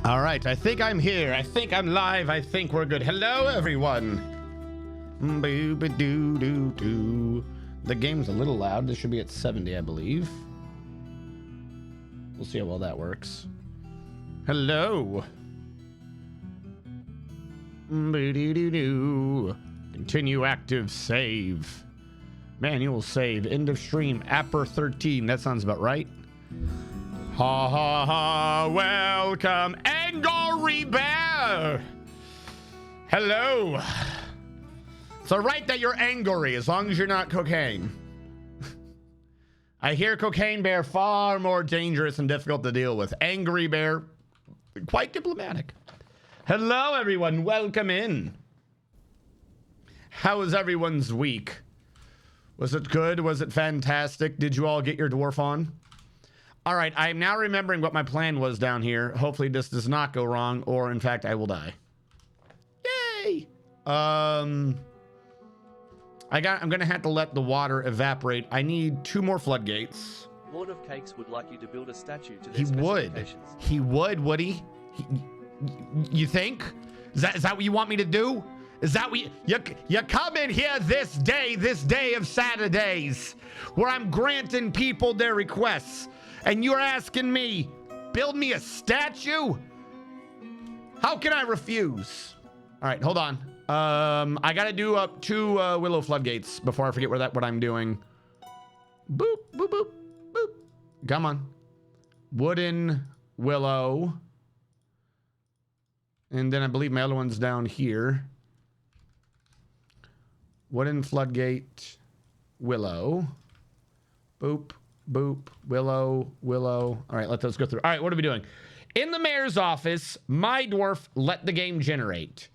All right, I think I'm here. I think I'm live. I think we're good. Hello, everyone. Boo-ba-doo-doo-doo. The game's a little loud. This should be at 70, I believe. We'll see how well that works. Hello. Boo-doo-doo-doo. Continue active save. Manual save. End of stream. Apper 13. That sounds about right. Ha ha ha, welcome, Angry Bear! Hello. It's alright that you're angry as long as you're not cocaine. I hear Cocaine Bear far more dangerous and difficult to deal with. Angry Bear, quite diplomatic. Hello everyone, welcome in. How was everyone's week? Was it good? Was it fantastic? Did you all get your dwarf on? All right, I'm now remembering what my plan was down here. Hopefully this does not go wrong, or in fact, I will die. Yay! I'm gonna have to let the water evaporate. I need 2 more floodgates. Lord of Cakes would like you to build a statue to their He would. specifications. He would he? You think? Is that what you want me to do? Is that what you come in here this day of Saturdays, where I'm granting people their requests, and you're asking me, build me a statue? How can I refuse? All right, hold on. I gotta do up 2 willow floodgates before I forget what I'm doing. Boop, boop, boop, boop. Come on. Wooden willow. And then I believe my other one's down here. Wooden floodgate, willow. Boop. Boop, willow, willow. All right, let those go through. All right, what are we doing? In the mayor's office, my dwarf let the game generate.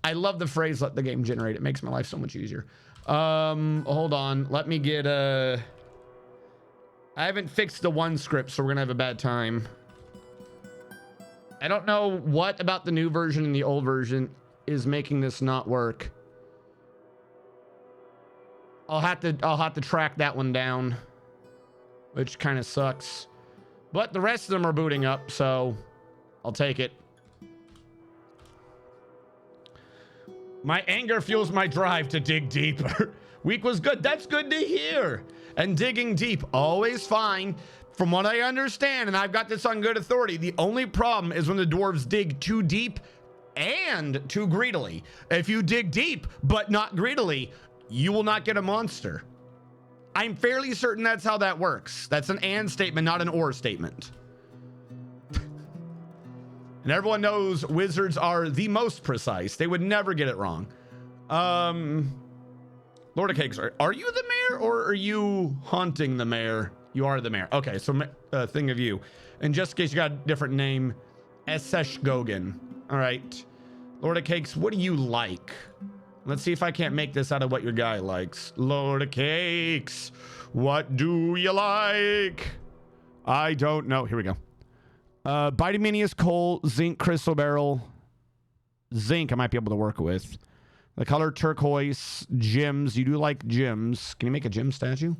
I love the phrase, let the game generate. It makes my life so much easier. Hold on. Let me get I haven't fixed the 1 script, so we're going to have a bad time. I don't know what about the new version and the old version is making this not work. I'll have to track that one down, which kind of sucks, but the rest of them are booting up, so I'll take it. My anger fuels my drive to dig deeper. Week was good. That's good to hear. And digging deep, always fine. From what I understand, and I've got this on good authority, the only problem is when the dwarves dig too deep and too greedily. If you dig deep, but not greedily, you will not get a monster. I'm fairly certain that's how that works. That's an and statement, not an or statement. And everyone knows wizards are the most precise. They would never get it wrong. Lord of Cakes, are you the mayor or are you haunting the mayor? You are the mayor. Okay, so thing of you. And just in case you got a different name, Essesh Gogan. All right. Lord of Cakes, what do you like? Let's see if I can't make this out of what your guy likes. Lord of Cakes, what do you like? I don't know. Here we go. Bituminius coal, zinc crystal barrel. Zinc I might be able to work with. The color turquoise, gems. You do like gems. Can you make a gem statue?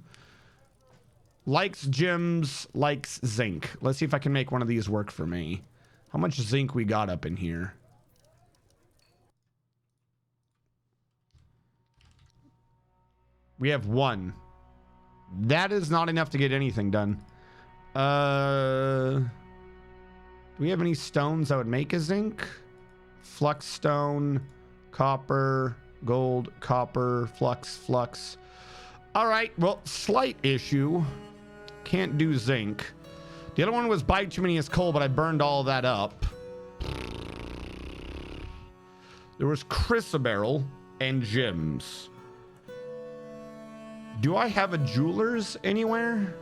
Likes gems, likes zinc. Let's see if I can make one of these work for me. How much zinc we got up in here? We have 1. That is not enough to get anything done. Do we have any stones that would make a zinc? Flux stone, copper, gold, copper, flux. All right, well, slight issue. Can't do zinc. The other one was bituminous coal, but I burned all that up. There was chrysoberyl and gems. Do I have a jeweler's anywhere?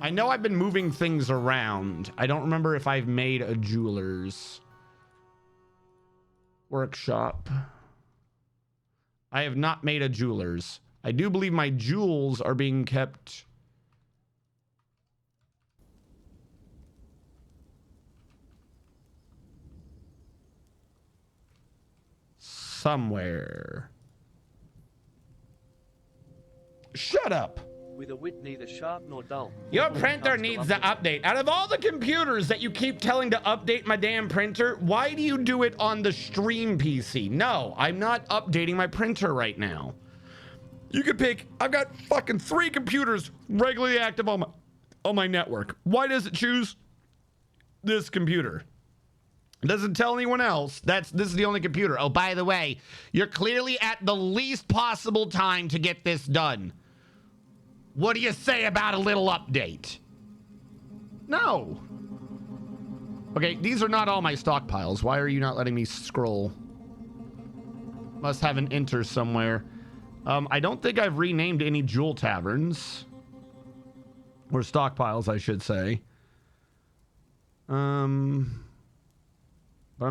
I know I've been moving things around. I don't remember if I've made a jeweler's workshop. I have not made a jeweler's. I do believe my jewels are being kept somewhere. Shut up. with a wit neither sharp nor dull. Your When it printer comes to needs the update. Out of all the computers that you keep telling to update my damn printer, why do you do it on the stream PC? No, I'm not updating my printer right now. You could pick, I've got fucking 3 computers regularly active on my network. Why does it choose this computer? It doesn't tell anyone else. This is the only computer. Oh, by the way, you're clearly at the least possible time to get this done. What do you say about a little update? No. Okay, these are not all my stockpiles. Why are you not letting me scroll? Must have an enter somewhere. I don't think I've renamed any jewel taverns. Or stockpiles, I should say. But I'm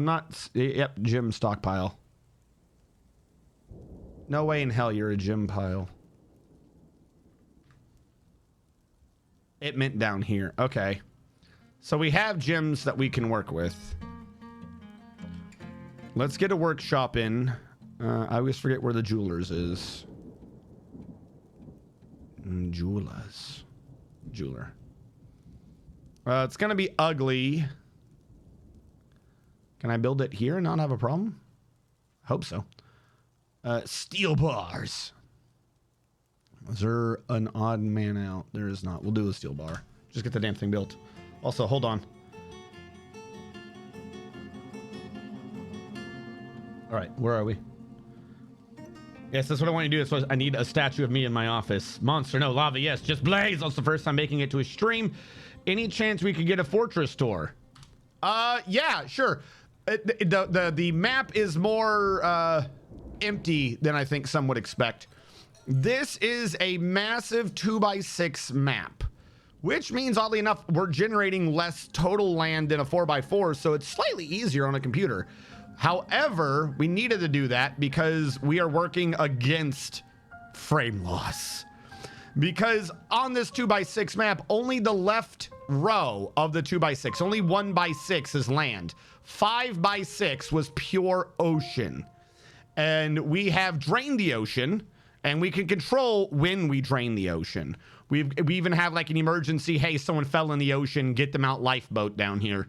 not... Yep, gym stockpile. No way in hell you're a gym pile. It meant down here. Okay. So we have gyms that we can work with. Let's get a workshop in. I always forget where the jewelers is. Jewelers. Jeweler. It's going to be ugly. Can I build it here and not have a problem? Hope so. Steel bars. Is there an odd man out? There is not. We'll do a steel bar. Just get the damn thing built. Also, hold on. All right, where are we? Yes, that's what I want you to do. That's what I need a statue of me in my office. Monster, no. Lava, yes. Just Blaze. That's the first time making it to a stream. Any chance we could get a fortress tour? Yeah, sure. The map is more empty than I think some would expect. This is a massive 2x6 map, which means, oddly enough, we're generating less total land than a 4x4, so it's slightly easier on a computer. However, we needed to do that because we are working against frame loss. Because on this 2x6 map, only the left row of the 2x6, only 1x6 is land. 5x6 was pure ocean. And we have drained the ocean, and we can control when we drain the ocean. We even have like an emergency, hey, someone fell in the ocean, get them out lifeboat down here.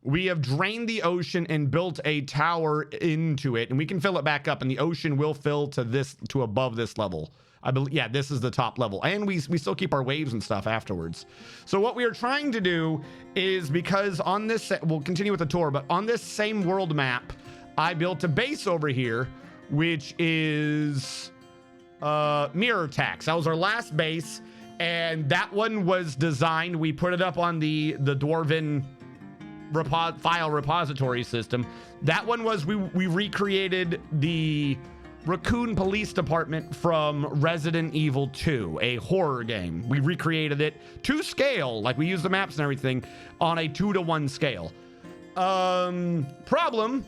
We have drained the ocean and built a tower into it, and we can fill it back up, and the ocean will fill to above this level. I believe, yeah, this is the top level, and we still keep our waves and stuff afterwards. So what we are trying to do is, because on this, we'll continue with the tour, but on this same world map, I built a base over here, which is Mirror Tax. That was our last base, and that one was designed. We put it up on the Dwarven file repository system. That one was we recreated the Raccoon Police Department from Resident Evil 2, a horror game. We recreated it to scale, like we used the maps and everything on a 2-to-1 scale. Problem.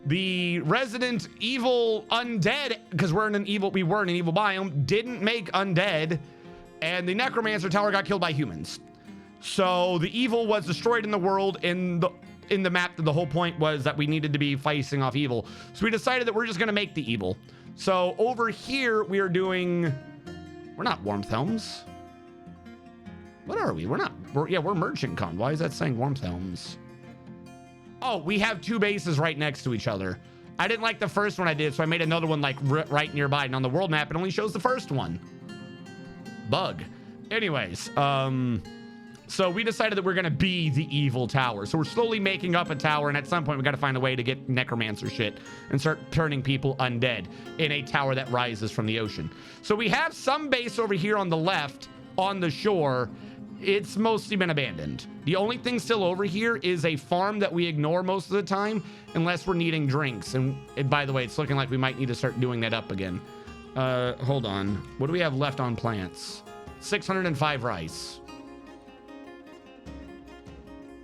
The Resident Evil undead, because we were in an evil biome, didn't make undead, and the Necromancer Tower got killed by humans. So the evil was destroyed in the world. In the map, the whole point was that we needed to be facing off evil. So we decided that we're just going to make the evil. So over here, we're not Warmth Helms. What are we? We're Merchant Con. Why is that saying Warmth Helms? Oh, we have 2 bases right next to each other. I didn't like the first one I did, so I made another one like right nearby. And on the world map, it only shows the first one. Bug. Anyways, so we decided that we're going to be the evil tower. So we're slowly making up a tower, and at some point we got to find a way to get necromancer shit and start turning people undead in a tower that rises from the ocean. So we have some base over here on the left on the shore. It's mostly been abandoned. The only thing still over here is a farm that we ignore most of the time unless we're needing drinks. And by the way, it's looking like we might need to start doing that up again. Hold on. What do we have left on plants? 605 rice.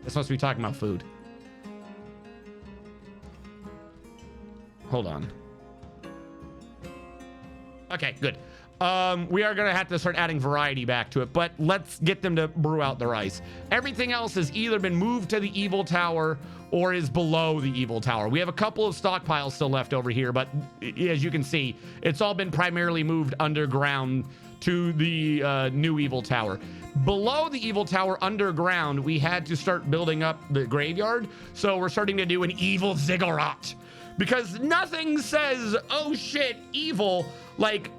This must be talking about food. Hold on. Okay, good. We are going to have to start adding variety back to it, but let's get them to brew out the rice. Everything else has either been moved to the evil tower or is below the evil tower. We have a couple of stockpiles still left over here, but as you can see, it's all been primarily moved underground to the new evil tower. Below the evil tower underground, we had to start building up the graveyard. So we're starting to do an evil ziggurat, because nothing says, oh shit, evil, like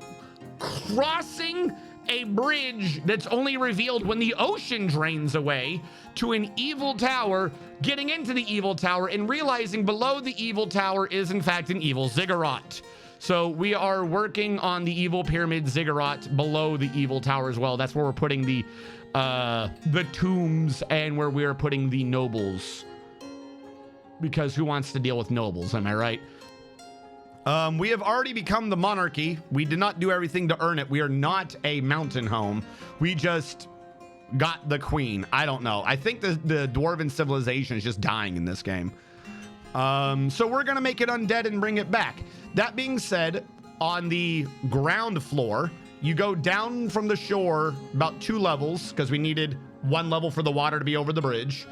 crossing a bridge that's only revealed when the ocean drains away to an evil tower, getting into the evil tower and realizing below the evil tower is in fact an evil ziggurat. So we are working on the evil pyramid ziggurat below the evil tower as well. That's where we're putting the tombs and where we're putting the nobles, because who wants to deal with nobles? Am I right? We have already become the monarchy. We did not do everything to earn it. We are not a mountain home. We just got the queen. I don't know. I think the dwarven civilization is just dying in this game. So we're going to make it undead and bring it back. That being said, on the ground floor, you go down from the shore about 2 levels, because we needed 1 level for the water to be over the bridge.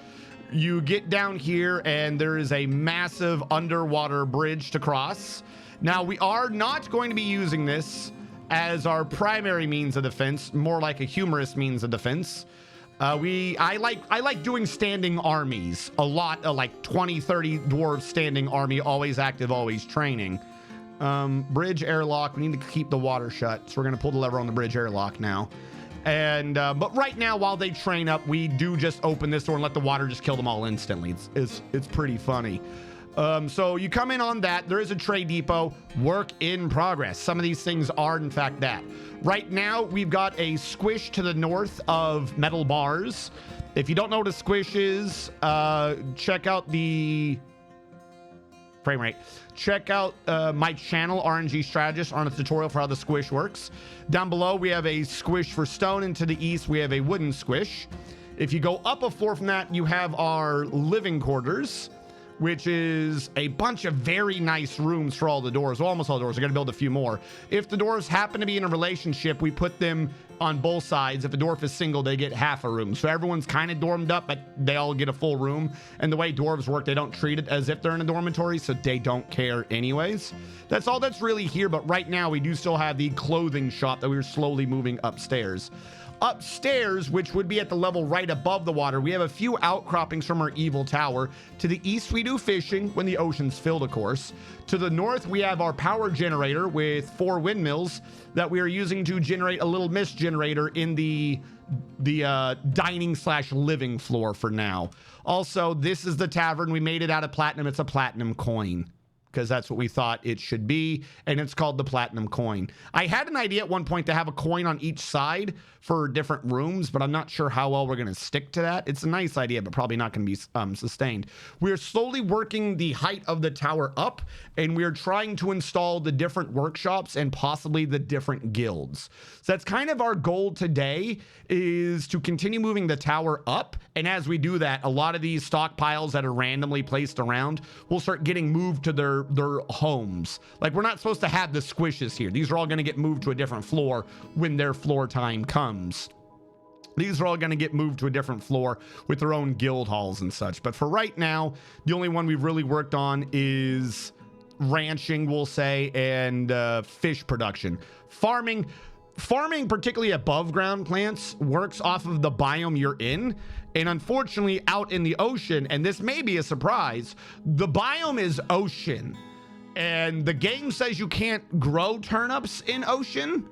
You get down here and there is a massive underwater bridge to cross. Now, we are not going to be using this as our primary means of defense, more like a humorous means of defense. I like doing standing armies a lot, like 20, 30 dwarves standing army, always active, always training. Bridge airlock, we need to keep the water shut. So we're going to pull the lever on the bridge airlock now. And but right now, while they train up, we do just open this door and let the water just kill them all instantly. It's pretty funny. So you come in on that. There is a trade depot. Work in progress. Some of these things are in fact that. Right now, we've got a squish to the north of metal bars. If you don't know what a squish is, check out the frame rate. Check out my channel, RNG Strategist, on a tutorial for how the squish works. Down below, we have a squish for stone, and to the east, we have a wooden squish. If you go up a floor from that, you have our living quarters, which is a bunch of very nice rooms for all the doors. Well, almost all the doors. We're going to build a few more. If the doors happen to be in a relationship, we put them on both sides. If a dwarf is single, they get half a room. So everyone's kind of dormed up, but they all get a full room. And the way dwarves work, they don't treat it as if they're in a dormitory, so they don't care anyways. That's all that's really here. But right now, we do still have the clothing shop that we're slowly moving upstairs. Upstairs, which would be at the level right above the water, we have a few outcroppings from our evil tower. To the east, we do fishing when the ocean's filled, of course. To the north, we have our power generator with 4 windmills that we are using to generate a little mist generator in the dining / living floor for now. Also, this is the tavern. We made it out of platinum. It's a platinum coin, because that's what we thought it should be, and it's called the platinum coin. I had an idea at one point to have a coin on each side for different rooms, but I'm not sure how well we're going to stick to that. It's a nice idea, but probably not going to be sustained. We're slowly working the height of the tower up, and we're trying to install the different workshops and possibly the different guilds. So that's kind of our goal today, is to continue moving the tower up, and as we do that, a lot of these stockpiles that are randomly placed around will start getting moved to their homes. Like, we're not supposed to have the squishes here. These are all going to get moved to a different floor when their floor time comes. These are all going to get moved to a different floor with their own guild halls and such. But for right now, the only one we've really worked on is ranching, we'll say, and fish production. Farming, particularly above ground plants, works off of the biome you're in. And unfortunately, out in the ocean, and this may be a surprise, the biome is ocean. And the game says you can't grow turnips in ocean.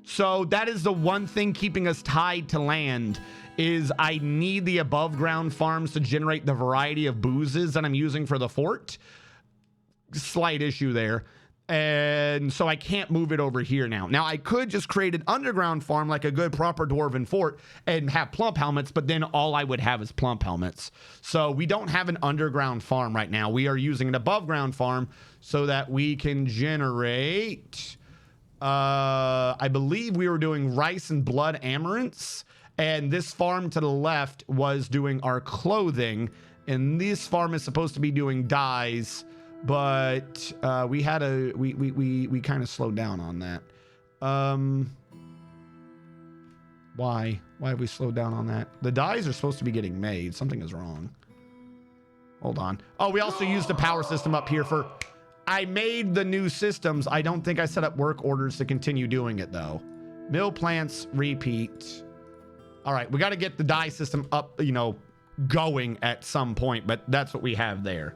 So that is the one thing keeping us tied to land, is I need the above ground farms to generate the variety of boozes that I'm using for the fort. Slight issue there. And so I can't move it over here now. Now, I could just create an underground farm like a good proper dwarven fort and have plump helmets, but then all I would have is plump helmets. So we don't have an underground farm right now. We are using an above ground farm so that we can generate, I believe we were doing rice and blood amaranths. And this farm to the left was doing our clothing. And this farm is supposed to be doing dyes. But we had we kind of slowed down on that. Why have we slowed down on that? The dyes are supposed to be getting made. Something is wrong. Hold on. Oh, we also used the power system up here for... I made the new systems. I don't think I set up work orders to continue doing it, though. Mill plants, repeat. All right, we got to get the dye system up, you know, going at some point, but that's what we have there.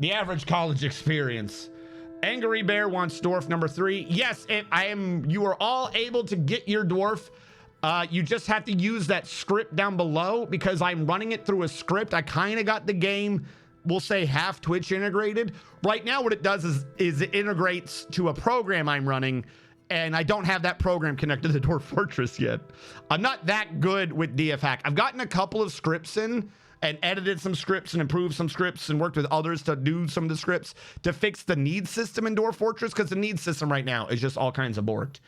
The average college experience. Angry Bear wants dwarf number 3. Yes, you are all able to get your dwarf. You just have to use that script down below because I'm running it through a script. I kind of got the game, we'll say half Twitch integrated. Right now what it does is it integrates to a program I'm running, and I don't have that program connected to Dwarf Fortress yet. I'm not that good with DFHack. I've gotten a couple of scripts in and edited some scripts and improved some scripts and worked with others to do some of the scripts to fix the need system in Dwarf Fortress, because the need system right now is just all kinds of borked.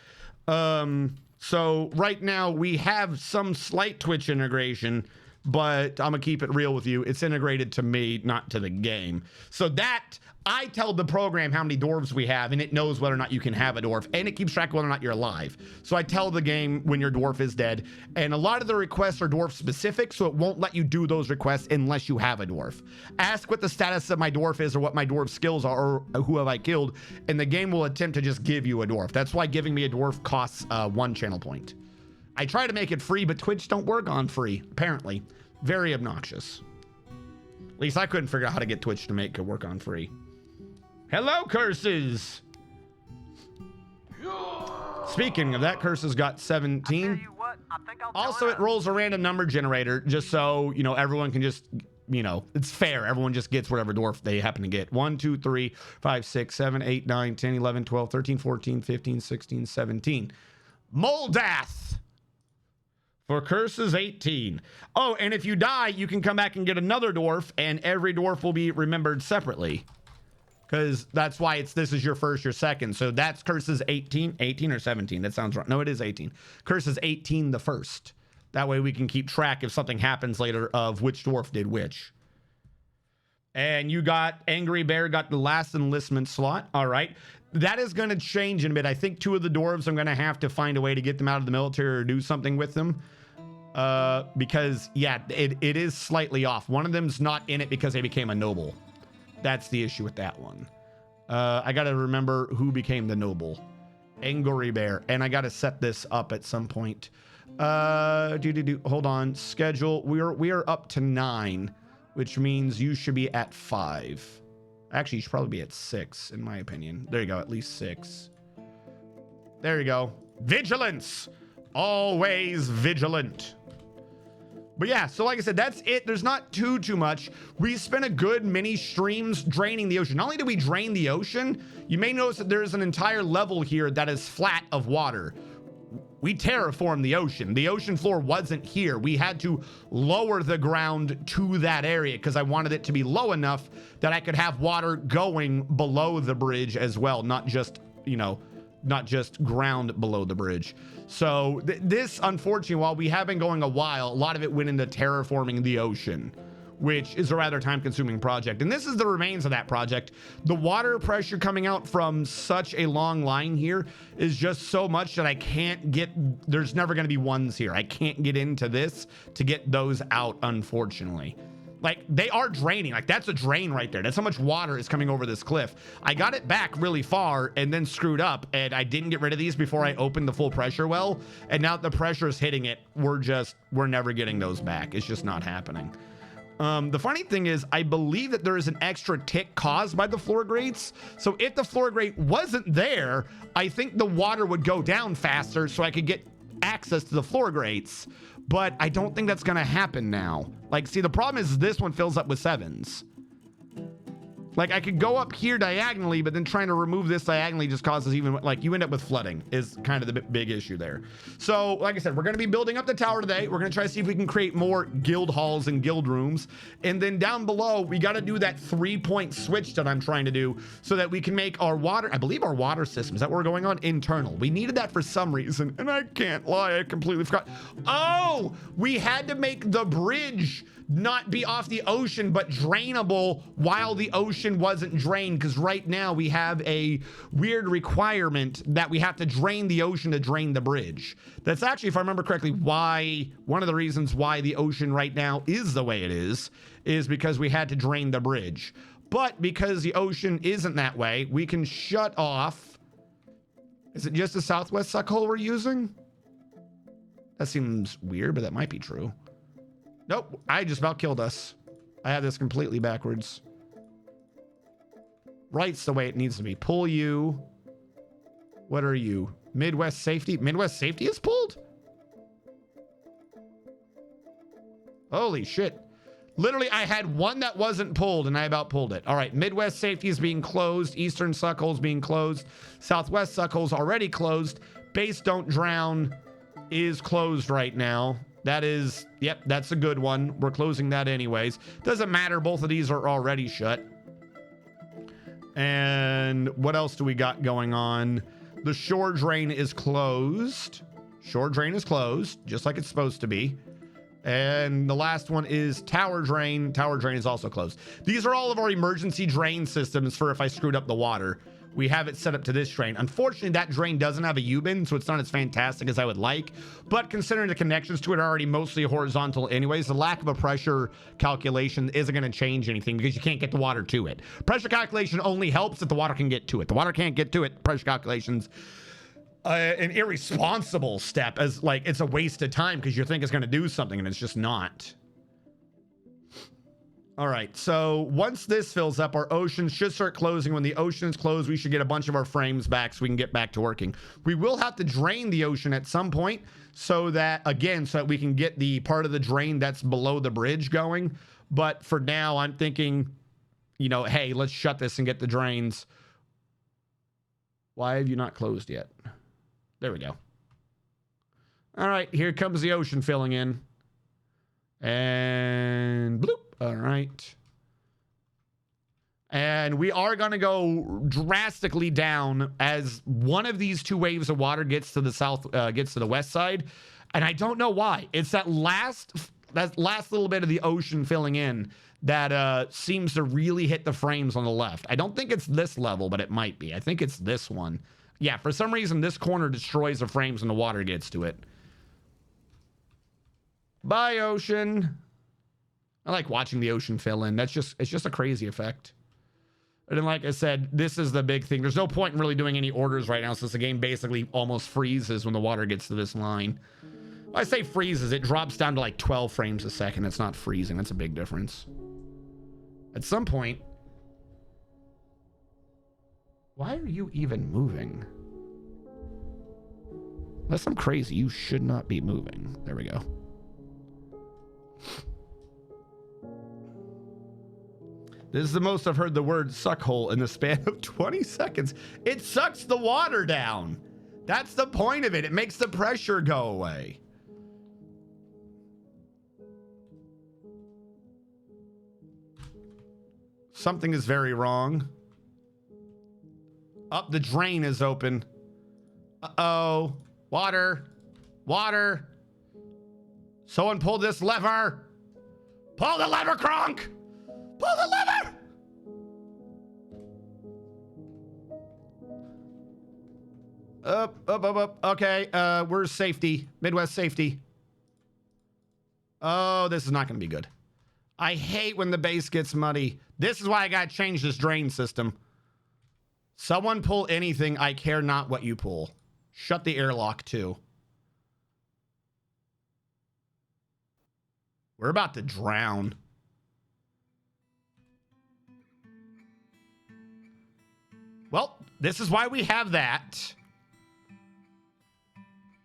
So right now we have some slight Twitch integration, but I'm gonna keep it real with you. It's integrated to me, not to the game. So that I tell the program how many dwarves we have, and it knows whether or not you can have a dwarf, and it keeps track of whether or not you're alive. So I tell the game when your dwarf is dead, and a lot of the requests are dwarf specific, so it won't let you do those requests unless you have a dwarf. Ask what the status of my dwarf is or what my dwarf skills are or who have I killed, and the game will attempt to just give you a dwarf. That's why giving me a dwarf costs 1 channel point. I try to make it free, but Twitch don't work on free, apparently. Very obnoxious. At least I couldn't figure out how to get Twitch to make it work on free. Hello, Curses! Speaking of that, Curses got 17. Also, it rolls a random number generator, just so, you know, everyone can just, you know, it's fair. Everyone just gets whatever dwarf they happen to get. 1, 2, 3, 5, 6, 7, 8, 9, 10, 11, 12, 13, 14, 15, 16, 17. Moldath! For Curses 18. Oh, and if you die, you can come back and get another dwarf, and every dwarf will be remembered separately. Because that's why this is your first, your second. So that's Curses 18. 18 or 17? That sounds right. No, it is 18. Curses 18 the first. That way we can keep track if something happens later of which dwarf did which. And you got Angry Bear got the last enlistment slot. All right. That is going to change in a bit. I think 2 of the dwarves, I'm going to have to find a way to get them out of the military or do something with them. Because, yeah, it is slightly off. One of them's not in it because they became a noble. That's the issue with that one. I got to remember who became the noble. Angry Bear. And I got to set this up at some point. Hold on. Schedule. We are up to 9, which means you should be at 5. Actually, you should probably be at 6, in my opinion. There you go. At least 6. There you go. Vigilance. Always vigilant. But yeah, so like I said, that's it. There's not too much. We spent a good many streams draining the ocean. Not only did we drain the ocean, you may notice that there's an entire level here that is flat of water. We terraformed the ocean. The ocean floor wasn't here. We had to lower the ground to that area because I wanted it to be low enough that I could have water going below the bridge as well, not just, you know, not just ground below the bridge. So this, unfortunately, while we have been going a while, a lot of it went into terraforming the ocean, which is a rather time-consuming project. And this is the remains of that project. The water pressure coming out from such a long line here is just so much that I can't get, there's never going to be ones here. I can't get into this to get those out, unfortunately. Like, they are draining. Like, that's a drain right there. That's how much water is coming over this cliff. I got it back really far and then screwed up, and I didn't get rid of these before I opened the full pressure well. And now that the pressure is hitting it, we're never getting those back. It's just not happening. The funny thing is, I believe that there is an extra tick caused by the floor grates. So if the floor grate wasn't there, I think the water would go down faster so I could get access to the floor grates. But I don't think that's going to happen now. Like, see, the problem is this one fills up with 7s. Like, I could go up here diagonally, but then trying to remove this diagonally just causes even, like, you end up with flooding is kind of the big issue there. So, like I said, we're going to be building up the tower today. We're going to try to see if we can create more guild halls and guild rooms. And then down below, we got to do that 3-point switch that I'm trying to do so that we can make our water, I believe our water system, is that what we're going on? Internal. We needed that for some reason, and I can't lie, I completely forgot. Oh, we had to make the bridge not be off the ocean, but drainable while the ocean wasn't drained, because right now we have a weird requirement that we have to drain the ocean to drain the bridge. That's actually, if I remember correctly, one of the reasons why the ocean right now is the way it is because we had to drain the bridge. But because the ocean isn't that way, we can shut off Is it just the southwest suck hole we're using? That seems weird, but that might be true. Nope, I just about killed us. I had this completely backwards. Right's the way it needs to be. Pull you. What are you? Midwest safety? Midwest safety is pulled? Holy shit. Literally, I had one that wasn't pulled, and I about pulled it. All right, Midwest safety is being closed. Eastern suckhole's being closed. Southwest suckhole's already closed. Base don't drown is closed right now. That is, yep, that's a good one. We're closing that anyways. Doesn't matter. Both of these are already shut. And what else do we got going on? The shore drain is closed. Shore drain is closed, just like it's supposed to be. And the last one is tower drain. Tower drain is also closed. These are all of our emergency drain systems for if I screwed up the water. We have it set up to this drain. Unfortunately, that drain doesn't have a U-bin, so it's not as fantastic as I would like. But considering the connections to it are already mostly horizontal anyways, the lack of a pressure calculation isn't going to change anything because you can't get the water to it. Pressure calculation only helps if the water can get to it. The water can't get to it. Pressure calculations an irresponsible step, as like it's a waste of time because you think it's going to do something and it's just not. All right, so once this fills up, our ocean should start closing. When the ocean is closed, we should get a bunch of our frames back so we can get back to working. We will have to drain the ocean at some point so that, again, so that we can get the part of the drain that's below the bridge going. But for now, I'm thinking, you know, hey, let's shut this and get the drains. Why have you not closed yet? There we go. All right, here comes the ocean filling in. And bloop. All right. And we are going to go drastically down as one of these two waves of water gets to the south, gets to the west side. And I don't know why. It's that last little bit of the ocean filling in that seems to really hit the frames on the left. I don't think it's this level, but it might be. I think it's this one. Yeah, for some reason, this corner destroys the frames when the water gets to it. Bye, ocean. I like watching the ocean fill in. It's just a crazy effect. And then, like I said, this is the big thing. There's no point in really doing any orders right now since the game basically almost freezes when the water gets to this line. When I say freezes, it drops down to like 12 frames a second. It's not freezing. That's a big difference. At some point... Why are you even moving? Unless I'm crazy, you should not be moving. There we go. This is the most I've heard the word suck hole in the span of 20 seconds. It sucks the water down. That's the point of it. It makes the pressure go away. Something is very wrong. Up, the drain is open. Uh-oh. Water. Water. Someone pull this lever. Pull the lever, Kronk. Pull the lever. Up. Okay, where's safety? Midwest safety. Oh, this is not going to be good. I hate when the base gets muddy. This is why I got to change this drain system. Someone pull anything. I care not what you pull. Shut the airlock too. We're about to drown. Well, this is why we have that.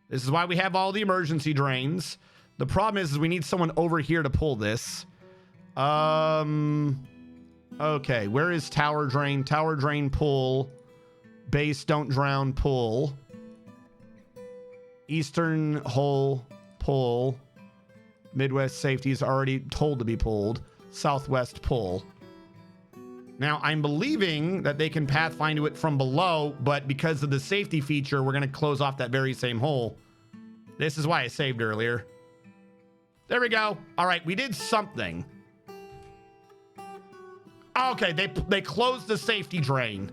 This is why we have all the emergency drains. The problem is we need someone over here to pull this. Okay, where is tower drain? Tower drain, pull. Base don't drown, pull. Eastern hole, pull. Midwest safety is already told to be pulled. Southwest, pull. Now, I'm believing that they can pathfind to it from below, but because of the safety feature, we're going to close off that very same hole. This is why I saved earlier. There we go. All right, we did something. Okay, they closed the safety drain.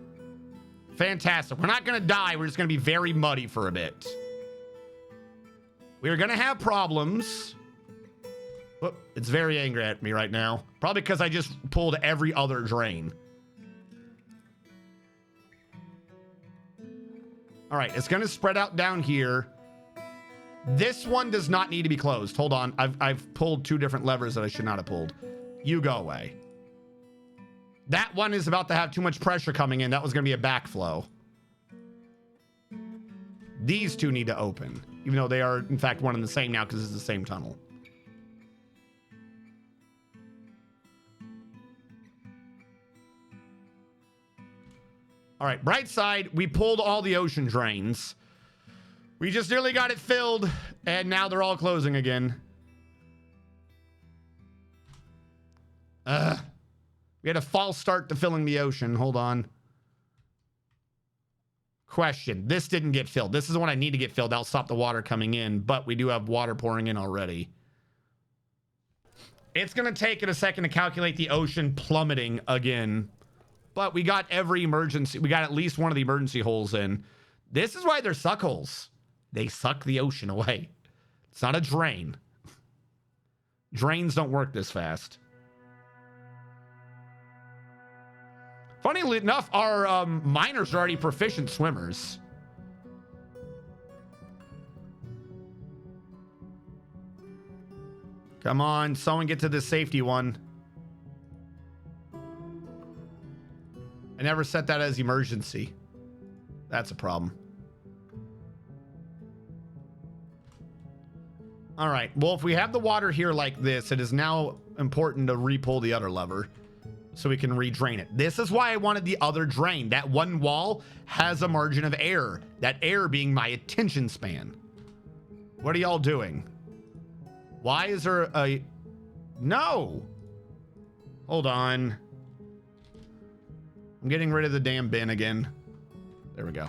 Fantastic. We're not going to die. We're just going to be very muddy for a bit. We're going to have problems. Oh, it's very angry at me right now. Probably because I just pulled every other drain. All right, it's going to spread out down here. This one does not need to be closed. Hold on. I've pulled 2 different levers that I should not have pulled. You go away. That one is about to have too much pressure coming in. That was going to be a backflow. These 2 need to open, even though they are, in fact, one and the same now because it's the same tunnel. All right, bright side, we pulled all the ocean drains. We just nearly got it filled, and now they're all closing again. We had a false start to filling the ocean. Hold on. Question. This didn't get filled. This is the one I need to get filled. That'll stop the water coming in, but we do have water pouring in already. It's going to take it a second to calculate the ocean plummeting again, but we got every emergency. We got at least one of the emergency holes in. This is why they're suck holes. They suck the ocean away. It's not a drain. Drains don't work this fast. Funnily enough, our miners are already proficient swimmers. Come on, someone get to this safety one. I never set that as emergency. That's a problem. All right, well, if we have the water here like this, it is now important to re-pull the other lever so we can re-drain it. This is why I wanted the other drain. That one wall has a margin of error. That error being my attention span. What are y'all doing? Why is there a... No! Hold on. I'm getting rid of the damn bin again. There we go.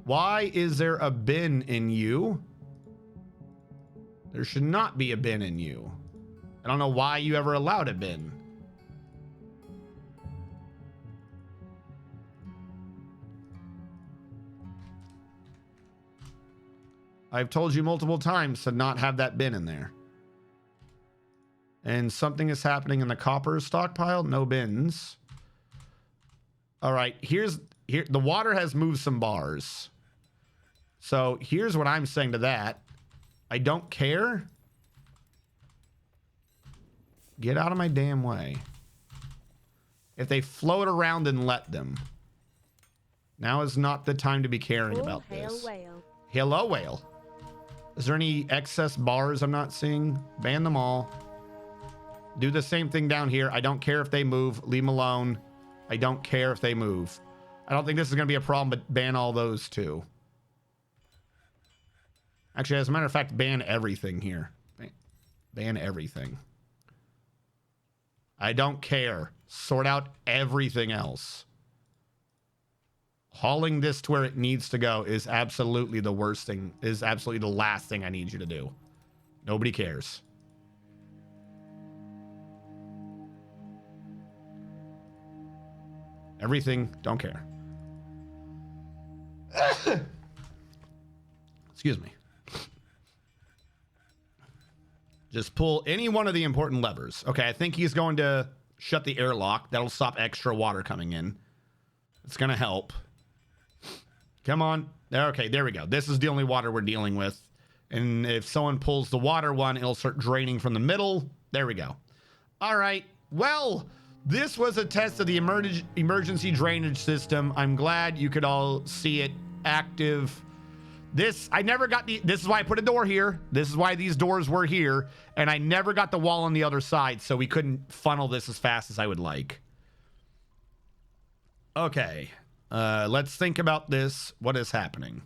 Why is there a bin in you? There should not be a bin in you. I don't know why you ever allowed a bin. I've told you multiple times to not have that bin in there. And something is happening in the copper stockpile. No bins. All right, here the water has moved some bars. So here's what I'm saying to that. I don't care. Get out of my damn way. If they float around, then let them. Now is not the time to be caring about this. Whale. Hello, whale. Is there any excess bars I'm not seeing? Ban them all. Do the same thing down here. I don't care if they move. Leave them alone. I don't care if they move. I don't think this is going to be a problem, but ban all those too. Actually, as a matter of fact, ban everything here. Ban everything. I don't care. Sort out everything else. Hauling this to where it needs to go is absolutely the worst thing, is absolutely the last thing I need you to do. Nobody cares. Everything, don't care. Excuse me. Just pull any one of the important levers. Okay, I think he's going to shut the airlock. That'll stop extra water coming in. It's going to help. Come on. Okay, there we go. This is the only water we're dealing with. And if someone pulls the water one, it'll start draining from the middle. There we go. All right. Well, this was a test of the emergency drainage system. I'm glad you could all see it active. This, I never got the, this is why I put a door here. This is why these doors were here. And I never got the wall on the other side, so we couldn't funnel this as fast as I would like. Okay. Let's think about this. What is happening?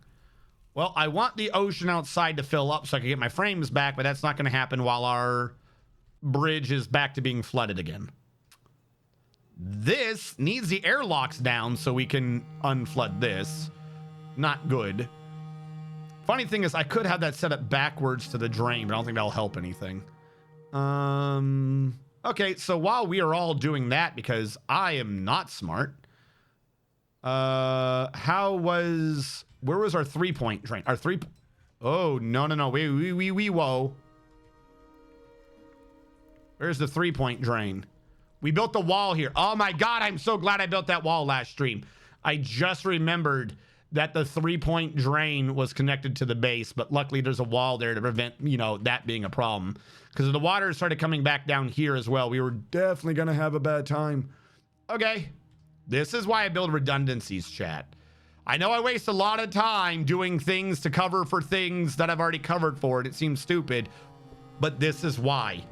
Well, I want the ocean outside to fill up so I can get my frames back, but that's not going to happen while our bridge is back to being flooded again. This needs the airlocks down so we can unflood this. Not good. Funny thing is, I could have that set up backwards to the drain, but I don't think that'll help anything. Okay, so while we are all doing that, because I am not smart, where was our 3-point drain? Oh, no. Whoa. Where's the 3-point drain? We built the wall here. Oh my God, I'm so glad I built that wall last stream. I just remembered that the 3-point drain was connected to the base, but luckily there's a wall there to prevent, you know, that being a problem. Because if the water started coming back down here as well, we were definitely going to have a bad time. Okay. This is why I build redundancies, chat. I know I waste a lot of time doing things to cover for things that I've already covered for, and it seems stupid, but this is why.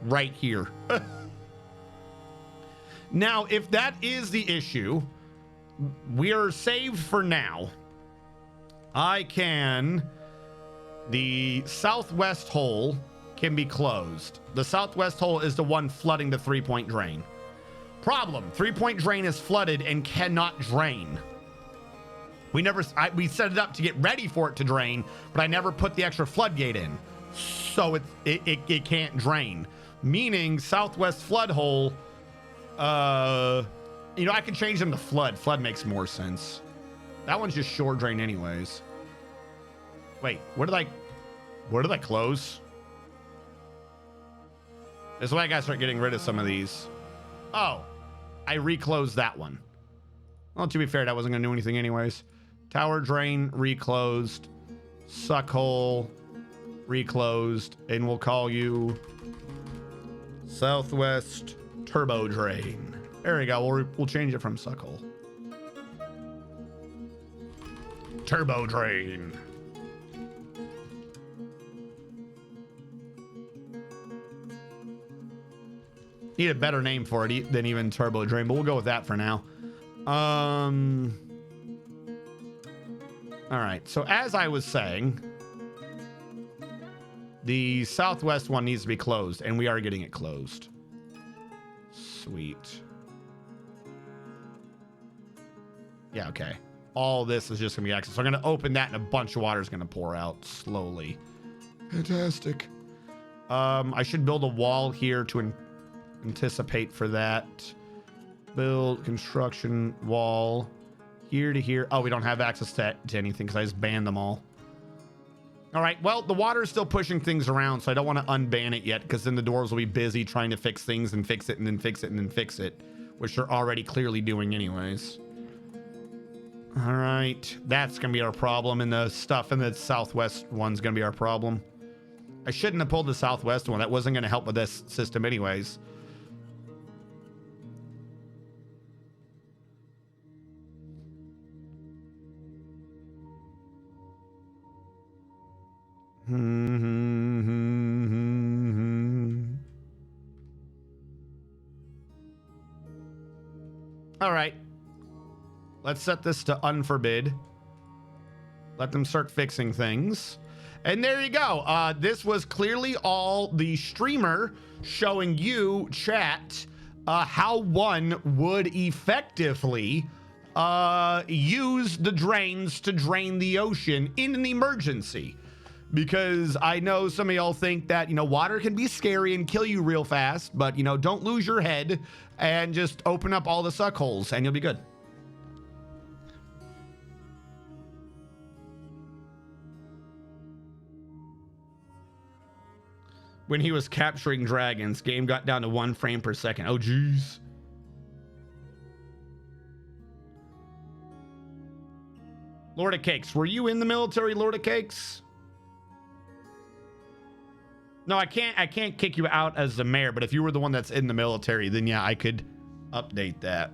Right here. Now, if that is the issue, we are saved for now. The southwest hole can be closed. The southwest hole is the one flooding the 3-point drain. Problem, 3-point drain is flooded and cannot drain. We set it up to get ready for it to drain, but I never put the extra floodgate in. So it can't drain. Meaning southwest flood hole, you know, I can change them to flood. Flood makes more sense. That one's just shore drain anyways. Wait, where did I close? This is why I gotta start getting rid of some of these. Oh, I reclosed that one. Well, to be fair, that wasn't gonna do anything anyways. Tower drain reclosed. Suck hole reclosed. And we'll call you Southwest Turbo Drain. There we go. We'll change it from suck hole. Turbo Drain. Need a better name for it than even Turbo Drain, but we'll go with that for now. All right, so as I was saying, the southwest one needs to be closed, and we are getting it closed. Sweet. Yeah, okay. All this is just gonna be access. So I'm gonna open that, and a bunch of water is gonna pour out slowly. Fantastic. I should build a wall here to anticipate for that. Build construction wall. Here to here. Oh, we don't have access to anything because I just banned them all. All right. Well, the water is still pushing things around, so I don't want to unban it yet because then the doors will be busy trying to fix things and fix it and then fix it and then fix it, which they're already clearly doing anyways. All right. That's going to be our problem, and the stuff in the southwest one's going to be our problem. I shouldn't have pulled the southwest one. That wasn't going to help with this system anyways. All right. Let's set this to unforbid. Let them start fixing things. And there you go. This was clearly all the streamer showing you, chat, how one would effectively use the drains to drain the ocean in an emergency. Because I know some of y'all think that, you know, water can be scary and kill you real fast, but, you know, don't lose your head and just open up all the suck holes and you'll be good. When he was capturing dragons, game got down to 1 frame per second. Oh, geez. Lord of Cakes, were you in the military, Lord of Cakes? No, I can't kick you out as the mayor, but if you were the one that's in the military, then yeah, I could update that.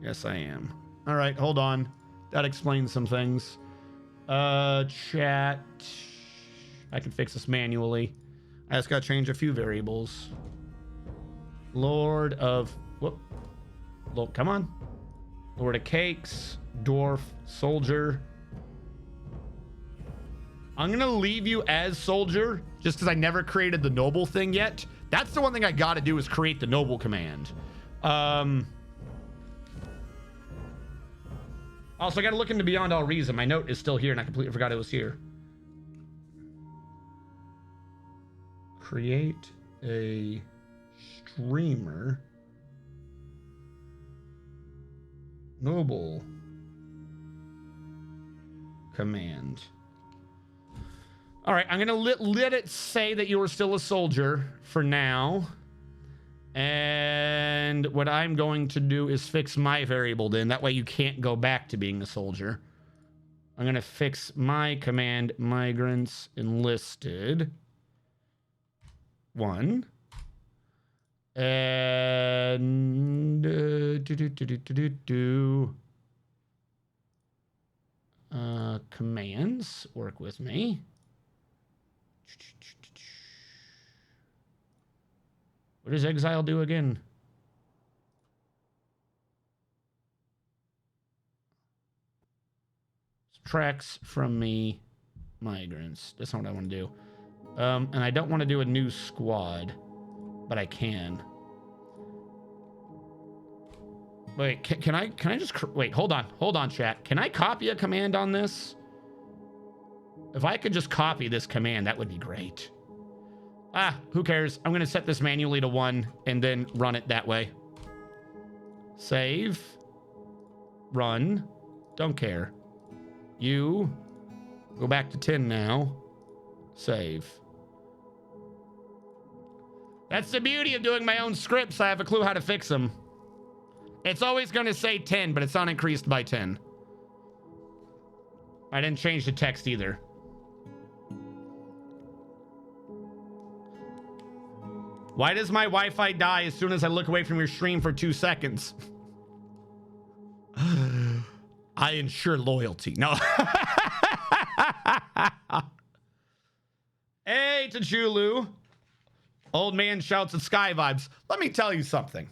Yes, I am. All right, hold on. That explains some things. Chat. I can fix this manually. I just gotta change a few variables. Lord of, whoop. Come on. Lord of Cakes, Dwarf, Soldier. I'm gonna leave you as Soldier just because I never created the Noble thing yet. That's the one thing I gotta do is create the Noble command. Also, I gotta look into Beyond All Reason. My note is still here and I completely forgot it was here. Create a streamer Noble command. All right, I'm gonna let it say that you are still a soldier for now. And what I'm going to do is fix my variable then. That way you can't go back to being a soldier. I'm going to fix my command migrants enlisted. 1. And commands work with me. What does exile do again? Subtracts from me migrants. That's not what I want to do. And I don't want to do a new squad, but I can. Wait, can I just wait? Hold on, chat. Can I copy a command on this? If I could just copy this command, that would be great. Ah, who cares? I'm gonna set this manually to 1 and then run it that way. Save. Run. Don't care. You go back to 10 now. Save. That's the beauty of doing my own scripts. I have a clue how to fix them. It's always going to say 10, but it's not increased by 10. I didn't change the text either. Why does my Wi-Fi die as soon as I look away from your stream for 2 seconds? I ensure loyalty. No. Hey, Tajulu. Old man shouts at Sky Vibes. Let me tell you something.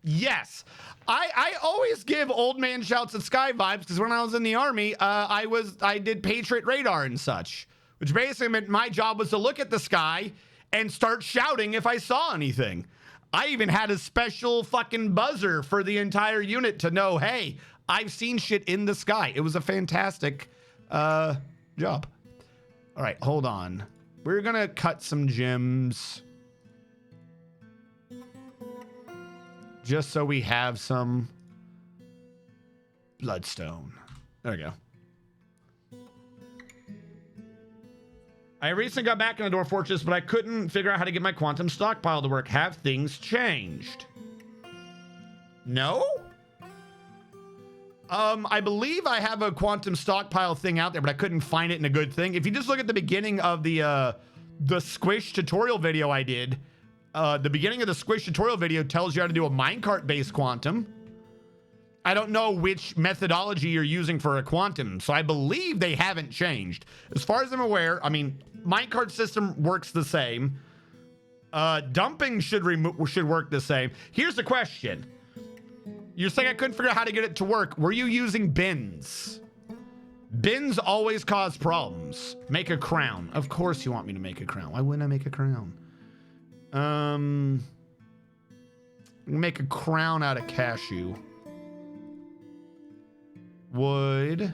Yes, I always give old man shouts at Sky Vibes because when I was in the army, I did Patriot radar and such, which basically meant my job was to look at the sky and start shouting if I saw anything. I even had a special fucking buzzer for the entire unit to know, hey, I've seen shit in the sky. It was a fantastic job. All right, hold on. We're gonna cut some gems. Just so we have some bloodstone. There we go. I recently got back in the Dwarf Fortress, but I couldn't figure out how to get my quantum stockpile to work. Have things changed? No? I believe I have a quantum stockpile thing out there, but I couldn't find it in a good thing. If you just look at the beginning of the Squish tutorial video I did, the beginning of the Squish tutorial video tells you how to do a minecart-based quantum. I don't know which methodology you're using for a quantum, so I believe they haven't changed. As far as I'm aware, I mean, minecart system works the same. Dumping should work the same. Here's the question. You're saying I couldn't figure out how to get it to work. Were you using bins? Bins always cause problems. Make a crown. Of course you want me to make a crown. Why wouldn't I make a crown? Make a crown out of cashew. Wood,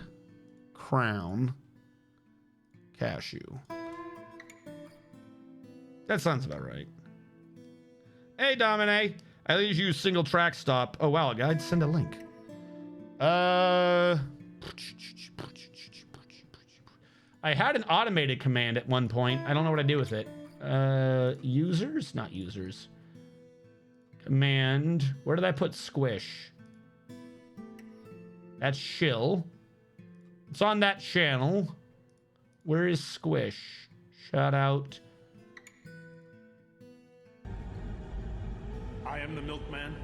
crown, cashew. That sounds about right. Hey, Domine. I always use single track stop. Oh, wow, guys, send a link. I had an automated command at one point. I don't know what to do with it. Users? Not users. Command. Where did I put squish? That's shill. It's on that channel. Where is squish? Shout out. I am the milkman.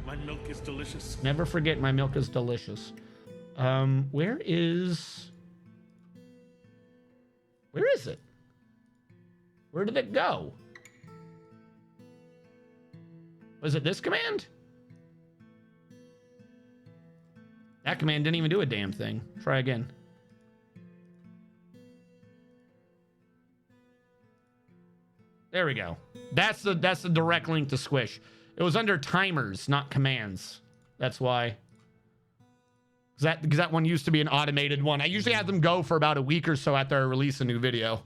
My milk is delicious. Never forget my milk is delicious. Where is it? Where did it go? Was it this command? That command didn't even do a damn thing. Try again. There we go. That's the direct link to Squish. It was under timers, not commands. That's why. Because that one used to be an automated one. I usually have them go for about a week or so after I release a new video.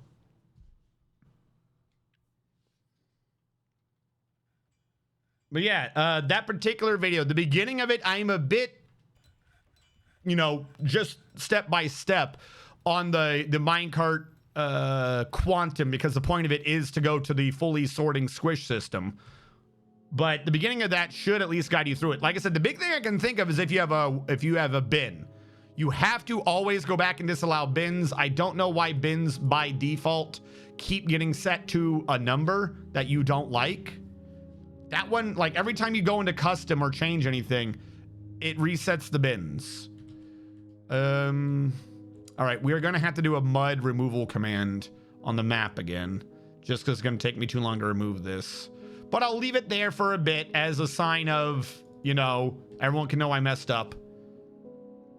But yeah, that particular video, the beginning of it, I'm a bit, you know, just step by step on the minecart quantum, because the point of it is to go to the fully sorting Squish system. But the beginning of that should at least guide you through it. Like I said, the big thing I can think of is if you have a bin. You have to always go back and disallow bins. I don't know why bins by default keep getting set to a number that you don't like. That one, like every time you go into custom or change anything, it resets the bins. All right, we're gonna have to do a mud removal command on the map again, just because it's gonna take me too long to remove this. But I'll leave it there for a bit as a sign of, you know, everyone can know I messed up.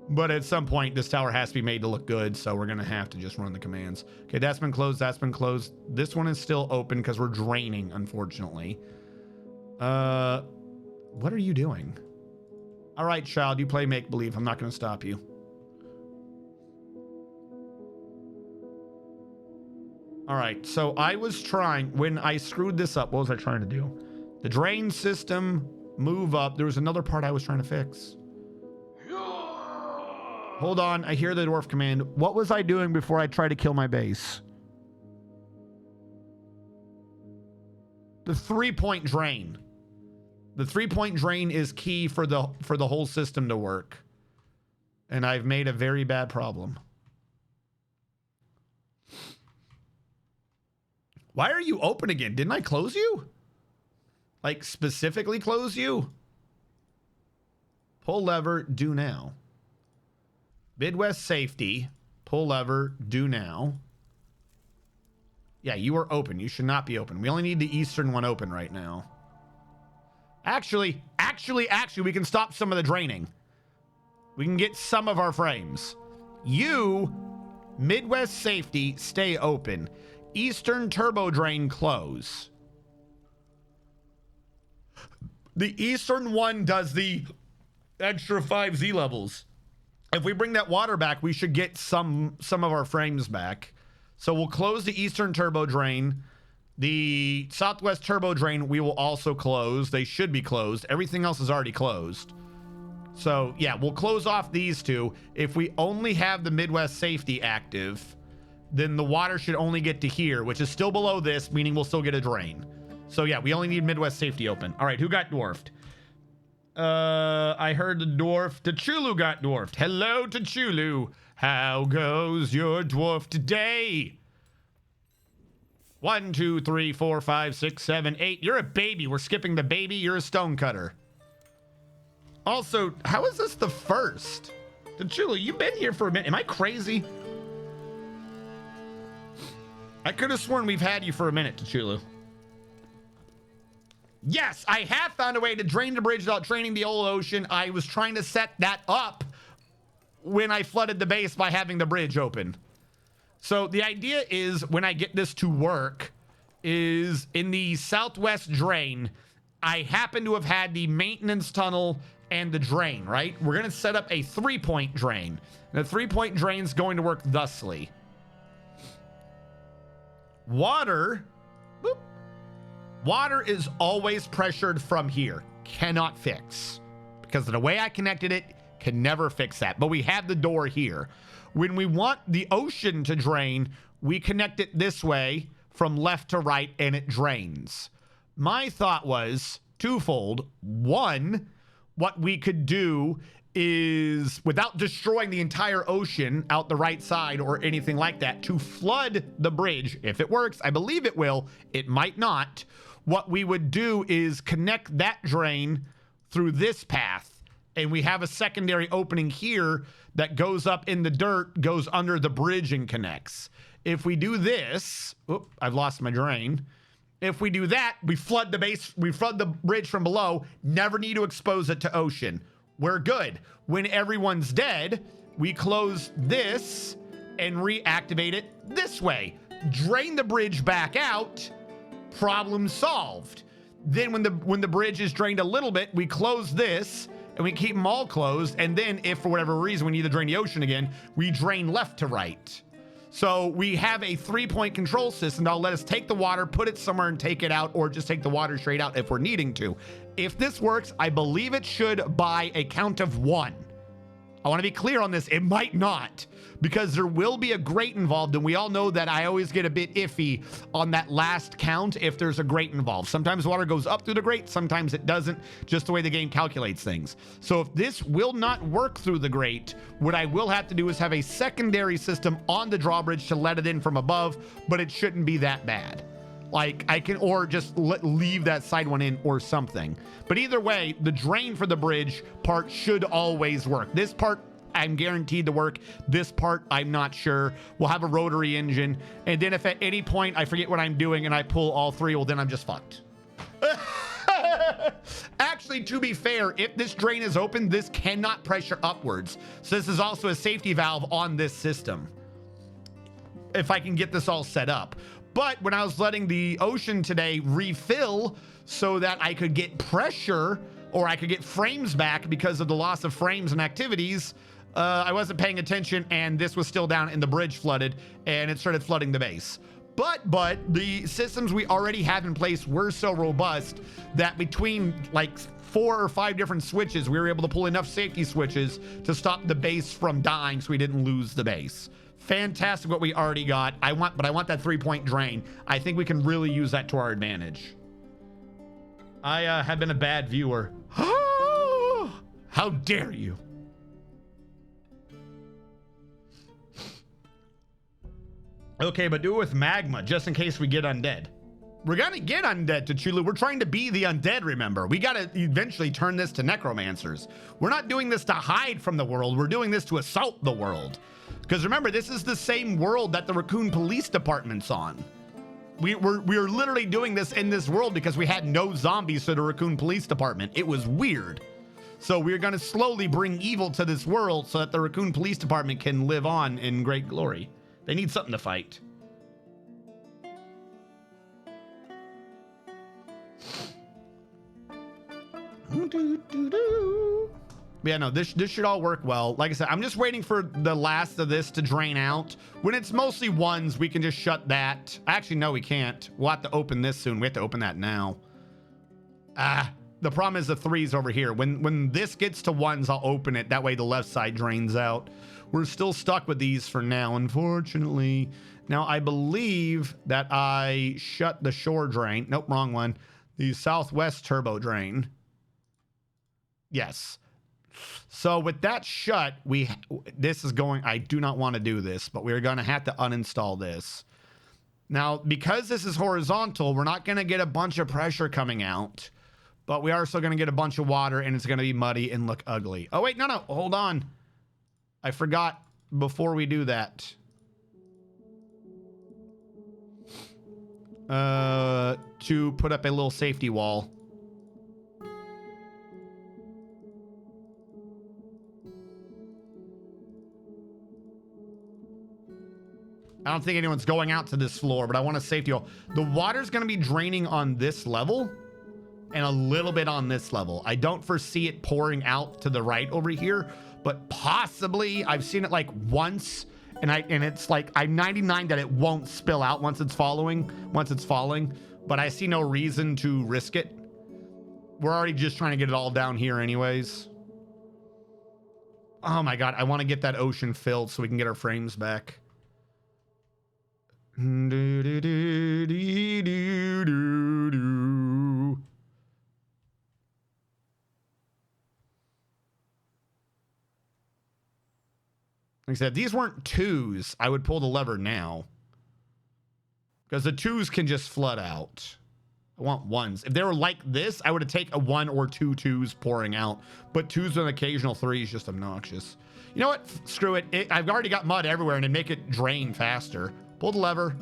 But at some point, this tower has to be made to look good, so we're gonna have to just run the commands. Okay, that's been closed, that's been closed. This one is still open because we're draining, unfortunately. What are you doing? All right, child, you play make-believe. I'm not gonna stop you. All right, so I was trying, when I screwed this up, what was I trying to do? The drain system, move up. There was another part I was trying to fix. Hold on, I hear the dwarf command. What was I doing before I tried to kill my base? The 3-point drain. The 3-point drain is key for the whole system to work. And I've made a very bad problem. Why are you open again? Didn't I close you? Like specifically close you? Pull lever, do now. Midwest safety, pull lever, do now. Yeah, you are open. You should not be open. We only need the eastern one open right now. Actually, we can stop some of the draining. We can get some of our frames. You, Midwest safety, stay open. Eastern turbo drain, close. The eastern one does the extra 5 Z levels. If we bring that water back, we should get some of our frames back. So we'll close the eastern turbo drain. The southwest turbo drain, we will also close. They should be closed. Everything else is already closed. So yeah, we'll close off these two. If we only have the Midwest safety active, then the water should only get to here, which is still below this, meaning we'll still get a drain. So yeah, we only need Midwest safety open. All right, who got dwarfed? I heard the dwarf. Tachulu got dwarfed. Hello, Tachulu. How goes your dwarf today? 1, 2, 3, 4, 5, 6, 7, 8. You're a baby. We're skipping the baby. You're a stonecutter. Also, how is this the first? Tachulu, you've been here for a minute. Am I crazy? I could have sworn we've had you for a minute, Tachulu. Yes, I have found a way to drain the bridge without draining the old ocean. I was trying to set that up when I flooded the base by having the bridge open. So the idea is when I get this to work is in the southwest drain, I happen to have had the maintenance tunnel and the drain, right? We're going to set up a 3-point drain. The 3-point drain is going to work thusly. Water, boop. Water is always pressured from here. Cannot fix. Because of the way I connected it, can never fix that. But we have the door here. When we want the ocean to drain, we connect it this way from left to right and it drains. My thought was twofold. One, what we could do is, without destroying the entire ocean out the right side or anything like that, to flood the bridge. If it works, I believe it will. It might not. What we would do is connect that drain through this path, and we have a secondary opening here that goes up in the dirt, goes under the bridge and connects. If we do this, oop, I've lost my drain. If we do that, we flood the base, we flood the bridge from below, never need to expose it to ocean. We're good. When everyone's dead, we close this and reactivate it this way. Drain the bridge back out. Problem solved. Then when the bridge is drained a little bit, we close this and we keep them all closed. And then if for whatever reason we need to drain the ocean again, we drain left to right. So we have a 3-point control system that'll let us take the water, put it somewhere and take it out, or just take the water straight out if we're needing to. If this works, I believe it should by a count of 1. I want to be clear on this. It might not, because there will be a grate involved, and we all know that I always get a bit iffy on that last count if there's a grate involved. Sometimes water goes up through the grate, sometimes it doesn't, just the way the game calculates things. So if this will not work through the grate, what I will have to do is have a secondary system on the drawbridge to let it in from above, but it shouldn't be that bad. Like I can, or just leave that side one in or something. But either way, the drain for the bridge part should always work. This part, I'm guaranteed to work. This part, I'm not sure. We'll have a rotary engine. And then if at any point I forget what I'm doing and I pull all three, well, then I'm just fucked. Actually, to be fair, if this drain is open, this cannot pressure upwards. So this is also a safety valve on this system, if I can get this all set up. But when I was letting the ocean today refill so that I could get pressure or I could get frames back because of the loss of frames and activities, I wasn't paying attention, and this was still down and the bridge flooded and it started flooding the base. But the systems we already have in place were so robust that between like 4 or 5 different switches, we were able to pull enough safety switches to stop the base from dying so we didn't lose the base. Fantastic what we already got. I want that 3-point drain. I think we can really use that to our advantage. I have been a bad viewer. How dare you? Okay, but do it with magma, just in case we get undead. We're gonna get undead, T'Chulu. We're trying to be the undead, remember. We gotta eventually turn this to necromancers. We're not doing this to hide from the world. We're doing this to assault the world. Because remember, this is the same world that the Raccoon Police Department's on. We're literally doing this in this world because we had no zombies for the Raccoon Police Department. It was weird. So we're going to slowly bring evil to this world so that the Raccoon Police Department can live on in great glory. They need something to fight. But yeah, no, this should all work well. Like I said, I'm just waiting for the last of this to drain out. When it's mostly ones, we can just shut that. Actually, no, we can't. We'll have to open this soon. We have to open that now. The problem is the 3's over here. When this gets to 1s, I'll open it. That way the left side drains out. We're still stuck with these for now, unfortunately. Now, I believe that I shut the shore drain. Nope, wrong one. The southwest turbo drain. Yes. So with that shut, this is going, I do not want to do this, but we're going to have to uninstall this. Now, because this is horizontal, we're not going to get a bunch of pressure coming out, but we are still going to get a bunch of water, and it's going to be muddy and look ugly. Oh, wait, no, hold on. I forgot before we do that. To put up a little safety wall. I don't think anyone's going out to this floor, but I want a safety wall. The water's going to be draining on this level and a little bit on this level. I don't foresee it pouring out to the right over here, but possibly. I've seen it like once, and it's like I'm 99 that it won't spill out once it's falling, but I see no reason to risk it. We're already just trying to get it all down here anyways. Oh my God, I want to get that ocean filled so we can get our frames back. Like I said, these weren't 2s. I would pull the lever now. Because the 2s can just flood out. I want 1s. If they were like this, I would have taken a 1 or 2 2s pouring out. But 2s with an occasional 3 is just obnoxious. You know what? Screw it. I've already got mud everywhere, and it'd make it drain faster. Pull the lever,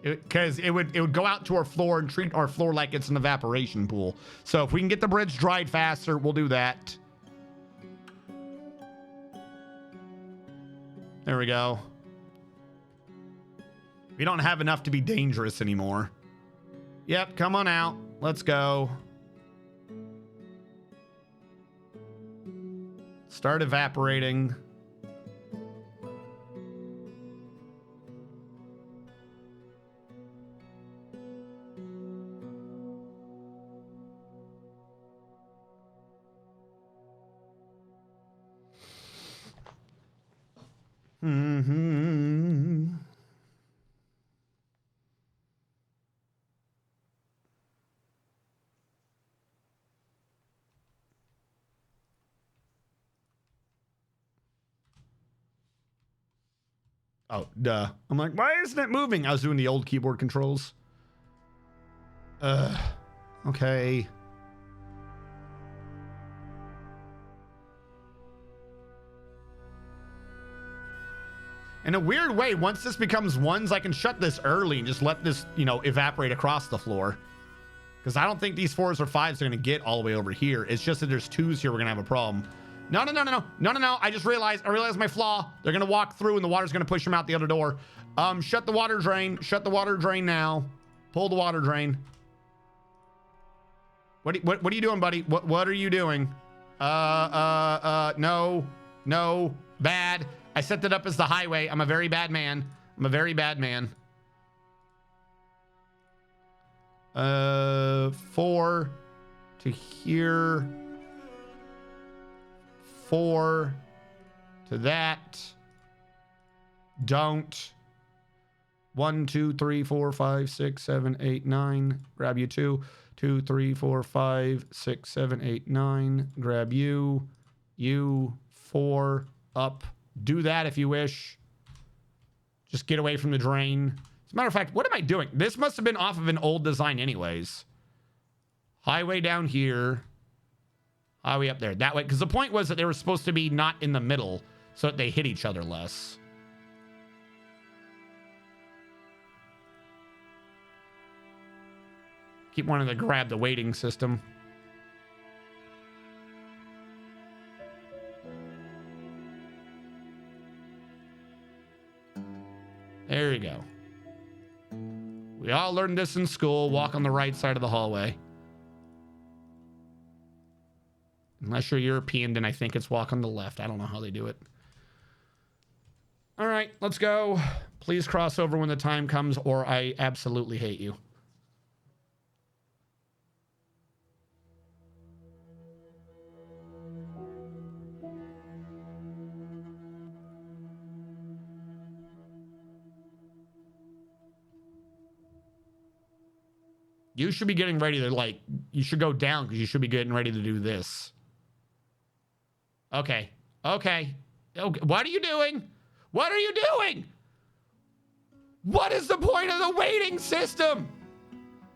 because it would go out to our floor and treat our floor like it's an evaporation pool. So if we can get the bridge dried faster, we'll do that. There we go. We don't have enough to be dangerous anymore. Yep, come on out. Let's go. Start evaporating. Oh, duh. I'm like, why isn't it moving? I was doing the old keyboard controls. Okay. In a weird way, once this becomes ones, I can shut this early and just let this, you know, evaporate across the floor. Because I don't think these 4s or 5s are going to get all the way over here. It's just that there's 2s here. We're going to have a problem. No. I just realized my flaw. They're going to walk through and the water's going to push them out the other door. Shut the water drain. Shut the water drain now. Pull the water drain. What are you doing, buddy? What are you doing? No. Bad. I set that up as the highway. I'm a very bad man. 4 to here. 4 to that. Don't. 1, 2, 3, 4, 5, 6, 7, 8, 9. Grab you 2. 2, 3, 4, 5, 6, 7, 8, 9. Grab you. You. 4. Up. Do that if you wish. Just get away from the drain. As a matter of fact, what am I doing? This must have been off of an old design anyways. Highway down here. Highway up there. That way. Because the point was that they were supposed to be not in the middle so that they hit each other less. Keep wanting to grab the weighting system. There you go. We all learned this in school. Walk on the right side of the hallway. Unless you're European, then I think it's walk on the left. I don't know how they do it. All right, let's go. Please cross over when the time comes, or I absolutely hate you. You should be getting ready to, like, you should go down because you should be getting ready to do this. Okay. Okay. What are you doing? What are you doing? What is the point of the weighting system?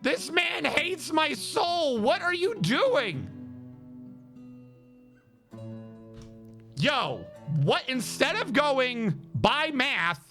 This man hates my soul. What are you doing? Yo, what? Instead of going by math,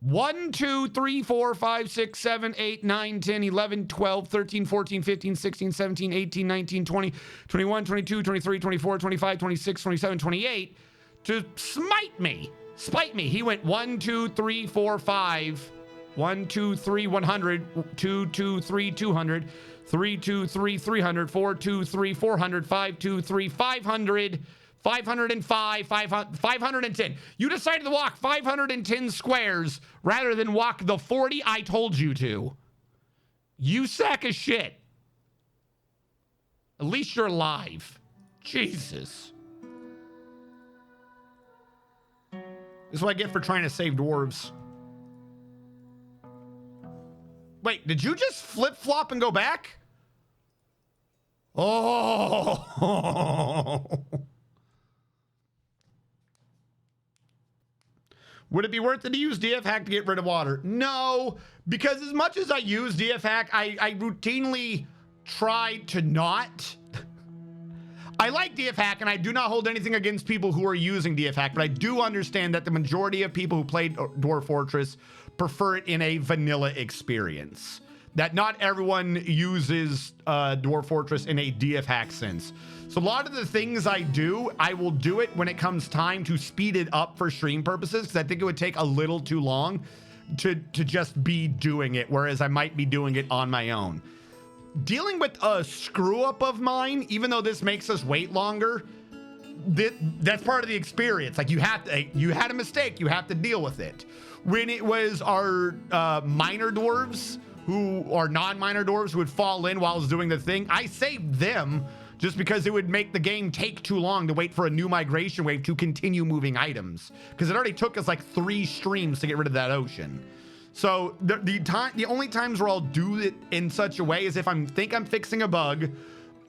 1, 2, 3, 4, 5, 6, 7, 8, 9, 10, 11, 12, 13, 14, 15, 16, 17, 18, 19, 20, 21, 22, 23, 24, 25, 26, 27, 28 to smite me. Spite me. He went 1, 2, 3, 4, 5. 1, 2, 3, 100. 2, 2, 3, 200. 3, 2, 3, 300. 4, 2, 3, 400. 5, 2, 3, 500. 505, 510. You decided to walk 510 squares rather than walk the 40 I told you to. You sack of shit. At least you're alive. Jesus. This is what I get for trying to save dwarves. Wait, did you just flip-flop and go back? Oh. Would it be worth it to use DF hack to get rid of water? No, because as much as I use DF hack, I routinely try to not. I like DF hack, and I do not hold anything against people who are using DF hack, but I do understand that the majority of people who play Dwarf Fortress prefer it in a vanilla experience. That not everyone uses Dwarf Fortress in a DF hack sense. So a lot of the things I do, I will do it when it comes time to speed it up for stream purposes, because I think it would take a little too long to just be doing it, whereas I might be doing it on my own. Dealing with a screw up of mine, even though this makes us wait longer, that's part of the experience. Like you had a mistake, you have to deal with it. When it was our minor dwarves who are non-minor dwarves who would fall in while I was doing the thing, I saved them just because it would make the game take too long to wait for a new migration wave to continue moving items, because it already took us like 3 streams to get rid of that ocean. So the only times where I'll do it in such a way is if I'm fixing a bug,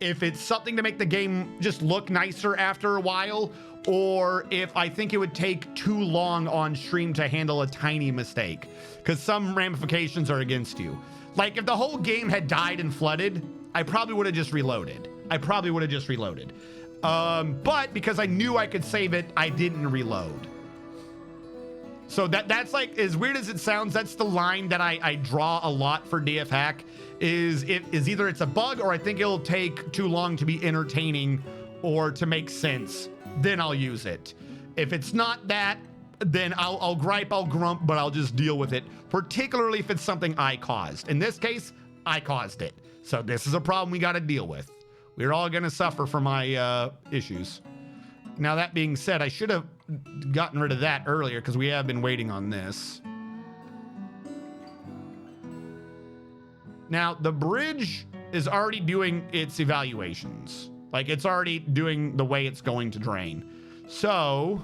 if it's something to make the game just look nicer after a while, or if I think it would take too long on stream to handle a tiny mistake, because some ramifications are against you. Like if the whole game had died and flooded, I probably would have just reloaded. But because I knew I could save it, I didn't reload. So that's like, as weird as it sounds, that's the line that I draw a lot for DF Hack, is either it's a bug or I think it'll take too long to be entertaining or to make sense. Then I'll use it. If it's not that, then I'll gripe, I'll grump, but I'll just deal with it, particularly if it's something I caused. In this case, I caused it. So this is a problem we got to deal with. We're all going to suffer for my issues. Now, that being said, I should have gotten rid of that earlier because we have been waiting on this. Now, the bridge is already doing its evaluations. Like, it's already doing the way it's going to drain. So,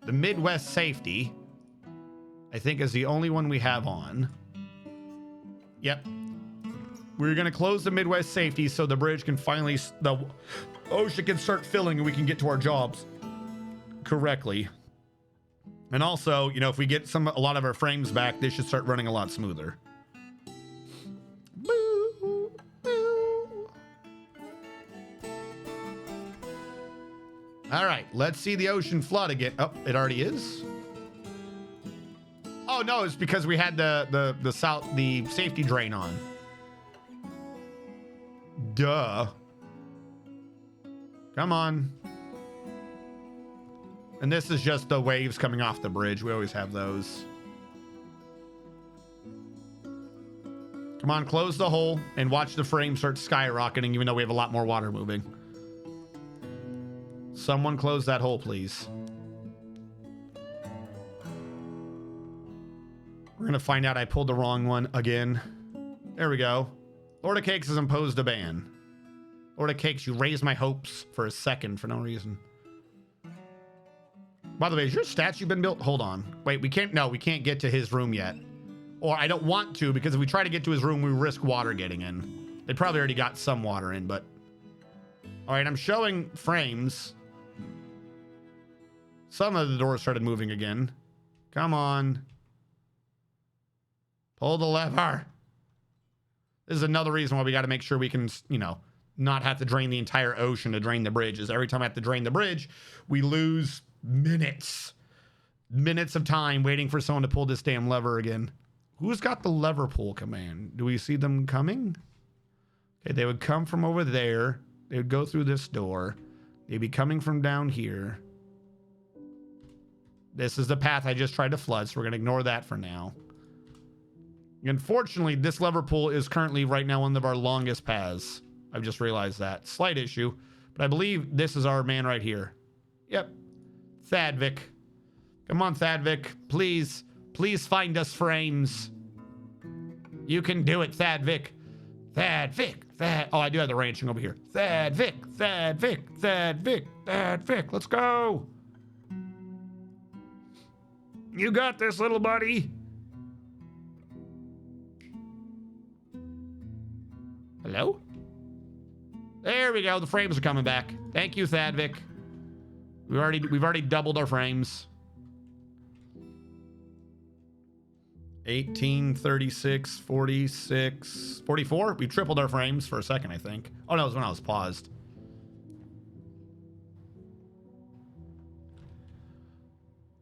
the Midwest Safety, I think, is the only one we have on. Yep. We're going to close the Midwest Safety so the bridge can finally, the ocean can start filling and we can get to our jobs correctly. And also, you know, if we get a lot of our frames back, this should start running a lot smoother. Boo, boo. All right, let's see the ocean flood again. Oh, it already is. Oh no, it's because we had the safety drain on. Duh. Come on. And this is just the waves coming off the bridge. We always have those. Come on, close the hole and watch the frame start skyrocketing, even though we have a lot more water moving. Someone close that hole, please. We're gonna find out I pulled the wrong one again. There we go. Lord of Cakes has imposed a ban. Lord of Cakes, you raised my hopes for a second for no reason. By the way, has your statue been built? Hold on. Wait, we can't get to his room yet. Or I don't want to, because if we try to get to his room, we risk water getting in. They probably already got some water in, but... All right, I'm showing frames. Some of the doors started moving again. Come on. Pull the lever. This is another reason why we got to make sure we can, you know, not have to drain the entire ocean to drain the bridges. Every time I have to drain the bridge, we lose minutes of time waiting for someone to pull this damn lever again. Who's got the lever pull command? Do we see them coming? Okay, they would come from over there. They would go through this door. They'd be coming from down here. This is the path I just tried to flood, so we're going to ignore that for now. Unfortunately, this lever pull is currently right now one of our longest paths. I've just realized that. Slight issue, but I believe this is our man right here. Yep. Thadvik. Come on, Thadvik. Please find us frames. You can do it, Thadvik. Thad. Oh, I do have the ranching over here. Thadvik. Let's go. You got this, little buddy. Hello? There we go. The frames are coming back. Thank you, Thadvik. We've already doubled our frames. 18, 36, 46, 44. We tripled our frames for a second, I think. Oh, no, it was when I was paused.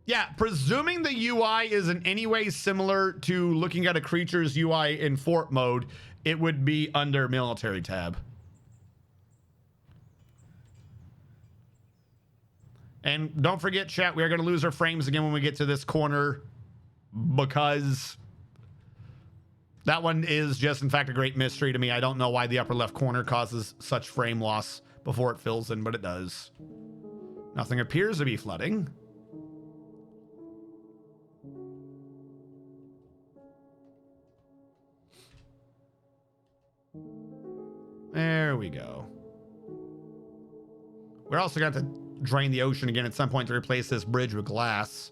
Yeah, presuming the UI is in any way similar to looking at a creature's UI in fort mode, it would be under military tab. And don't forget, chat, we are going to lose our frames again when we get to this corner, because that one is just, in fact, a great mystery to me. I don't know why the upper left corner causes such frame loss before it fills in, but it does. Nothing appears to be flooding. There we go. We're also going to have to drain the ocean again at some point to replace this bridge with glass,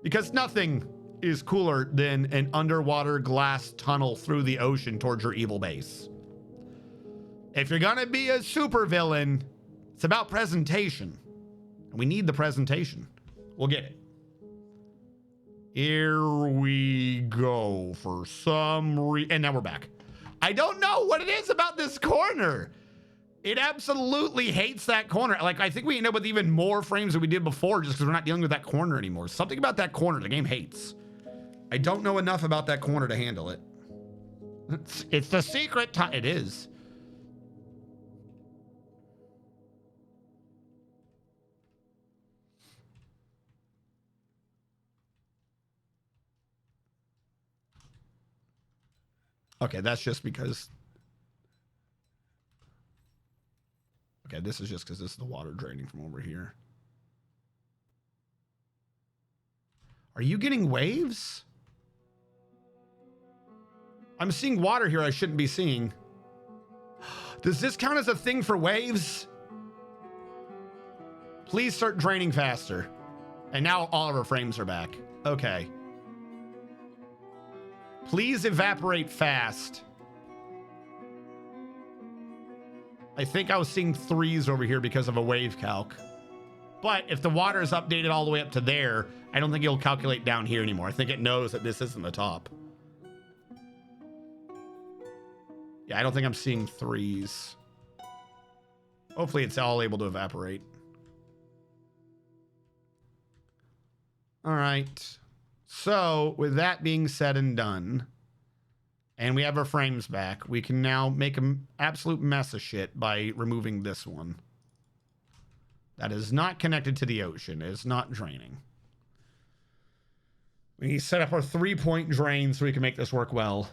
because nothing is cooler than an underwater glass tunnel through the ocean towards your evil base. If you're gonna be a supervillain, it's about presentation. And we need the presentation. We'll get it. Here we go for some and now we're back. I don't know what it is about this corner. It absolutely hates that corner. Like, I think we end up with even more frames than we did before just because we're not dealing with that corner anymore. Something about that corner the game hates. I don't know enough about that corner to handle it. It's the secret time. It is. Okay, that's just because... Okay, this is just because this is the water draining from over here. Are you getting waves? I'm seeing water here I shouldn't be seeing. Does this count as a thing for waves? Please start draining faster. And now all of our frames are back. Okay. Please evaporate fast. I think I was seeing 3s over here because of a wave calc. But if the water is updated all the way up to there, I don't think it'll calculate down here anymore. I think it knows that this isn't the top. Yeah, I don't think I'm seeing 3s. Hopefully it's all able to evaporate. All right. So with that being said and done, and we have our frames back, we can now make an absolute mess of shit by removing this one. That is not connected to the ocean. It is not draining. We need to set up our 3-point drain so we can make this work well.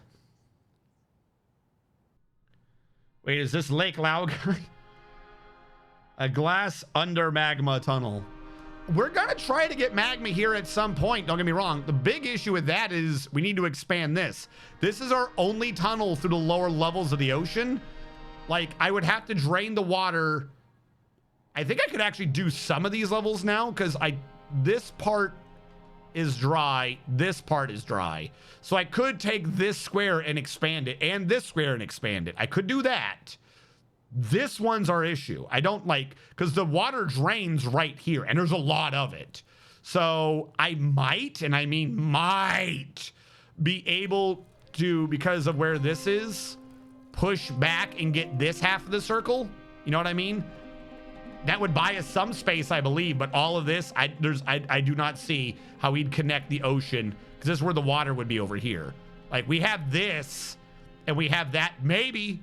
Wait, is this Lake Laogai? A glass under magma tunnel. We're gonna try to get magma here at some point, don't get me wrong. The big issue with that is we need to expand this. This is our only tunnel through the lower levels of the ocean. Like, I would have to drain the water. I think I could actually do some of these levels now because this part is dry, this part is dry. So I could take this square and expand it, and this square and expand it. I could do that. This one's our issue. I don't like, because the water drains right here, and there's a lot of it. So I might, and I mean might, be able to, because of where this is, push back and get this half of the circle. You know what I mean? That would buy us some space, I believe, but all of this, I do not see how we'd connect the ocean, because this is where the water would be over here. Like, we have this, and we have that. Maybe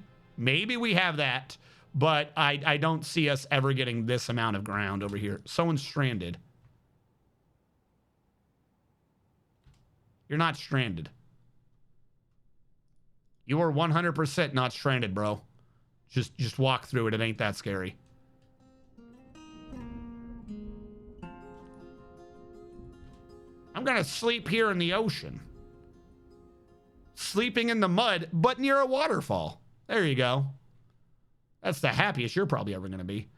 we have that, but I don't see us ever getting this amount of ground over here. Someone's stranded. You're not stranded. You are 100% not stranded, bro. Just walk through it. It ain't that scary. I'm gonna sleep here in the ocean. Sleeping in the mud, but near a waterfall. There you go. That's the happiest you're probably ever gonna be.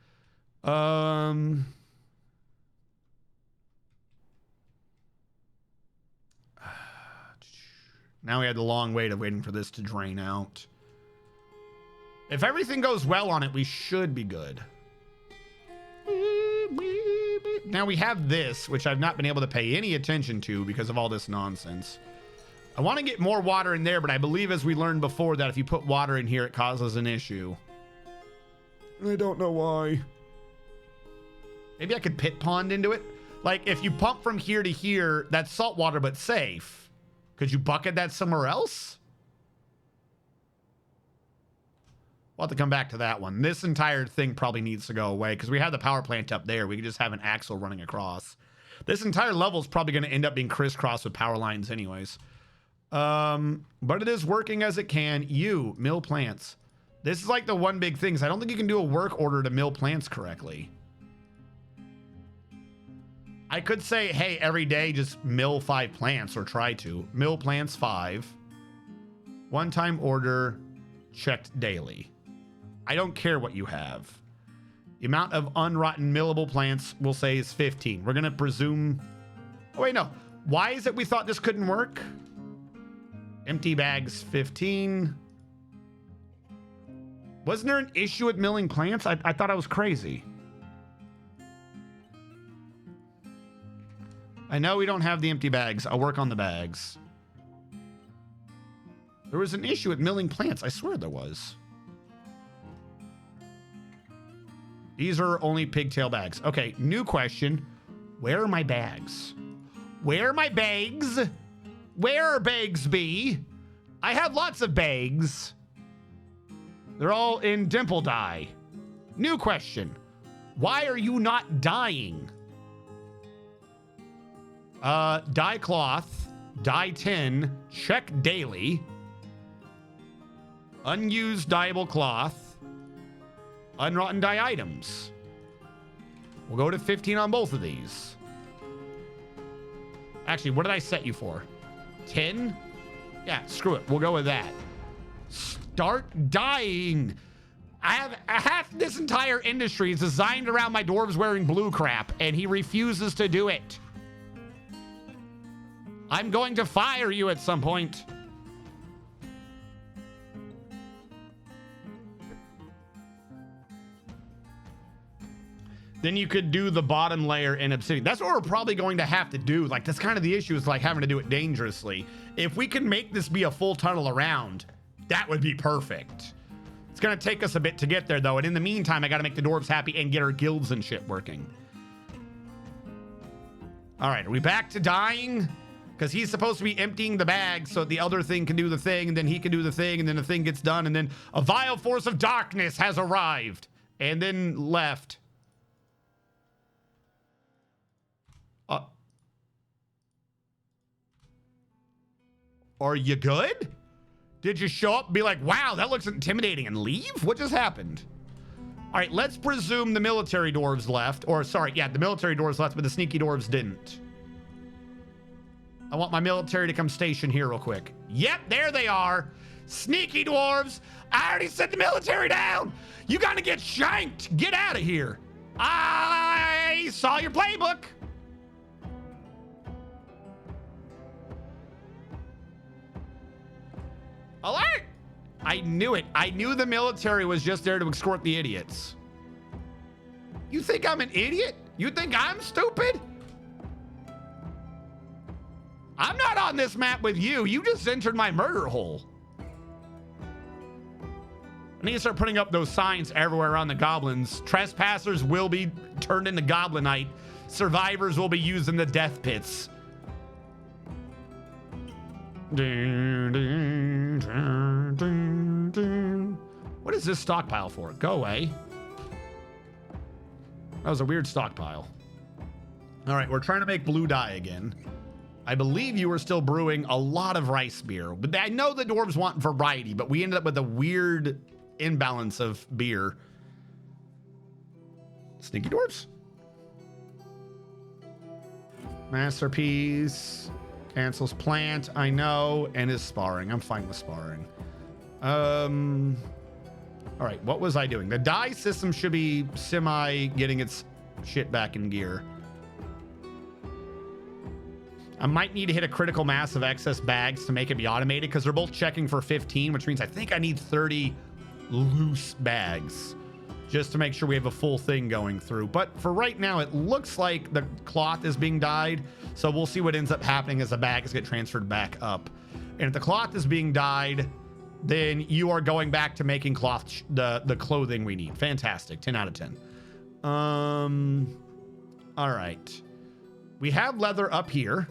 Now we had the long wait of waiting for this to drain out. If everything goes well on it, we should be good. Now we have this, which I've not been able to pay any attention to because of all this nonsense. I want to get more water in there, but I believe, as we learned before, that if you put water in here, it causes an issue. I don't know why. Maybe I could pit pond into it. Like, if you pump from here to here, that's salt water, but safe. Could you bucket that somewhere else? We'll have to come back to that one. This entire thing probably needs to go away because we have the power plant up there. We can just have an axle running across. This entire level is probably going to end up being crisscrossed with power lines anyways. But it is working as it can. You, mill plants. This is like the one big thing. I don't think you can do a work order to mill plants correctly. I could say, hey, every day just mill 5 plants, or try to. Mill plants 5. One-time order checked daily. I don't care what you have. The amount of unrotten millable plants we'll say is 15. We're going to presume... Oh, wait, no. Why is it we thought this couldn't work? Empty bags, 15. Wasn't there an issue with milling plants? I thought I was crazy. I know we don't have the empty bags. I'll work on the bags. There was an issue with milling plants. I swear there was. These are only pigtail bags. Okay, new question. Where are my bags? Where are my bags? Where are bags be? I have lots of bags. They're all in dimple dye. New question. Why are you not dyeing? Dye cloth, dye tin, check daily. Unused dyeable cloth, unrotten dye items. We'll go to 15 on both of these. Actually, what did I set you for? 10? Yeah, screw it. We'll go with that. Start dyeing. I have half this entire industry is designed around my dwarves wearing blue crap, and he refuses to do it. I'm going to fire you at some point. Then you could do the bottom layer in obsidian. That's what we're probably going to have to do. Like, that's kind of the issue, is like having to do it dangerously. If we can make this be a full tunnel around, that would be perfect. It's going to take us a bit to get there, though. And in the meantime, I got to make the dwarves happy and get our guilds and shit working. All right, are we back to dying? Because he's supposed to be emptying the bag so the other thing can do the thing, and then he can do the thing, and then the thing gets done, and then a vile force of darkness has arrived and then left. Are you good? Did you show up and be like, wow, that looks intimidating, and leave? What just happened? All right, let's presume the military dwarves left. Or, sorry, yeah, the military dwarves left, but the sneaky dwarves didn't. I want my military to come station here real quick. Yep, there they are. Sneaky dwarves. I already sent the military down. You got to get shanked. Get out of here. I saw your playbook. Alert! I knew it. I knew the military was just there to escort the idiots. You think I'm an idiot? You think I'm stupid? I'm not on this map with you. You just entered my murder hole. I need to start putting up those signs everywhere around the goblins. Trespassers will be turned into goblinite. Survivors will be used in the death pits. What is this stockpile for? Go away. That was a weird stockpile. All right, we're trying to make blue dye again. I believe you were still brewing a lot of rice beer, but I know the dwarves want variety, but we ended up with a weird imbalance of beer. Sneaky dwarves. Masterpiece. Cancels plant, I know, and is sparring. I'm fine with sparring. All right, what was I doing? The dye system should be semi getting its shit back in gear. I might need to hit a critical mass of excess bags to make it be automated, because they're both checking for 15, which means I think I need 30 loose bags just to make sure we have a full thing going through. But for right now, it looks like the cloth is being dyed. So we'll see what ends up happening as the bags get transferred back up. And if the cloth is being dyed, then you are going back to making cloth, the clothing we need. Fantastic. 10 out of 10. All right. We have leather up here.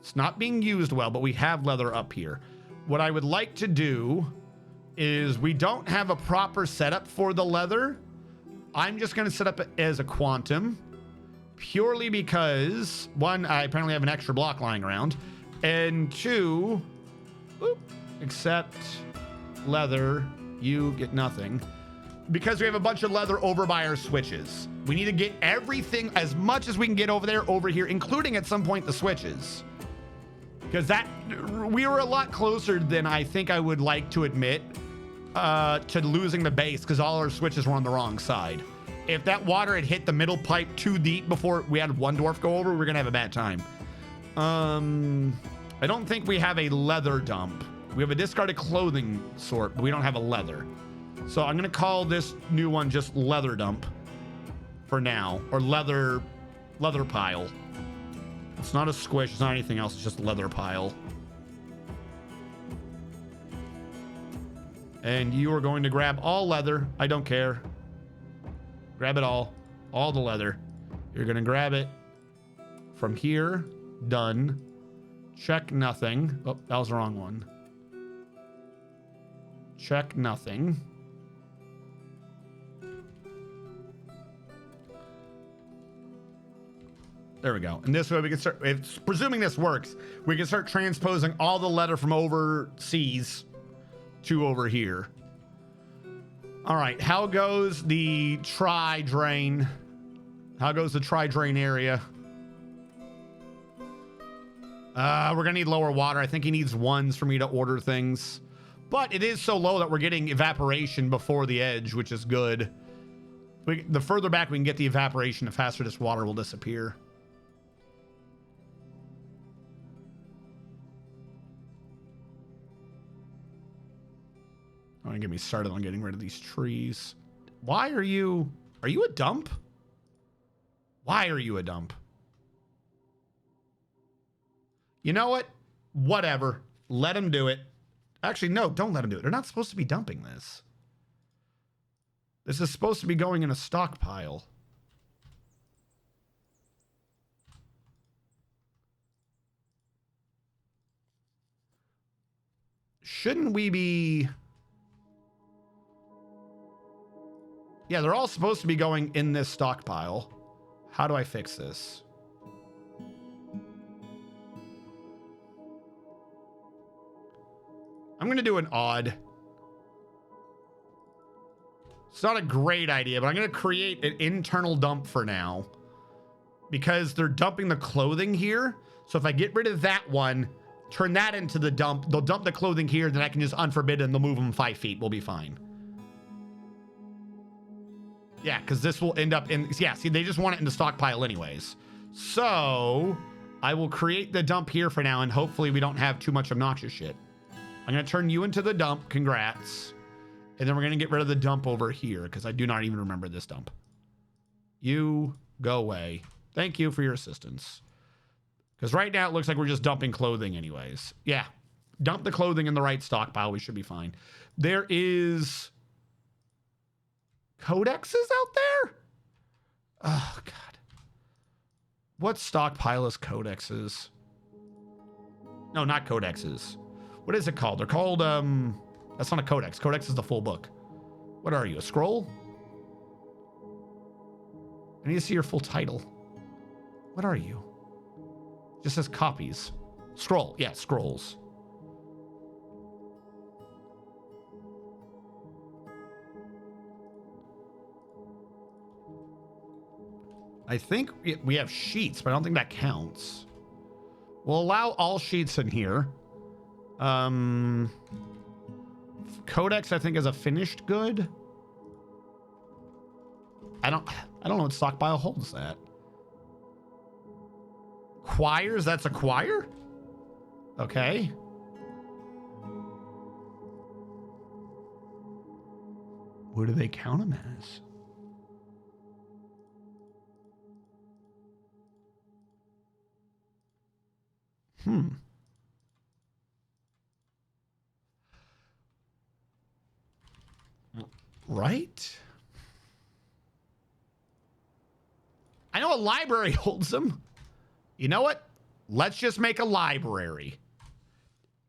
It's not being used well, but we have leather up here. What I would like to do is, we don't have a proper setup for the leather. I'm just going to set up it as a quantum, purely because, one, I apparently have an extra block lying around, and two, accept leather, you get nothing, because we have a bunch of leather over by our switches. We need to get everything, as much as we can get over there, over here, including at some point the switches, because that, we were a lot closer than I think I would like to admit to losing the base, because all our switches were on the wrong side. If that water had hit the middle pipe too deep before we had one dwarf go over, we're gonna have a bad time. I don't think we have a leather dump. We have a discarded clothing sort, but we don't have a leather. So I'm going to call this new one just leather dump for now, or leather pile. It's not a squish. It's not anything else. It's just leather pile. And you are going to grab all leather. I don't care. Grab it all the leather. You're going to grab it from here. Done. Check nothing. Oh, that was the wrong one. Check nothing. There we go. And this way we can start, presuming this works, we can start transposing all the leather from overseas to over here. All right, how goes the tri-drain? How goes the tri-drain area? We're gonna need lower water. I think he needs ones for me to order things. But it is so low that we're getting evaporation before the edge, which is good. The further back we can get the evaporation, the faster this water will disappear. Don't get me started on getting rid of these trees. Why are you a dump? Why are you a dump? You know what? Whatever. Let him do it. Actually, no, don't let him do it. They're not supposed to be dumping this. This is supposed to be going in a stockpile. Shouldn't we be... Yeah, they're all supposed to be going in this stockpile. How do I fix this? I'm going to do an odd. It's not a great idea, but I'm going to create an internal dump for now. Because they're dumping the clothing here. So if I get rid of that one, turn that into the dump, they'll dump the clothing here, then I can just unforbid and they'll move them 5 feet. We'll be fine. Yeah, because this will end up in... Yeah, see, they just want it in the stockpile anyways. So, I will create the dump here for now, and hopefully we don't have too much obnoxious shit. I'm going to turn you into the dump. Congrats. And then we're going to get rid of the dump over here, because I do not even remember this dump. You go away. Thank you for your assistance. Because right now it looks like we're just dumping clothing anyways. Yeah, dump the clothing in the right stockpile. We should be fine. There is... codexes out there? Oh, God. What stockpile is codexes? No, not codexes. What is it called? They're called, that's not a codex. Codex is the full book. What are you, a scroll? I need to see your full title. What are you? It just says copies. Scroll. Yeah, scrolls. I think we have sheets, but I don't think that counts. We'll allow all sheets in here. Codex, I think, is a finished good. I don't know what stockpile holds that. Choirs, that's a choir? Okay. What do they count them as? Right? I know a library holds them. You know what? Let's just make a library.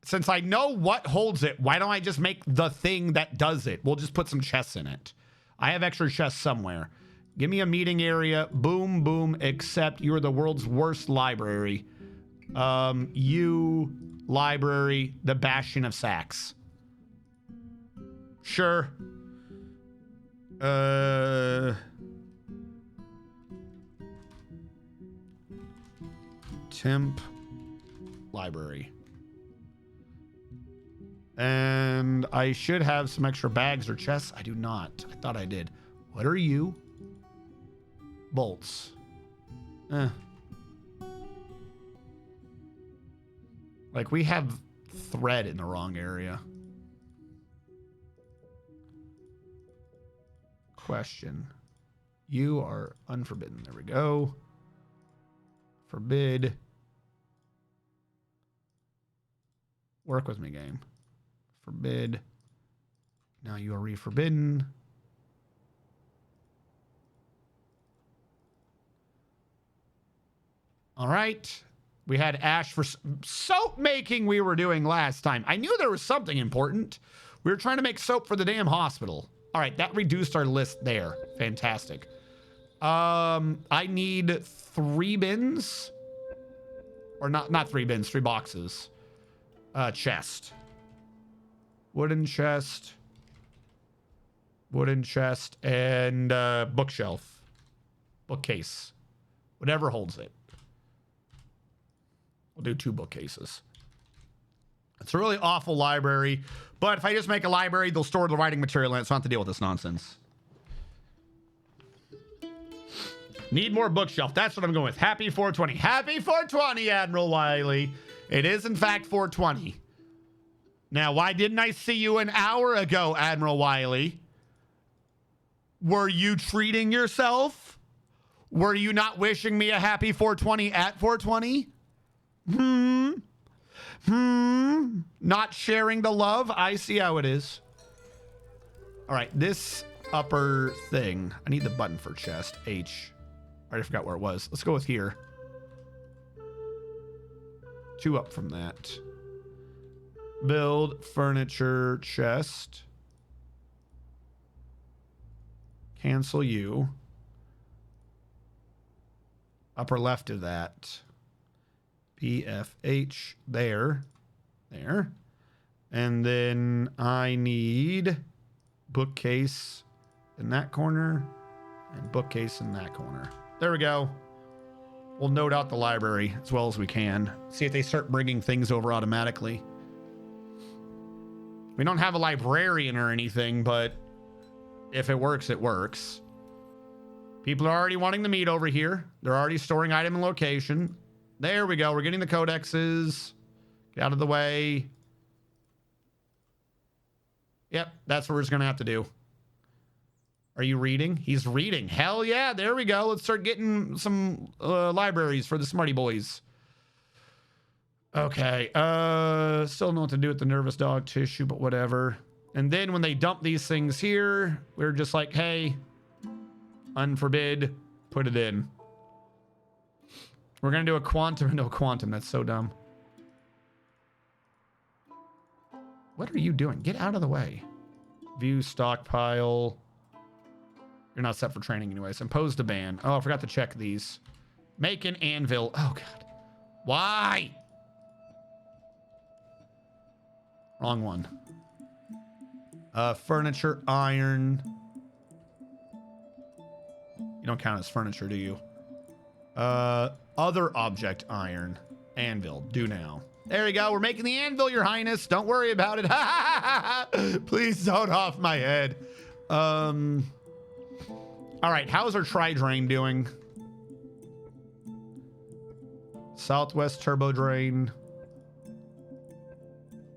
Since I know what holds it, why don't I just make the thing that does it? We'll just put some chests in it. I have extra chests somewhere. Give me a meeting area. Boom, boom, except you're the world's worst library. You, library, the Bastion of Sax. Sure. Temp library. And I should have some extra bags or chests. I do not. I thought I did. What are you? Bolts. Like, we have thread in the wrong area. question. You are unforbidden. There we go. Forbid. Work with me, game. Forbid. Now you are re-forbidden. All right. We had Ash for soap making we were doing last time. I knew there was something important. We were trying to make soap for the damn hospital. All right, that reduced our list there. Fantastic. I need 3 bins. Or not 3 bins, 3 boxes. Chest. Wooden chest. Wooden chest and bookshelf. Bookcase. Whatever holds it. We'll do 2 bookcases. It's a really awful library, but if I just make a library, they'll store the writing material in it, so I don't have to deal with this nonsense. Need more bookshelf. That's what I'm going with. Happy 420. Happy 420, Admiral Wiley. It is, in fact, 420. Now, why didn't I see you an hour ago, Admiral Wiley? Were you treating yourself? Were you not wishing me a happy 420 at 420? Not sharing the love? I see how it is. All right, this upper thing. I need the button for chest. H. I already forgot where it was. Let's go with here. 2 up from that. Build furniture chest. Cancel you. Upper left of that. BFH there. There. And then I need bookcase in that corner and bookcase in that corner. There we go. We'll note out the library as well as we can. See if they start bringing things over automatically. We don't have a librarian or anything, but if it works, it works. People are already wanting to meet over here. They're already storing item and location. There we go. We're getting the codexes. Get out of the way. Yep, that's what we're just going to have to do. Are you reading? He's reading. Hell yeah, there we go. Let's start getting some libraries for the smarty boys. Okay, still don't know what to do with the nervous dog tissue, but whatever. And then when they dump these things here, we're just like, hey, unforbid, put it in. We're going to do a quantum into a quantum. That's so dumb. What are you doing? Get out of the way. View stockpile. You're not set for training anyways. Impose the ban. Oh, I forgot to check these. Make an anvil. Oh, God. Why? Wrong one. Furniture iron. You don't count as furniture, do you? Other object iron. Anvil. Do now. There we go. We're making the anvil, Your Highness. Don't worry about it. Please don't off my head. All right. How's our tri-drain doing? Southwest turbo drain.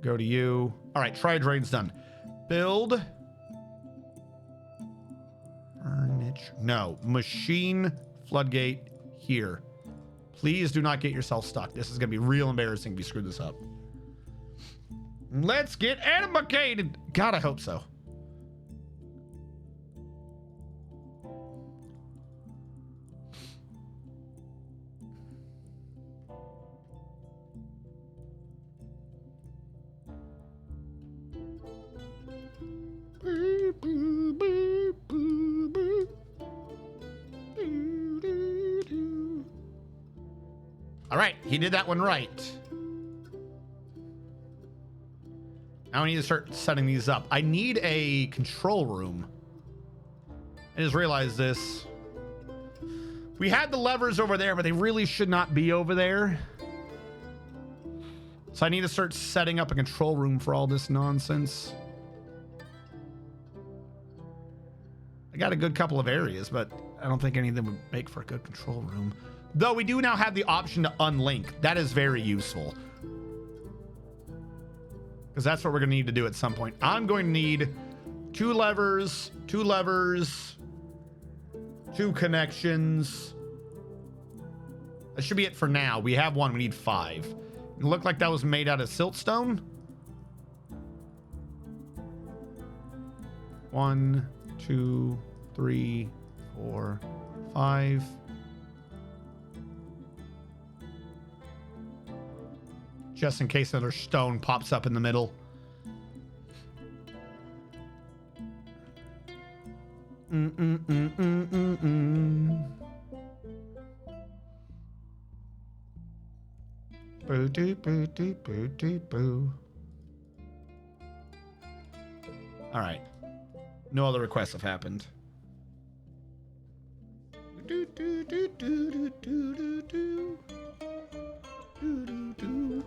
Go to you. All right. Tri-drain's done. Build. Furniture. No. Machine floodgate here. Please do not get yourself stuck. This is going to be real embarrassing if you screw this up. Let's get animated. God, I hope so. All right, he did that one right. Now we need to start setting these up. I need a control room. I just realized this. We had the levers over there, but they really should not be over there. So I need to start setting up a control room for all this nonsense. I got a good couple of areas, but I don't think any of them would make for a good control room. Though we do now have the option to unlink. That is very useful. Because that's what we're going to need to do at some point. I'm going to need two levers, 2 connections. That should be it for now. We have 1. We need 5. It looked like that was made out of siltstone. 1, 2, 3, 4, 5. Just in case another stone pops up in the middle. Boo doo boo doo boo doo boo. All right. No other requests have happened. Do do do do do do do do do do do.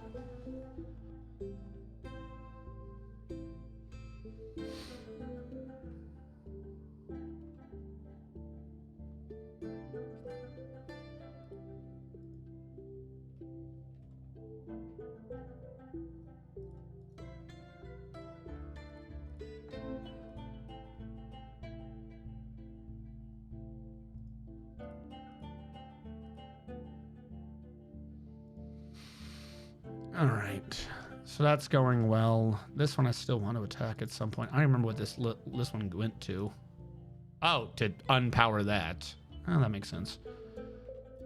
All right, so that's going well. This one I still want to attack at some point. I don't remember what this one went to. Oh, to unpower that. Oh, that makes sense.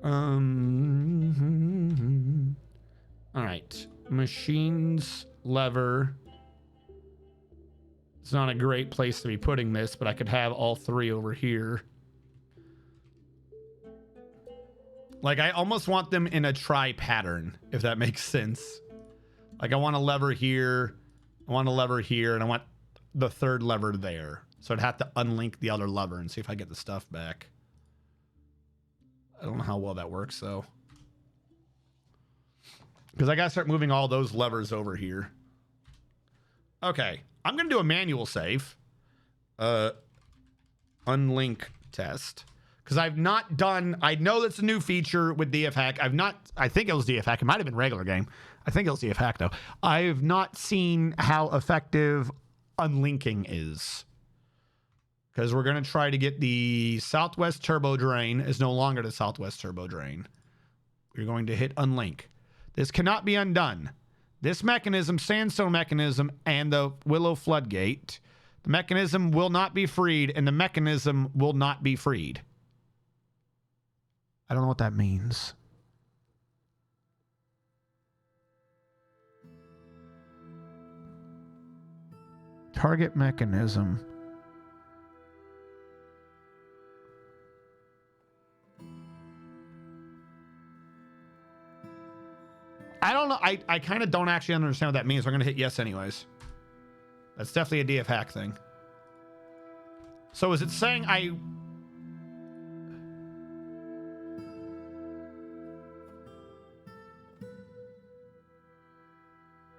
All right, machines, lever. It's not a great place to be putting this, but I could have all 3 over here. Like, I almost want them in a tri pattern, if that makes sense. Like, I want a lever here, I want a lever here, and I want the 3rd lever there. So I'd have to unlink the other lever and see if I get the stuff back. I don't know how well that works, though. Because I gotta start moving all those levers over here. Okay, I'm gonna do a manual save. Unlink test. Because I've not done, I know that's a new feature with DF Hack. I think it was DF Hack. It might have been regular game. I think it was DF Hack though. I have not seen how effective unlinking is. Because we're going to try to get the Southwest Turbo Drain is no longer the Southwest Turbo Drain. We're going to hit unlink. This cannot be undone. This mechanism, Sandstone mechanism, and the Willow Floodgate, the mechanism will not be freed, and the mechanism will not be freed. I don't know what that means. Target mechanism. I don't know. I kind of don't actually understand what that means. We're going to hit yes anyways. That's definitely a DF Hack thing. So is it saying I...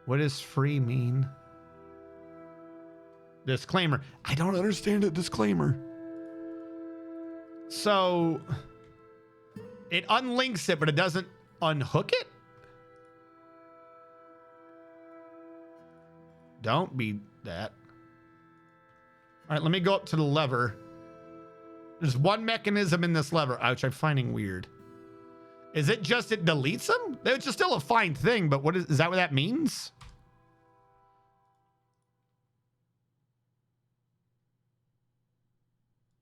What does free mean? Disclaimer. I don't understand it. Disclaimer. So it unlinks it, but it doesn't unhook it? Don't be that. All right, let me go up to the lever. There's one mechanism in this lever, which I'm finding weird. Is it just it deletes them? It's just still a fine thing, but what is that what that means?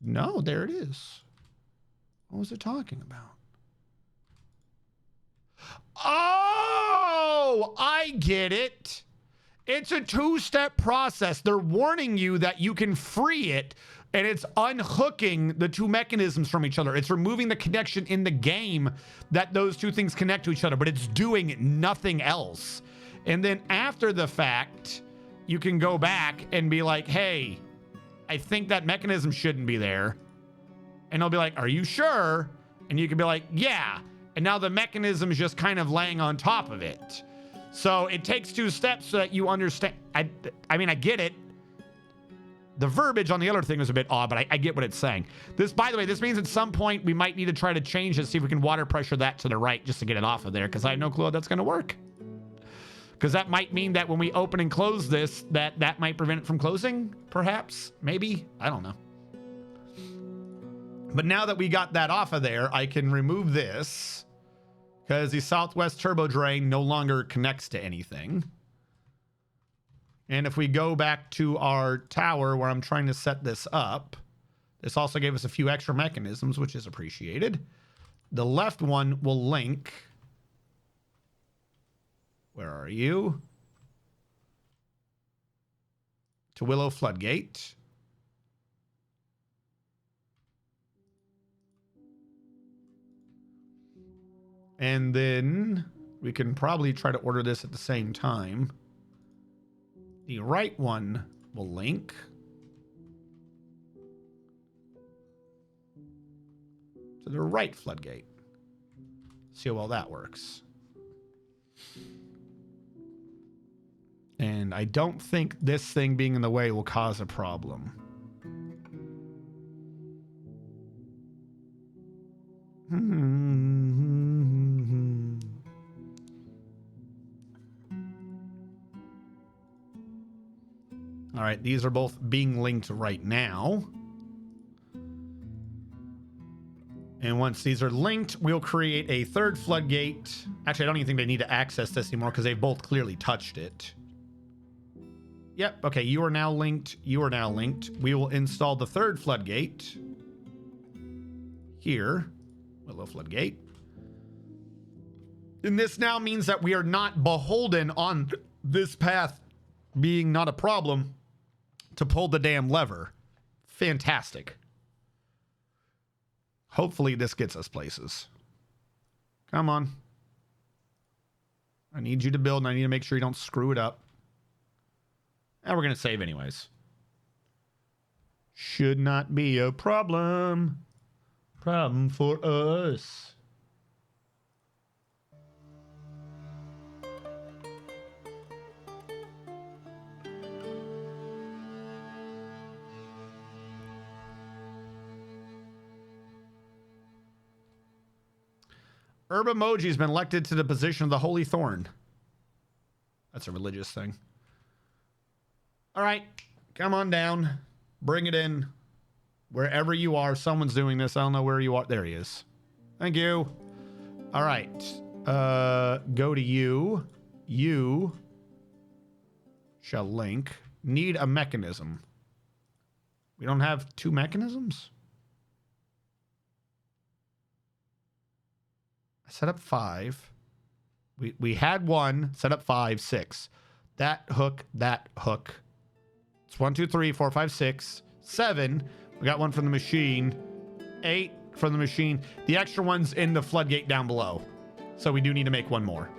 No, there it is. What was it talking about? Oh, I get it. It's a 2-step process. They're warning you that you can free it, and it's unhooking the 2 mechanisms from each other. It's removing the connection in the game that those 2 things connect to each other, but it's doing nothing else. And then after the fact, you can go back and be like, hey, I think that mechanism shouldn't be there. And they'll be like, are you sure? And you can be like, yeah. And now the mechanism is just kind of laying on top of it. So it takes 2 steps so that you understand. I mean, I get it. The verbiage on the other thing was a bit odd, but I get what it's saying. This, by the way, this means at some point we might need to try to change it, see if we can water pressure that to the right just to get it off of there, because I have no clue how that's going to work. Because that might mean that when we open and close this, that might prevent it from closing, perhaps, maybe. I don't know. But now that we got that off of there, I can remove this because the Southwest Turbo Drain no longer connects to anything. And if we go back to our tower where I'm trying to set this up, this also gave us a few extra mechanisms, which is appreciated. The left one will link. Where are you? To Willow Floodgate. And then we can probably try to order this at the same time. The right one will link to the right floodgate. See how well that works. And I don't think this thing being in the way will cause a problem. All right, these are both being linked right now. And once these are linked, we'll create a third floodgate. Actually, I don't even think they need to access this anymore because they've both clearly touched it. Yep, okay, you are now linked. You are now linked. We will install the third floodgate here. Willow Floodgate. And this now means that we are not beholden on this path being not a problem to pull the damn lever. Fantastic. Hopefully this gets us places. Come on. I need you to build and I need to make sure you don't screw it up. And we're going to save anyways. Should not be a problem. Problem for us. Herb Emoji has been elected to the position of the Holy Thorn. That's a religious thing. All right, come on down. Bring it in. Wherever you are, someone's doing this. I don't know where you are. There he is. Thank you. All right. Go to you. You shall link. Need a mechanism. We don't have two mechanisms? I set up 5. We had 1, set up 5, 6. That hook. It's 1, 2, 3, 4, 5, 6, 7. We got 1 from the machine. 8 from the machine. The extra one's in the floodgate down below. So we do need to make 1 more.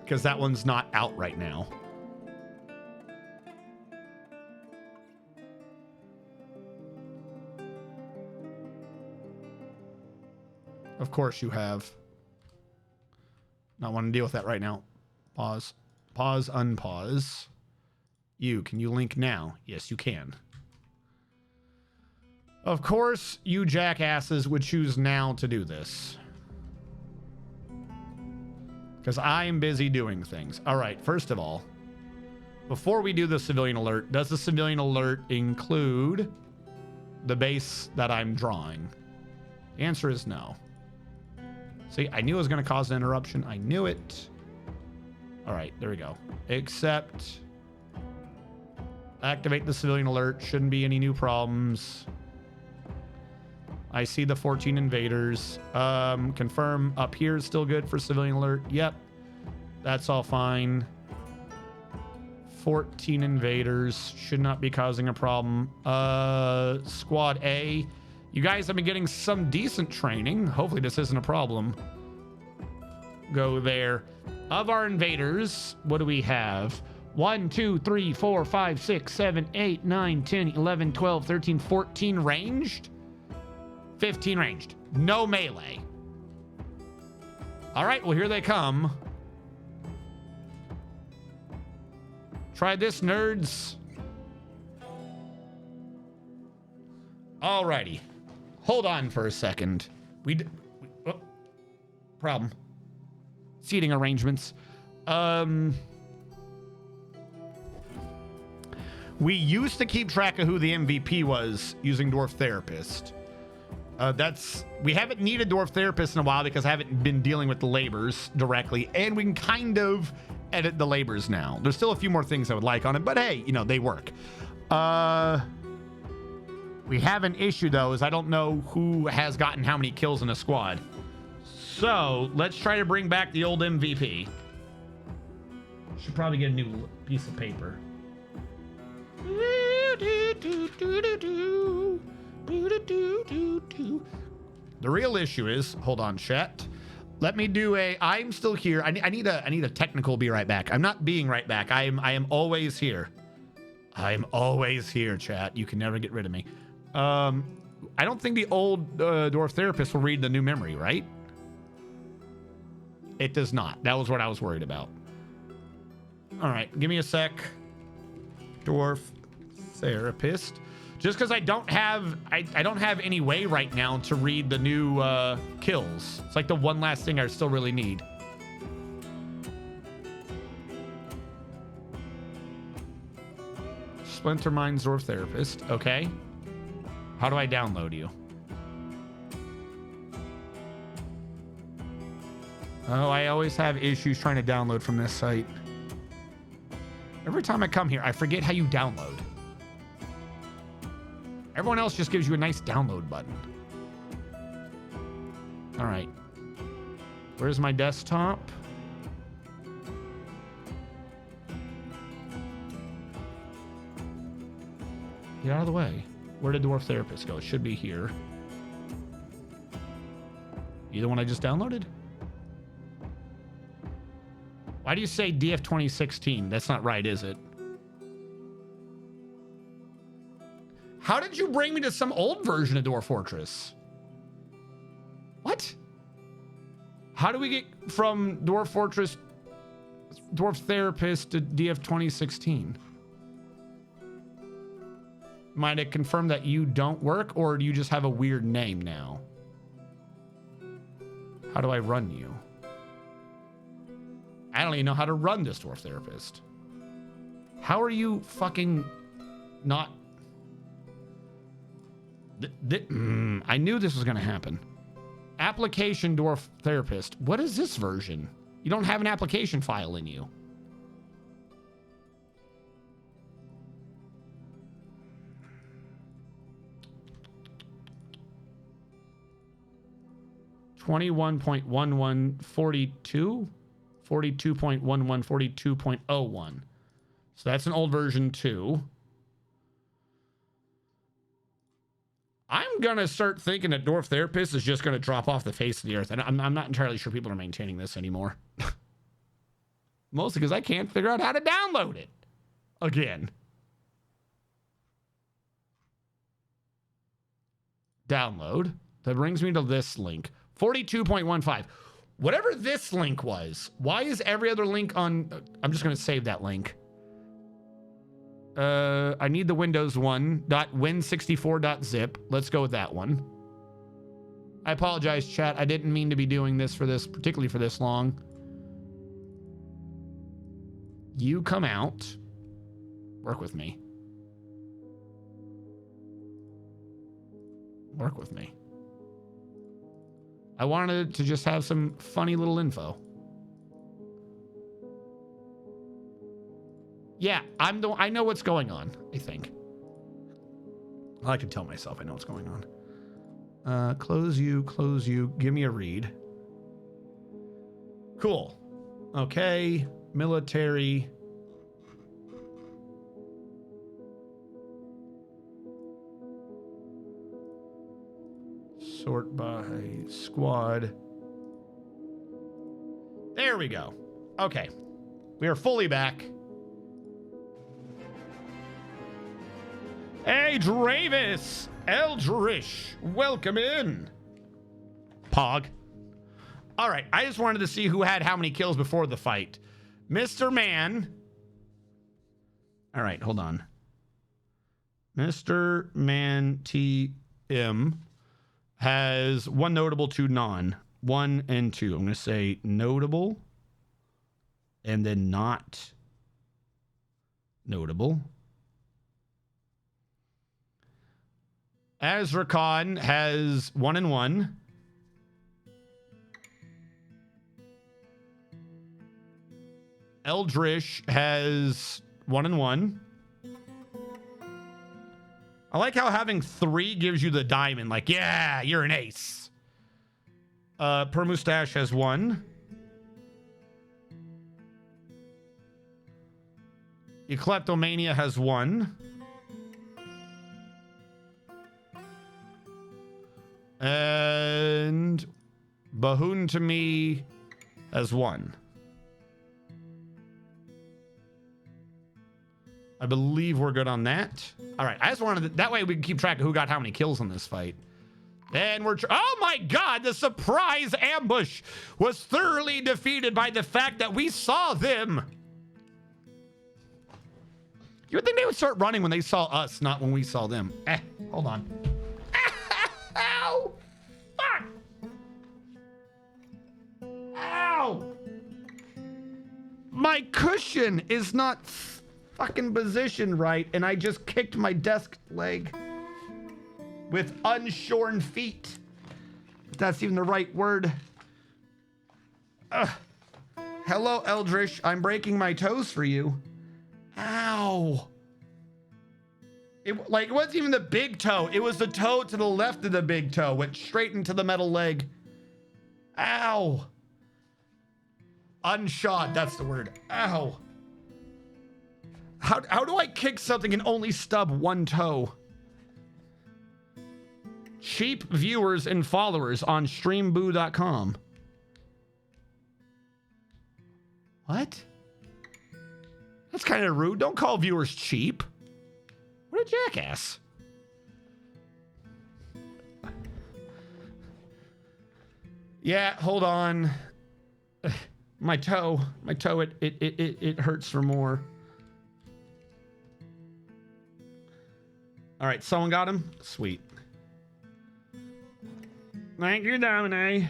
Because that one's not out right now. Of course you have. Not want to deal with that right now. Pause. Pause, unpause. Can you link now? Yes, you can. Of course, you jackasses would choose now to do this. Because I am busy doing things. All right, first of all, before we do the civilian alert, does the civilian alert include the base that I'm drawing? The answer is no. See, I knew it was going to cause an interruption. I knew it. All right, there we go. Except activate the civilian alert. Shouldn't be any new problems. I see the 14 invaders. Confirm up here is still good for civilian alert. Yep, that's all fine. 14 invaders should not be causing a problem. Squad A. You guys have been getting some decent training. Hopefully this isn't a problem. Go there. Of our invaders, what do we have? 1, 2, 3, 4, 5, 6, 7, 8, 9, 10, 11, 12, 13, 14 ranged. 15 ranged. No melee. All right, well, here they come. Try this, nerds. All righty. Hold on for a second. Problem. Seating We used to keep track of who the MVP was using Dwarf Therapist. We haven't needed Dwarf Therapist in a while because I haven't been dealing with the labors directly, and we can kind of edit the labors now. There's still a few more things I would like on it, but hey, you know, they work. We have an issue though, is I don't know who has gotten how many kills in a squad. So let's try to bring back the old MVP. Should probably get a new piece of paper. The real issue is, hold on, chat. Let me do I'm still here. I need a technical be right back. I'm not being right back. I am always here. I am always here, chat. You can never get rid of me. I don't think the old Dwarf Therapist will read the new memory, right? It does not. That was what I was worried about. All right, give me a sec. Dwarf Therapist. Just because I don't have any way right now to read the new kills. It's like the one last thing I still really need. Splinter Minds Dwarf Therapist. Okay. How do I download you? Oh, I always have issues trying to download from this site. Every time I come here, I forget how you download. Everyone else just gives you a nice download button. All right. Where's my desktop? Get out of the way. Where did Dwarf Therapist go? It should be here. You the one I just downloaded? Why do you say DF 2016? That's not right, is it? How did you bring me to some old version of Dwarf Fortress? What? How do we get from Dwarf Fortress, Dwarf Therapist to DF 2016? Might it confirm that you don't work, or do you just have a weird name now? How do I run you? I don't even know how to run this Dwarf Therapist. How are you fucking not... I knew this was going to happen. Application Dwarf Therapist. What is this version? You don't have an application file in you. (21.1142) 42.11 42.01. So that's an old version too. I'm gonna start thinking that Dwarf Therapist is just gonna drop off the face of the earth, and I'm not entirely sure people are maintaining this anymore. Mostly because I can't figure out how to download it again. Download. That brings me to this link. 42.15. Whatever this link was, why is every other link on... I'm just going to save that link. I need the Windows one. .win64.zip. Let's go with that one. I apologize, chat. I didn't mean to be doing this for this, particularly for this long. You come out. Work with me. Work with me. I wanted to just have some funny little info. Yeah, I know what's going on, I think. I can tell myself I know what's going on. Close you, give me a read. Cool. Okay, military. Sort by squad. There we go. Okay. We are fully back. Hey, Dravis! Eldrish! Welcome in! Pog. All right, I just wanted to see who had how many kills before the fight. Mr. Man. All right, hold on. Mr. Man TM has one notable, two non. 1 and 2. I'm going to say notable and then not notable. Azrakhan has 1 and 1. Eldrish has 1 and 1. I like how having 3 gives you the diamond. Like, yeah, you're an ace. Permustache has 1. Kleptomania has 1. And Bahoon to me has 1. I believe we're good on that. All right, I just wanted to, that way we can keep track of who got how many kills in this fight. And we're, oh my God, the surprise ambush was thoroughly defeated by the fact that we saw them. You would think they would start running when they saw us, not when we saw them. Hold on. Ow! Fuck! Ow! My cushion is not fucking positioned right, and I just kicked my desk leg with unshorn feet. If that's even the right word. Hello, Eldrish. I'm breaking my toes for you. Ow. It wasn't even the big toe. It was the toe to the left of the big toe. Went straight into the metal leg. Ow. Unshod, that's the word. Ow. How do I kick something and only stub 1 toe? Cheap viewers and followers on streamboo.com. What? That's kind of rude. Don't call viewers cheap. What a jackass. Yeah, hold on. My toe, it hurts for more. All right, someone got him? Sweet. Thank you, Dominic.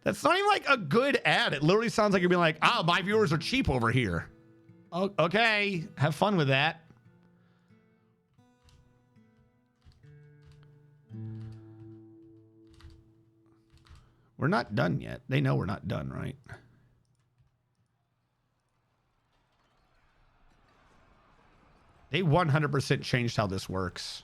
That's not even like a good ad. It literally sounds like you're being like, oh, my viewers are cheap over here. Oh, okay, have fun with that. We're not done yet. They know we're not done, right? They 100% changed how this works.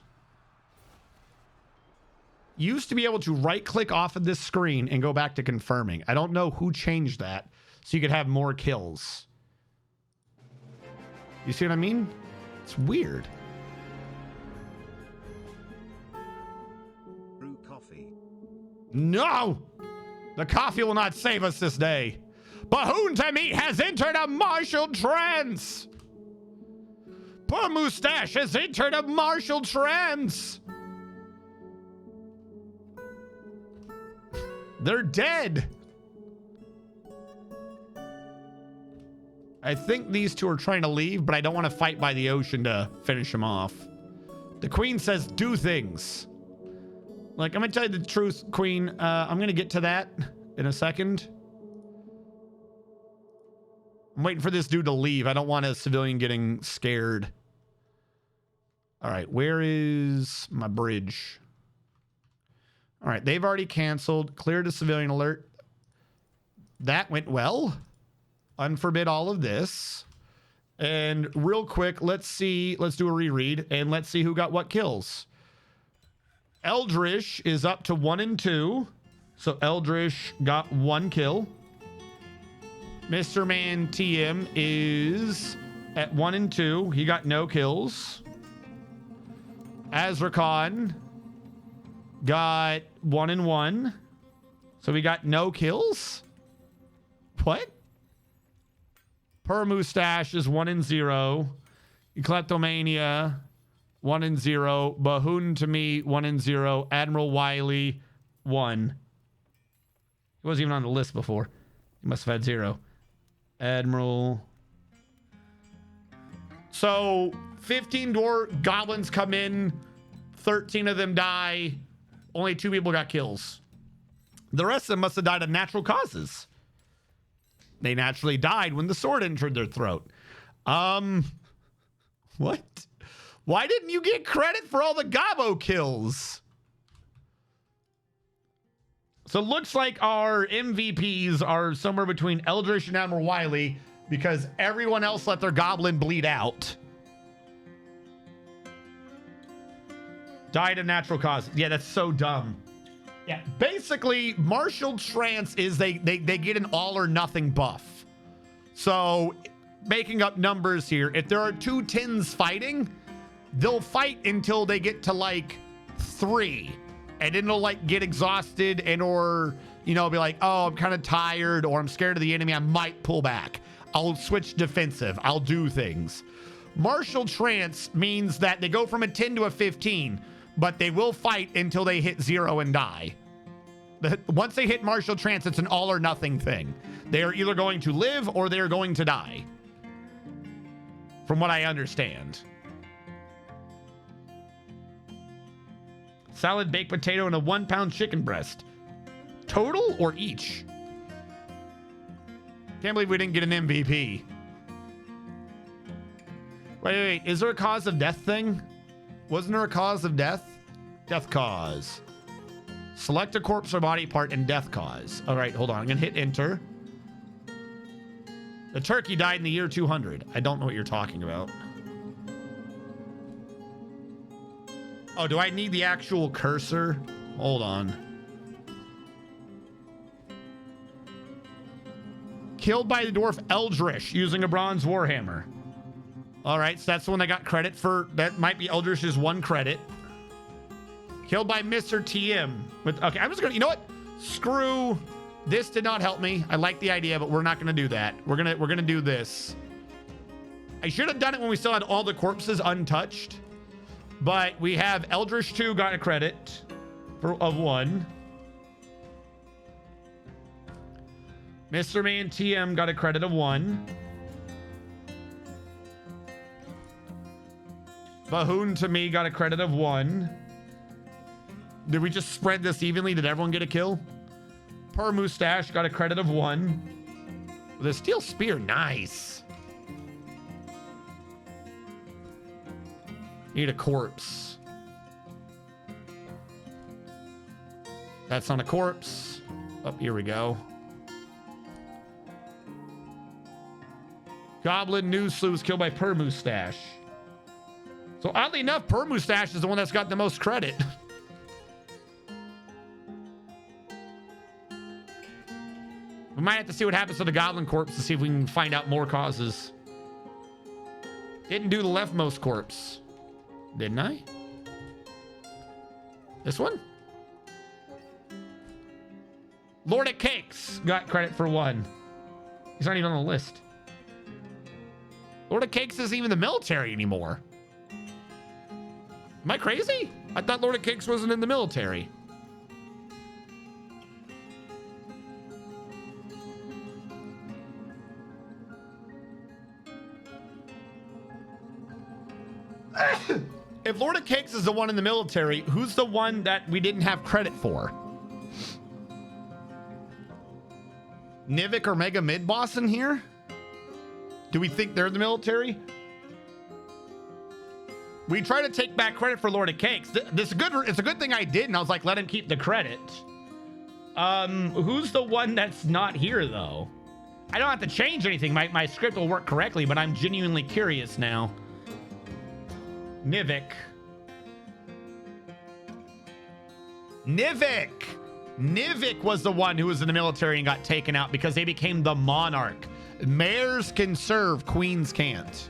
Used to be able to right click off of this screen and go back to confirming. I don't know who changed that so you could have more kills. You see what I mean? It's weird. Brew coffee. No! The coffee will not save us this day. Bahoon to me has entered a martial trance. Poor Mustache has entered a martial trance. They're dead. I think these two are trying to leave, but I don't want to fight by the ocean to finish them off. The queen says, do things. Like, I'm going to tell you the truth, queen. I'm going to get to that in a second. I'm waiting for this dude to leave. I don't want a civilian getting scared. All right, where is my bridge? All right, they've already canceled. Cleared a civilian alert. That went well. Unforbid all of this. And real quick, let's see. Let's do a reread and let's see who got what kills. Eldrish is up to 1 and 2. So Eldrish got 1 kill. Mr. Man TM is at 1 and 2. He got no kills. Azrakhan got 1 and 1. So we got no kills? What? Per Mustache is 1 and 0. Kleptomania 1 and 0. Bahoon to me 1 and 0. Admiral Wiley 1. He wasn't even on the list before. He must have had 0. Admiral. So 15 dwarf goblins come in. 13 of them die. Only 2 people got kills. The rest of them must have died of natural causes. They naturally died when the sword entered their throat. What? Why didn't you get credit for all the Gobbo kills? So it looks like our MVPs are somewhere between Eldritch and Admiral Wily because everyone else let their goblin bleed out. Died of natural cause. Yeah, that's so dumb. Yeah, basically, Martial Trance is they get an all or nothing buff. So, making up numbers here, if there are 2 tins fighting, they'll fight until they get to like 3. And then they'll like get exhausted and or, you know, be like, oh, I'm kind of tired or I'm scared of the enemy. I might pull back. I'll switch defensive. I'll do things. Martial Trance means that they go from a 10 to a 15, but they will fight until they hit 0 and die. Once they hit Martial Trance, it's an all or nothing thing. They are either going to live or they're going to die. From what I understand. Salad, baked potato, and a 1-pound chicken breast. Total or each? Can't believe we didn't get an MVP. Wait. Is there a cause of death thing? Wasn't there a cause of death? Death cause. Select a corpse or body part and death cause. All right, hold on. I'm going to hit enter. The turkey died in the year 200. I don't know what you're talking about. Oh, do I need the actual cursor? Hold on. Killed by the dwarf Eldritch using a bronze warhammer. All right, so that's the one I got credit for. That might be Eldritch's 1 credit. Killed by Mr. TM. Okay, I'm just gonna, you know what? Screw. This did not help me. I like the idea, but we're not gonna do that. We're gonna do this. I should have done it when we still had all the corpses untouched. But we have Eldritch 2 got a credit of 1. Mr. Man TM got a credit of 1. Bahoon to me got a credit of 1. Did we just spread this evenly? Did everyone get a kill? Per Mustache got a credit of 1. The steel spear, nice. Need a corpse. That's not a corpse. Oh, here we go. Goblin Nooslu was killed by Per Mustache. So oddly enough, Per Mustache is the one that's got the most credit. We might have to see what happens to the Goblin corpse to see if we can find out more causes. Didn't do the leftmost corpse. Didn't I? This one? Lord of Cakes got credit for 1. He's not even on the list. Lord of Cakes isn't even the military anymore. Am I crazy? I thought Lord of Cakes wasn't in the military. If Lord of Cakes is the one in the military, who's the one that we didn't have credit for? Nivik or Mega Mid-Boss in here? Do we think they're the military? We try to take back credit for Lord of Cakes. It's a good thing I did, and I was like, let him keep the credit. Who's the one that's not here, though? I don't have to change anything. My script will work correctly, but I'm genuinely curious now. Nivik. Nivik was the one who was in the military and got taken out because they became the monarch. Mayors can serve, queens can't.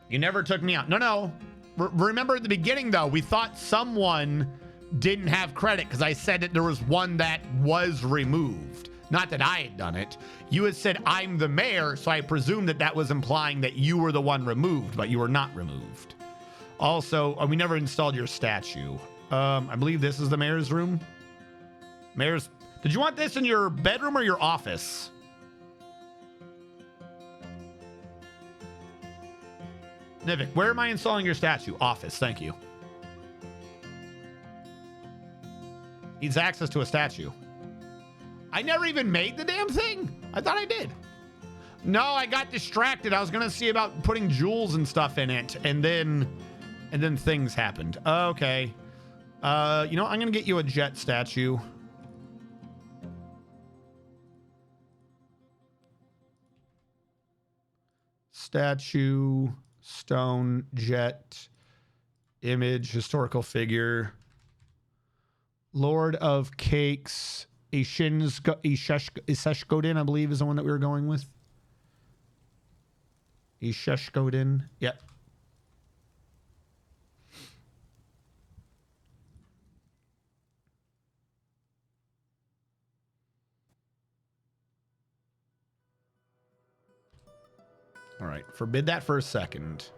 You never took me out. No. Remember at the beginning, though, we thought someone didn't have credit because I said that there was one that was removed. Not that I had done it. You had said, I'm the mayor, so I presumed that that was implying that you were the one removed, but you were not removed. Also, we never installed your statue. I believe this is the mayor's room. Mayor's... Did you want this in your bedroom or your office? Nivik, where am I installing your statue? Office, thank you. Needs access to a statue. I never even made the damn thing. I thought I did. No, I got distracted. I was gonna see about putting jewels and stuff in it, and then things happened. Okay. You know, I'm gonna get you a jet statue. Statue, stone, jet, image, historical figure. Lord of Cakes, Isheshkodin, I believe, is the one that we were going with. Isheshkodin. Yep. All right, forbid that for a second.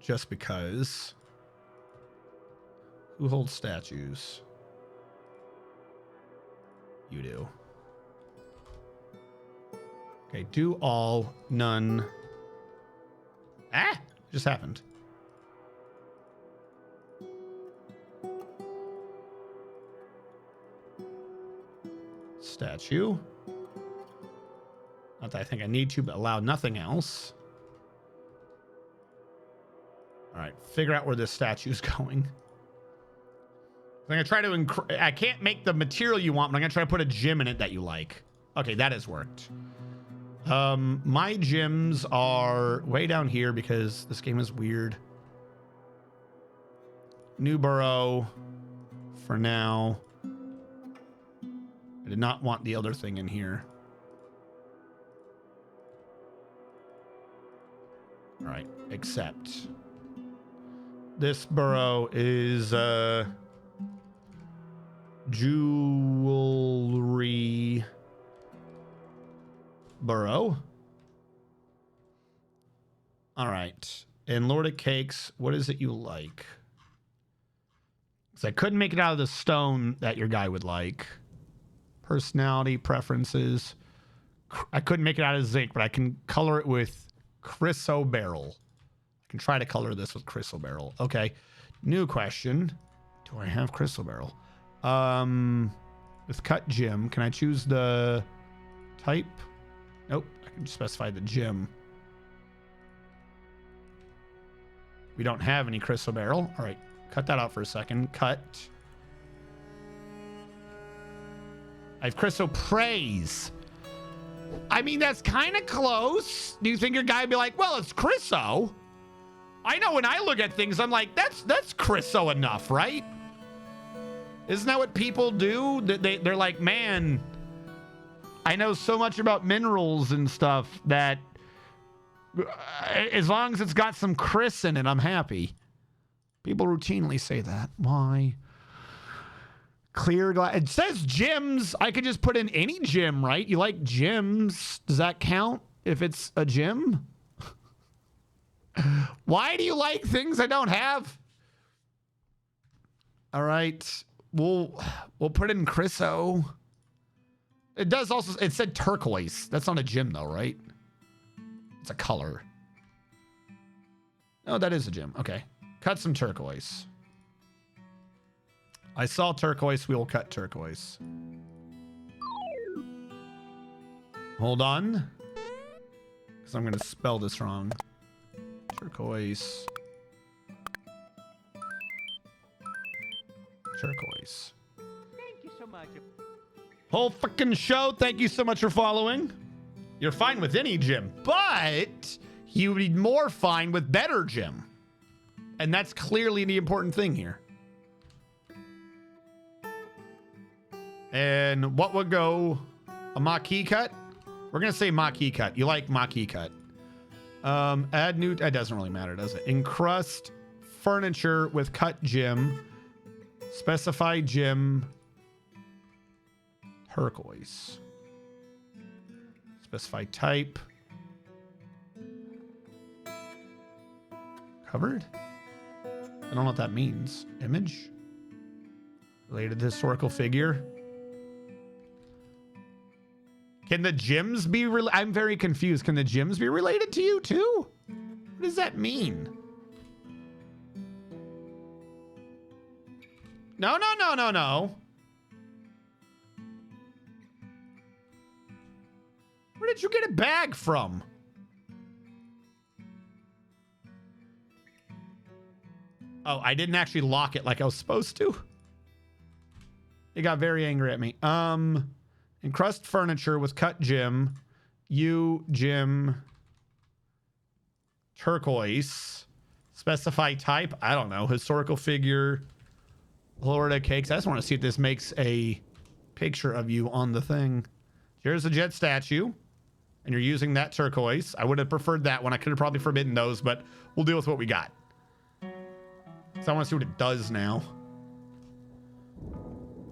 Just because. Who holds statues? You do. Okay, do all, none. Ah! It just happened. Statue. Not that I think I need to, but allow nothing else. All right, figure out where this statue's going. I'm gonna try to I can't make the material you want, but I'm gonna try to put a gem in it that you like. Okay, that has worked. My gems are way down here because this game is weird. New burrow for now. I did not want the other thing in here. All right, except this burrow is jewelry burrow. All right, and Lord of Cakes, what is it you like? Because I couldn't make it out of the stone that your guy would like. Personality, preferences. I couldn't make it out of zinc, but I can color it with chrysoberyl. I can try to color this with chrysoberyl. Okay. New question. Do I have chrysoberyl? With cut gem, can I choose the type? Nope. I can specify the gem. We don't have any chrysoberyl. All right. Cut that out for a second. Cut. I have chrysoprase. I mean, that's kind of close. Do you think your guy would be like, well, it's chryso? I know when I look at things, I'm like, that's chryso enough, right? Isn't that what people do? They're like, man, I know so much about minerals and stuff that as long as it's got some chris in it, I'm happy. People routinely say that. Why? Clear glass. It says gems. I could just put in any gem, right? You like gems. Does that count if it's a gem? Why do you like things I don't have? All right. We'll put in chryso. It does also, it said turquoise. That's not a gem though, right? It's a color. Oh, that is a gem. Okay. Cut some turquoise. I saw turquoise. We will cut turquoise. Hold on. Because I'm going to spell this wrong. Turquoise. Turquoise. Thank you so much. Whole fucking show. Thank you so much for following. You're fine with any gym, but you would be more fine with better gym. And that's clearly the important thing here. And what would go? A Maquis cut? We're going to say Maquis cut. You like Maquis cut. Add new, it doesn't really matter, does it? Encrust furniture with cut gem. Specify gem. Turquoise. Specify type. Covered? I don't know what that means. Image? Related to historical figure? Can the gems be I'm very confused. Can the gems be related to you too? What does that mean? No, no, no, no, no. Where did you get a bag from? Oh, I didn't actually lock it like I was supposed to. He got very angry at me. Encrust furniture with cut Jim. You, Jim. Turquoise. Specify type. I don't know. Historical figure. Florida cakes. I just want to see if this makes a picture of you on the thing. Here's a jet statue. And you're using that turquoise. I would have preferred that one. I could have probably forbidden those, but we'll deal with what we got. So I want to see what it does now.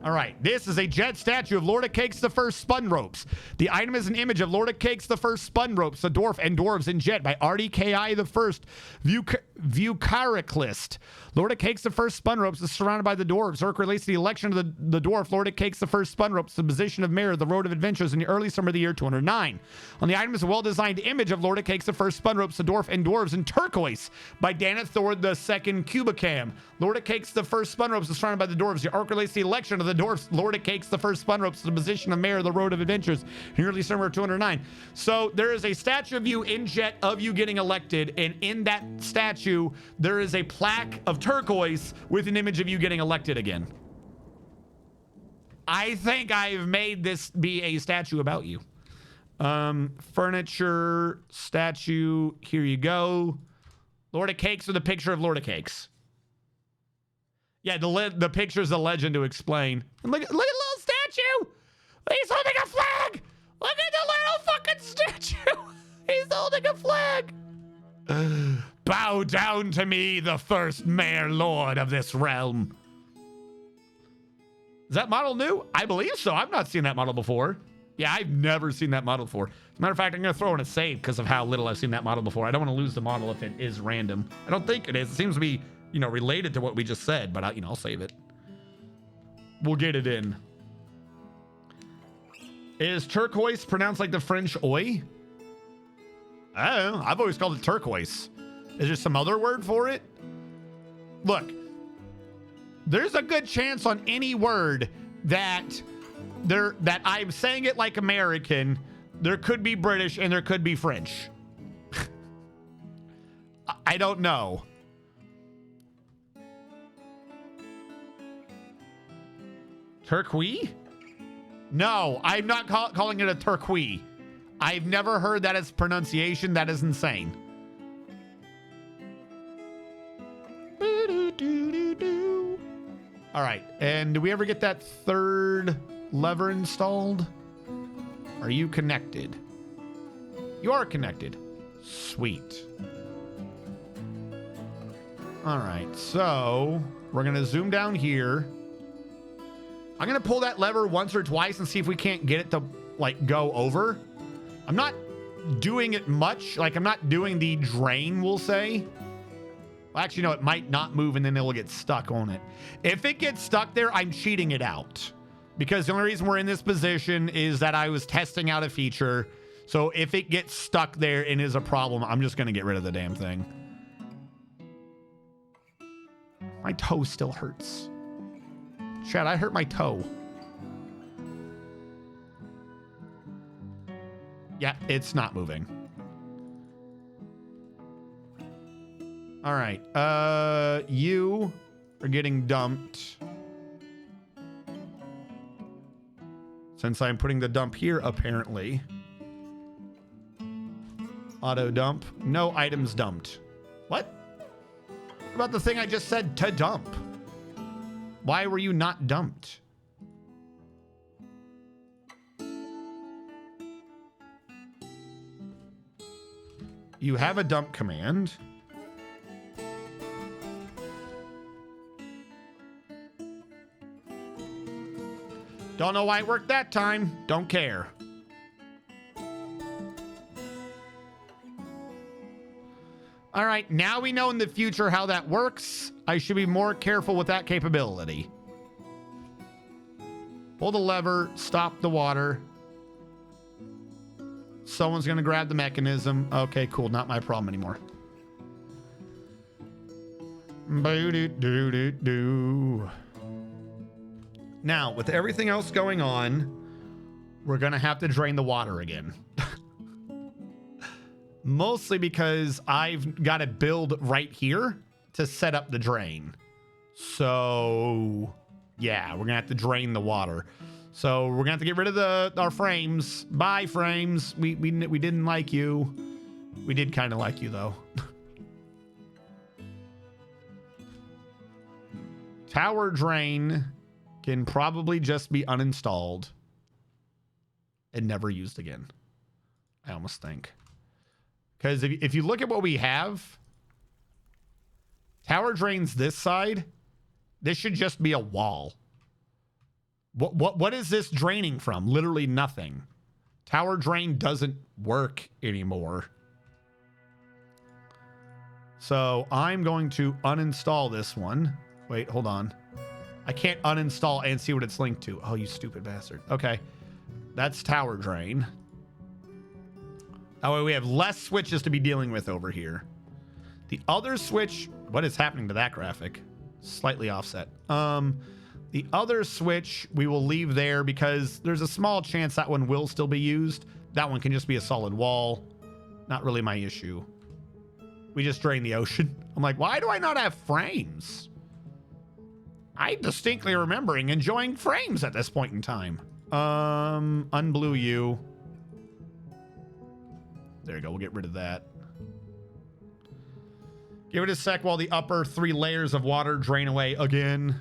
All right, this is a jet statue of Lord of Cakes the First Spun Ropes. The item is an image of Lord of Cakes the First Spun Ropes, the Dwarf and Dwarves in Jet by RDKI the First Vucariclist. Lord of Cakes the First Spun Ropes is surrounded by the Dwarves. Urk relates to the election of the Dwarf Lord of Cakes the First Spun Ropes, the position of Mayor of the Road of Adventures in the early summer of the year 209. On the item is a well-designed image of Lord of Cakes the First Spun Ropes, the Dwarf and Dwarves in turquoise by Daneth Thord the Second Cubicam. Lord of Cakes the First Spun Ropes is surrounded by the Dwarves. The arc relates to the election of the Dwarfs. Lord of Cakes the First Spun Ropes, the position of Mayor of the Road of Adventures in the early summer of 209. So there is a statue of you in Jet of you getting elected, and in that statue there is a plaque of turquoise with an image of you getting elected again. I think I've made this be a statue about you. Furniture, statue, here you go. Lord of Cakes with a picture of Lord of Cakes. Yeah, the picture's the legend to explain. And look at the little statue. He's holding a flag. Look at the little fucking statue. He's holding a flag. Bow down to me, the first Mayor Lord of this realm. Is that model new? I believe so. I've not seen that model before. Yeah, I've never seen that model before. As a matter of fact, I'm going to throw in a save because of how little I've seen that model before. I don't want to lose the model if it is random. I don't think it is. It seems to be, you know, related to what we just said, but I'll save it. We'll get it in. Is turquoise pronounced like the French oi? I don't know. I've always called it turquoise. Is there some other word for it? Look, there's a good chance on any word that I'm saying it like American. There could be British and there could be French. I don't know. Turquoise? No, I'm not calling it a turquoise. I've never heard that as pronunciation. That is insane. All right, and do we ever get that third lever installed? Are you connected? You are connected. Sweet. All right, so we're gonna zoom down here. I'm gonna pull that lever once or twice and see if we can't get it to like go over. I'm not doing it much. Like I'm not doing the drain, we'll say. Well, actually, no, it might not move and then it'll get stuck on it. If it gets stuck there, I'm cheating it out. Because the only reason we're in this position is that I was testing out a feature. So if it gets stuck there and is a problem, I'm just gonna get rid of the damn thing. My toe still hurts. Chad, I hurt my toe. Yeah, it's not moving. All right. You are getting dumped. Since I'm putting the dump here, apparently. Auto dump. No items dumped. What? What about the thing I just said to dump? Why were you not dumped? You have a dump command. Don't know why it worked that time. Don't care. All right, now we know in the future how that works. I should be more careful with that capability. Pull the lever, stop the water. Someone's gonna grab the mechanism. Okay, cool, not my problem anymore. Boo-doo-doo-doo-doo. Now, with everything else going on, we're going to have to drain the water again. Mostly because I've got to build right here to set up the drain. So, yeah, we're going to have to drain the water. So, we're going to have to get rid of our frames. Bye, frames. We didn't like you. We did kind of like you, though. Tower drain can probably just be uninstalled and never used again. I almost think. Because if you look at what we have, tower drains this side. This should just be a wall. What is this draining from? Literally nothing. Tower drain doesn't work anymore. So I'm going to uninstall this one. Wait, hold on. I can't uninstall and see what it's linked to. Oh, you stupid bastard. Okay. That's tower drain. That way we have less switches to be dealing with over here. The other switch, what is happening to that graphic? Slightly offset. The other switch we will leave there because there's a small chance that one will still be used. That one can just be a solid wall. Not really my issue. We just drain the ocean. I'm like, why do I not have frames? I distinctly remembering enjoying frames at this point in time. Unblue you. There you go. We'll get rid of that. Give it a sec while the upper 3 layers of water drain away again.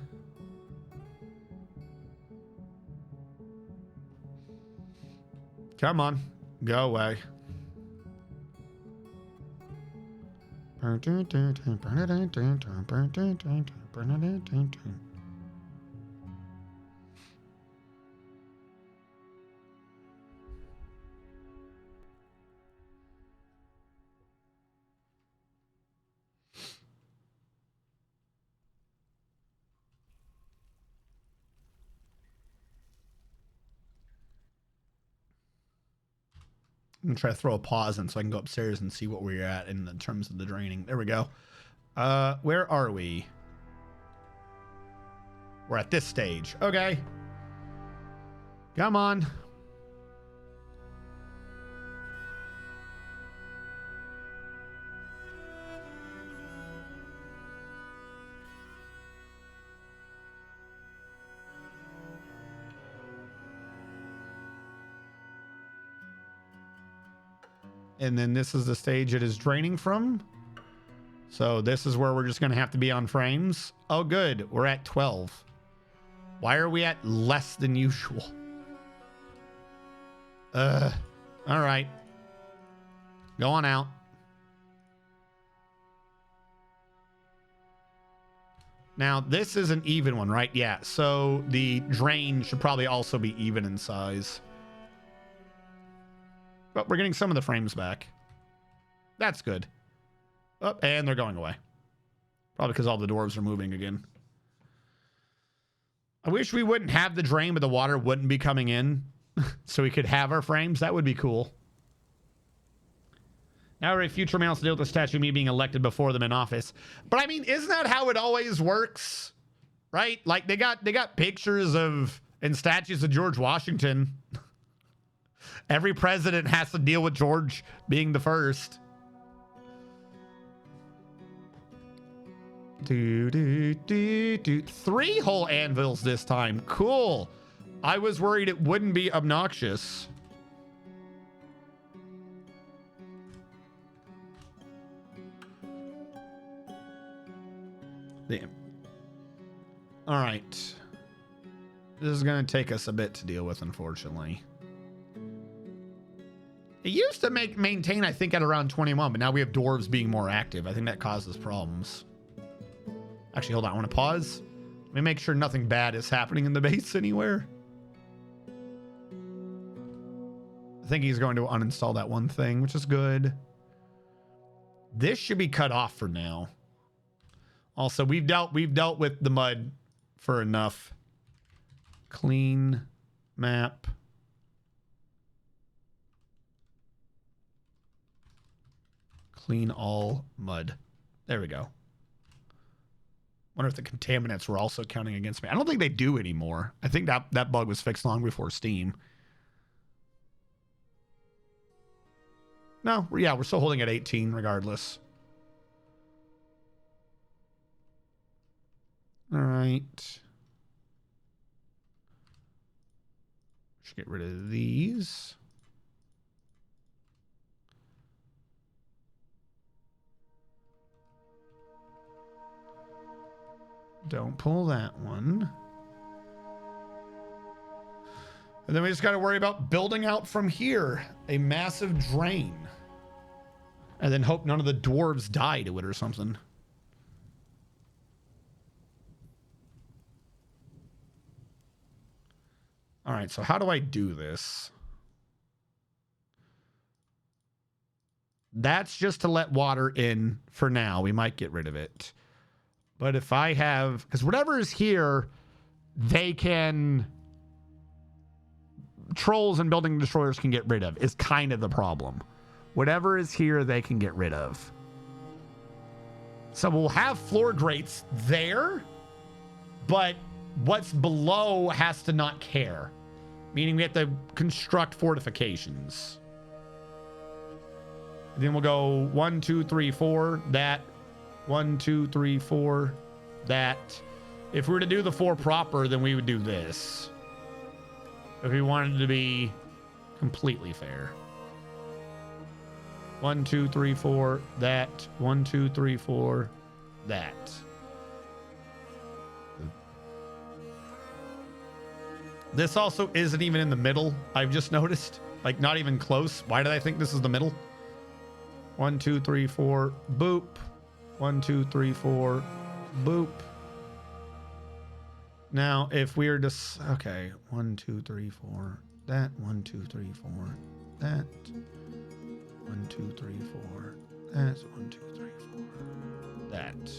Come on. Go away. I'm gonna try to throw a pause in so I can go upstairs and see what we're at in terms of the draining. There we go. Where are we? We're at this stage. Okay. Come on. And then this is the stage it is draining from. So this is where we're just going to have to be on frames. Oh, good. We're at 12. Why are we at less than usual? All right. Go on out. Now, this is an even one, right? Yeah. So the drain should probably also be even in size. But we're getting some of the frames back. That's good. Oh, and they're going away. Probably because all the dwarves are moving again. I wish we wouldn't have the drain, but the water wouldn't be coming in. So we could have our frames. That would be cool. Now every future man has to deal with the statue of me being elected before them in office. But I mean, isn't that how it always works? Right? Like they got pictures of and statues of George Washington. Every president has to deal with George being the first. 3 whole anvils this time. Cool. I was worried it wouldn't be obnoxious. Damn. All right. This is going to take us a bit to deal with, unfortunately. It used to maintain, I think, at around 21, but now we have dwarves being more active. I think that causes problems. Actually, hold on. I want to pause. Let me make sure nothing bad is happening in the base anywhere. I think he's going to uninstall that one thing, which is good. This should be cut off for now. Also, we've dealt with the mud for enough. Clean map. Clean all mud. There we go. Wonder if the contaminants were also counting against me. I don't think they do anymore. I think that bug was fixed long before Steam. No, yeah, we're still holding at 18 regardless. All right. Should get rid of these. Don't pull that one. And then we just got to worry about building out from here a massive drain. And then hope none of the dwarves die to it or something. All right, so how do I do this? That's just to let water in for now. We might get rid of it. But if I have, because whatever is here, they can, trolls and building destroyers can get rid of, is kind of the problem. Whatever is here, they can get rid of. So we'll have floor grates there, but what's below has to not care. Meaning we have to construct fortifications. And then we'll go 1, 2, 3, 4, that. 1, 2, 3, 4, that. If we were to do the 4 proper, then we would do this. If we wanted to be completely fair. 1, 2, 3, 4, that. 1, 2, 3, 4, that. This also isn't even in the middle, I've just noticed. Like, not even close. Why did I think this is the middle? 1, 2, 3, 4, boop. 1, 2, 3, 4, boop. Now, if we were to, okay, 1, 2, 3, 4, that. 1, 2, 3, 4, that. 1, 2, 3, 4, that. 1, 2, 3, 4, that.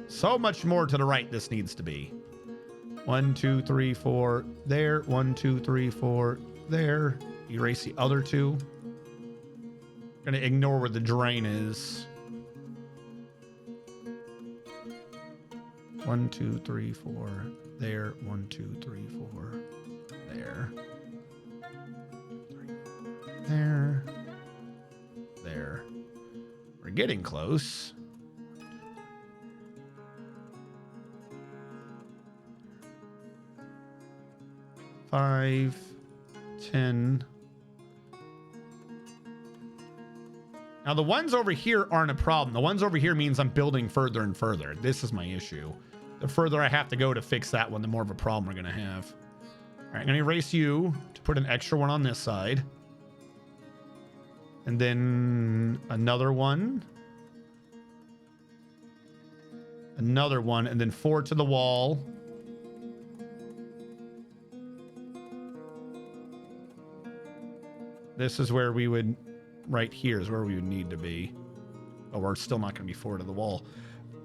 So much more to the right this needs to be. 1, 2, 3, 4, there. 1, 2, 3, 4, there. Erase the other two. Gonna ignore where the drain is. 1, 2, 3, 4, there. 1, 2, 3, 4, there. There. There. We're getting close. Five, 10. Now the ones over here aren't a problem. The ones over here means I'm building further and further. This is my issue. The further I have to go to fix that one, the more of a problem we're gonna have. All right, I'm gonna erase you to put an extra one on this side. And then another one. Another one, and then 4 to the wall. This is where we would, right here is where we would need to be. Oh, we're still not going to be 4 to the wall.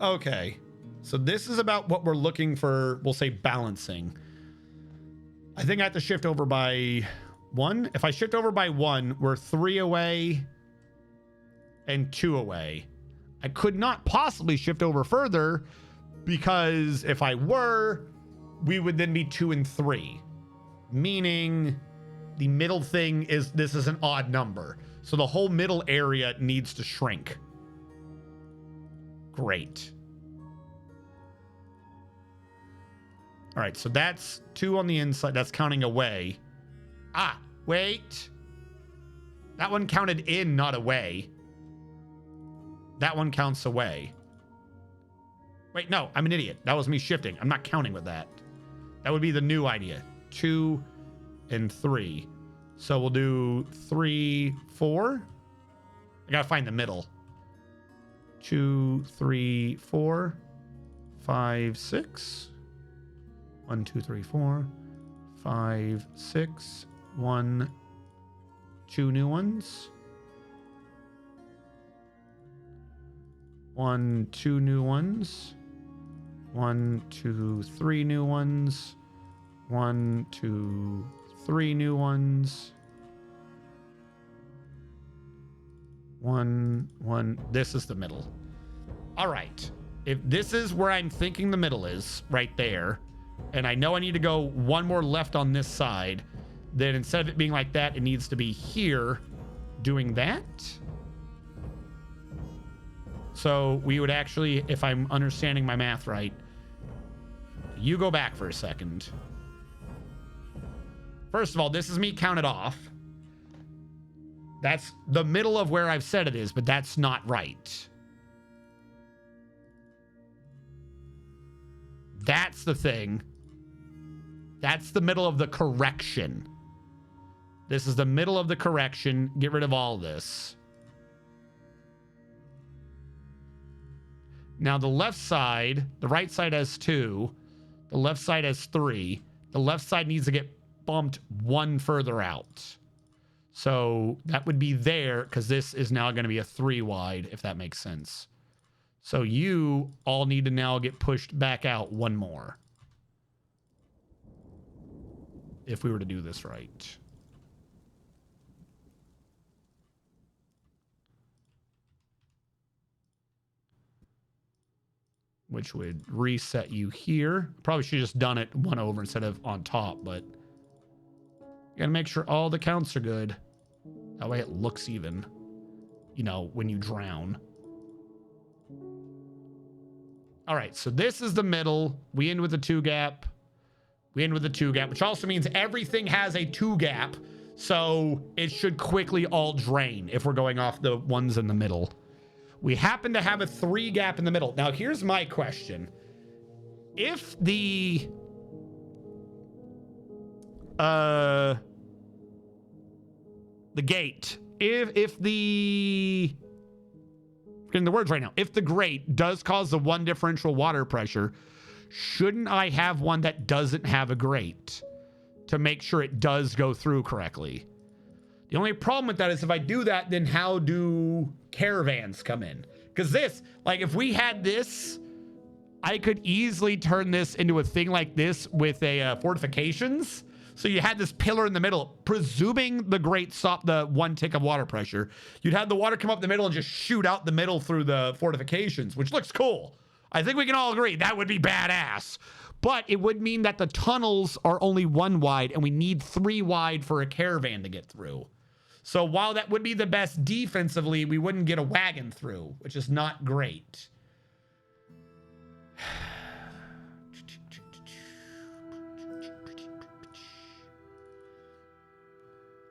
Okay. So this is about what we're looking for, we'll say balancing. I think I have to shift over by 1. If I shift over by 1, we're 3 away and 2 away. I could not possibly shift over further because if I were, we would then be 2 and 3. Meaning the middle thing is, this is an odd number. So the whole middle area needs to shrink. Great. All right, so that's 2 on the inside. That's counting away. Ah, wait. That one counted in, not away. That one counts away. Wait, no, I'm an idiot. That was me shifting. I'm not counting with that. That would be the new idea. 2 and 3. So we'll do 3, 4. I gotta find the middle. 2, 3, 4, 5, 6. 1, 2, 3, 4, 5, 6. 1, 2 new ones. 1, 2 new ones. 1, 2, 3 new ones. 1, 2, 3 new ones. 1, 1. This is the middle. All right. if this is where I'm thinking the middle is, right there, and I know I need to go one more left on this side, then instead of it being like that, it needs to be here doing that. So we would actually, if I'm understanding my math right, you go back for a second. First of all, this is me counted off. That's the middle of where I've said it is, but that's not right. That's the thing. That's the middle of the correction. This is the middle of the correction. Get rid of all this. Now the left side, the right side has 2. The left side has 3. The left side needs to get bumped 1 further out. So that would be there because this is now going to be a 3 wide, if that makes sense. So you all need to now get pushed back out 1 more. If we were to do this right. Which would reset you here. Probably should have just done it 1 over instead of on top, but you gotta make sure all the counts are good. That way it looks even, you know, when you drown. All right, so this is the middle. We end with a 2 gap. We end with a 2 gap, which also means everything has a 2 gap. So it should quickly all drain if we're going off the ones in the middle. We happen to have a 3 gap in the middle. Now, here's my question. If the gate, if the, getting the words right now, if the grate does cause the 1 differential water pressure, shouldn't I have one that doesn't have a grate to make sure it does go through correctly? The only problem with that is if I do that, then how do caravans come in? Because this, like if we had this, I could easily turn this into a thing like this with a fortifications. So you had this pillar in the middle, presuming the grate stopped the 1 tick of water pressure. You'd have the water come up the middle and just shoot out the middle through the fortifications, which looks cool. I think we can all agree that would be badass. But it would mean that the tunnels are only 1 wide and we need 3 wide for a caravan to get through. So while that would be the best defensively, we wouldn't get a wagon through, which is not great.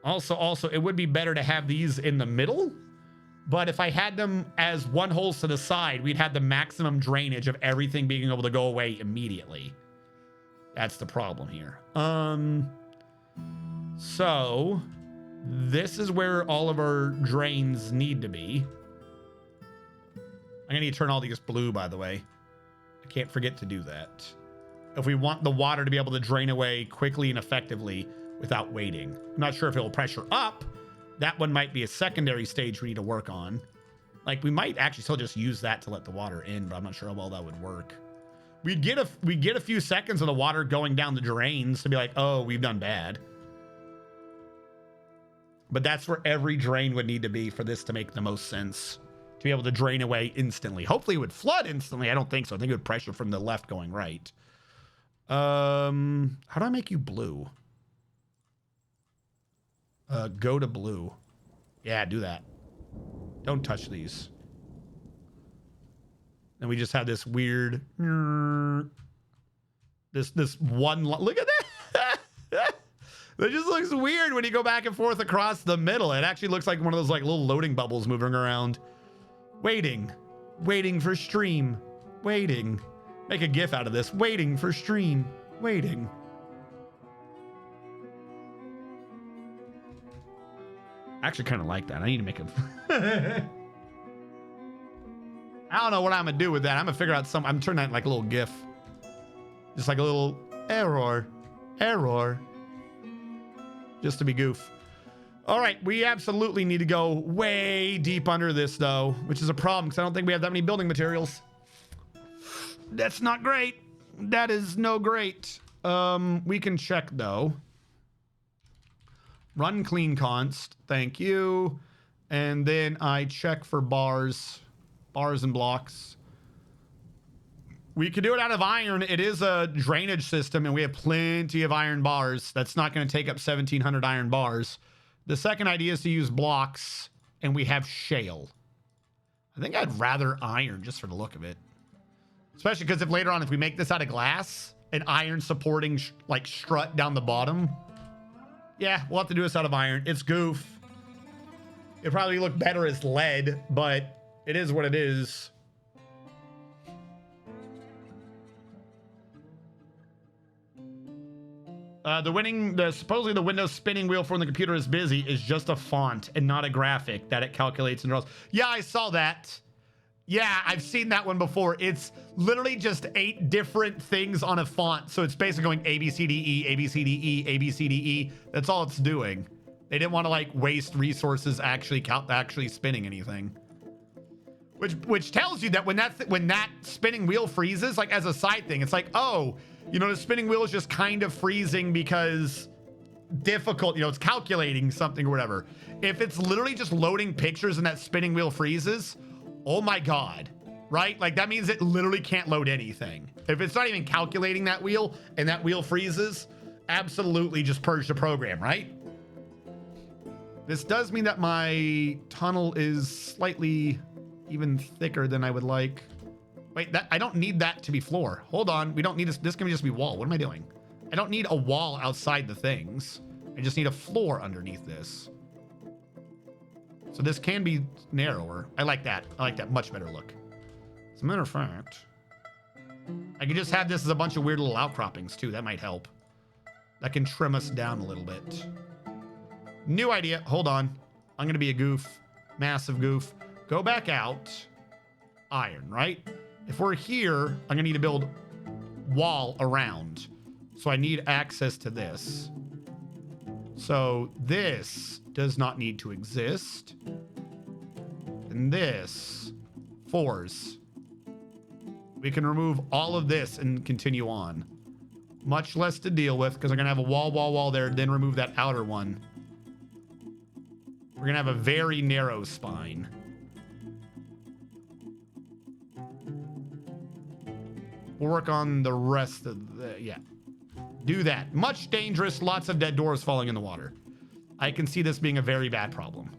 Also, it would be better to have these in the middle. But if I had them as 1 holes to the side, we'd have the maximum drainage of everything being able to go away immediately. That's the problem here. So this is where all of our drains need to be. I'm gonna need to turn all these blue, by the way. I can't forget to do that. If we want the water to be able to drain away quickly and effectively without waiting. I'm not sure if it will pressure up. That one might be a secondary stage we need to work on. Like we might actually still just use that to let the water in, but I'm not sure how well that would work. We get a few seconds of the water going down the drains to be like, oh, we've done bad. But that's where every drain would need to be for this to make the most sense. To be able to drain away instantly. Hopefully it would flood instantly. I don't think so. I think it would pressure from the left going right. How do I make you blue? Go to blue. Yeah, do that. Don't touch these. And we just have this weird this one look at that. That just looks weird when you go back and forth across the middle. It actually looks like one of those like little loading bubbles moving around. Waiting for stream. Waiting. Make a GIF out of this. Waiting for stream. Waiting. I actually kind of like that. I need to make a I don't know what I'm gonna do with that. I'm gonna figure out I'm turning that like a little GIF. Just like a little error. Just to be goof. All right, we absolutely need to go way deep under this though, which is a problem because I don't think we have that many building materials. That's not great. That is no great. We can check though. Run clean const, thank you. And then I check for bars and blocks. We could do it out of iron. It is a drainage system, and we have plenty of iron bars. That's not going to take up 1,700 iron bars. The second idea is to use blocks, and we have shale. I think I'd rather iron just for the look of it. Especially because if later on, if we make this out of glass, an iron supporting like strut down the bottom. Yeah, we'll have to do this out of iron. It's goof. It'd probably look better as lead, but it is what it is. Supposedly the Windows spinning wheel from the computer is busy is just a font and not a graphic that it calculates and draws. Yeah, I saw that. Yeah, I've seen that one before. It's literally just 8 different things on a font. So it's basically going A, B, C, D, E, A, B, C, D, E, A, B, C, D, E. That's all it's doing. They didn't want to like waste resources actually spinning anything. Which tells you that when that spinning wheel freezes, like as a side thing, it's like, oh, you know, the spinning wheel is just kind of freezing because difficult, you know, it's calculating something or whatever. If it's literally just loading pictures and that spinning wheel freezes, oh my God, right? Like that means it literally can't load anything. If it's not even calculating that wheel and that wheel freezes, absolutely just purge the program, right? This does mean that my tunnel is slightly even thicker than I would like. Wait, I don't need that to be floor. Hold on, we don't need this. This can just be wall. What am I doing? I don't need a wall outside the things. I just need a floor underneath this. So this can be narrower. I like that. I like that much better look. As a matter of fact, I could just have this as a bunch of weird little outcroppings too. That might help. That can trim us down a little bit. New idea. Hold on. I'm going to be a goof. Massive goof. Go back out. Iron, right? If we're here, I'm going to need to build wall around. So I need access to this. So this does not need to exist. And this, 4s. We can remove all of this and continue on. Much less to deal with because I'm going to have a wall there, then remove that outer one. We're going to have a very narrow spine. We'll work on the rest of the, yeah. Do that. Much dangerous, lots of dead dwarves falling in the water. I can see this being a very bad problem.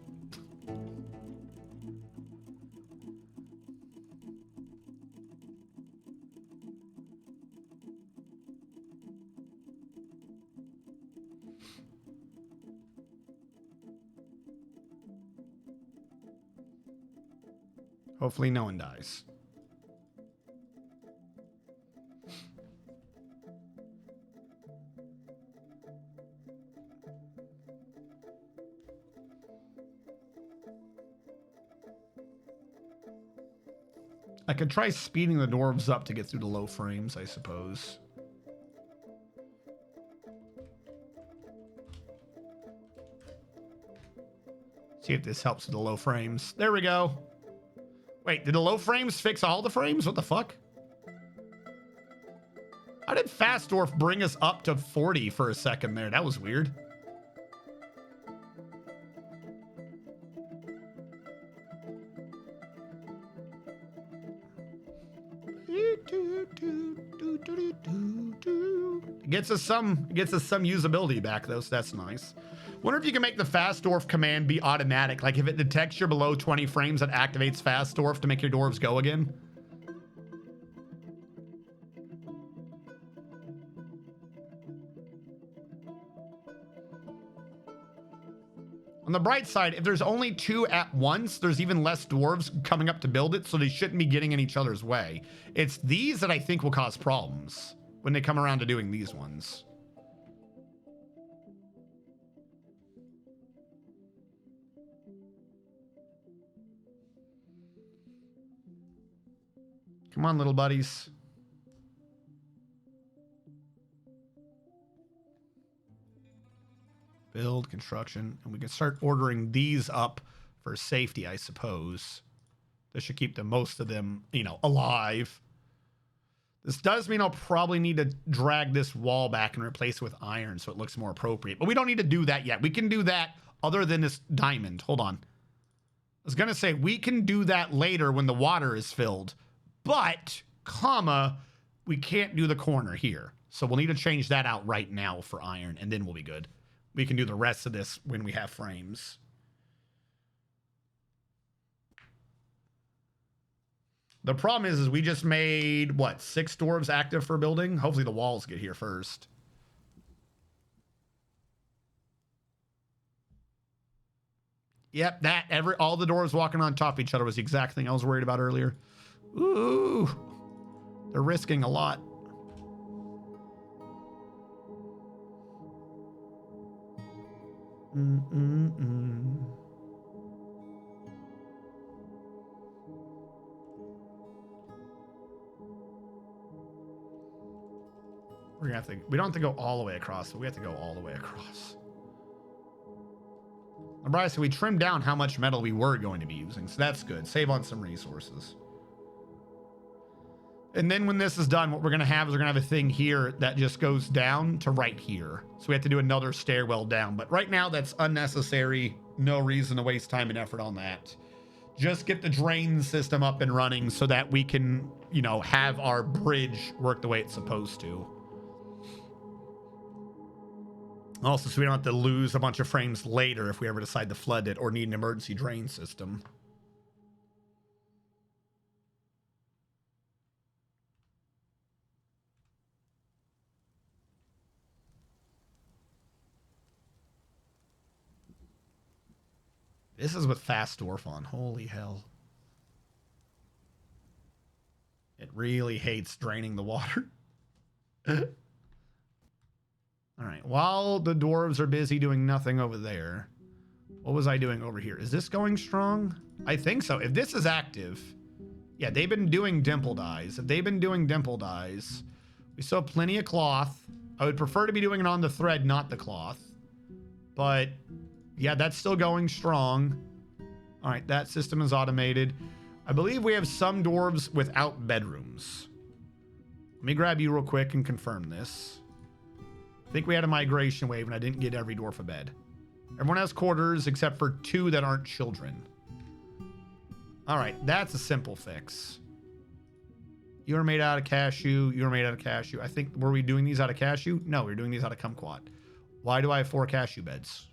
Hopefully no one dies. I could try speeding the dwarves up to get through the low frames, I suppose. See if this helps with the low frames. There we go. Wait, did the low frames fix all the frames? What the fuck? How did Fast Dwarf bring us up to 40 for a second there? That was weird. It gets us some usability back though, so that's nice. Wonder if you can make the Fast Dwarf command be automatic, like if it detects you're below 20 frames, it activates Fast Dwarf to make your dwarves go again. On the bright side, if there's only 2 at once, there's even less dwarves coming up to build it, so they shouldn't be getting in each other's way. It's these that I think will cause problems when they come around to doing these ones. Come on, little buddies. Build, construction, and we can start ordering these up for safety, I suppose. This should keep the most of them, you know, alive. This does mean I'll probably need to drag this wall back and replace it with iron so it looks more appropriate. But we don't need to do that yet. We can do that other than this diamond. Hold on. I was going to say we can do that later when the water is filled. But comma, we can't do the corner here. So we'll need to change that out right now for iron, and then we'll be good. We can do the rest of this when we have frames. The problem is we just made, what, 6 dwarves active for building? Hopefully the walls get here first. Yep, all the doors walking on top of each other was the exact thing I was worried about earlier. Ooh, they're risking a lot. We're gonna have to, we don't have to go all the way across, but we have to go all the way across. And Bryce, so we trimmed down how much metal we were going to be using, so that's good. Save on some resources. And then when this is done, what we're gonna have is we're gonna have a thing here that just goes down to right here. So we have to do another stairwell down, but right now that's unnecessary. No reason to waste time and effort on that. Just get the drain system up and running so that we can, you know, have our bridge work the way it's supposed to. Also, so we don't have to lose a bunch of frames later if we ever decide to flood it or need an emergency drain system. This is with fast dwarf on. Holy hell. It really hates draining the water. All right, while the dwarves are busy doing nothing over there, what was I doing over here? Is this going strong? I think so. If this is active, yeah, they've been doing dimple dyes. If they've been doing dimple dyes, we still have plenty of cloth. I would prefer to be doing it on the thread, not the cloth. But yeah, that's still going strong. All right, that system is automated. I believe we have some dwarves without bedrooms. Let me grab you real quick and confirm this. I think we had a migration wave and I didn't get every dwarf a bed. Everyone has quarters except for 2 that aren't children. All right, that's a simple fix. You are made out of cashew. You are made out of cashew. I think, were we doing these out of cashew? No, we were doing these out of kumquat. Why do I have 4 cashew beds?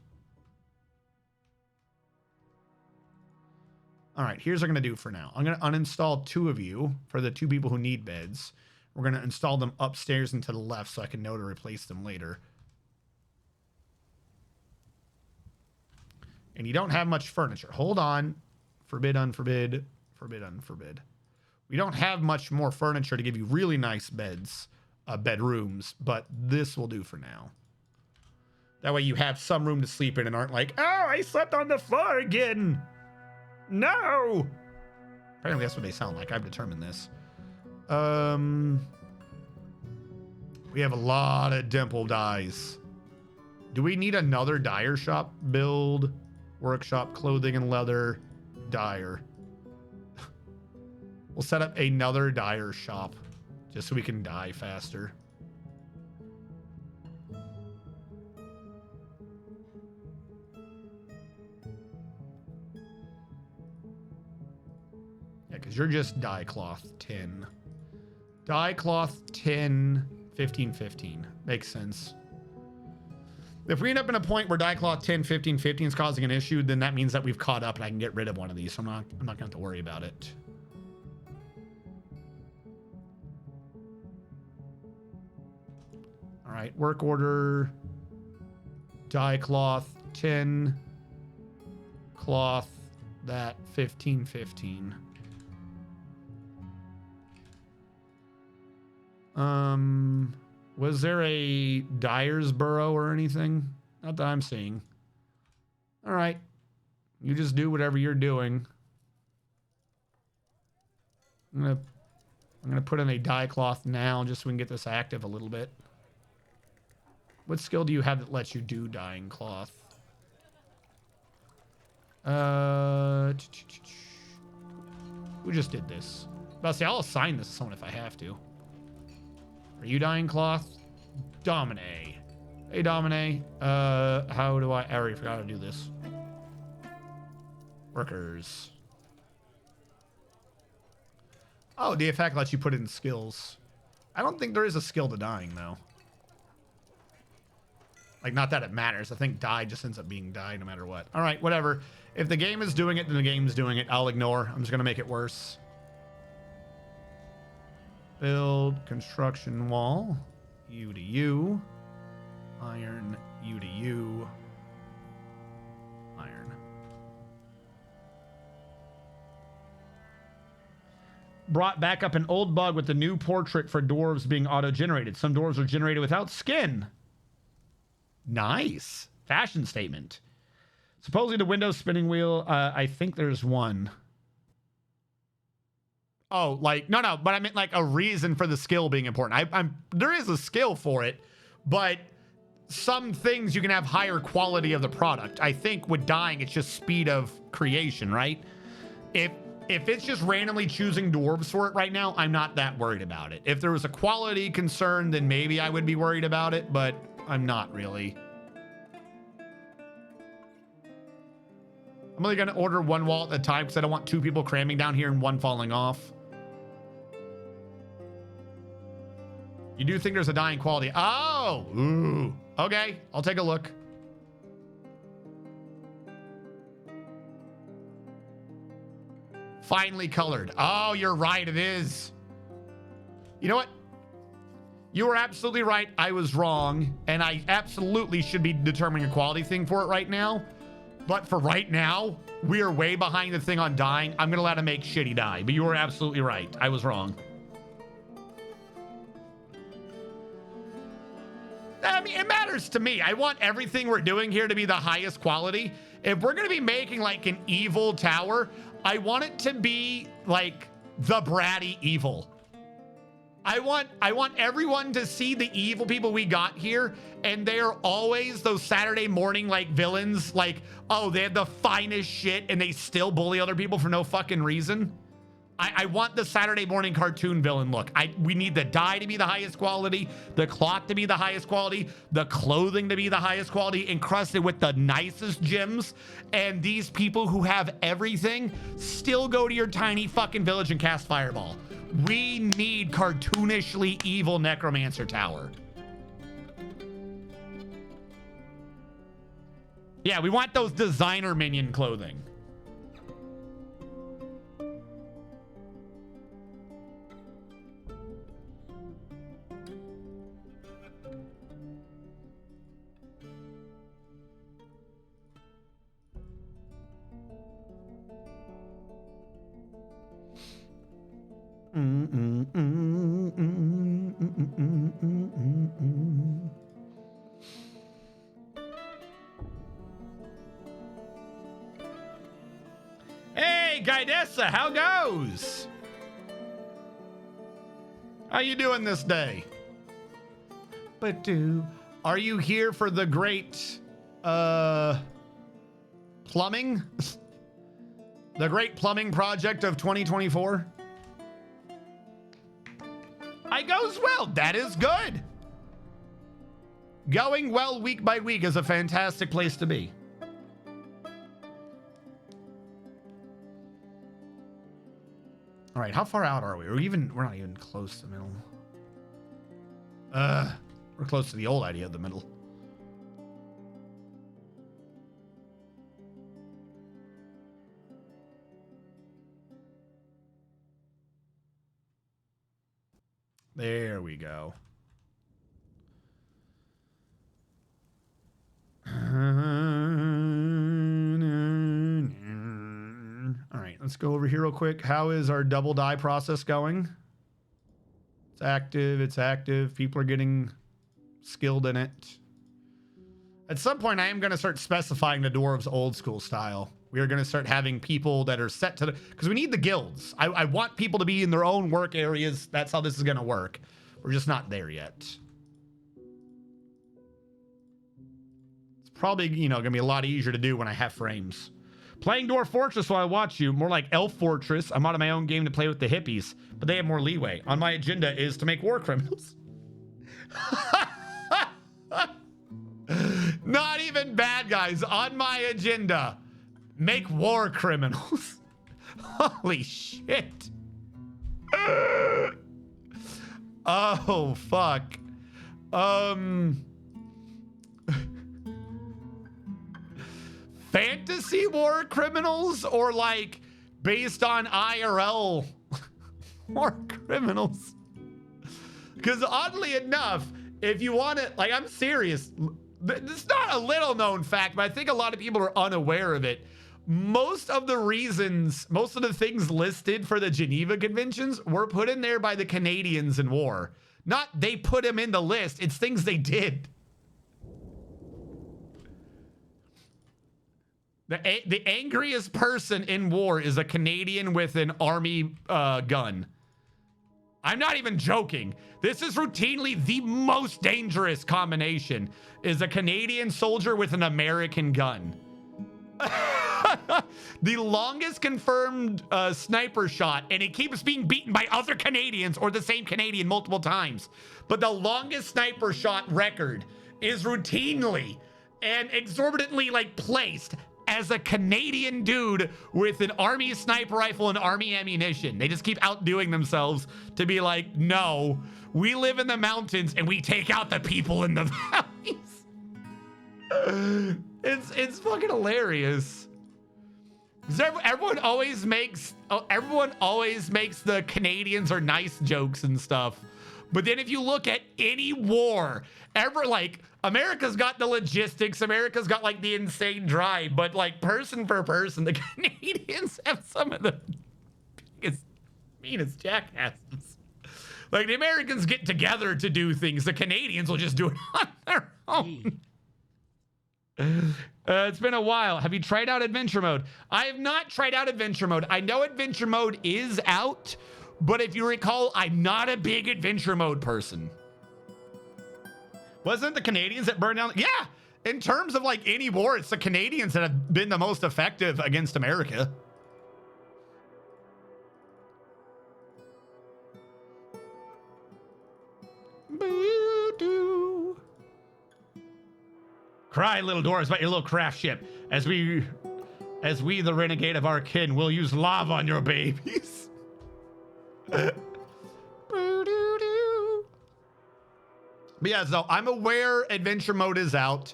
All right, here's what I'm going to do for now. I'm going to uninstall 2 of you for the 2 people who need beds. We're going to install them upstairs and to the left so I can know to replace them later. And you don't have much furniture. Hold on. Forbid, unforbid. Forbid, unforbid. We don't have much more furniture to give you really nice beds, bedrooms, but this will do for now. That way you have some room to sleep in and aren't like, oh, I slept on the floor again. No. Apparently that's what they sound like. I've determined this. We have a lot of dimple dyes. Do we need another dyer shop? Build, workshop, clothing and leather, dyer. We'll set up another dyer shop just so we can dye faster. Yeah, because you're just dye cloth 10. Dye cloth 10, 15, 15. Makes sense. If we end up in a point where dye cloth 10, 15, 15 is causing an issue, then that means that we've caught up and I can get rid of one of these. So I'm not going to have to worry about it. All right, work order. Dye cloth 10. Cloth that 15, 15. Was there a dyer's burrow or anything? Not that I'm seeing. All right. You just do whatever you're doing. I'm gonna put in a dye cloth now just so we can get this active a little bit. What skill do you have that lets you do dyeing cloth? Who just did this? I'll say I'll assign this to someone if I have to. Are you dyeing cloth? Domine. Hey, Domine. How do I already forgot how to do this. Workers. Oh, the effect lets you put in skills. I don't think there is a skill to dying, though. Like, not that it matters. I think die just ends up being die no matter what. All right, whatever. If the game is doing it, then the game's doing it. I'll ignore. I'm just going to make it worse. Build construction wall. U to U. Iron. U to U. Iron. Brought back up an old bug with the new portrait for dwarves being auto-generated. Some dwarves are generated without skin. Nice. Fashion statement. Supposedly the Windows spinning wheel, I think there's one. Oh, like, no, but I meant like a reason for the skill being important. There is a skill for it, but some things you can have higher quality of the product. I think with dying, it's just speed of creation, right? If it's just randomly choosing dwarves for it right now, I'm not that worried about it. If there was a quality concern, then maybe I would be worried about it, but I'm not really. I'm only going to order one wall at a time because I don't want two people cramming down here and one falling off. You do think there's a dying quality? Oh, ooh. Okay, I'll take a look. Finely colored. Oh, you're right. It is. You know what? You were absolutely right. I was wrong. And I absolutely should be determining a quality thing for it right now. But for right now, we are way behind the thing on dying. I'm going to let him make shitty die. But you were absolutely right. I was wrong. I mean, it matters to me. I want everything we're doing here to be the highest quality. If we're going to be making like an evil tower, I want it to be like the bratty evil. I want everyone to see the evil people we got here, and they are always those Saturday morning like villains, like, oh, they have the finest shit and they still bully other people for no fucking reason. I want the Saturday morning cartoon villain look. We need the dye to be the highest quality, the cloth to be the highest quality, the clothing to be the highest quality, encrusted with the nicest gems. And these people who have everything still go to your tiny fucking village and cast Fireball. We need cartoonishly evil Necromancer Tower. Yeah, we want those designer minion clothing. Hey, Guidessa, how goes? How you doing this day? But are you here for the great plumbing? The great plumbing project of 2024? It goes well. That is good. Going well week by week is a fantastic place to be. All right, how far out are we? We're not even close to the middle. We're close to the old idea of the middle. There we go. All right, let's go over here real quick. How is our double die process going? It's active. It's active. People are getting skilled in it. At some point, I am going to start specifying the dwarves old school style. We are going to start having people that are set to the, because we need the guilds. I want people to be in their own work areas. That's how this is going to work. We're just not there yet. It's probably, going to be a lot easier to do when I have frames. Playing Dwarf Fortress while I watch you, more like Elf Fortress. I'm out of my own game to play with the hippies, but they have more leeway. On my agenda is to make war criminals. Not even bad guys. On my agenda, make war criminals. Holy shit. Oh, fuck. Fantasy war criminals or like based on IRL war criminals? Because oddly enough, if you want to, like, I'm serious. It's not a little known fact, but I think a lot of people are unaware of it. Most of the things listed for the Geneva Conventions were put in there by the Canadians in war. Not they put them in the list. It's things they did. The angriest person in war is a Canadian with an army gun. I'm not even joking. This is routinely the most dangerous combination, is a Canadian soldier with an American gun. The longest confirmed sniper shot, and it keeps being beaten by other Canadians or the same Canadian multiple times, but the longest sniper shot record is routinely and exorbitantly like placed as a Canadian dude with an army sniper rifle and army ammunition. They just keep outdoing themselves to be like, no, we live in the mountains and we take out the people in the valleys. It's fucking hilarious. Everyone always makes the Canadians are nice jokes and stuff. But then if you look at any war ever, like, America's got the logistics, America's got like the insane drive, but like person for person, the Canadians have some of the biggest, meanest jackasses. Like, the Americans get together to do things, the Canadians will just do it on their own. It's been a while. Have you tried out adventure mode? I have not tried out adventure mode. I know adventure mode is out, but if you recall, I'm not a big adventure mode person. Wasn't it the Canadians that burned down? Yeah, in terms of like any war, it's the Canadians that have been the most effective against America. Boo-doo. Cry, little dwarves, about your little craft ship. As we, the renegade of our kin, will use lava on your babies. Boo-doo-doo. But yeah, so I'm aware adventure mode is out.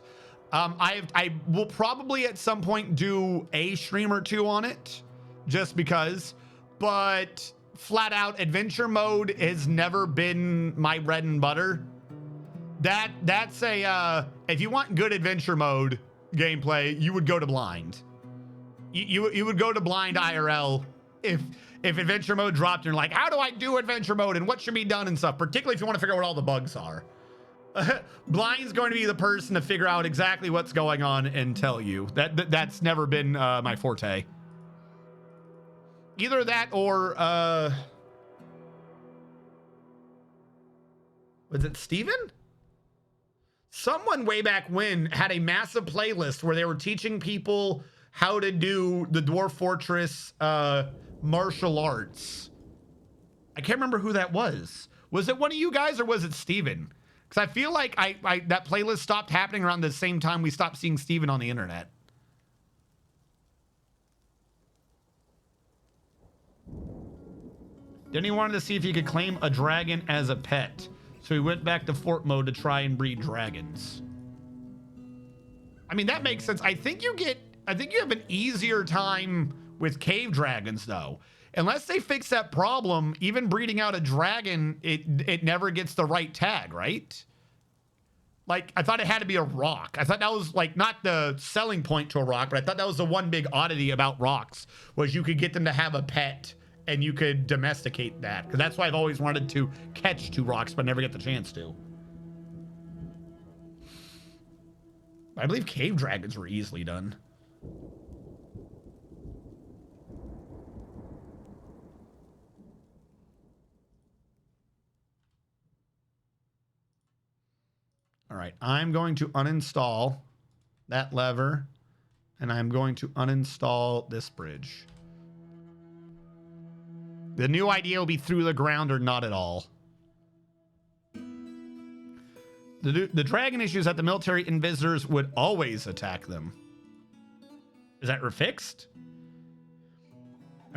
I will probably at some point do a stream or two on it, just because. But flat out, adventure mode has never been my bread and butter. That's a if you want good adventure mode gameplay, you would go to blind. You would go to blind IRL if adventure mode dropped and you're like, how do I do adventure mode and what should be done and stuff, particularly if you want to figure out what all the bugs are. Blind's going to be the person to figure out exactly what's going on and tell you. That's never been my forte. Either that or was it Steven? Someone way back when had a massive playlist where they were teaching people how to do the Dwarf Fortress martial arts. I can't remember who that was. Was it one of you guys or was it Steven? Because I feel like that playlist stopped happening around the same time we stopped seeing Steven on the internet. Then he wanted to see if he could claim a dragon as a pet. So he went back to fort mode to try and breed dragons. I mean, that makes sense. I think you have an easier time with cave dragons though. Unless they fix that problem, even breeding out a dragon, it never gets the right tag, right? Like, I thought it had to be a rock. I thought that was like not the selling point to a rock, but I thought that was the one big oddity about rocks, was you could get them to have a pet and you could domesticate that. Because that's why I've always wanted to catch two rocks, but never get the chance to. I believe cave dragons were easily done. All right, I'm going to uninstall that lever, and I'm going to uninstall this bridge. The new idea will be through the ground or not at all. The dragon issue is that the military and visitors would always attack them. Is that fixed?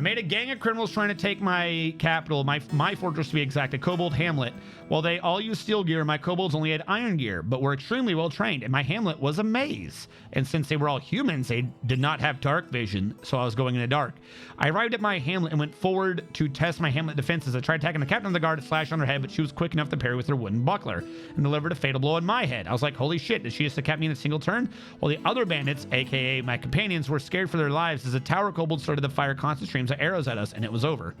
made a gang of criminals trying to take my capital, my fortress to be exact, a kobold hamlet. While they all used steel gear, my kobolds only had iron gear, but were extremely well trained, and my hamlet was a maze. And since they were all humans, they did not have dark vision, so I was going in the dark. I arrived at my hamlet and went forward to test my hamlet defenses. I tried attacking the captain of the guard to slash on her head, but she was quick enough to parry with her wooden buckler and delivered a fatal blow on my head. I was like, holy shit, did she just cap me in a single turn? While the other bandits, aka my companions, were scared for their lives as a tower kobold started to fire constant streams of arrows at us, and it was over.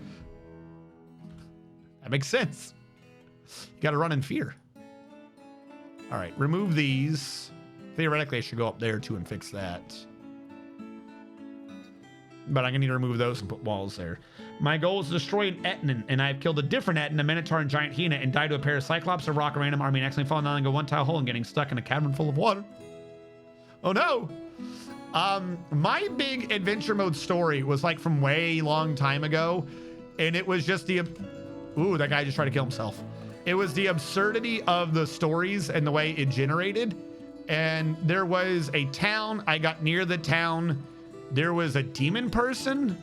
That makes sense. You gotta run in fear. All right, remove these. Theoretically, I should go up there too and fix that. But I'm gonna need to remove those and put walls there. My goal is to destroy an Etnan, and I've killed a different Etnan, a Minotaur and Giant Hyena, and died to a pair of Cyclops, a rock, a random army, and accidentally falling down and go one tile hole and getting stuck in a cavern full of water. Oh no! My big adventure mode story was like from way long time ago, and it was just the... Ooh, that guy just tried to kill himself. It was the absurdity of the stories and the way it generated. And there was a town. I got near the town. There was a demon person.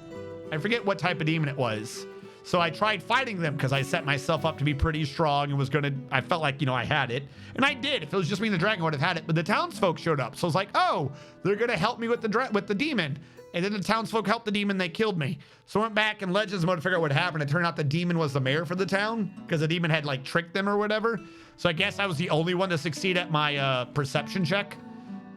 I forget what type of demon it was. So I tried fighting them because I set myself up to be pretty strong and was gonna, I felt like, you know, I had it. And I did. If it was just me and the dragon, I would have had it. But the townsfolk showed up. So I was like, oh, they're gonna help me with the demon. And then the townsfolk helped the demon, they killed me. So I went back in Legends mode to figure out what happened. It turned out the demon was the mayor for the town because the demon had like tricked them or whatever. So I guess I was the only one to succeed at my perception check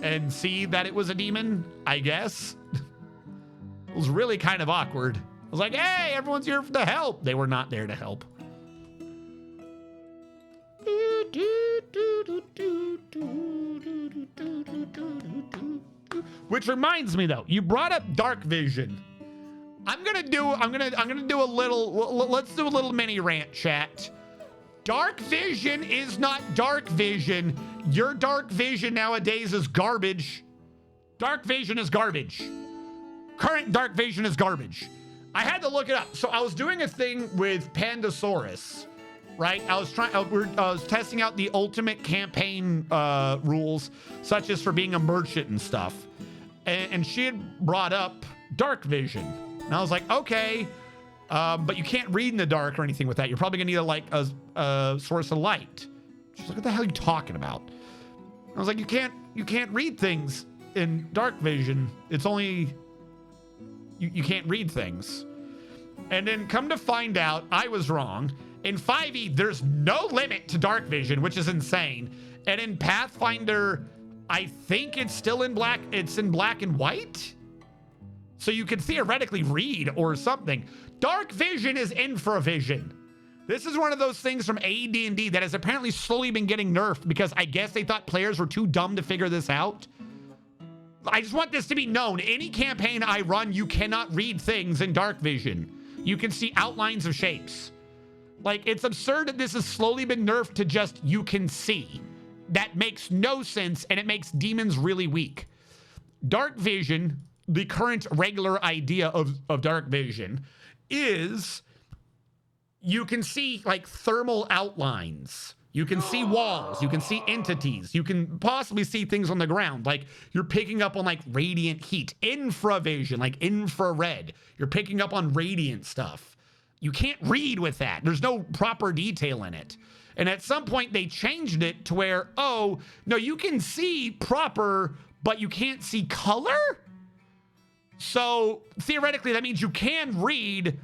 and see that it was a demon, I guess. It was really kind of awkward. I was like, hey, everyone's here to help. They were not there to help. Which reminds me though, you brought up dark vision. I'm gonna do a little, let's do a little mini rant, chat. Dark vision is not dark vision. Your dark vision nowadays is garbage. Dark vision is garbage. Current dark vision is garbage. I had to look it up. So I was doing a thing with Pandasaurus, right? I was testing out the ultimate campaign rules, such as for being a merchant and stuff. And she had brought up dark vision. And I was like, okay, but you can't read in the dark or anything with that. You're probably gonna need like a source of light. She's like, what the hell are you talking about? I was like, you can't read things in dark vision. It's only, you can't read things. And then come to find out, I was wrong. In 5e, there's no limit to dark vision, which is insane. And in Pathfinder, I think it's still in black. It's in black and white. So you could theoretically read or something. Dark vision is infravision. This is one of those things from AD&D that has apparently slowly been getting nerfed because I guess they thought players were too dumb to figure this out. I just want this to be known. Any campaign I run, you cannot read things in dark vision. You can see outlines of shapes. Like, it's absurd that this has slowly been nerfed to just you can see. That makes no sense, and it makes demons really weak. Dark vision, the current regular idea of dark vision, is you can see like thermal outlines. You can see walls, you can see entities, you can possibly see things on the ground. Like you're picking up on like radiant heat, infravision, like infrared. You're picking up on radiant stuff. You can't read with that. There's no proper detail in it. And at some point they changed it to where, oh, no, you can see proper, but you can't see color. So theoretically that means you can read,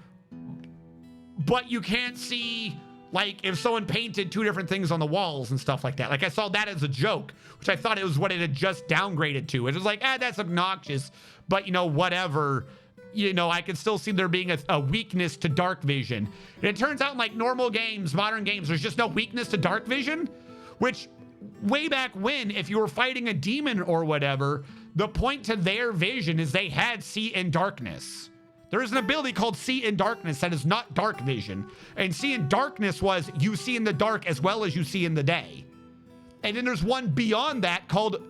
but you can't see, like if someone painted two different things on the walls and stuff like that. Like I saw that as a joke, which I thought it was what it had just downgraded to. It was like, that's obnoxious, but you know, whatever. You know, I could still see there being a weakness to dark vision. And it turns out in like normal games, modern games, there's just no weakness to dark vision, which way back when, if you were fighting a demon or whatever, the point to their vision is they had see in darkness. There is an ability called see in darkness that is not dark vision. And see in darkness was you see in the dark as well as you see in the day. And then there's one beyond that called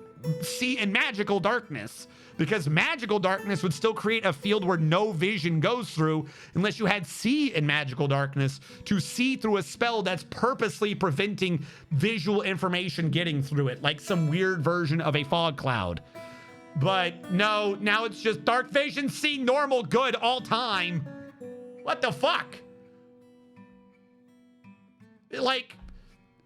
see in magical darkness, because magical darkness would still create a field where no vision goes through unless you had see in magical darkness to see through a spell that's purposely preventing visual information getting through it, like some weird version of a fog cloud. But no, now it's just dark vision, see normal, good all time. What the fuck? Like,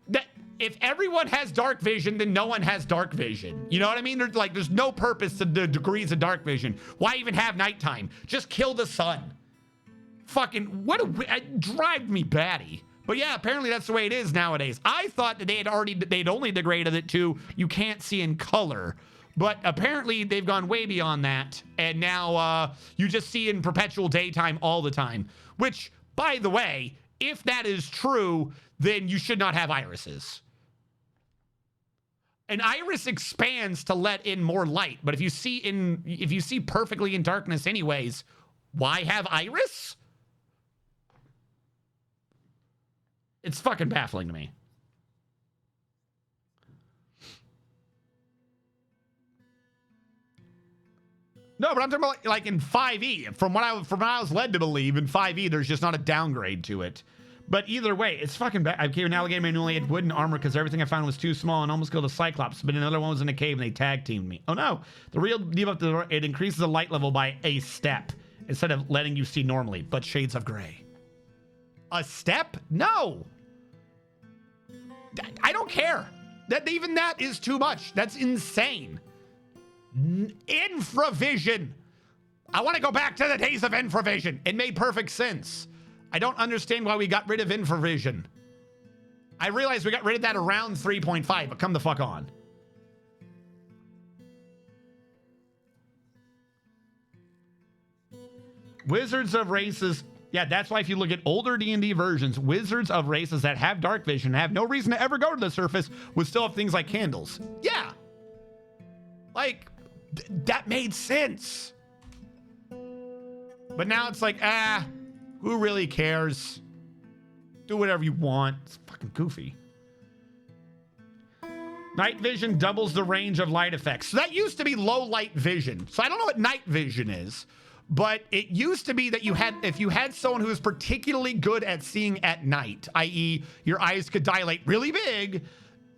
that, if everyone has dark vision, then no one has dark vision. You know what I mean? There's no purpose to the degrees of dark vision. Why even have nighttime? Just kill the sun. Fucking, it drives me batty. But yeah, apparently that's the way it is nowadays. I thought that they'd only degraded it to you can't see in color. But apparently they've gone way beyond that. And now you just see in perpetual daytime all the time. Which, by the way, if that is true, then you should not have irises. An iris expands to let in more light. But if you see perfectly in darkness anyways, why have iris? It's fucking baffling to me. No, but I'm talking about like in 5e. From what I was led to believe, in 5e, there's just not a downgrade to it. But either way, it's fucking bad. I became an alligator manually had wooden armor because everything I found was too small and almost killed a Cyclops. But another one was in a cave and they tag teamed me. Oh no. The real debuff, it increases the light level by a step instead of letting you see normally. But shades of gray. A step? No. I don't care. Even that is too much. That's insane. Infravision. I want to go back to the days of infravision. It made perfect sense. I don't understand why we got rid of infravision. I realized we got rid of that around 3.5, but come the fuck on. Wizards of races. Yeah, that's why if you look at older D&D versions, wizards of races that have dark vision, have no reason to ever go to the surface, would still have things like candles. Yeah. Like, that made sense. But now it's like, who really cares? Do whatever you want. It's fucking goofy. Night vision doubles the range of light effects. So that used to be low light vision. So I don't know what night vision is. But it used to be that if you had someone who was particularly good at seeing at night, i.e. your eyes could dilate really big,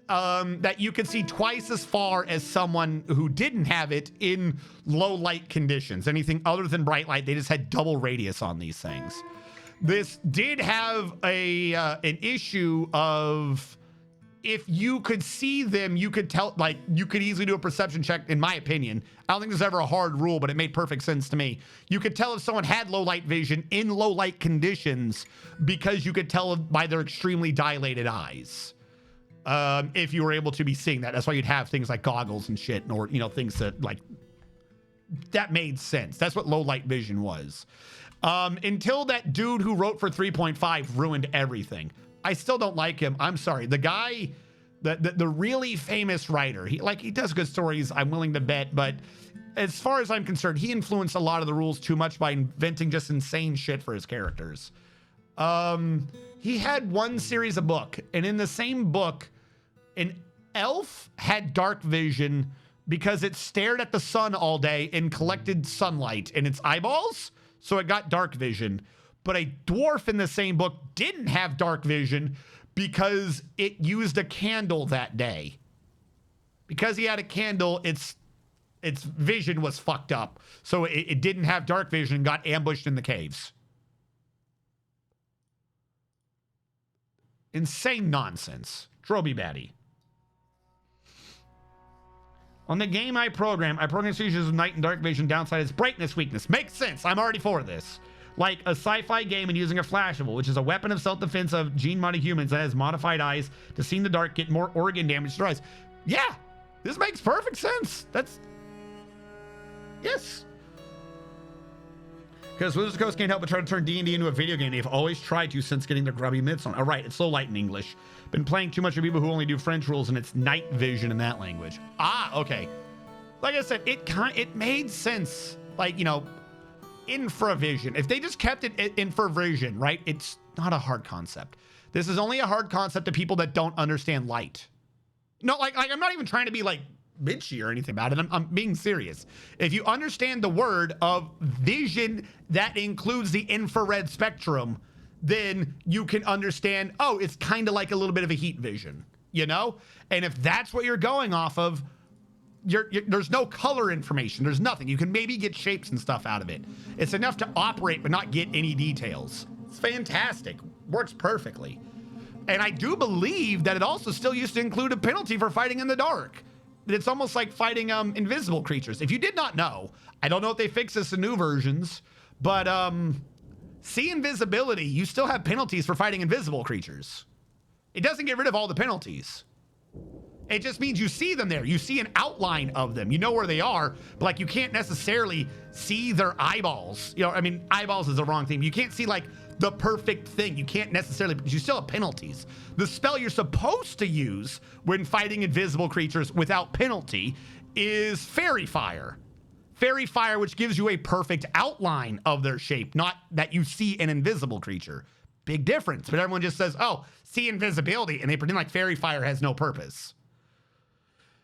that you could see twice as far as someone who didn't have it in low light conditions. Anything other than bright light, they just had double radius on these things. This did have an issue of if you could see them, you could tell, like, you could easily do a perception check, in my opinion. I don't think there's ever a hard rule, but it made perfect sense to me. You could tell if someone had low light vision in low light conditions because you could tell by their extremely dilated eyes. If you were able to be seeing that. That's why you'd have things like goggles and shit, or, you know, things that, like, that made sense. That's what low light vision was. Until that dude who wrote for 3.5 ruined everything. I still don't like him. I'm sorry. The guy, the really famous writer, he does good stories, I'm willing to bet, but as far as I'm concerned, he influenced a lot of the rules too much by inventing just insane shit for his characters. He had one series of book, and in the same book, an elf had dark vision because it stared at the sun all day and collected sunlight in its eyeballs, so it got dark vision. But a dwarf in the same book didn't have dark vision because it used a candle that day. Because he had a candle, its vision was fucked up. So it didn't have dark vision and got ambushed in the caves. Insane nonsense. Droby Batty. On the game I program features of night and dark vision. Downside is brightness weakness. Makes sense. I'm already for this. Like a sci-fi game and using a flashable, which is a weapon of self-defense of gene-modded humans that has modified eyes to see in the dark, get more organ damage to their eyes. Yeah, this makes perfect sense. Yes. Because Wizards of the Coast can't help but try to turn D&D into a video game. They've always tried to since getting their grubby mitts on. All right, it's slow light in English. Been playing too much with people who only do French rules, and it's night vision in that language. Ah, okay. Like I said, it made sense. Like, you know, infravision. If they just kept it infravision, right? It's not a hard concept. This is only a hard concept to people that don't understand light. No, like I'm not even trying to be like bitchy or anything about it. I'm being serious. If you understand the word of vision that includes the infrared spectrum, then you can understand, oh, it's kind of like a little bit of a heat vision, you know? And if that's what you're going off of, there's no color information. There's nothing. You can maybe get shapes and stuff out of it. It's enough to operate but not get any details. It's fantastic. Works perfectly. And I do believe that it also still used to include a penalty for fighting in the dark. It's almost like fighting invisible creatures. If you did not know, I don't know if they fix this in new versions, but see invisibility, you still have penalties for fighting invisible creatures. It doesn't get rid of all the penalties. It just means you see them there. You see an outline of them. You know where they are, but like you can't necessarily see their eyeballs. You know, I mean, eyeballs is the wrong thing. You can't see like the perfect thing. You can't necessarily, but you still have penalties. The spell you're supposed to use when fighting invisible creatures without penalty is Fairy Fire. Fairy Fire, which gives you a perfect outline of their shape, not that you see an invisible creature. Big difference, but everyone just says, oh, see invisibility, and they pretend like Fairy Fire has no purpose.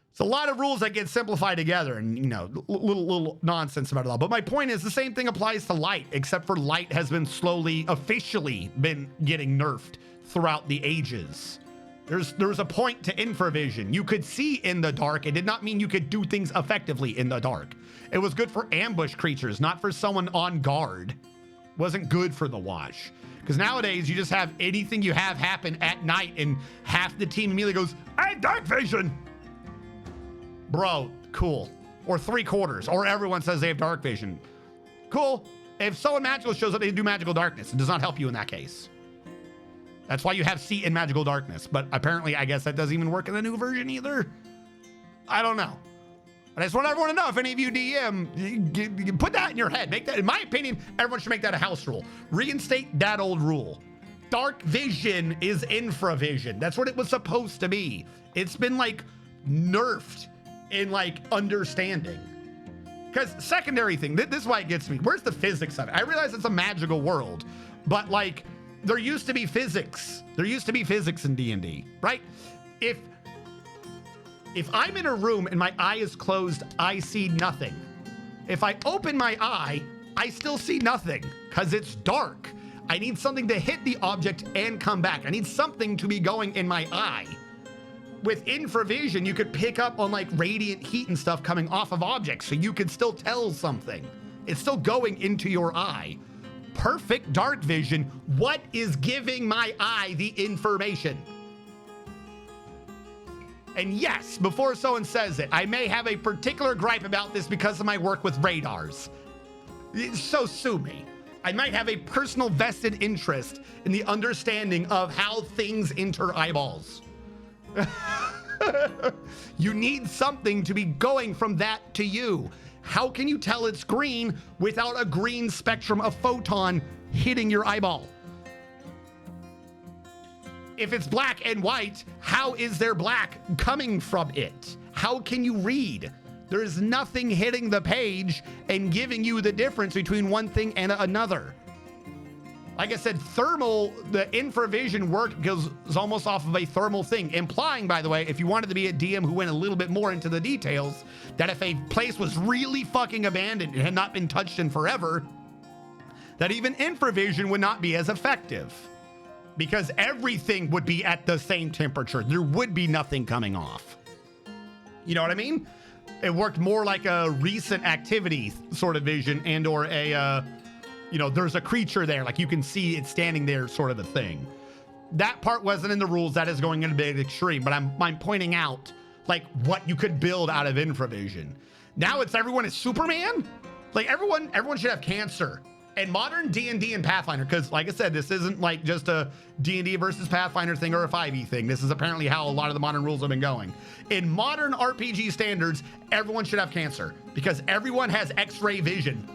It's a lot of rules that get simplified together and, you know, little nonsense about it all. But my point is the same thing applies to light, except for light has been slowly, officially been getting nerfed throughout the ages. There's a point to infravision. You could see in the dark. It did not mean you could do things effectively in the dark. It was good for ambush creatures, not for someone on guard. It wasn't good for the watch. Because nowadays you just have anything you have happen at night and half the team immediately goes, I had dark vision. Bro, cool. Or 3/4, or everyone says they have dark vision. Cool. If someone magical shows up, they do magical darkness. It does not help you in that case. That's why you have see in magical darkness. But apparently, I guess that doesn't even work in the new version either. I don't know. But I just want everyone to know, if any of you DM, you put that in your head. Make that, in my opinion, everyone should make that a house rule. Reinstate that old rule. Dark vision is infravision. That's what it was supposed to be. It's been like nerfed in like understanding. Because secondary thing, this is why it gets me. Where's the physics of it? I realize it's a magical world, but like there used to be physics. There used to be physics in D&D, right? If I'm in a room and my eye is closed, I see nothing. If I open my eye, I still see nothing because it's dark. I need something to hit the object and come back. I need something to be going in my eye. With infravision, you could pick up on like radiant heat and stuff coming off of objects, so you could still tell something. It's still going into your eye. Perfect dark vision. What is giving my eye the information? And yes, before someone says it, I may have a particular gripe about this because of my work with radars. So sue me. I might have a personal vested interest in the understanding of how things enter eyeballs. You need something to be going from that to you. How can you tell it's green without a green spectrum of photon hitting your eyeball? If it's black and white, how is there black coming from it? How can you read? There is nothing hitting the page and giving you the difference between one thing and another. Like I said, the infravision work goes almost off of a thermal thing, implying, by the way, if you wanted to be a DM who went a little bit more into the details, that if a place was really fucking abandoned and had not been touched in forever, that even infravision would not be as effective because everything would be at the same temperature. There would be nothing coming off. You know what I mean? It worked more like a recent activity sort of vision and or a, you know, there's a creature there, like you can see it standing there sort of a thing. That part wasn't in the rules. That is going in a bit extreme, but I'm pointing out like what you could build out of infravision. Now it's everyone is Superman. Like everyone should have cancer. And modern D&D and Pathfinder, because like I said, this isn't like just a D&D versus Pathfinder thing or a 5e thing. This is apparently how a lot of the modern rules have been going. In modern RPG standards, everyone should have cancer because everyone has X-ray vision.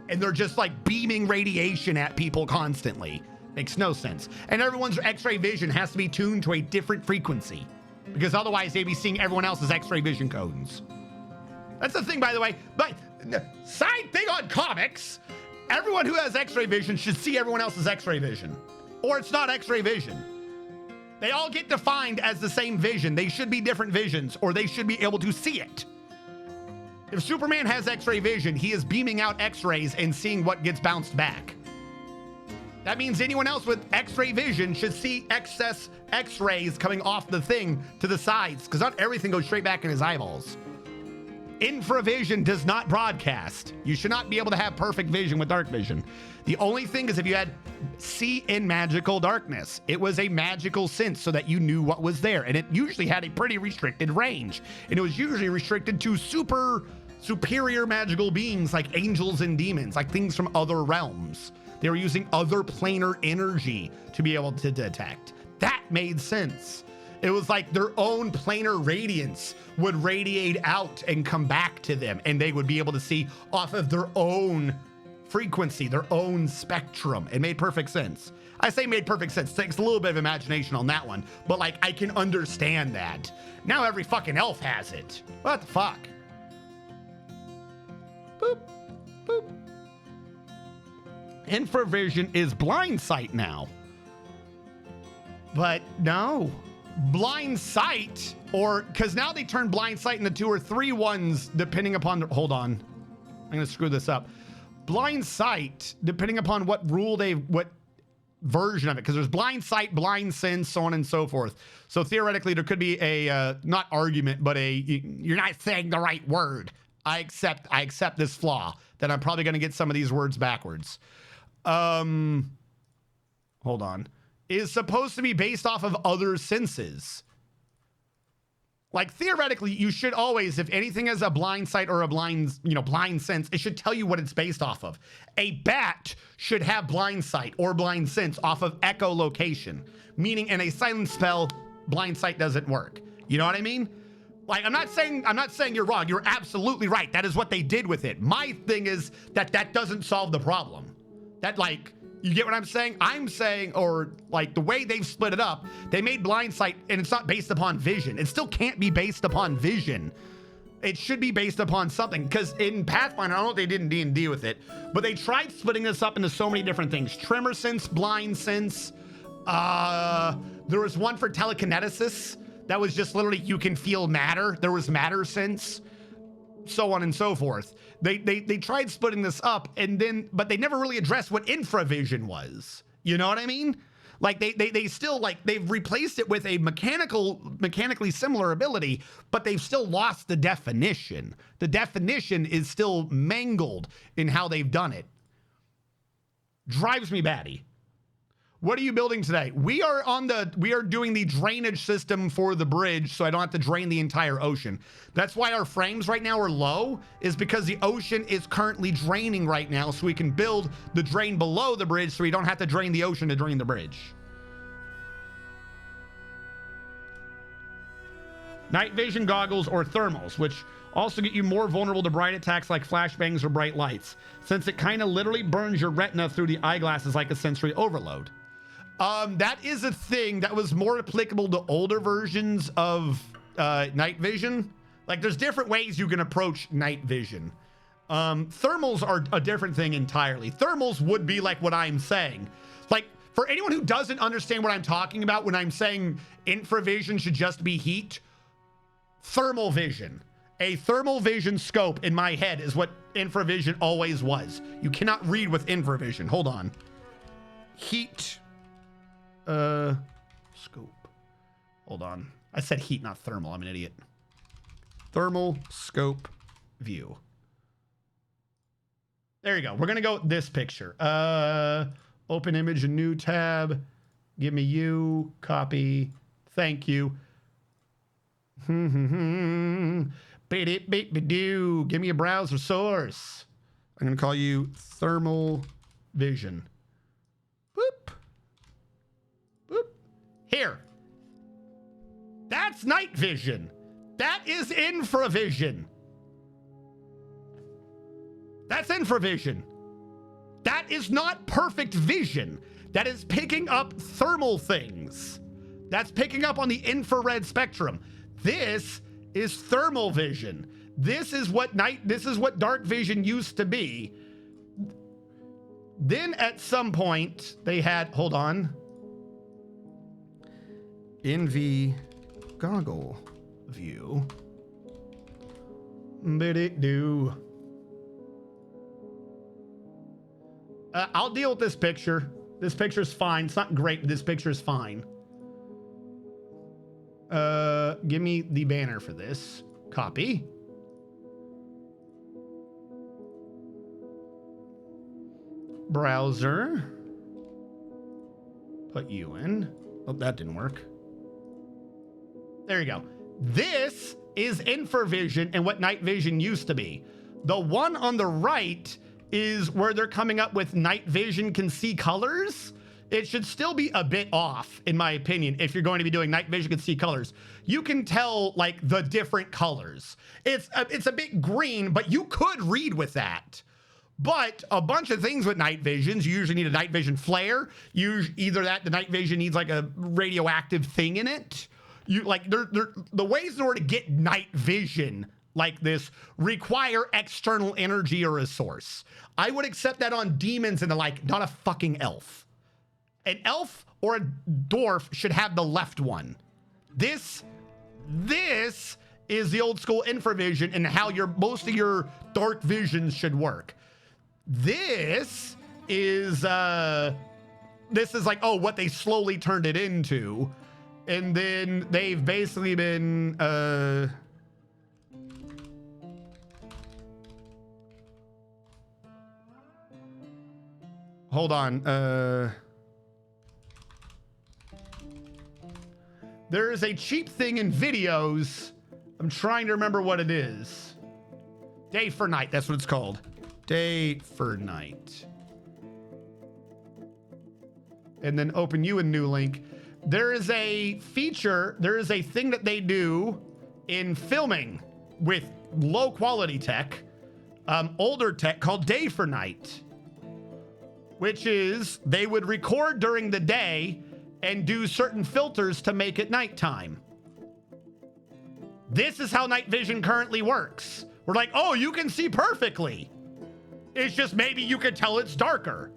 And they're just like beaming radiation at people constantly. Makes no sense. And everyone's X-ray vision has to be tuned to a different frequency because otherwise they'd be seeing everyone else's X-ray vision codes. That's the thing, by the way. But side thing on comics, everyone who has X-ray vision should see everyone else's X-ray vision. Or it's not X-ray vision. They all get defined as the same vision. They should be different visions, or they should be able to see it. If Superman has X-ray vision, he is beaming out X-rays and seeing what gets bounced back. That means anyone else with X-ray vision should see excess X-rays coming off the thing to the sides, because not everything goes straight back in his eyeballs. Infravision does not broadcast. You should not be able to have perfect vision with dark vision. The only thing is if you had see in magical darkness, it was a magical sense so that you knew what was there. And it usually had a pretty restricted range. And it was usually restricted to superior magical beings like angels and demons, like things from other realms. They were using other planar energy to be able to detect. That made sense. It was like their own planar radiance would radiate out and come back to them, and they would be able to see off of their own frequency, their own spectrum. It made perfect sense. I say made perfect sense. It takes a little bit of imagination on that one, but like I can understand that. Now every fucking elf has it. What the fuck? Boop, boop. Infravision is blind sight now. But no. Blind sight, or because now they turn blind sight into 2 or 3 ones depending upon the, hold on, I'm gonna screw this up. Blind sight, depending upon what rule what version of it, because there's blind sight, blind sense, so on and so forth. So theoretically there could be a not argument, but you're not saying the right word. I accept this flaw that I'm probably gonna get some of these words backwards. Hold on. Is supposed to be based off of other senses. Like theoretically, you should always, if anything has a blind sight or a blind sense, it should tell you what it's based off of. A bat should have blind sight or blind sense off of echolocation, meaning in a silent spell, blind sight doesn't work. You know what I mean? Like, I'm not saying you're wrong. You're absolutely right. That is what they did with it. My thing is that doesn't solve the problem. That, like, you get what I'm saying? I'm saying, or like the way they've split it up, they made blind sight and it's not based upon vision. It still can't be based upon vision. It should be based upon something, because in Pathfinder, I don't know what they did in D&D with it, but they tried splitting this up into so many different things. Tremor sense, blind sense. There was one for telekinesis that was just literally you can feel matter. There was matter sense, so on and so forth. They tried splitting this up, but they never really addressed what infravision was. You know what I mean? Like they still, like, they've replaced it with a mechanically similar ability, but they've still lost the definition. The definition is still mangled in how they've done it. Drives me batty. What are you building today? We are doing the drainage system for the bridge, so I don't have to drain the entire ocean. That's why our frames right now are low, is because the ocean is currently draining right now, so we can build the drain below the bridge so we don't have to drain the ocean to drain the bridge. Night vision goggles or thermals, which also get you more vulnerable to bright attacks like flashbangs or bright lights, since it kind of literally burns your retina through the eyeglasses like a sensory overload. That is a thing that was more applicable to older versions of night vision. Like, there's different ways you can approach night vision. Thermals are a different thing entirely. Thermals would be like what I'm saying. Like, for anyone who doesn't understand what I'm talking about when I'm saying infravision should just be heat, thermal vision. A thermal vision scope in my head is what infravision always was. You cannot read with infravision. Hold on. Heat scope. Hold on. I said heat, not thermal. I'm an idiot. Thermal scope view. There you go. We're gonna go with this picture. Open image, a new tab. Give me you. Copy. Thank you. Give me a browser source. I'm gonna call you thermal vision. Boop. Boop. Here. That's night vision. That is infravision. That's infravision. That is not perfect vision. That is picking up thermal things. That's picking up on the infrared spectrum. This is thermal vision. This is what dark vision used to be. Then at some point they had, hold on. NV goggle view. Do. I'll deal with this picture. This picture's fine. It's not great, but this picture's fine. Give me the banner for this. Copy. browser. Put you in. Oh, that didn't work. There you go. This is infravision and what night vision used to be. The one on the right is where they're coming up with night vision can see colors. It should still be a bit off, in my opinion, if you're going to be doing night vision can see colors. You can tell like the different colors. It's a bit green, but you could read with that. But a bunch of things with night visions, you usually need a night vision flare. Either that, the night vision needs like a radioactive thing in it. You like the ways in order to get night vision like this require external energy or a source. I would accept that on demons and the like, not a fucking elf. An elf or a dwarf should have the left one. This is the old school infravision and how most of your dark visions should work. This is like, oh, what they slowly turned it into. And then they've basically been hold on. There is a cheap thing in videos. I'm trying to remember what it is. Day for night, that's what it's called. Day for night. And then open you a new link. There is a feature, there is a thing that they do in filming with low quality tech, older tech, called day for night, which is they would record during the day and do certain filters to make it nighttime. This is how night vision currently works. We're like, oh, you can see perfectly. It's just maybe you could tell it's darker.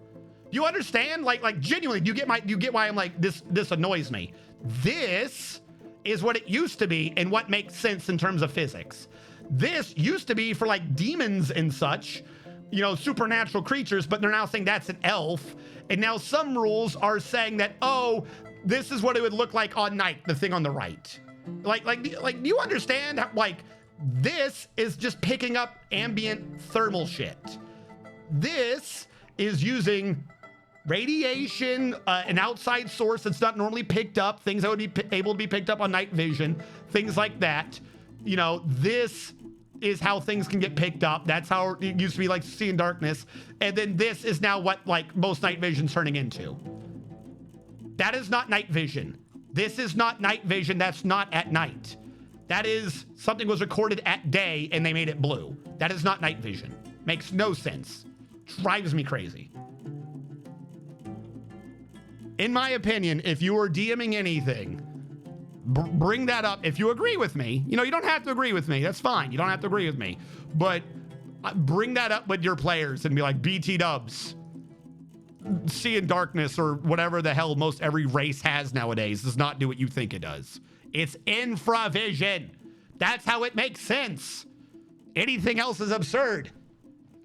You understand? Like genuinely, you get why I'm like, this annoys me. This is what it used to be and what makes sense in terms of physics. This used to be for like demons and such, you know, supernatural creatures, but they're now saying that's an elf. And now some rules are saying that, oh, this is what it would look like on night, the thing on the right. Like, do you understand how, like, this is just picking up ambient thermal shit. This is using radiation, an outside source that's not normally picked up, things that would be able to be picked up on night vision, things like that. You know, this is how things can get picked up. That's how it used to be, like seeing darkness. And then this is now what like most night vision's turning into. That is not night vision. This is not night vision. That's not at night. That is something was recorded at day and they made it blue. That is not night vision. Makes no sense. Drives me crazy. In my opinion, if you are DMing anything, bring that up. If you agree with me, you know, you don't have to agree with me. That's fine. You don't have to agree with me. But bring that up with your players and be like, BT dubs. Seeing darkness or whatever the hell most every race has nowadays does not do what you think it does. It's infravision. That's how it makes sense. Anything else is absurd.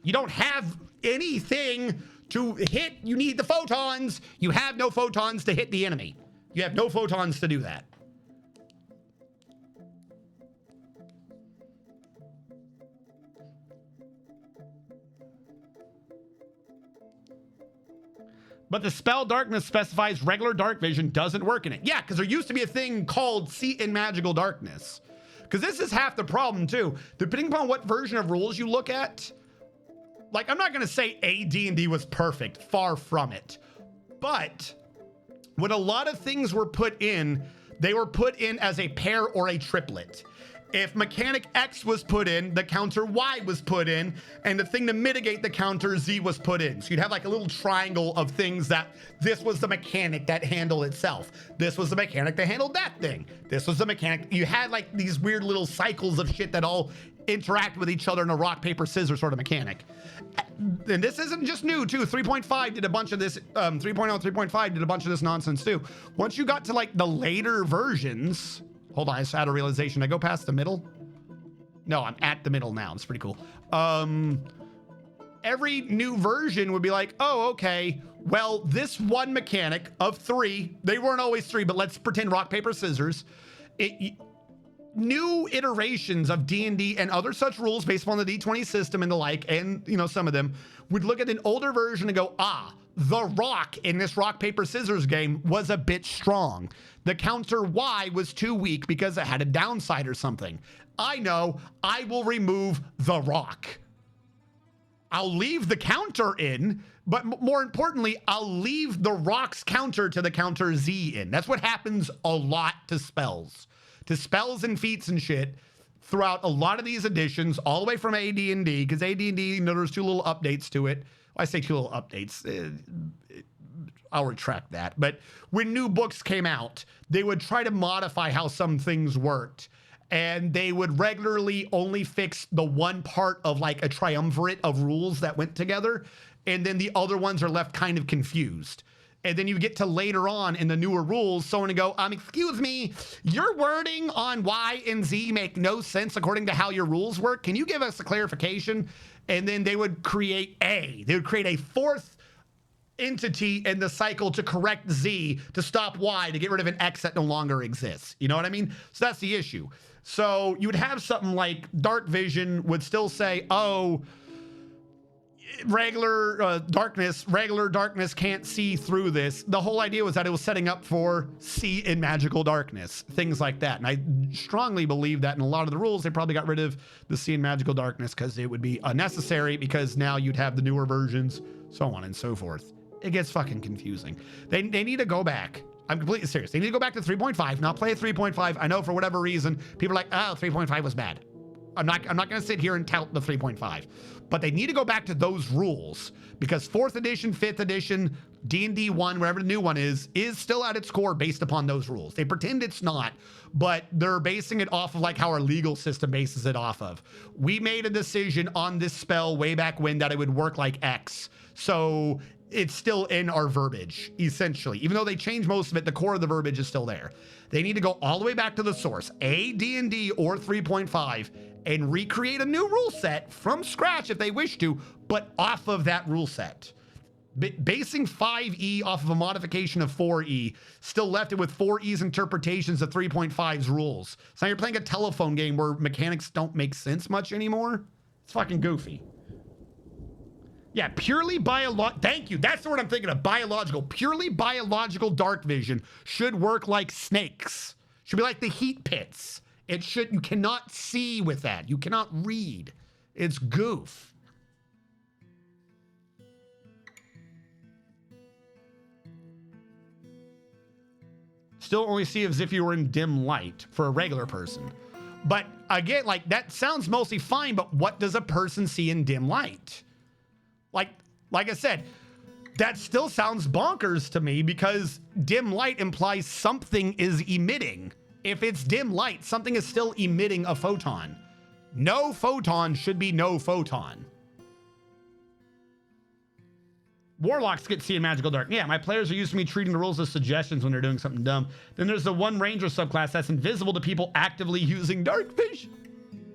You don't have anything to hit. You need the photons. You have no photons to hit the enemy. You have no photons to do that. But the spell darkness specifies regular dark vision doesn't work in it. Yeah, because there used to be a thing called see in magical darkness. Because this is half the problem too. Depending upon what version of rules you look at, like I'm not going to say AD&D was perfect, far from it. But when a lot of things were put in, they were put in as a pair or a triplet. If mechanic X was put in, the counter Y was put in, and the thing to mitigate the counter Z was put in. So you'd have like a little triangle of things that this was the mechanic that handled itself. This was the mechanic that handled that thing. This was the mechanic. You had like these weird little cycles of shit that all interact with each other in a rock, paper, scissors sort of mechanic. And this isn't just new too. 3.5 did a bunch of this, 3.0, 3.5 did a bunch of this nonsense too. Once you got to like the later versions, hold on, I just had a realization. Did I go past the middle? No, I'm at the middle now. It's pretty cool. Every new version would be like, oh, okay, well, this one mechanic of 3, they weren't always 3, but let's pretend rock, paper, scissors. new iterations of D&D and other such rules based upon the D20 system and the like, and you know, some of them would look at an older version and go, the rock in this rock, paper, scissors game was a bit strong. The counter Y was too weak because it had a downside or something. I know, I will remove the rock. I'll leave the counter in, but more importantly, I'll leave the rock's counter to the counter Z in. That's what happens a lot to spells. To spells and feats and shit throughout a lot of these editions, all the way from AD&D, because AD&D, you know, there's 2 little updates to it. I say 2 little updates. I'll retract that. But when new books came out, they would try to modify how some things worked. And they would regularly only fix the one part of like a triumvirate of rules that went together. And then the other ones are left kind of confused. And then you get to later on in the newer rules, someone to go, excuse me, your wording on Y and Z make no sense according to how your rules work. Can you give us a clarification? And then they would create they would create a 4th entity in the cycle to correct Z, to stop Y, to get rid of an X that no longer exists. You know what I mean? So that's the issue. So you would have something like Dark Vision would still say, regular darkness can't see through this. The whole idea was that it was setting up for see in magical darkness, things like that. And I strongly believe that in a lot of the rules, they probably got rid of the see in magical darkness because it would be unnecessary, because now you'd have the newer versions, so on and so forth. It gets fucking confusing. They need to go back. I'm completely serious. They need to go back to 3.5, not play at 3.5. I know for whatever reason, people are like, 3.5 was bad. I'm not going to sit here and tout the 3.5, but they need to go back to those rules, because 4th edition, 5th edition, D&D 1, wherever the new one is still at its core based upon those rules. They pretend it's not, but they're basing it off of like how our legal system bases it off of. We made a decision on this spell way back when that it would work like X. So it's still in our verbiage, essentially. Even though they changed most of it, the core of the verbiage is still there. They need to go all the way back to the source, D&D or 3.5, and recreate a new rule set from scratch if they wish to, but off of that rule set. Basing 5e off of a modification of 4e still left it with 4e's interpretations of 3.5's rules. So now you're playing a telephone game where mechanics don't make sense much anymore. It's fucking goofy. Yeah, purely biological. Thank you. That's the word I'm thinking of. Biological. Purely biological dark vision should work like snakes. Should be like the heat pits. It should. You cannot see with that. You cannot read. It's goof. Still only see as if you were in dim light for a regular person. But again, like that sounds mostly fine, but what does a person see in dim light? Like I said, that still sounds bonkers to me, because dim light implies something is emitting. If it's dim light, something is still emitting a photon. No photon should be no photon. Warlocks get see in magical dark. Yeah, my players are used to me treating the rules as suggestions when they're doing something dumb. Then there's the one ranger subclass that's invisible to people actively using dark vision.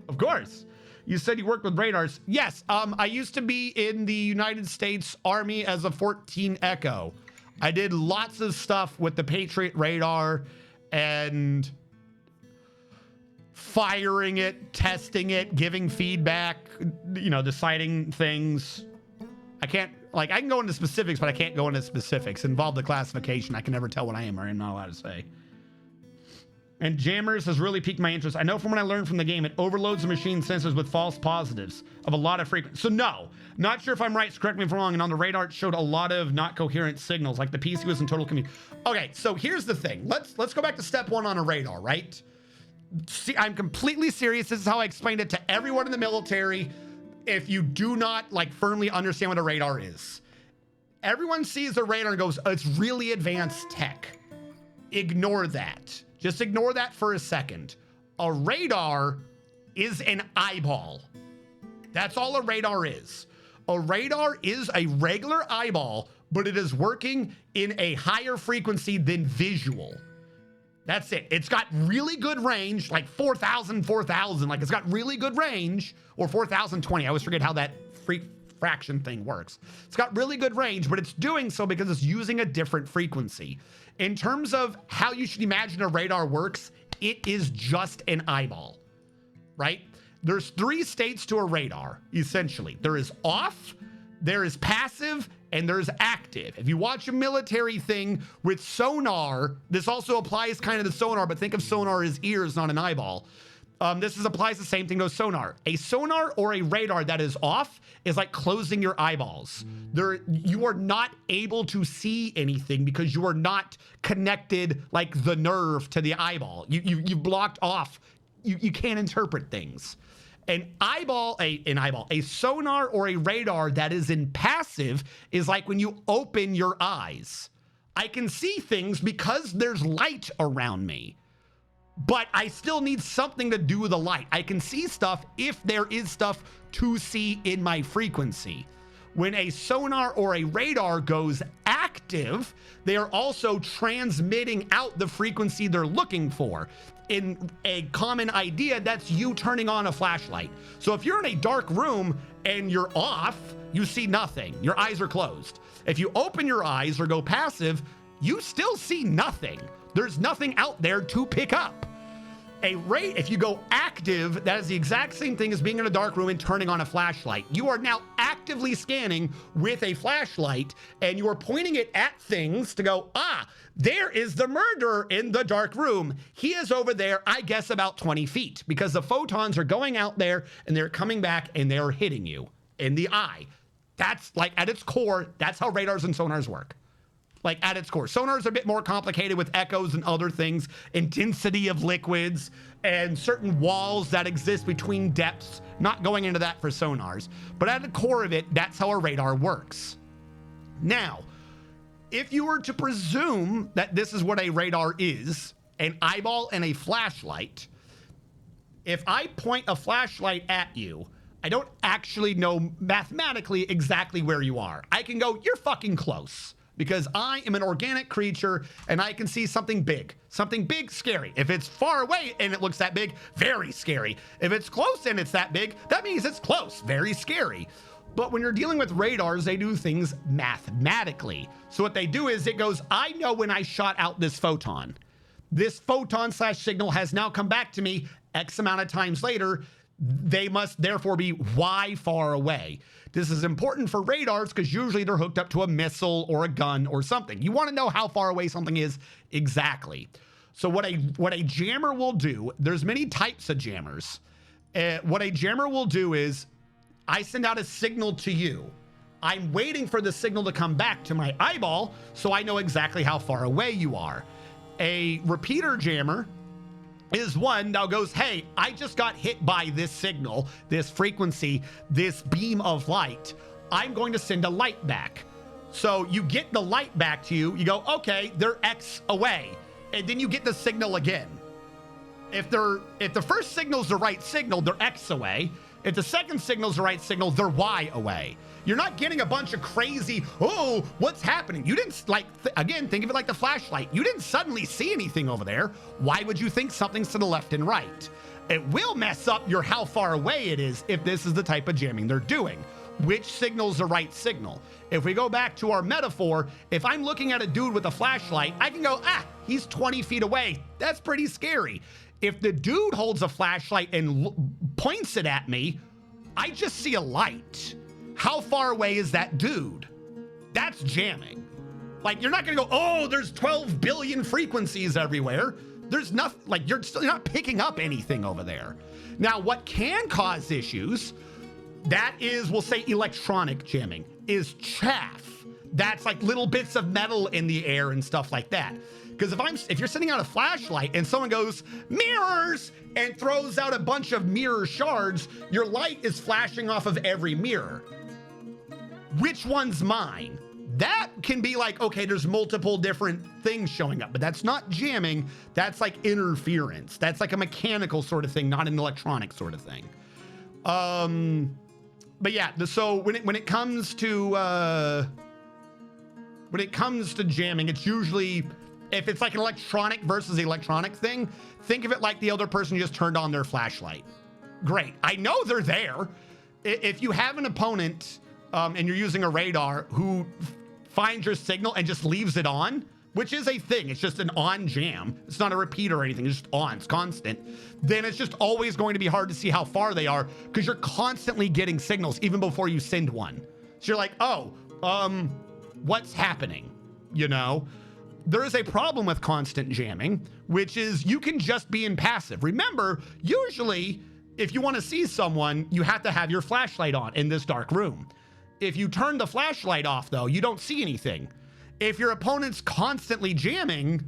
Of course. You said you worked with radars. Yes, I used to be in the United States Army as a 14 Echo. I did lots of stuff with the Patriot radar and firing it, testing it, giving feedback, you know, deciding things. I can go into specifics, but I can't go into specifics. Involve the classification. I can never tell what I am or am not allowed to say. And jammers has really piqued my interest. I know from when I learned from the game, it overloads the machine sensors with false positives of a lot of frequency. So no, not sure if I'm right. So correct me if I'm wrong. And on the radar, it showed a lot of not coherent signals, like the PC was in total confusion. Okay, so here's the thing. Let's go back to step 1 on a radar, right? See, I'm completely serious. This is how I explained it to everyone in the military. If you do not like firmly understand what a radar is, everyone sees a radar and goes, oh, it's really advanced tech. Ignore that. Just ignore that for a second. A radar is an eyeball. That's all a radar is. A radar is a regular eyeball, but it is working in a higher frequency than visual. That's it. It's got really good range, like 4,000, like it's got really good range, or 4,020. I always forget how that fraction thing works. It's got really good range, but it's doing so because it's using a different frequency. In terms of how you should imagine a radar works, it is just an eyeball, right? There's 3 states to a radar, essentially. There is off, there is passive, and there's active. If you watch a military thing with sonar, this also applies kind of to sonar, but think of sonar as ears, not an eyeball. Applies the same thing to sonar. A sonar or a radar that is off is like closing your eyeballs. You are not able to see anything because you are not connected like the nerve to the eyeball. You've blocked off. You can't interpret things. A sonar or a radar that is in passive is like when you open your eyes. I can see things because there's light around me, but I still need something to do with the light. I can see stuff if there is stuff to see in my frequency. When a sonar or a radar goes active, they are also transmitting out the frequency they're looking for. In a common idea, that's you turning on a flashlight. So if you're in a dark room and you're off, you see nothing. Your eyes are closed. If you open your eyes or go passive, you still see nothing. There's nothing out there to pick up. If you go active, that is the exact same thing as being in a dark room and turning on a flashlight. You are now actively scanning with a flashlight, and you are pointing it at things to go, there is the murderer in the dark room. He is over there, I guess about 20 feet, because the photons are going out there and they're coming back and they're hitting you in the eye. That's like at its core, that's how radars and sonars work. Like at its core. Sonars are a bit more complicated with echoes and other things, intensity of liquids, and certain walls that exist between depths. Not going into that for sonars. But at the core of it, that's how a radar works. Now, if you were to presume that this is what a radar is, an eyeball and a flashlight, if I point a flashlight at you, I don't actually know mathematically exactly where you are. I can go, you're fucking close. Because I am an organic creature and I can see something big, scary. If it's far away and it looks that big, very scary. If it's close and it's that big, that means it's close, very scary. But when you're dealing with radars, they do things mathematically. So what they do is it goes, I know when I shot out this photon. This photon/signal has now come back to me X amount of times later. They must therefore be Y far away. This is important for radars because usually they're hooked up to a missile or a gun or something. You want to know how far away something is exactly. So what a jammer will do, there's many types of jammers. What a jammer will do is I send out a signal to you. I'm waiting for the signal to come back to my eyeball so I know exactly how far away you are. A repeater jammer is one that goes, hey, I just got hit by this signal, this frequency, this beam of light. I'm going to send a light back. So you get the light back to you. You go, okay, they're X away. And then you get the signal again. If the first signal's the right signal, they're X away. If the second signal's the right signal, they're Y away. You're not getting a bunch of crazy, oh, what's happening? You didn't, again, think of it like the flashlight. You didn't suddenly see anything over there. Why would you think something's to the left and right? It will mess up your how far away it is if this is the type of jamming they're doing. Which signal's the right signal? If we go back to our metaphor, if I'm looking at a dude with a flashlight, I can go, he's 20 feet away. That's pretty scary. If the dude holds a flashlight and points it at me, I just see a light. How far away is that dude? That's jamming. Like, you're not gonna go, oh, there's 12 billion frequencies everywhere. There's nothing, like, you're not picking up anything over there. Now, what can cause issues, that is, we'll say electronic jamming, is chaff. That's like little bits of metal in the air and stuff like that. Because if you're sending out a flashlight and someone goes, mirrors, and throws out a bunch of mirror shards, your light is flashing off of every mirror. Which one's mine? That can be like, okay, there's multiple different things showing up, but that's not jamming. That's like interference. That's like a mechanical sort of thing, not an electronic sort of thing. But yeah, so when it comes to jamming, it's usually, if it's like an electronic versus electronic thing, think of it like the other person just turned on their flashlight. Great. I know they're there. If you have an opponent and you're using a radar who finds your signal and just leaves it on, which is a thing, it's just an on jam, it's not a repeat or anything, it's just on, it's constant, then it's just always going to be hard to see how far they are because you're constantly getting signals even before you send one. So you're like, oh, what's happening? You know, there is a problem with constant jamming, which is you can just be in passive. Remember, usually if you want to see someone, you have to have your flashlight on in this dark room. If you turn the flashlight off though, you don't see anything. If your opponent's constantly jamming,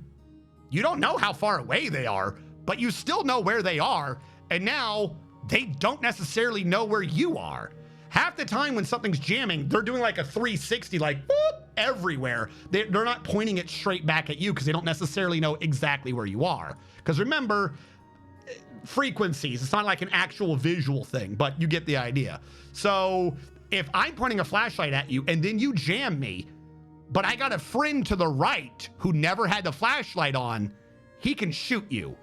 you don't know how far away they are, but you still know where they are. And now they don't necessarily know where you are. Half the time when something's jamming, they're doing like a 360, like whoop, everywhere. They're not pointing it straight back at you because they don't necessarily know exactly where you are. Because remember, frequencies, it's not like an actual visual thing, but you get the idea. So if I'm pointing a flashlight at you and then you jam me, but I got a friend to the right who never had the flashlight on, he can shoot you.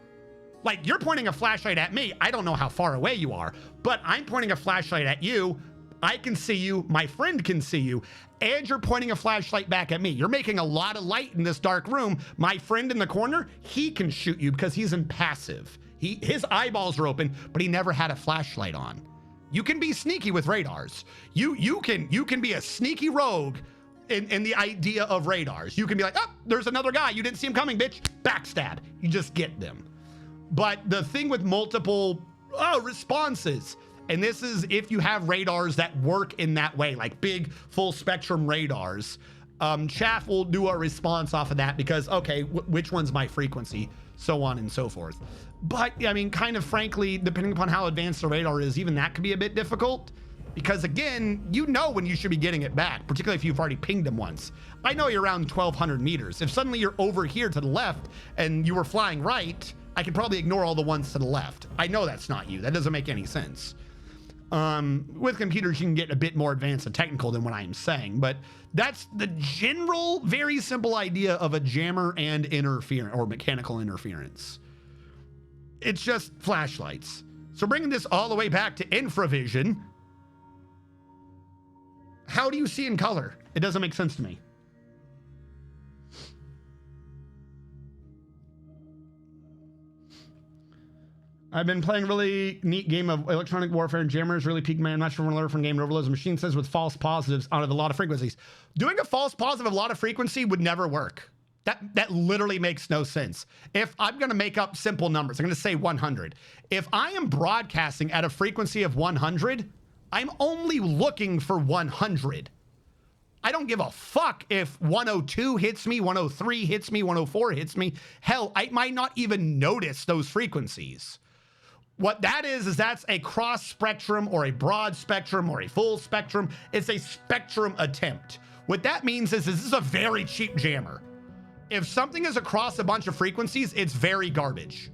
Like, you're pointing a flashlight at me, I don't know how far away you are, but I'm pointing a flashlight at you, I can see you, my friend can see you, and you're pointing a flashlight back at me. You're making a lot of light in this dark room. My friend in the corner, he can shoot you because he's in passive. His eyeballs are open, but he never had a flashlight on. You can be sneaky with radars. You can be a sneaky rogue in the idea of radars. You can be like, oh, there's another guy. You didn't see him coming, bitch. Backstab. You just get them. But the thing with multiple responses, and this is if you have radars that work in that way, like big full spectrum radars, Chaff will do a response off of that because, okay, which one's my frequency, so on and so forth. But I mean, kind of frankly, depending upon how advanced the radar is, even that could be a bit difficult because again, you know when you should be getting it back, particularly if you've already pinged them once. I know you're around 1,200 meters. If suddenly you're over here to the left and you were flying right, I could probably ignore all the ones to the left. I know that's not you. That doesn't make any sense. With computers, you can get a bit more advanced and technical than what I am saying, but that's the general, very simple idea of a jammer and interference or mechanical interference. It's just flashlights. So bringing this all the way back to infravision, how do you see in color? It doesn't make sense to me. I've been playing a really neat game of electronic warfare and jammers, really peaked, man. I'm not sure when I learned from game overloads. The machine says with false positives out of a lot of frequencies. Doing a false positive of a lot of frequency would never work. That literally makes no sense. If I'm going to make up simple numbers, I'm going to say 100. If I am broadcasting at a frequency of 100, I'm only looking for 100. I don't give a fuck if 102 hits me, 103 hits me, 104 hits me. Hell, I might not even notice those frequencies. What that is that's a cross spectrum or a broad spectrum or a full spectrum. It's a spectrum attempt. What that means is this is a very cheap jammer. If something is across a bunch of frequencies, it's very garbage.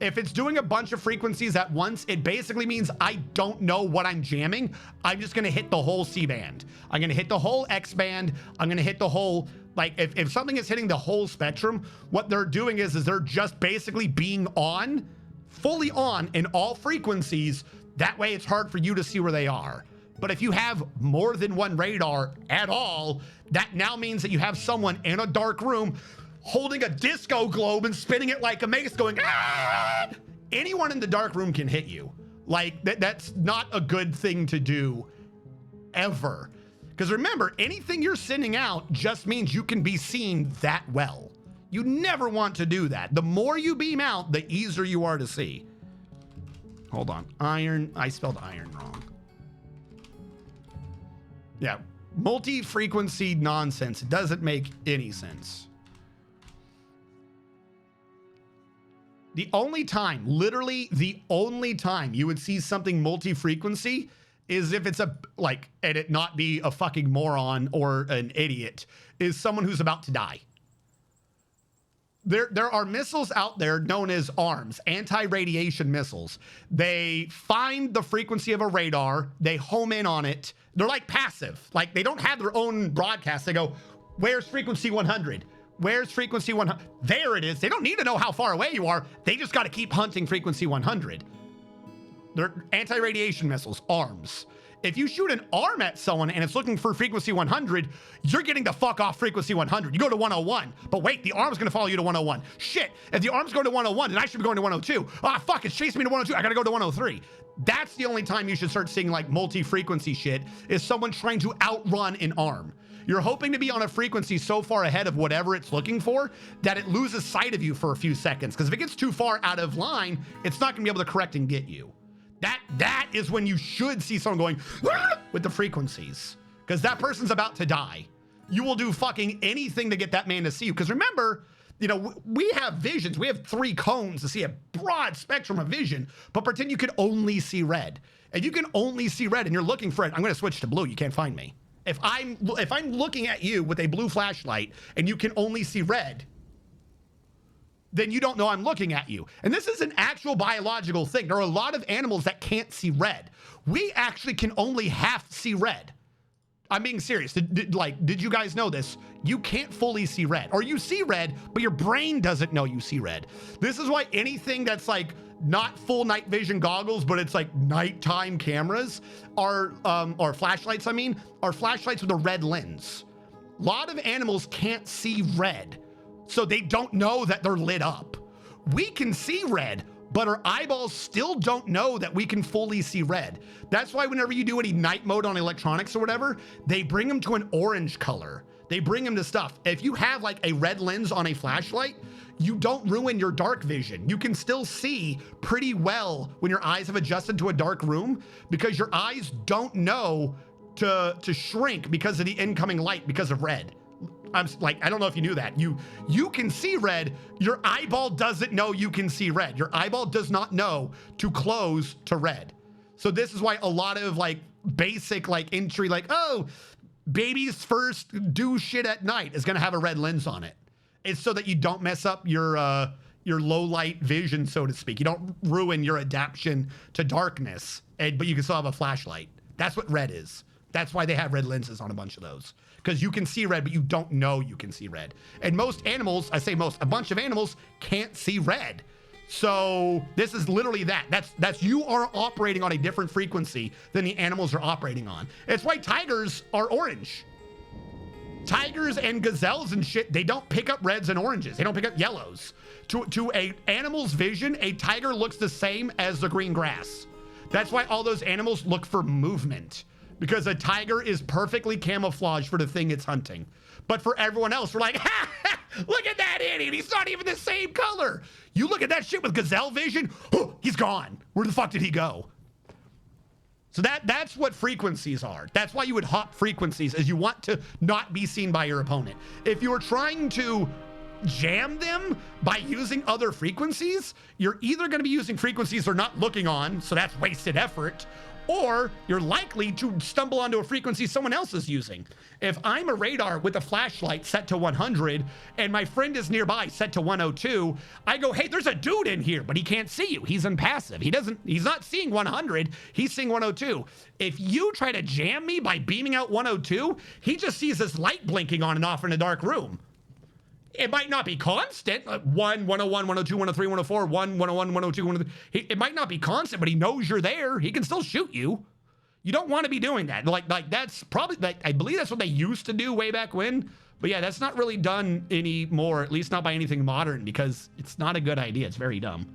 If it's doing a bunch of frequencies at once, it basically means I don't know what I'm jamming. I'm just gonna hit the whole C band. I'm gonna hit the whole X band. I'm gonna hit the whole, like if something is hitting the whole spectrum, what they're doing is they're just basically being on, fully on in all frequencies. That way it's hard for you to see where they are. But if you have more than one radar at all, that now means that you have someone in a dark room holding a disco globe and spinning it like a mace going, ah! Anyone in the dark room can hit you. Like that's not a good thing to do ever. Because remember, anything you're sending out just means you can be seen that well. You never want to do that. The more you beam out, the easier you are to see. Hold on. Iron. I spelled iron wrong. Yeah. Multi-frequency nonsense. It doesn't make any sense. The only time, literally the only time you would see something multi-frequency is if it's and it not be a fucking moron or an idiot, is someone who's about to die. There are missiles out there known as ARMS, anti-radiation missiles. They find the frequency of a radar, they home in on it. They're like passive. Like they don't have their own broadcast. They go, where's frequency 100? Where's frequency 100? There it is. They don't need to know how far away you are. They just got to keep hunting frequency 100. They're anti-radiation missiles, ARMS. If you shoot an arm at someone and it's looking for frequency 100, you're getting the fuck off frequency 100. You go to 101. But wait, the arm's gonna follow you to 101. Shit, if the arm's going to 101, then I should be going to 102. Ah, fuck, it's chasing me to 102. I gotta go to 103. That's the only time you should start seeing like multi-frequency shit, is someone trying to outrun an arm. You're hoping to be on a frequency so far ahead of whatever it's looking for that it loses sight of you for a few seconds. Because if it gets too far out of line, it's not gonna be able to correct and get you. That is when you should see someone going with the frequencies, because that person's about to die. You will do fucking anything to get that man to see you. Because remember, you know, we have visions. We have 3 cones to see a broad spectrum of vision, but pretend you could only see red. If you can only see red and you're looking for it, I'm going to switch to blue. You can't find me. If I'm looking at you with a blue flashlight and you can only see red, then you don't know I'm looking at you. And this is an actual biological thing. There are a lot of animals that can't see red. We actually can only half see red. I'm being serious. Did you guys know this? You can't fully see red, or you see red, but your brain doesn't know you see red. This is why anything that's like not full night vision goggles, but it's like nighttime cameras or flashlights, are flashlights with a red lens. A lot of animals can't see red, so they don't know that they're lit up. We can see red, but our eyeballs still don't know that we can fully see red. That's why whenever you do any night mode on electronics or whatever, they bring them to an orange color. They bring them to stuff. If you have like a red lens on a flashlight, you don't ruin your dark vision. You can still see pretty well when your eyes have adjusted to a dark room, because your eyes don't know to shrink because of the incoming light because of red. I'm like, I don't know if you knew that. You can see red. Your eyeball doesn't know you can see red. Your eyeball does not know to close to red. So this is why a lot of like basic like entry, like, oh, babies first do shit at night is gonna have a red lens on it. It's so that you don't mess up your low light vision, so to speak. You don't ruin your adaptation to darkness, but you can still have a flashlight. That's what red is. That's why they have red lenses on a bunch of those, because you can see red, but you don't know you can see red. And most animals, I say most, a bunch of animals can't see red. So this is literally that. That's you are operating on a different frequency than the animals are operating on. It's why tigers are orange. Tigers and gazelles and shit, they don't pick up reds and oranges. They don't pick up yellows. To a animal's vision, a tiger looks the same as the green grass. That's why all those animals look for movement, because a tiger is perfectly camouflaged for the thing it's hunting. But for everyone else, we're like, ha, ha, look at that idiot. He's not even the same color. You look at that shit with gazelle vision, oh, he's gone. Where the fuck did he go? So that's what frequencies are. That's why you would hop frequencies, is you want to not be seen by your opponent. If you are trying to jam them by using other frequencies, you're either going to be using frequencies they're not looking on, so that's wasted effort, or you're likely to stumble onto a frequency someone else is using. If I'm a radar with a flashlight set to 100 and my friend is nearby set to 102, I go, hey, there's a dude in here, but he can't see you. He's impassive. He's not seeing 100. He's seeing 102. If you try to jam me by beaming out 102, he just sees this light blinking on and off in a dark room. It might not be constant, 1, 101, 102, 103, 104, 1, 101, 102, 103. It might not be constant, but he knows you're there. He can still shoot you. You don't want to be doing that. Like that's probably, like, I believe that's what they used to do way back when. But yeah, that's not really done anymore, at least not by anything modern, because it's not a good idea. It's very dumb.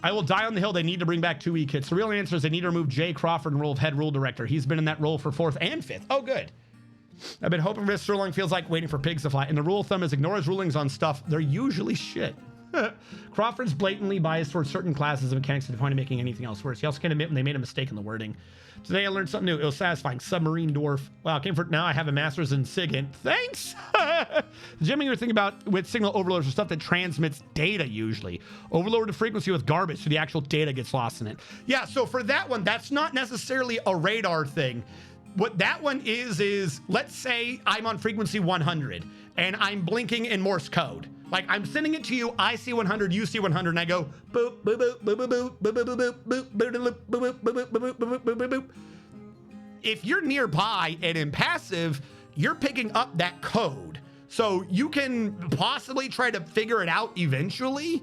I will die on the hill. They need to bring back 2E kits. The real answer is they need to remove Jay Crawford in the role of head rule director. He's been in that role for 4th and 5th. Oh, good. I've been hoping for this so long. Feels like waiting for pigs to fly. And the rule of thumb is ignore his rulings on stuff. They're usually shit. Crawford's blatantly biased towards certain classes of mechanics to the point of making anything else worse. He also can admit when they made a mistake in the wording. Today I learned something new. It was satisfying. Submarine dwarf. Wow, came for now. I have a master's in SIGINT. Thanks. Jimmy, you're thinking about with signal overloads or stuff that transmits data usually. Overload the frequency with garbage so the actual data gets lost in it. Yeah, so for that one, that's not necessarily a radar thing. What that one is let's say I'm on frequency 100 and I'm blinking in Morse code. Like I'm sending it to you, I see 100, you see 100, and I go boop, boop, boop, boop, boop, boop, boop, boop, boop, boop, boop, boop, boop, boop, boop, boop, boop. If you're nearby and impassive, you're picking up that code. So you can possibly try to figure it out eventually,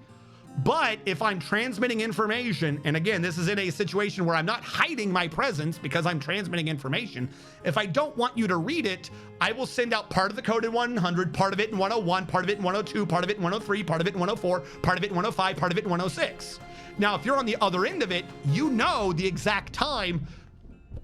But if I'm transmitting information, and again, this is in a situation where I'm not hiding my presence because I'm transmitting information. If I don't want you to read it, I will send out part of the code in 100, part of it in 101, part of it in 102, part of it in 103, part of it in 104, part of it in 105, part of it in 106. Now, if you're on the other end of it, you know the exact time.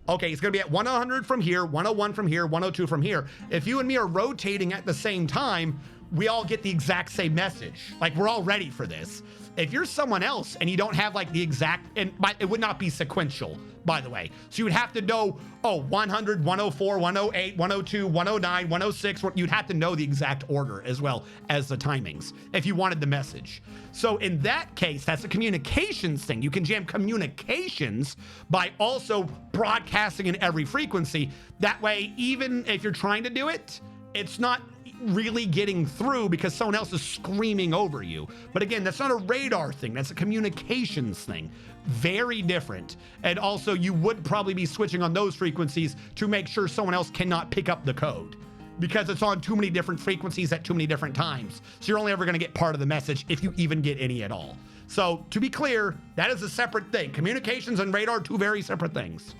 Okay, it's gonna be at 100 from here, 101 from here, 102 from here. If you and me are rotating at the same time, we all get the exact same message. Like, we're all ready for this. If you're someone else and you don't have like the exact, and it would not be sequential, by the way. So you would have to know, 100, 104, 108, 102, 109, 106. You'd have to know the exact order as well as the timings if you wanted the message. So in that case, that's a communications thing. You can jam communications by also broadcasting in every frequency. That way, even if you're trying to do it, it's not really getting through because someone else is screaming over you. But again, that's not a radar thing. That's a communications thing. Very different. And also, you would probably be switching on those frequencies to make sure someone else cannot pick up the code because it's on too many different frequencies at too many different times. So you're only ever going to get part of the message if you even get any at all. So to be clear, that is a separate thing. Communications and radar, two very separate things.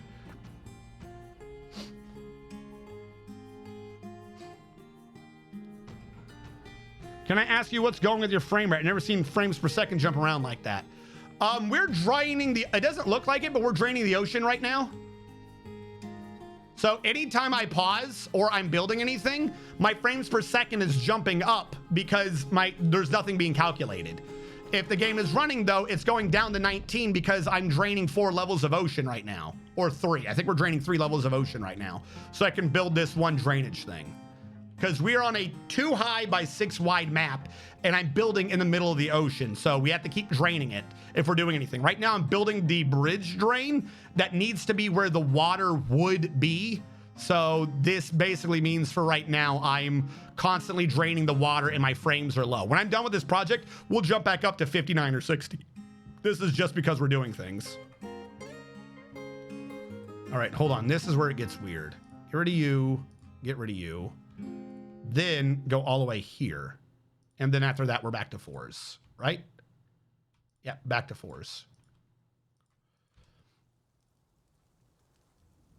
Can I ask you what's going with your frame rate? I've never seen frames per second jump around like that. We're draining it doesn't look like it, but we're draining the ocean right now. So anytime I pause or I'm building anything, my frames per second is jumping up because there's nothing being calculated. If the game is running though, it's going down to 19 because I'm draining 4 levels of ocean right now, or 3. I think we're draining 3 levels of ocean right now. So I can build this one drainage thing. Because we are on a 2 high by 6 wide map and I'm building in the middle of the ocean. So we have to keep draining it if we're doing anything. Right now I'm building the bridge drain that needs to be where the water would be. So this basically means for right now, I'm constantly draining the water and my frames are low. When I'm done with this project, we'll jump back up to 59 or 60. This is just because we're doing things. All right, hold on. This is where it gets weird. Get rid of you, get rid of you. Then go all the way here. And then after that, we're back to 4s, right? Yeah, back to 4s.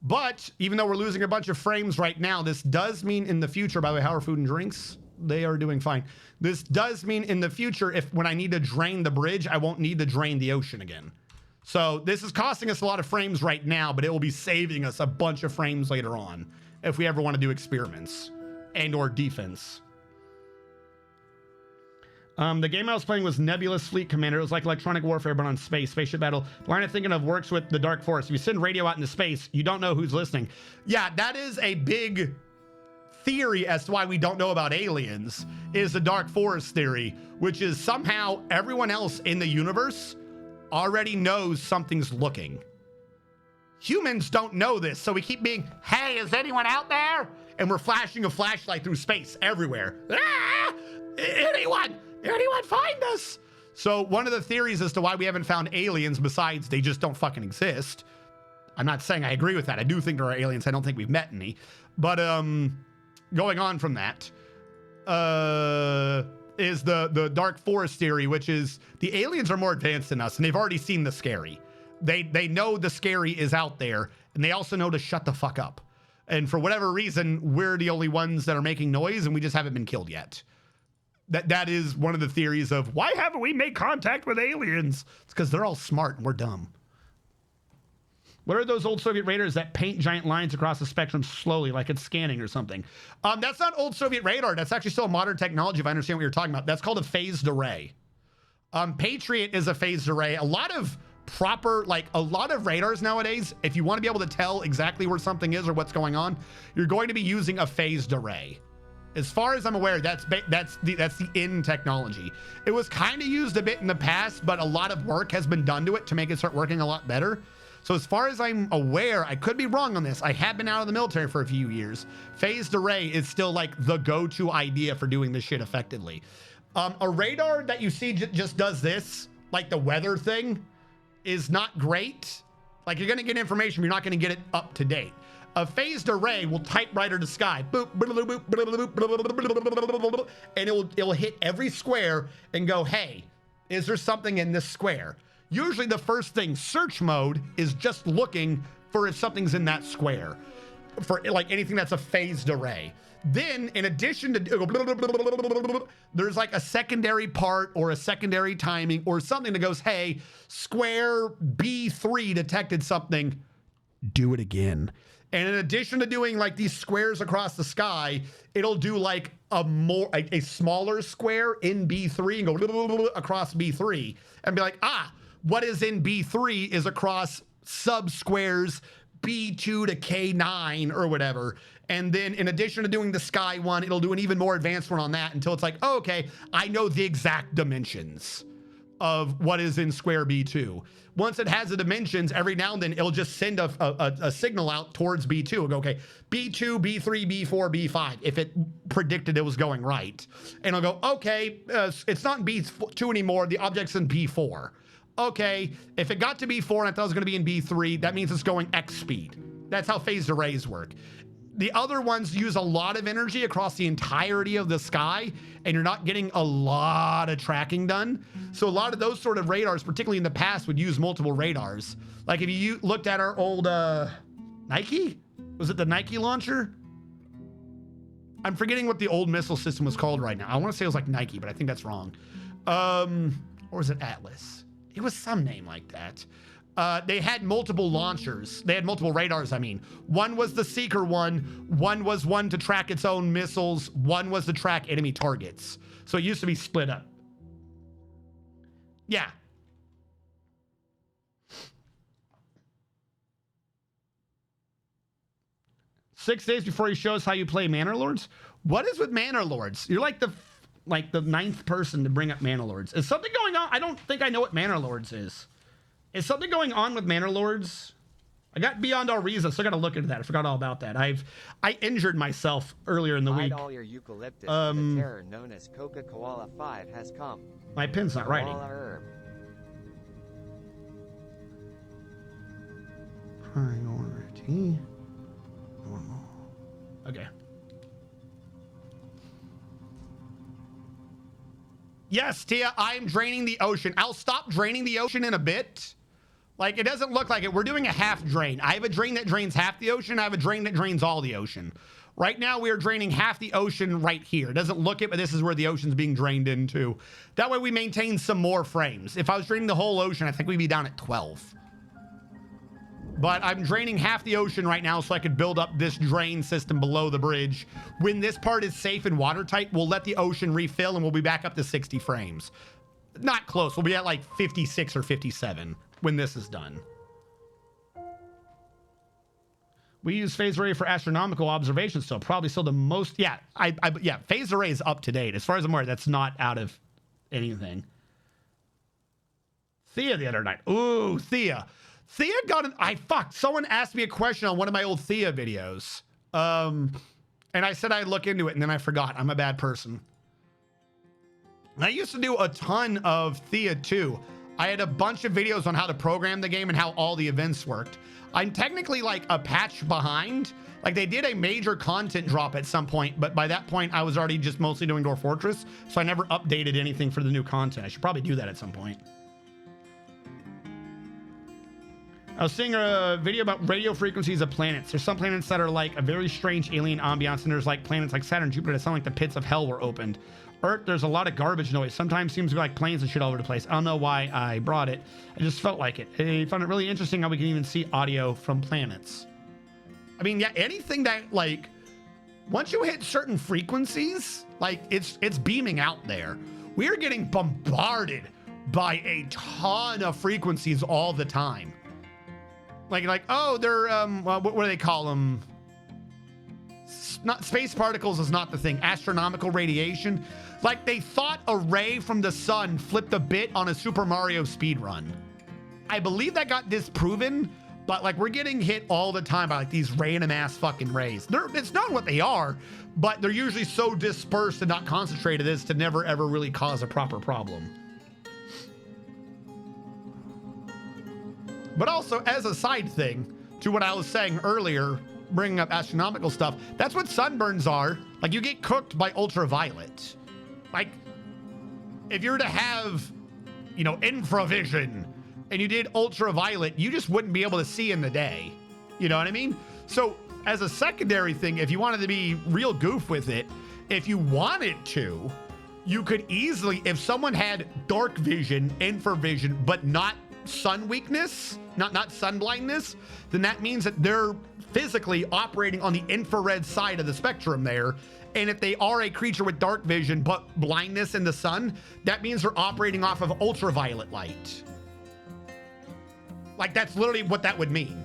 But even though we're losing a bunch of frames right now, this does mean in the future, by the way, how are food and drinks? They are doing fine. This does mean in the future, when I need to drain the bridge, I won't need to drain the ocean again. So this is costing us a lot of frames right now, but it will be saving us a bunch of frames later on if we ever want to do experiments and or defense. The game I was playing was Nebulous Fleet Commander. It was like electronic warfare, but on space. Spaceship battle. The line I'm thinking of works with the Dark Forest. If you send radio out into space, you don't know who's listening. Yeah, that is a big theory as to why we don't know about aliens, is the Dark Forest theory, which is somehow everyone else in the universe already knows something's looking. Humans don't know this, so we keep being, hey, is anyone out there? And we're flashing a flashlight through space everywhere. Ah! Anyone find us? So one of the theories as to why we haven't found aliens, besides they just don't fucking exist. I'm not saying I agree with that. I do think there are aliens. I don't think we've met any. But going on from that, is the Dark Forest theory, which is the aliens are more advanced than us, and they've already seen the scary. They know the scary is out there, and they also know to shut the fuck up. And for whatever reason, we're the only ones that are making noise, and we just haven't been killed yet. That is one of the theories of why haven't we made contact with aliens? It's because they're all smart and we're dumb. What are those old Soviet radars that paint giant lines across the spectrum slowly, like it's scanning or something? That's not old Soviet radar. That's actually still modern technology, if I understand what you're talking about. That's called a phased array. Patriot is a phased array. A lot of radars nowadays, if you want to be able to tell exactly where something is or what's going on, you're going to be using a phased array. As far as I'm aware, that's the in technology. It was kind of used a bit in the past, but a lot of work has been done to it to make it start working a lot better. So as far as I'm aware, I could be wrong on this. I have been out of the military for a few years. Phased array is still like the go-to idea for doing this shit effectively. A radar that you see just does this, like the weather thing, is not great. Like, you're gonna get information, but you're not gonna get it up to date. A phased array will typewriter to sky, boop, boop, boop, boop, boop, boop, and it will hit every square and go, hey, Is there something in this square? Usually the first thing, search mode, is just looking for if something's in that square, for like anything that's a phased array. Then, in addition to, there's like a secondary part or a secondary timing or something that goes, hey, square B3 detected something, do it again. And in addition to doing like these squares across the sky, it'll do like a smaller square in B3 and go across B3 and be like, what is in B3 is across sub squares B2 to K9 or whatever. And then in addition to doing the sky one, it'll do an even more advanced one on that until it's like, oh, okay, I know the exact dimensions of what is in square B2. Once it has the dimensions, every now and then it'll just send a signal out towards B2. It'll go, okay, B2, B3, B4, B5, if it predicted it was going right. And it'll go, okay, it's not in B2 anymore, the object's in B4. Okay, if it got to B4 and I thought it was gonna be in B3, that means it's going X speed. That's how phased arrays work. The other ones use a lot of energy across the entirety of the sky, and you're not getting a lot of tracking done. So a lot of those sort of radars, particularly in the past, would use multiple radars. Like if you looked at our old Nike? Was it the Nike launcher? I'm forgetting what the old missile system was called right now. I want to say it was like Nike, but I think that's wrong. Or was it Atlas? It was some name like that. They had multiple launchers. They had multiple radars, I mean. One was the Seeker one was one to track its own missiles, one was to track enemy targets. So it used to be split up. Yeah. "6 days before he shows how you play Manor Lords." What is with Manor Lords? You're like the 9th person to bring up Manor Lords. Is something going on? I don't think I know what Manor Lords is. Is something going on with Manor Lords? I got Beyond All Reason, so I got to look into that. I forgot all about that. I injured myself earlier in the week. All your eucalyptus, the terror known as Coca Koala 5 has come. My pin's not writing. Koala herb. Priority. Okay. Yes, Tia, I'm draining the ocean. I'll stop draining the ocean in a bit. Like, it doesn't look like it. We're doing a half drain. I have a drain that drains half the ocean. I have a drain that drains all the ocean. Right now, we are draining half the ocean right here. It doesn't look it, but this is where the ocean's being drained into. That way, we maintain some more frames. If I was draining the whole ocean, I think we'd be down at 12. But I'm draining half the ocean right now so I could build up this drain system below the bridge. When this part is safe and watertight, we'll let the ocean refill and we'll be back up to 60 frames. Not close. We'll be at like 56 or 57 when this is done. We use phase array for astronomical observations, so probably still the most. Yeah, yeah, phase array is up to date. As far as I'm aware, that's not out of anything. Thea the other night. Ooh, Thea. Thea got an, someone asked me a question on one of my old Thea videos. And I said I'd look into it and then I forgot. I'm a bad person. I used to do a ton of Thea too. I had a bunch of videos on how to program the game and how all the events worked. I'm technically like a patch behind. Like they did a major content drop at some point, but by that point I was already just mostly doing Dwarf Fortress. So I never updated anything for the new content. I should probably do that at some point. I was seeing a video about radio frequencies of planets. There's some planets that are like a very strange alien ambiance, and there's like planets like Saturn, Jupiter that sound like the pits of hell were opened. Earth, there's a lot of garbage noise. Sometimes seems to be like planes and shit all over the place. I don't know why I brought it. I just felt like it. I found it really interesting how we can even see audio from planets. I mean, yeah, anything that like, once you hit certain frequencies, like it's beaming out there. We are getting bombarded by a ton of frequencies all the time. Like, oh, they're, what do they call them? Not space particles is not the thing. Astronomical radiation. Like they thought a ray from the sun flipped a bit on a Super Mario speedrun. I believe that got disproven, but like we're getting hit all the time by like these random ass fucking rays. It's not what they are, but they're usually so dispersed and not concentrated as to never ever really cause a proper problem. But also, as a side thing to what I was saying earlier, bringing up astronomical stuff, that's what sunburns are. Like, you get cooked by ultraviolet. Like, if you're to have you know, infravision, and you did ultraviolet, you just wouldn't be able to see in the day. You know what I mean? So as a secondary thing, if you wanted to be real goof with it, if you wanted to, you could easily, if someone had dark vision, infravision, but not sun weakness, not sun blindness, then that means that they're physically operating on the infrared side of the spectrum there. And if they are a creature with dark vision but blindness in the sun, that means they're operating off of ultraviolet light. Like, that's literally what that would mean.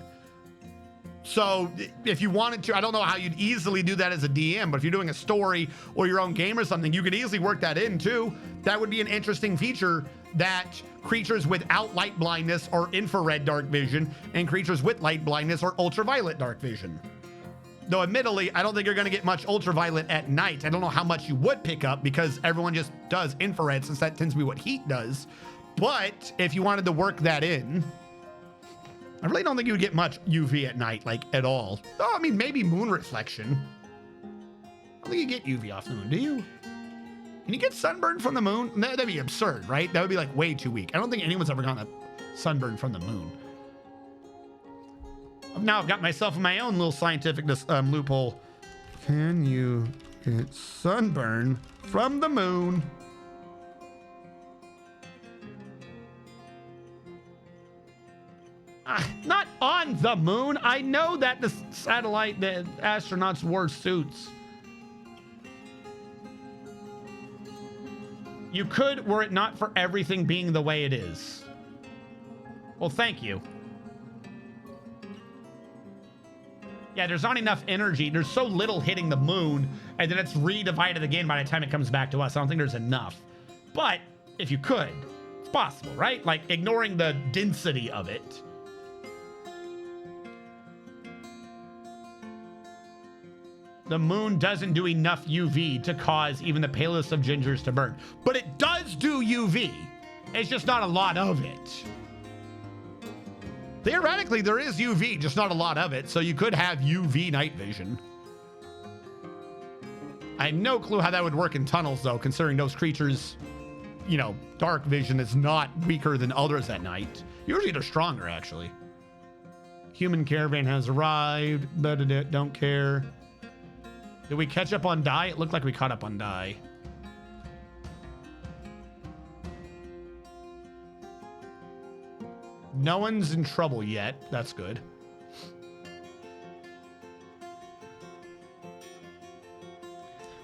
So if you wanted to, I don't know how you'd easily do that as a DM, but if you're doing a story or your own game or something, you could easily work that in too. That would be an interesting feature, that creatures without light blindness are infrared dark vision, and creatures with light blindness are ultraviolet dark vision. Though admittedly, I don't think you're going to get much ultraviolet at night. I don't know how much you would pick up because everyone just does infrared, since that tends to be what heat does. But if you wanted to work that in, I really don't think you would get much UV at night, like at all. Oh, I mean, maybe moon reflection. I don't think you get UV off the moon, do you? Can you get sunburn from the moon? That'd be absurd, right? That would be like way too weak. I don't think anyone's ever gotten a sunburn from the moon. Now I've got myself my own little scientific loophole. Can you get sunburn from the moon? Not on the moon. I know that the astronauts wore suits. You could, were it not for everything being the way it is. Well, thank you. Yeah, there's not enough energy. There's so little hitting the moon, and then it's redivided again by the time it comes back to us. I don't think there's enough. But if you could, it's possible, right? Like, ignoring the density of it. The moon doesn't do enough UV to cause even the palest of gingers to burn. But it does do UV. It's just not a lot of it. Theoretically, there is UV, just not a lot of it. So you could have UV night vision. I have no clue how that would work in tunnels, though, considering those creatures, you know, dark vision is not weaker than others at night. Usually they're stronger, actually. Human caravan has arrived. Don't care. Did we catch up on Die? It looked like we caught up on Die. No one's in trouble yet. That's good.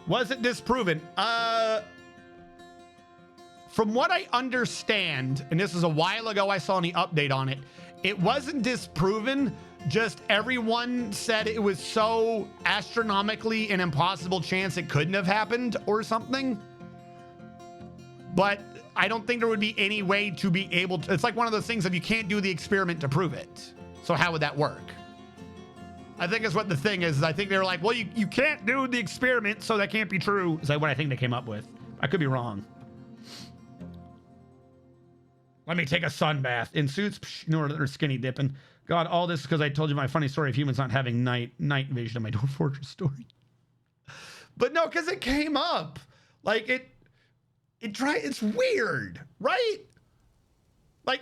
Was it disproven? From what I understand, and this is a while ago I saw any update on it, it wasn't disproven, just everyone said it was so astronomically an impossible chance it couldn't have happened or something. But I don't think there would be any way to be able to, it's like one of those things that you can't do the experiment to prove it. So how would that work? I think that's what the thing is I think they were like, well, you can't do the experiment, so that can't be true. Is that what I think they came up with? I could be wrong. Let me take a sun bath in suits. No, they're skinny dipping. God, all this is because I told you my funny story of humans not having night vision in my Dwarf Fortress story. But no, because it came up. Like it's weird, right? Like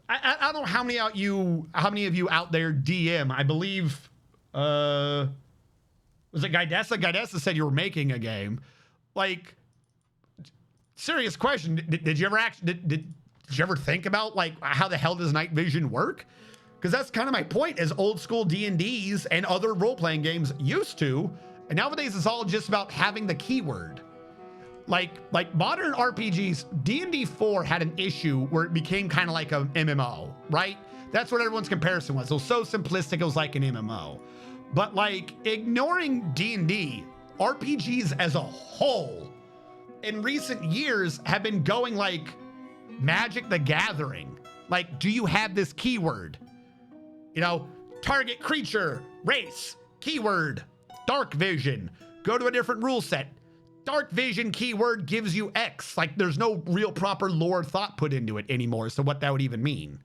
I don't know how many of you out there DM. I believe was it Guidessa? Guidessa said you were making a game. Like, serious question. Did you ever did you ever think about like how the hell does night vision work? Because that's kind of my point, as old school D&Ds and other role-playing games used to. And nowadays it's all just about having the keyword. Like modern RPGs, D&D 4 had an issue where it became kind of like a MMO, right? That's what everyone's comparison was. It was so simplistic, it was like an MMO. But like ignoring D&D, RPGs as a whole in recent years have been going like Magic the Gathering. Like, do you have this keyword? You know, target creature, race, keyword, dark vision. Go to a different rule set. Dark vision keyword gives you X. Like, there's no real proper lore thought put into it anymore. So what that would even mean.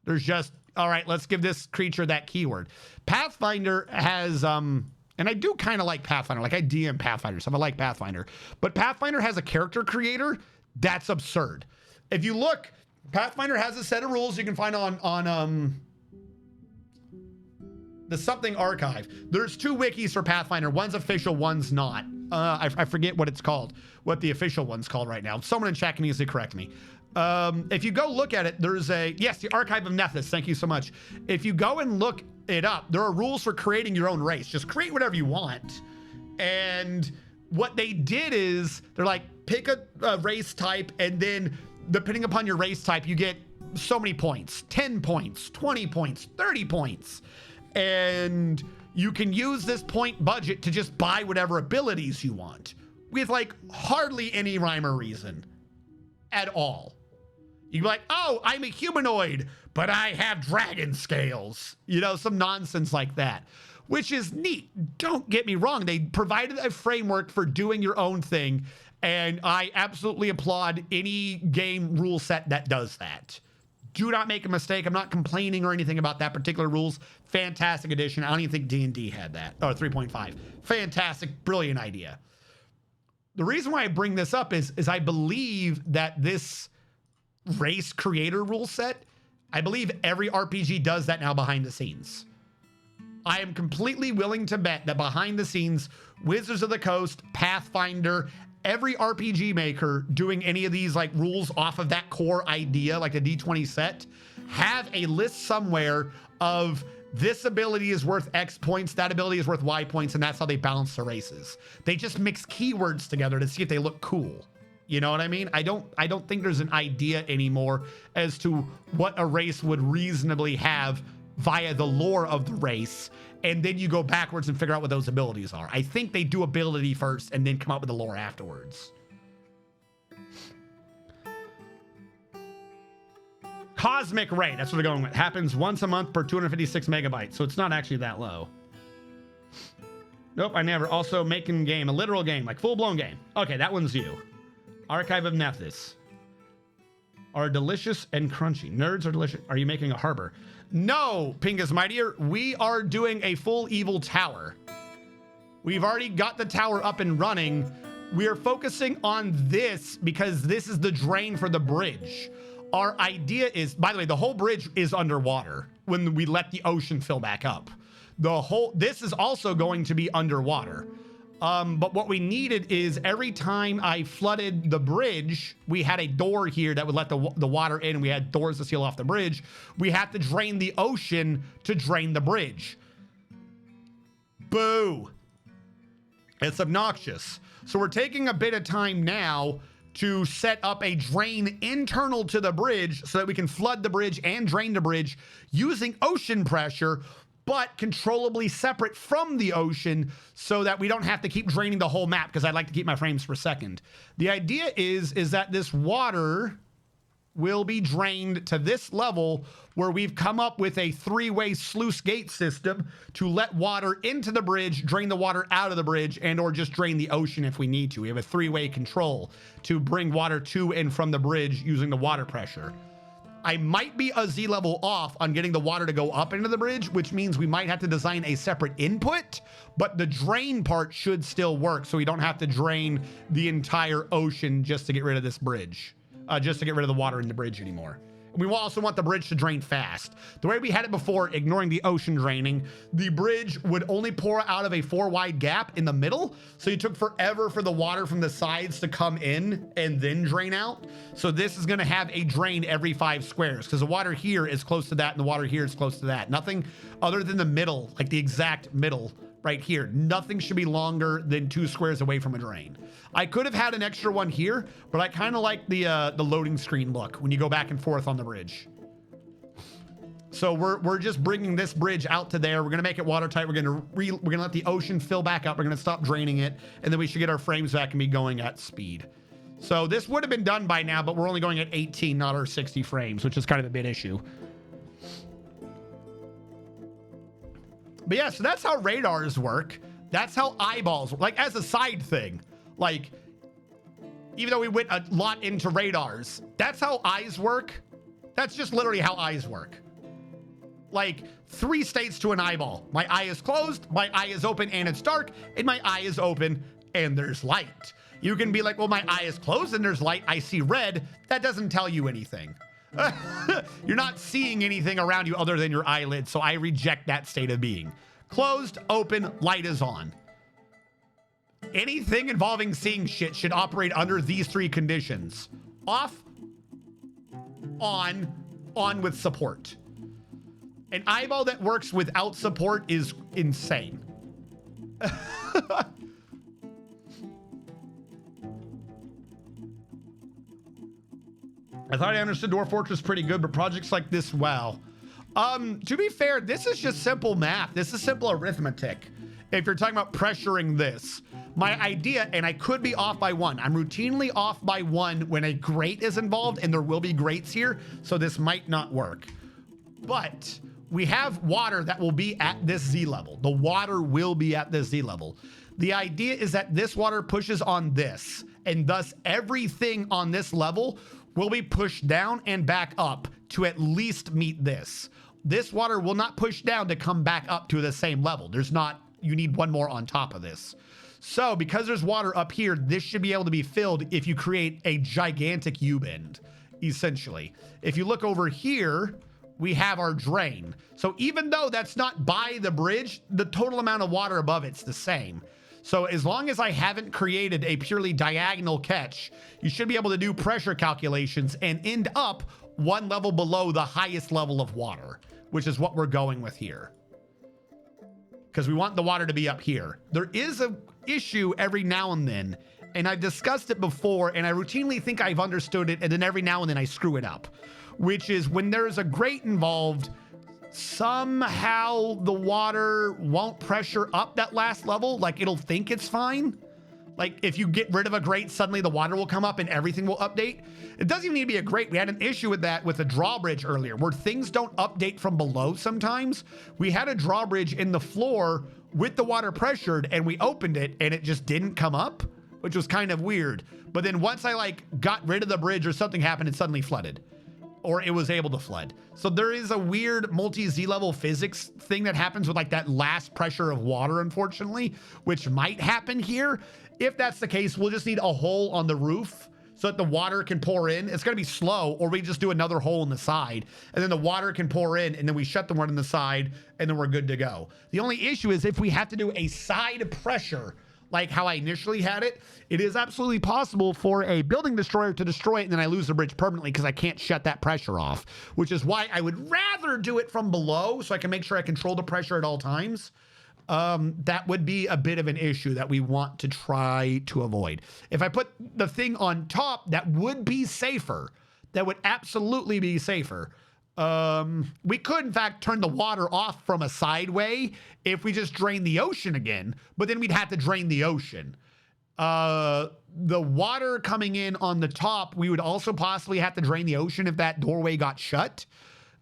There's just, all right, let's give this creature that keyword. Pathfinder has, and I do kind of like Pathfinder. Like, I DM Pathfinder, so I like Pathfinder. But Pathfinder has a character creator that's absurd. If you look, Pathfinder has a set of rules you can find on the something archive. There's 2 wikis for Pathfinder. One's official, one's not. I forget what it's called, what the official one's called right now. Someone in chat can easily correct me. If you go look at it, there's yes, the Archive of Nethys. Thank you so much. If you go and look it up, there are rules for creating your own race. Just create whatever you want. And what they did is they're like, pick a race type, and then depending upon your race type, you get so many points, 10 points, 20 points, 30 points. And you can use this point budget to just buy whatever abilities you want with like hardly any rhyme or reason at all. You'd be like, oh, I'm a humanoid, but I have dragon scales. You know, some nonsense like that, which is neat. Don't get me wrong. They provided a framework for doing your own thing. And I absolutely applaud any game rule set that does that. Do not make a mistake. I'm not complaining or anything about that particular rules. Fantastic addition. I don't even think D&D had that. Oh, 3.5. Fantastic, brilliant idea. The reason why I bring this up is I believe that this race creator rule set, I believe every RPG does that now behind the scenes. I am completely willing to bet that behind the scenes, Wizards of the Coast, Pathfinder, every RPG maker doing any of these like rules off of that core idea, like the D20 set, have a list somewhere of this ability is worth X points, that ability is worth Y points, and that's how they balance the races. They just mix keywords together to see if they look cool. You know what I mean? I don't think there's an idea anymore as to what a race would reasonably have via the lore of the race, and then you go backwards and figure out what those abilities are. I think they do ability first and then come up with the lore afterwards. Cosmic Ray, that's what they're going with. Happens once a month per 256 megabytes, so it's not actually that low. Nope, I never. Also, making game, a literal game, like full-blown game. Okay, that one's you. Archive of Nethys. Are delicious and crunchy. Nerds are delicious. Are you making a harbor? No, Pingus Mightier. We are doing a full evil tower. We've already got the tower up and running. We are focusing on this because this is the drain for the bridge. Our idea is, by the way, the whole bridge is underwater when we let the ocean fill back up. This is also going to be underwater. But what we needed is every time I flooded the bridge, we had a door here that would let the water in, and we had doors to seal off the bridge. We had to drain the ocean to drain the bridge. Boo. It's obnoxious. So we're taking a bit of time now to set up a drain internal to the bridge so that we can flood the bridge and drain the bridge using ocean pressure, but controllably separate from the ocean so that we don't have to keep draining the whole map, because I'd like to keep my frames per second. The idea is that this water will be drained to this level where we've come up with a 3-way sluice gate system to let water into the bridge, drain the water out of the bridge, and or just drain the ocean if we need to. We have a 3-way control to bring water to and from the bridge using the water pressure. I might be a Z level off on getting the water to go up into the bridge, which means we might have to design a separate input, but the drain part should still work, so we don't have to drain the entire ocean just to get rid of this bridge, just to get rid of the water in the bridge anymore. We also want the bridge to drain fast. The way we had it before, ignoring the ocean draining, the bridge would only pour out of a 4-wide gap in the middle. So it took forever for the water from the sides to come in and then drain out. So this is going to have a drain every 5 squares because the water here is close to that and the water here is close to that. Nothing other than the middle, like the exact middle right here. Nothing should be longer than 2 squares away from a drain. I could have had an extra one here, but I kind of like the loading screen look when you go back and forth on the bridge. So we're just bringing this bridge out to there. We're gonna make it watertight. We're gonna let the ocean fill back up. We're gonna stop draining it, and then we should get our frames back and be going at speed. So this would have been done by now, but we're only going at 18, not our 60 frames, which is kind of a bit issue. But yeah, so that's how radars work. That's how eyeballs work. Like, as a side thing, like, even though we went a lot into radars, that's how eyes work. That's just literally how eyes work. Like, 3 states to an eyeball. My eye is closed, my eye is open and it's dark, and my eye is open and there's light. You can be like, well, my eye is closed and there's light. I see red. That doesn't tell you anything. You're not seeing anything around you other than your eyelids. So I reject that state of being. Closed, open, light is on. Anything involving seeing shit should operate under these three conditions. Off, on with support. An eyeball that works without support is insane. I thought I understood Dwarf Fortress pretty good, but projects like this, wow. To be fair, this is just simple math. This is simple arithmetic. If you're talking about pressuring this, my idea, and I could be off by one. I'm routinely off by one when a grate is involved, and there will be grates here, so this might not work. But we have water that will be at this Z level. The water will be at this Z level. The idea is that this water pushes on this, and thus everything on this level will be pushed down and back up to at least meet this. This water will not push down to come back up to the same level. You need one more on top of this. So because there's water up here, this should be able to be filled if you create a gigantic U-bend, essentially. If you look over here, we have our drain. So even though that's not by the bridge, the total amount of water above it's the same. So as long as I haven't created a purely diagonal catch, you should be able to do pressure calculations and end up one level below the highest level of water, which is what we're going with here. Because we want the water to be up here. There is an issue every now and then, and I discussed it before, and I routinely think I've understood it, and then every now and then I screw it up, which is when there's a grate involved, somehow the water won't pressure up that last level. Like it'll think it's fine. Like if you get rid of a grate, suddenly the water will come up and everything will update. It doesn't even need to be a grate. We had an issue with that with a drawbridge earlier where things don't update from below sometimes. We had a drawbridge in the floor with the water pressured and we opened it and it just didn't come up, which was kind of weird. But then once I got rid of the bridge or something happened, it suddenly flooded. Or it was able to flood. So there is a weird multi-Z level physics thing that happens with that last pressure of water, unfortunately, which might happen here. If that's the case, we'll just need a hole on the roof so that the water can pour in. It's gonna be slow, or we just do another hole in the side and then the water can pour in and then we shut the one on the side and then we're good to go. The only issue is if we have to do a side pressure, like how I initially had it, it is absolutely possible for a building destroyer to destroy it and then I lose the bridge permanently because I can't shut that pressure off, which is why I would rather do it from below so I can make sure I control the pressure at all times. That would be a bit of an issue that we want to try to avoid. If I put the thing on top, that would be safer. That would absolutely be safer. We could, in fact, turn the water off from a sideway if we just drain the ocean again, but then we'd have to drain the ocean. The water coming in on the top, we would also possibly have to drain the ocean if that doorway got shut,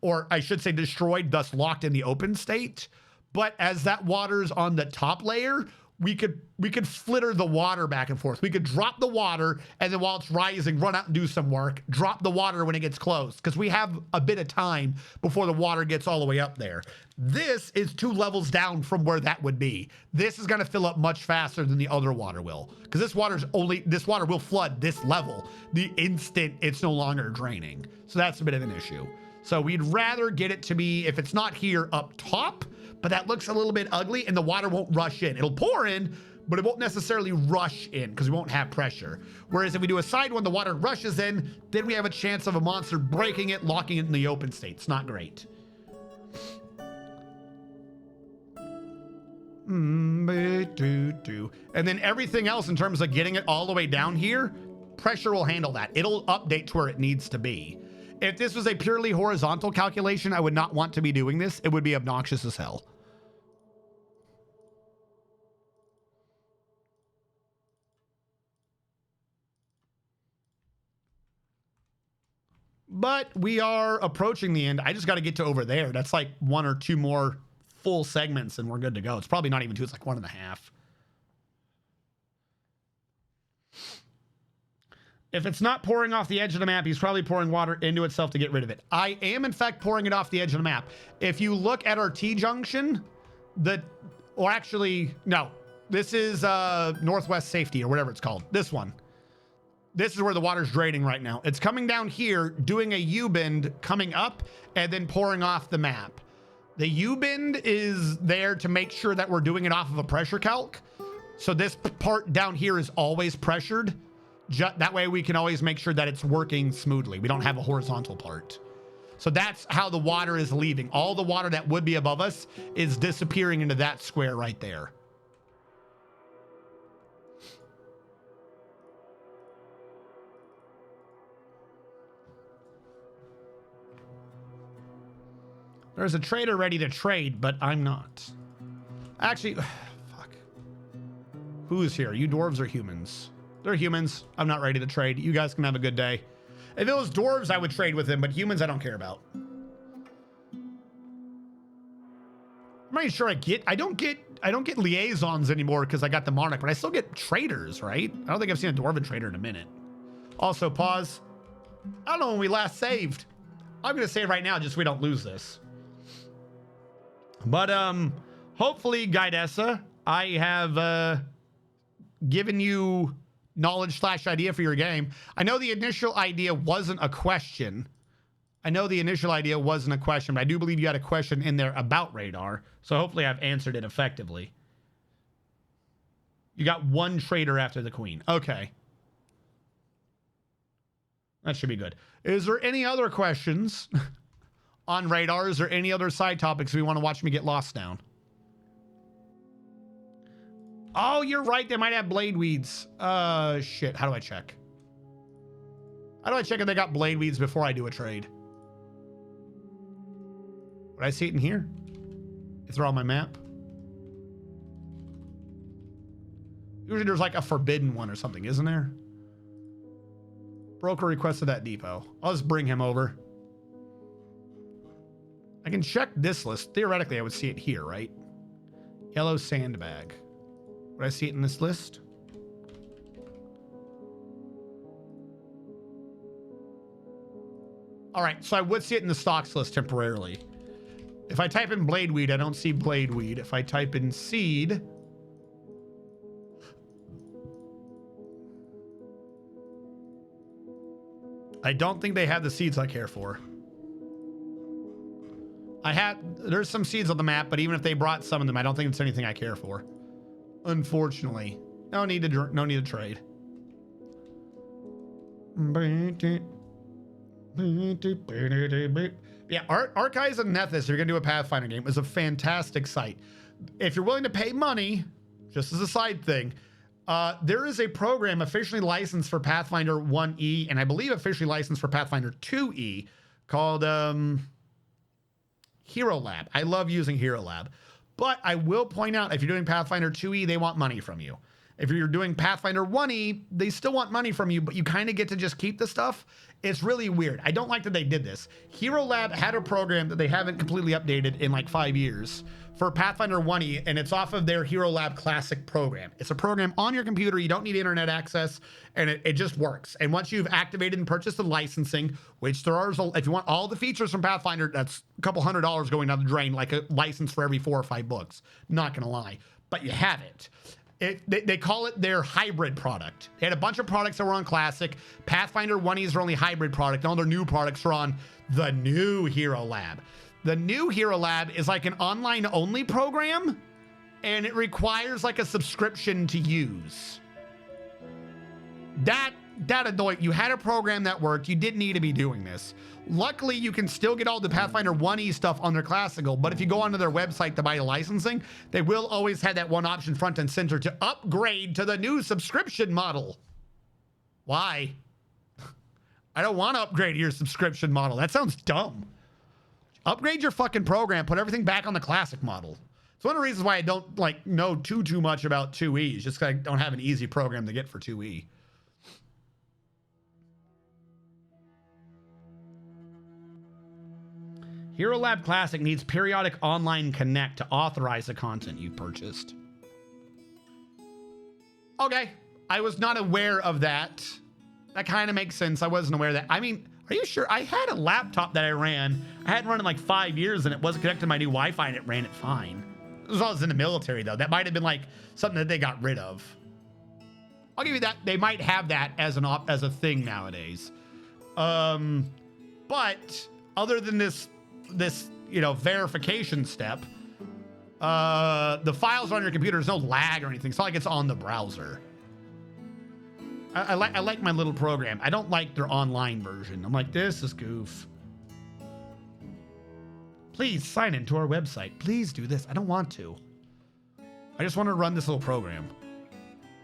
or I should say destroyed, thus locked in the open state. But as that water's on the top layer, we could flitter the water back and forth. We could drop the water and then while it's rising, run out and do some work, drop the water when it gets close because we have a bit of time before the water gets all the way up there. This is 2 levels down from where that would be. This is going to fill up much faster than the other water will because this water will flood this level the instant it's no longer draining. So that's a bit of an issue. So we'd rather get it to be, if it's not here, up top, but that looks a little bit ugly and the water won't rush in. It'll pour in, but it won't necessarily rush in because we won't have pressure. Whereas if we do a side one, the water rushes in, then we have a chance of a monster breaking it, locking it in the open state. It's not great. And then everything else in terms of getting it all the way down here, pressure will handle that. It'll update to where it needs to be. If this was a purely horizontal calculation, I would not want to be doing this. It would be obnoxious as hell. But we are approaching the end. I just got to get to over there. That's like 1 or 2 more full segments and we're good to go. It's probably not even 2. It's like 1.5. If it's not pouring off the edge of the map, he's probably pouring water into itself to get rid of it. I am, in fact, pouring it off the edge of the map. If you look at our T-junction, This is Northwest Safety or whatever it's called. This one. This is where the water's draining right now. It's coming down here, doing a U-bend, coming up, and then pouring off the map. The U-bend is there to make sure that we're doing it off of a pressure calc. So this part down here is always pressured. That way we can always make sure that it's working smoothly. We don't have a horizontal part. So that's how the water is leaving. All the water that would be above us is disappearing into that square right there. There's a trader ready to trade, but I'm not. Actually, fuck. Who's here? You dwarves or humans? They're humans. I'm not ready to trade. You guys can have a good day. If it was dwarves, I would trade with them, but humans I don't care about. I'm not even sure I don't get liaisons anymore because I got the monarch, but I still get traders, right? I don't think I've seen a dwarven trader in a minute. Also, pause. I don't know when we last saved. I'm gonna save right now just so we don't lose this. But hopefully, Guidessa, I have given you knowledge / idea for your game. I know the initial idea wasn't a question. But I do believe you had a question in there about radar. So hopefully I've answered it effectively. You got one trader after the queen. Okay. That should be good. Is there any other questions on radar? Is there any other side topics we want to watch me get lost down? Oh, you're right. They might have blade weeds. Shit. How do I check? How do I check if they got blade weeds before I do a trade? Would I see it in here? Is there on my map? Usually there's like a forbidden one or something, isn't there? Broker requested that depot. I'll just bring him over. I can check this list. Theoretically, I would see it here, right? Yellow sandbag. Would I see it in this list? All right, so I would see it in the stocks list temporarily. If I type in bladeweed, I don't see bladeweed. If I type in seed, I don't think they have the seeds I care for. There's some seeds on the map, but even if they brought some of them, I don't think it's anything I care for. Unfortunately, no need to trade. Yeah, Archives of Nethys, if you're gonna do a Pathfinder game, is a fantastic site. If you're willing to pay money, just as a side thing, there is a program officially licensed for Pathfinder 1E, and I believe officially licensed for Pathfinder 2E, called Hero Lab. I love using Hero Lab. But I will point out, if you're doing Pathfinder 2E, they want money from you. If you're doing Pathfinder 1E, they still want money from you, but you kind of get to just keep the stuff. It's really weird. I don't like that they did this. Hero Lab had a program that they haven't completely updated in like 5 years for Pathfinder 1E, and it's off of their Hero Lab Classic program. It's a program on your computer. You don't need internet access, and it just works. And once you've activated and purchased the licensing, which there are, if you want all the features from Pathfinder, that's a couple $100 going down the drain, like a license for every 4 or 5 books. Not gonna lie, but you have it. They call it their hybrid product. They had a bunch of products that were on Classic. Pathfinder 1E is their only hybrid product, and all their new products are on the new Hero Lab. The new Hero Lab is like an online-only program, and it requires like a subscription to use. That annoyed. You had a program that worked. You didn't need to be doing this. Luckily, you can still get all the Pathfinder 1E stuff on their Classical, but if you go onto their website to buy the licensing, they will always have that one option front and center to upgrade to the new subscription model. Why? I don't want to upgrade to your subscription model. That sounds dumb. Upgrade your fucking program, put everything back on the Classic model. It's one of the reasons why I don't like know too much about 2E. It's just 'cause I don't have an easy program to get for 2E. Hero Lab Classic needs periodic online connect to authorize the content you purchased. Okay, I was not aware of that. That kind of makes sense. I wasn't aware of that. I mean, are you sure? I had a laptop that I ran. I hadn't run in like 5 years, and it wasn't connected to my new Wi-Fi, and it ran it fine. as well as in the military, though. That might have been like something that they got rid of. I'll give you that. They might have that as as a thing nowadays. But other than this, you know, verification step, the files on your computer, there's no lag or anything. It's not like it's on the browser. I like my little program. I don't like their online version. I'm like, this is goof. Please sign into our website. Please do this. I don't want to. I just want to run this little program.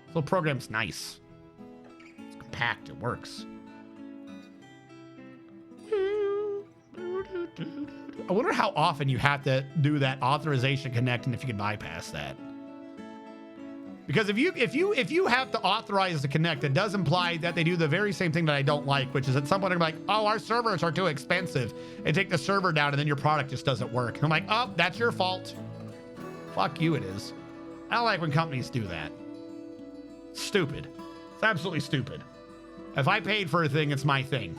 This little program's nice. It's compact. It works. I wonder how often you have to do that authorization connect and if you can bypass that. Because if you have to authorize the connect, it does imply that they do the very same thing that I don't like, which is at some point they're like, oh, our servers are too expensive, and take the server down, and then your product just doesn't work. And I'm like, oh, that's your fault. Fuck you, it is. I don't like when companies do that. Stupid. It's absolutely stupid. If I paid for a thing, it's my thing.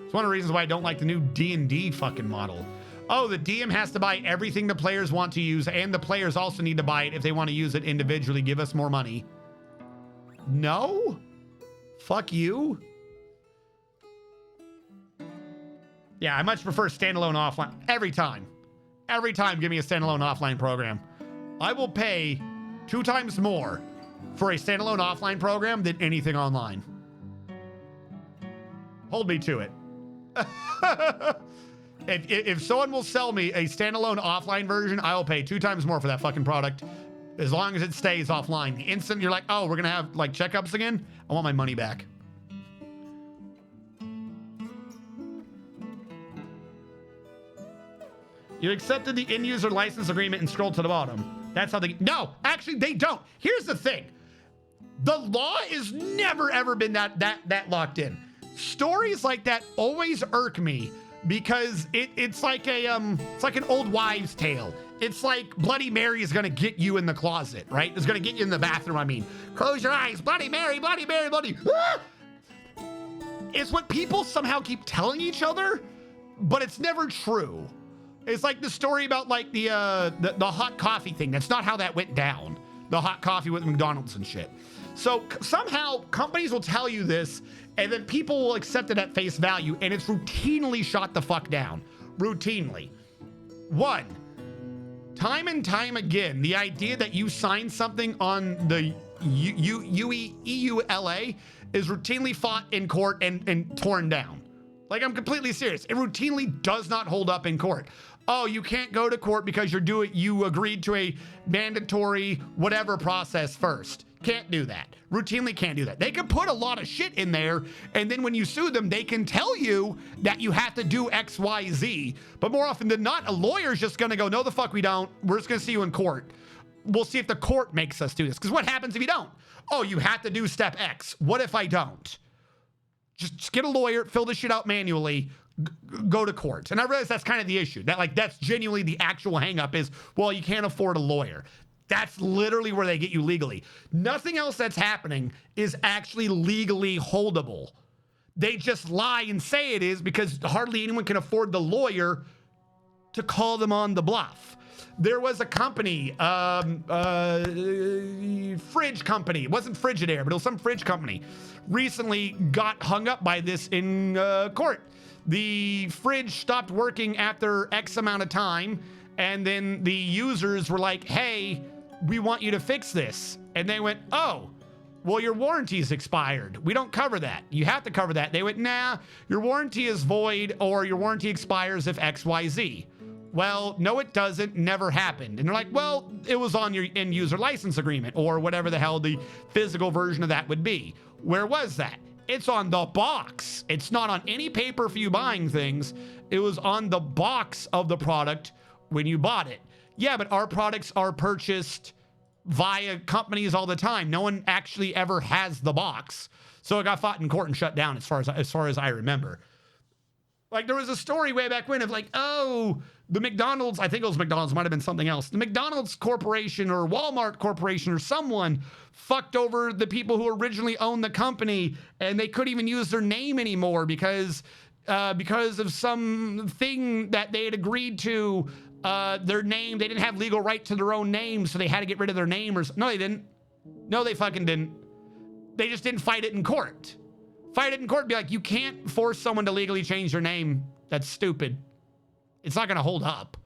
It's one of the reasons why I don't like the new D&D fucking model. Oh, the DM has to buy everything the players want to use, and the players also need to buy it if they want to use it individually. Give us more money. No? Fuck you. Yeah, I much prefer standalone offline. Every time. Every time, give me a standalone offline program. I will pay 2 times more for a standalone offline program than anything online. Hold me to it. If someone will sell me a standalone offline version, I will pay 2 times more for that fucking product, as long as it stays offline. The instant you're like, oh, we're gonna have like checkups again, I want my money back. You accepted the end user license agreement and scroll to the bottom. That's how they. No, actually, they don't. Here's the thing: the law is never ever been that locked in. Stories like that always irk me. Because it's like an old wives' tale. It's like Bloody Mary is gonna get you in the closet, right? It's gonna get you in the bathroom. I mean, close your eyes, Bloody Mary, Bloody Mary, Bloody. Ah! It's what people somehow keep telling each other, but it's never true. It's like the story about like the hot coffee thing. That's not how that went down. The hot coffee with McDonald's and shit. So somehow companies will tell you this, and then people will accept it at face value, and it's routinely shot the fuck down. Routinely. One, time and time again, the idea that you signed something on the EULA is routinely fought in court and torn down. Like, I'm completely serious. It routinely does not hold up in court. Oh, you can't go to court because you agreed to a mandatory whatever process first. Can't do that. Routinely can't do that. They can put a lot of shit in there, and then when you sue them, they can tell you that you have to do X, Y, Z. But more often than not, a lawyer's just gonna go, no, the fuck we don't. We're just gonna see you in court. We'll see if the court makes us do this. Because what happens if you don't? Oh, you have to do step X. What if I don't? Just get a lawyer, fill this shit out manually, go to court. And I realize that's kind of the issue. That's genuinely the actual hang up is, well, you can't afford a lawyer. That's literally where they get you legally. Nothing else that's happening is actually legally holdable. They just lie and say it is because hardly anyone can afford the lawyer to call them on the bluff. There was a company, fridge company. It wasn't Frigidaire, but it was some fridge company. Recently got hung up by this in court. The fridge stopped working after X amount of time, and then the users were like, hey, we want you to fix this. And they went, oh, well, your warranty's expired. We don't cover that. You have to cover that. They went, nah, your warranty is void, or your warranty expires if X, Y, Z. Well, no, it doesn't. Never happened. And they're like, well, it was on your end user license agreement, or whatever the hell the physical version of that would be. Where was that? It's on the box. It's not on any paper for you buying things. It was on the box of the product when you bought it. Yeah, but our products are purchased via companies all the time. No one actually ever has the box. So it got fought in court and shut down as far as I remember. Like, there was a story way back when of like, oh, the McDonald's, I think it was McDonald's, might have been something else. The McDonald's Corporation or Walmart Corporation or someone fucked over the people who originally owned the company, and they couldn't even use their name anymore because of something that they had agreed to their name. They didn't have legal right to their own name, so they had to get rid of their name. No, they didn't. No, they fucking didn't. They just didn't fight it in court. Fight it in court. Be like, you can't force someone to legally change their name. That's stupid. It's not going to hold up.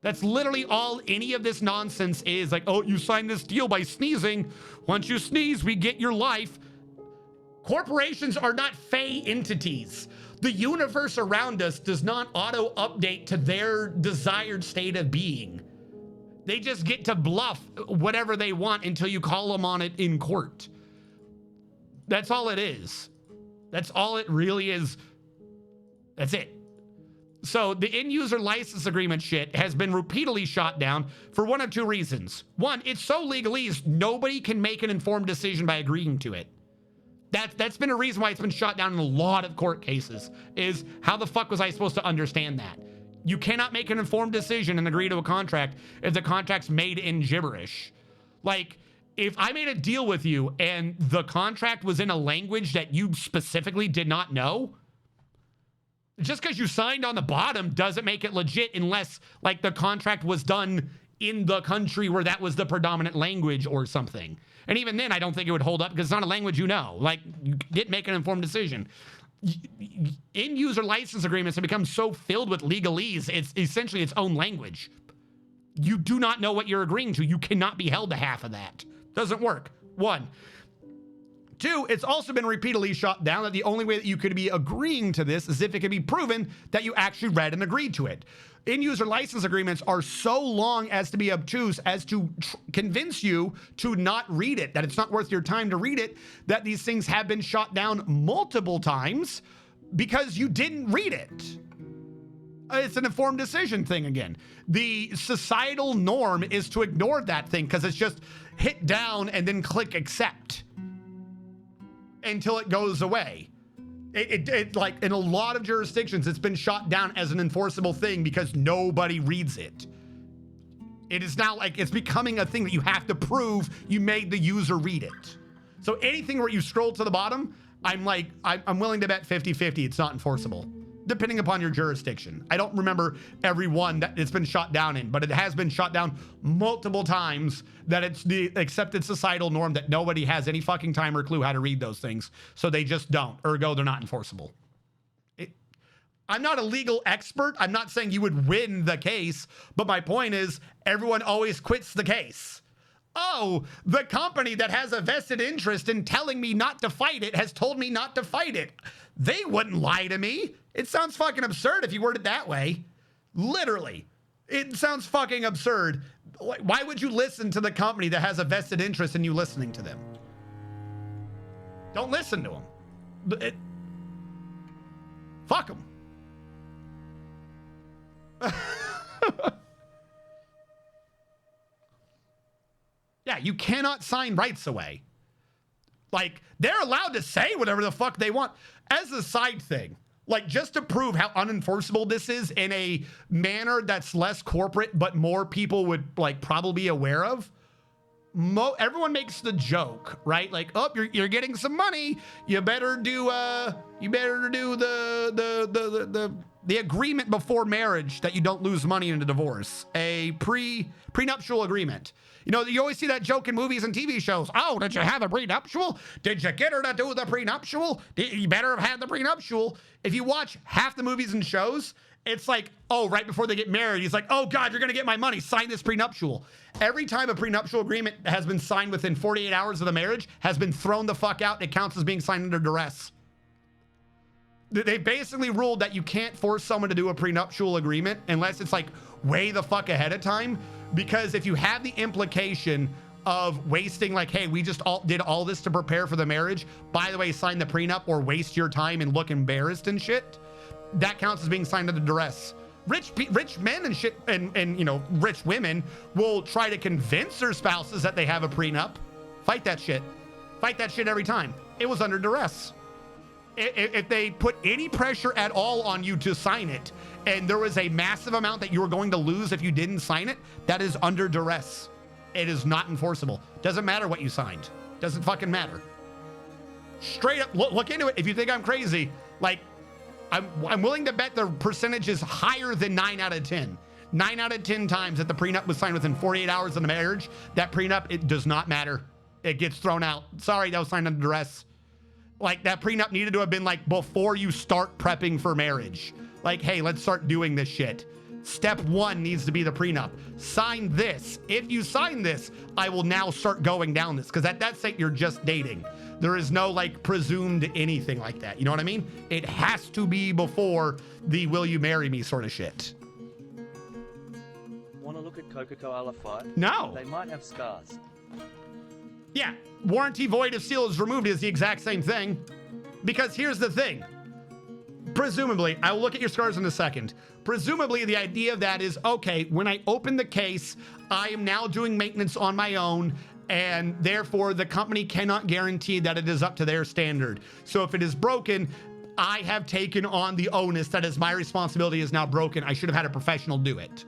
That's literally all any of this nonsense is. Like, oh, you signed this deal by sneezing. Once you sneeze, we get your life. Corporations are not fey entities. The universe around us does not auto-update to their desired state of being. They just get to bluff whatever they want until you call them on it in court. That's all it is. That's all it really is. That's it. So the end user license agreement shit has been repeatedly shot down for one of two reasons. One, it's so legalese, nobody can make an informed decision by agreeing to it. That's been a reason why it's been shot down in a lot of court cases, is how the fuck was I supposed to understand that? You cannot make an informed decision and agree to a contract if the contract's made in gibberish. Like, if I made a deal with you and the contract was in a language that you specifically did not know, just because you signed on the bottom doesn't make it legit unless, like, the contract was done in the country where that was the predominant language or something. And even then, I don't think it would hold up because it's not a language you know. Like, you didn't make an informed decision. End-user license agreements have become so filled with legalese, it's essentially its own language. You do not know what you're agreeing to. You cannot be held to half of that. Doesn't work. One. Two, it's also been repeatedly shot down that the only way that you could be agreeing to this is if it can be proven that you actually read and agreed to it. End-user license agreements are so long as to be obtuse as to convince you to not read it, that it's not worth your time to read it, that these things have been shot down multiple times because you didn't read it. It's an informed decision thing again. The societal norm is to ignore that thing because it's just hit down and then click accept until it goes away. It like in a lot of jurisdictions, it's been shot down as an enforceable thing because nobody reads it. It is now like it's becoming a thing that you have to prove you made the user read it. So anything where you scroll to the bottom, I'm willing to bet 50-50 it's not enforceable, depending upon your jurisdiction. I don't remember every one that it's been shot down in, but it has been shot down multiple times that it's the accepted societal norm that nobody has any fucking time or clue how to read those things. So they just don't. Ergo, they're not enforceable. I'm not a legal expert. I'm not saying you would win the case, but my point is everyone always quits the case. Oh, the company that has a vested interest in telling me not to fight it has told me not to fight it. They wouldn't lie to me. It sounds fucking absurd if you word it that way. Literally. It sounds fucking absurd. Why would you listen to the company that has a vested interest in you listening to them? Don't listen to them. Fuck them. Yeah, you cannot sign rights away. Like, they're allowed to say whatever the fuck they want. As a side thing, like, just to prove how unenforceable this is in a manner that's less corporate, but more people would, like, probably be aware of. Everyone makes the joke, right? Like, oh, you're getting some money. You better do the agreement before marriage that you don't lose money in a divorce. A prenuptial agreement. You know, you always see that joke in movies and TV shows. Oh, did you have a prenuptial? Did you get her to do the prenuptial? You better have had the prenuptial. If you watch half the movies and shows, it's like, oh, right before they get married, he's like, oh God, you're going to get my money. Sign this prenuptial. Every time a prenuptial agreement has been signed within 48 hours of the marriage, has been thrown the fuck out. It counts as being signed under duress. They basically ruled that you can't force someone to do a prenuptial agreement unless it's like way the fuck ahead of time. Because if you have the implication of wasting, like, hey, we just did all this to prepare for the marriage, by the way, sign the prenup or waste your time and look embarrassed and shit, that counts as being signed under duress. Rich men and shit and you know, rich women will try to convince their spouses that they have a prenup. Fight that shit. Fight that shit every time. It was under duress. If they put any pressure at all on you to sign it, and there was a massive amount that you were going to lose if you didn't sign it, that is under duress. It is not enforceable. Doesn't matter what you signed. Doesn't fucking matter. Straight up, look into it. If you think I'm crazy, like, I'm willing to bet the percentage is higher than 9 out of 10. 9 out of 10 times that the prenup was signed within 48 hours of the marriage, that prenup, it does not matter. It gets thrown out. Sorry, that was signed under duress. Like, that prenup needed to have been like before you start prepping for marriage. Like, hey, let's start doing this shit. Step 1 needs to be the prenup. Sign this. If you sign this, I will now start going down this. Because at that state, you're just dating. There is no like presumed anything like that. You know what I mean? It has to be before the will you marry me sort of shit. Want to look at Coca-Cola fight? No. They might have scars. Yeah, warranty void if seal is removed is the exact same thing. Because here's the thing. Presumably, I will look at your scars in a second. Presumably, the idea of that is, okay, when I open the case, I am now doing maintenance on my own, and therefore the company cannot guarantee that it is up to their standard. So if it is broken, I have taken on the onus that is my responsibility is now broken. I should have had a professional do it.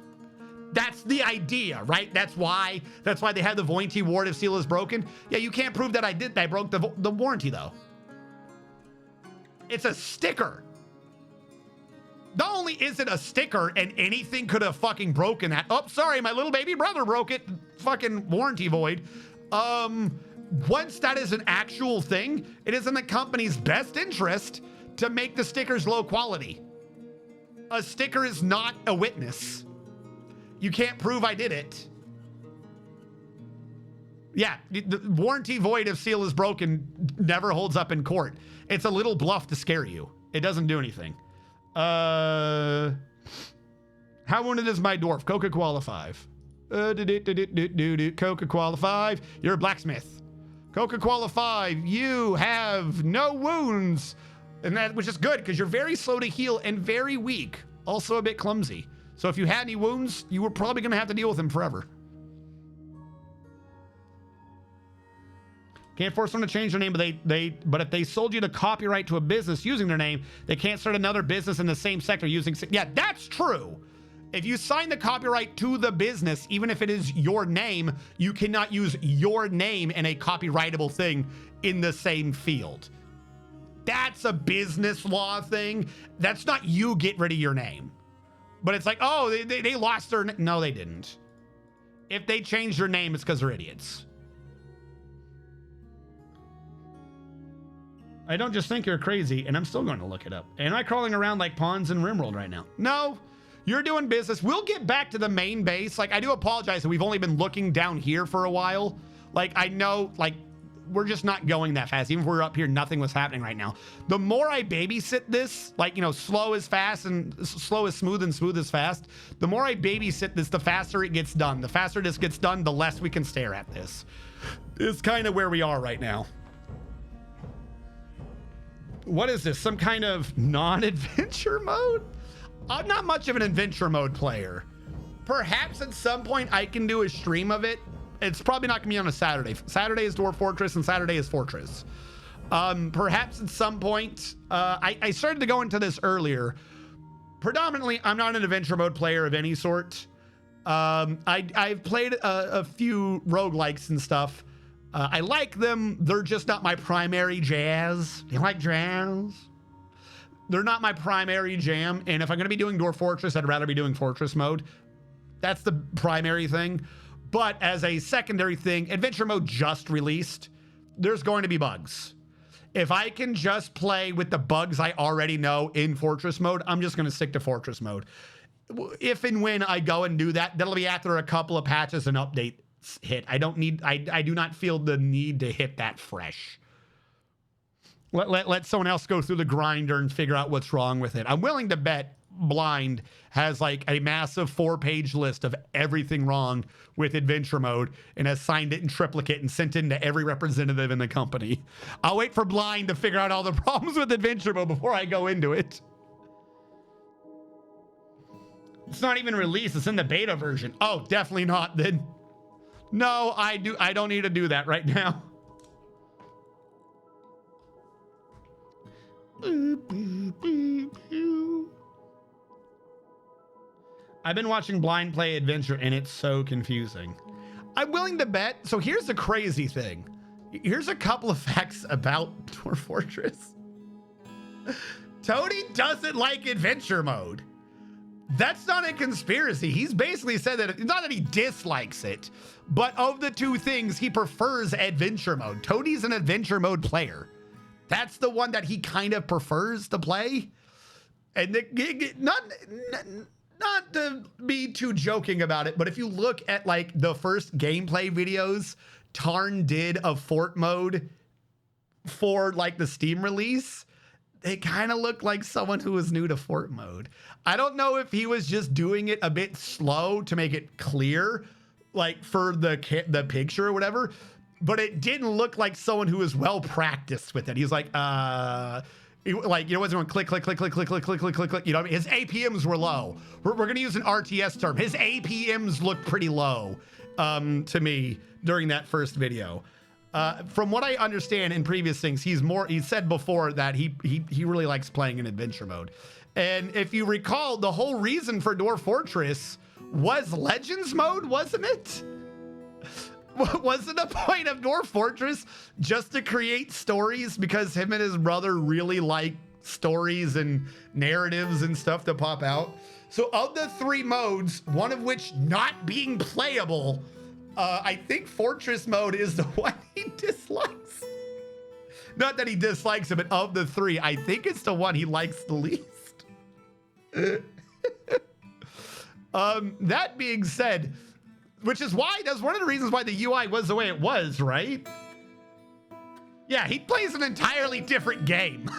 That's the idea, right? That's why they have the warranty ward if seal is broken. Yeah, you can't prove that I broke the warranty though. It's a sticker. Not only is it a sticker and anything could have fucking broken that. Oh, sorry, my little baby brother broke it. Fucking warranty void. Once that is an actual thing, it is in the company's best interest to make the stickers low quality. A sticker is not a witness. You can't prove I did it. Yeah, the warranty void if seal is broken never holds up in court. It's a little bluff to scare you. It doesn't do anything. How wounded is my dwarf? Coca-Cola 5. Coca-Cola 5. You're a blacksmith. Coca-Cola 5. You have no wounds. And that, which is good because you're very slow to heal and very weak. Also a bit clumsy. So if you had any wounds, you were probably going to have to deal with them forever. Can't force them to change their name, but if they sold you the copyright to a business using their name, they can't start another business in the same sector using. Yeah, that's true. If you sign the copyright to the business, even if it is your name, you cannot use your name in a copyrightable thing in the same field. That's a business law thing. That's not you get rid of your name. But it's like, oh, they lost their... No, they didn't. If they changed their name, it's because they're idiots. I don't just think you're crazy, and I'm still going to look it up. Am I crawling around like pawns in RimWorld right now? No, you're doing business. We'll get back to the main base. Like, I do apologize that we've only been looking down here for a while. Like, I know, like, we're just not going that fast. Even if we're up here, nothing was happening right now. The more I babysit this, like, you know, slow is fast and slow is smooth and smooth is fast. The more I babysit this, the faster it gets done. The faster this gets done, the less we can stare at this. It's kind of where we are right now. What is this? Some kind of non-adventure mode? I'm not much of an adventure mode player. Perhaps at some point I can do a stream of it. It's probably not gonna be on a Saturday. Saturday is Dwarf Fortress and Saturday is Fortress. Perhaps at some point, I started to go into this earlier. Predominantly, I'm not an adventure mode player of any sort. I've played a few roguelikes and stuff. I like them. They're just not my primary jazz. Do you like jazz? They're not my primary jam. And if I'm going to be doing Dwarf Fortress, I'd rather be doing Fortress mode. That's the primary thing. But as a secondary thing, adventure mode just released. There's going to be bugs. If I can just play with the bugs I already know in Fortress mode, I'm just going to stick to Fortress mode. If and when I go and do that, that'll be after a couple of patches and updates hit. I do not feel the need to hit that fresh. Let someone else go through the grinder and figure out what's wrong with it. I'm willing to bet Blind has like a massive 4-page list of everything wrong with adventure mode and has signed it in triplicate and sent it to every representative in the company. I'll wait for Blind to figure out all the problems with adventure mode before I go into it. It's not even released. It's in the beta version. Oh, definitely not then. No, I don't need to do that right now. I've been watching Blind play Adventure and it's so confusing. I'm willing to bet. So here's the crazy thing. Here's a couple of facts about Dwarf Fortress. Tony doesn't like adventure mode. That's not a conspiracy. He's basically said that it's not that he dislikes it, but of the two things, he prefers adventure mode. Toadie's an adventure mode player. That's the one that he kind of prefers to play. And not to be too joking about it, but if you look at like the first gameplay videos Tarn did of Fort mode for like the Steam release, they kind of look like someone who was new to Fort mode. I don't know if he was just doing it a bit slow to make it clear, like for the picture or whatever, but it didn't look like someone who was well practiced with it. He's like, like, you know, wasn't going click, click, click, click, click, click, click, click, click, click. You know what I mean? His APMs were low. We're going to use an RTS term. His APMs looked pretty low to me during that first video. From what I understand in previous things, he said before that he really likes playing in adventure mode. And if you recall, the whole reason for Dwarf Fortress was Legends mode, wasn't it? Wasn't the point of Dwarf Fortress just to create stories because him and his brother really like stories and narratives and stuff to pop out? So of the 3 modes, one of which not being playable, I think Fortress mode is the one he dislikes. Not that he dislikes it, but of the 3, I think it's the one he likes the least. That being said, which is why, that's one of the reasons why the UI was the way it was, right? Yeah, he plays an entirely different game.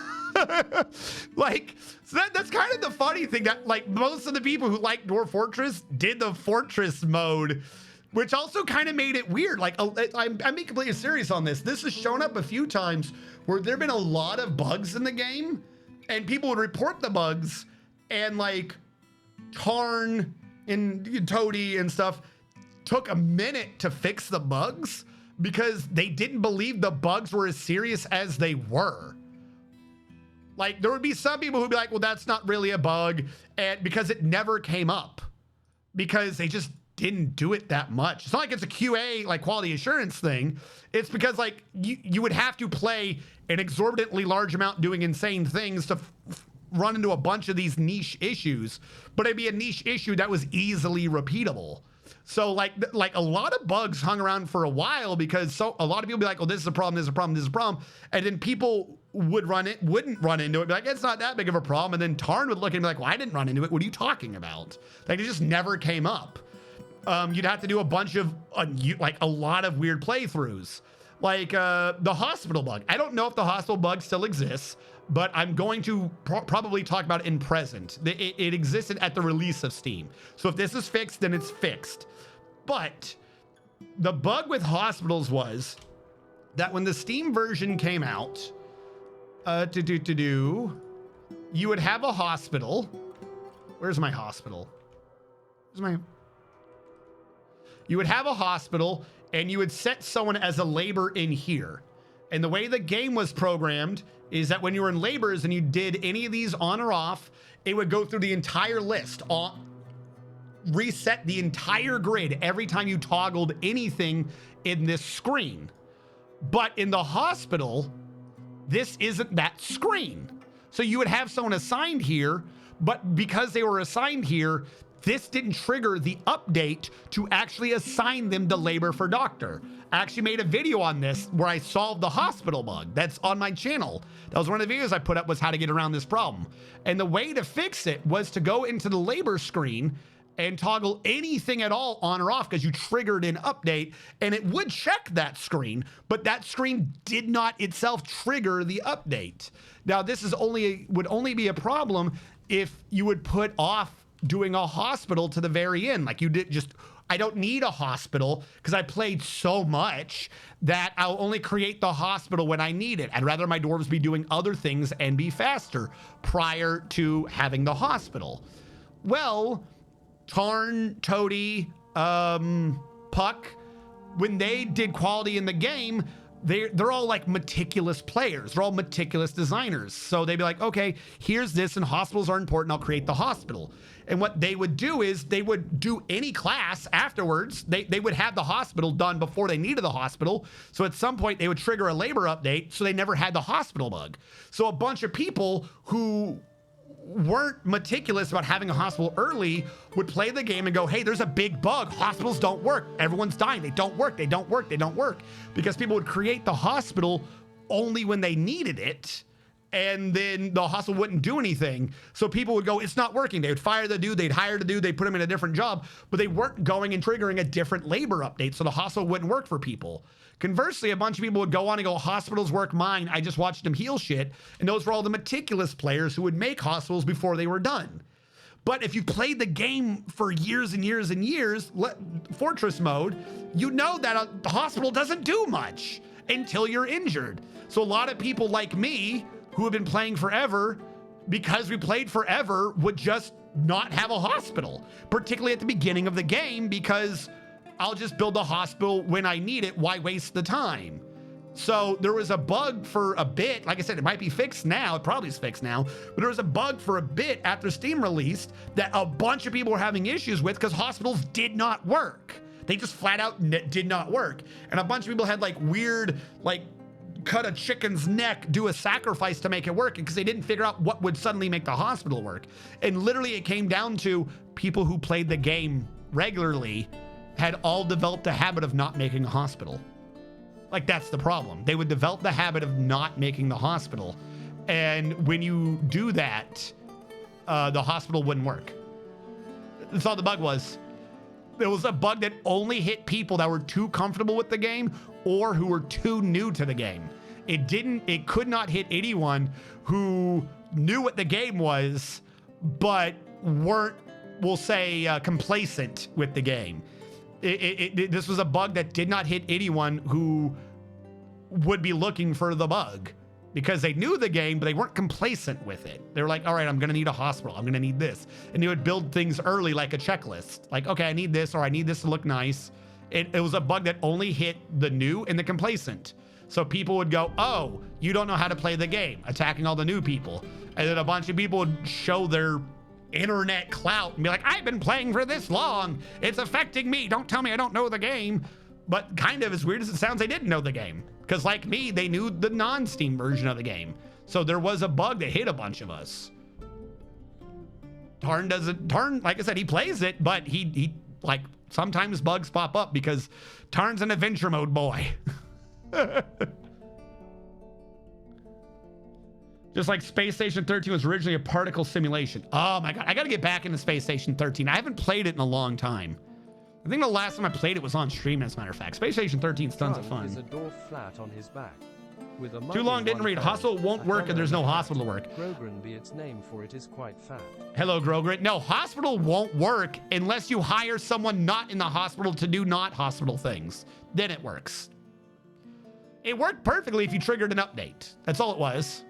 Like, so that's kind of the funny thing, that like most of the people who like Dwarf Fortress did the Fortress mode, which also kind of made it weird. Like, I'm being completely serious on this. This has shown up a few times where there have been a lot of bugs in the game, and people would report the bugs, and like Tarn and Toadie and stuff took a minute to fix the bugs because they didn't believe the bugs were as serious as they were. Like, there would be some people who'd be like, well, that's not really a bug, and because it never came up, because they just didn't do it that much. It's not like it's a QA, like quality assurance thing. It's because like you would have to play an exorbitantly large amount doing insane things to run into a bunch of these niche issues, but it'd be a niche issue that was easily repeatable. So like a lot of bugs hung around for a while because a lot of people be like, oh, this is a problem, this is a problem, this is a problem. And then people wouldn't run into it, be like, it's not that big of a problem. And then Tarn would look and be like, well, I didn't run into it. What are you talking about? Like, it just never came up. You'd have to do a bunch of, like a lot of weird playthroughs. Like the hospital bug. I don't know if the hospital bug still exists, but I'm going to probably talk about it in present. It existed at the release of Steam. So if this is fixed, then it's fixed. But the bug with hospitals was that when the Steam version came out, you would have a hospital. Where's my hospital? You would have a hospital and you would set someone as a labor in here. And the way the game was programmed is that when you were in labors and you did any of these on or off, it would go through the entire list, reset the entire grid every time you toggled anything in this screen. But in the hospital, this isn't that screen. So you would have someone assigned here, but because they were assigned here, this didn't trigger the update to actually assign them to labor for doctor. I actually made a video on this where I solved the hospital bug. That's on my channel. That was one of the videos I put up, was how to get around this problem. And the way to fix it was to go into the labor screen and toggle anything at all on or off, because you triggered an update and it would check that screen, but that screen did not itself trigger the update. Now, this is would only be a problem if you would put off doing a hospital to the very end. Like, you did just, I don't need a hospital because I played so much that I'll only create the hospital when I need it. I'd rather my dwarves be doing other things and be faster prior to having the hospital. Well, Tarn, Toadie, Puck, when they did quality in the game, they're all like meticulous players. They're all meticulous designers. So they'd be like, okay, here's this, and hospitals are important. I'll create the hospital. And what they would do is they would do any class afterwards. They would have the hospital done before they needed the hospital. So at some point they would trigger a labor update, so they never had the hospital bug. So a bunch of people who weren't meticulous about having a hospital early would play the game and go, hey, there's a big bug. Hospitals don't work. Everyone's dying. They don't work. They don't work. They don't work. Because people would create the hospital only when they needed it. And then the hospital wouldn't do anything. So people would go, it's not working. They would fire the dude. They'd hire the dude. They'd put him in a different job. But they weren't going and triggering a different labor update. So the hospital wouldn't work for people. Conversely, a bunch of people would go on and go, hospitals work mine. I just watched them heal shit. And those were all the meticulous players who would make hospitals before they were done. But if you played the game for years and years and years, Fortress mode, you know that a hospital doesn't do much until you're injured. So a lot of people like me who have been playing forever, because we played forever, would just not have a hospital, particularly at the beginning of the game, because I'll just build a hospital when I need it. Why waste the time? So there was a bug for a bit. Like I said, it might be fixed now. It probably is fixed now. But there was a bug for a bit after Steam released that a bunch of people were having issues with because hospitals did not work. They just flat out did not work. And a bunch of people had like weird, like, cut a chicken's neck, do a sacrifice to make it work, because they didn't figure out what would suddenly make the hospital work. And literally it came down to people who played the game regularly had all developed a habit of not making a hospital. Like, that's the problem. They would develop the habit of not making the hospital. And when you do that, the hospital wouldn't work. That's all the bug was. It was a bug that only hit people that were too comfortable with the game or who were too new to the game. It could not hit anyone who knew what the game was, but weren't, we'll say, complacent with the game. This was a bug that did not hit anyone who would be looking for the bug, because they knew the game, but they weren't complacent with it. They were like, all right, I'm going to need a hospital. I'm going to need this. And they would build things early, like a checklist. Like, okay, I need this, or I need this to look nice. It was a bug that only hit the new and the complacent. So people would go, oh, you don't know how to play the game, attacking all the new people. And then a bunch of people would show their internet clout and be like, I've been playing for this long. It's affecting me. Don't tell me I don't know the game. But kind of as weird as it sounds, they didn't know the game. Because like me, they knew the non-Steam version of the game. So there was a bug that hit a bunch of us. Tarn, like I said, he plays it, but he like, sometimes bugs pop up because Tarn's an adventure mode boy. Just like Space Station 13 was originally a particle simulation. Oh my God, I gotta get back into Space Station 13. I haven't played it in a long time. I think the last time I played it was on stream, as a matter of fact. Space Station 13 is tons of fun. Is a dwarf flat on his back. With a Too long, didn't read. Hospital won't work and there's no hospital to work. Grogrin be its name, for it is quite fat. Hello, Grogrin. No, hospital won't work unless you hire someone not in the hospital to do not hospital things. Then it works. It worked perfectly if you triggered an update. That's all it was.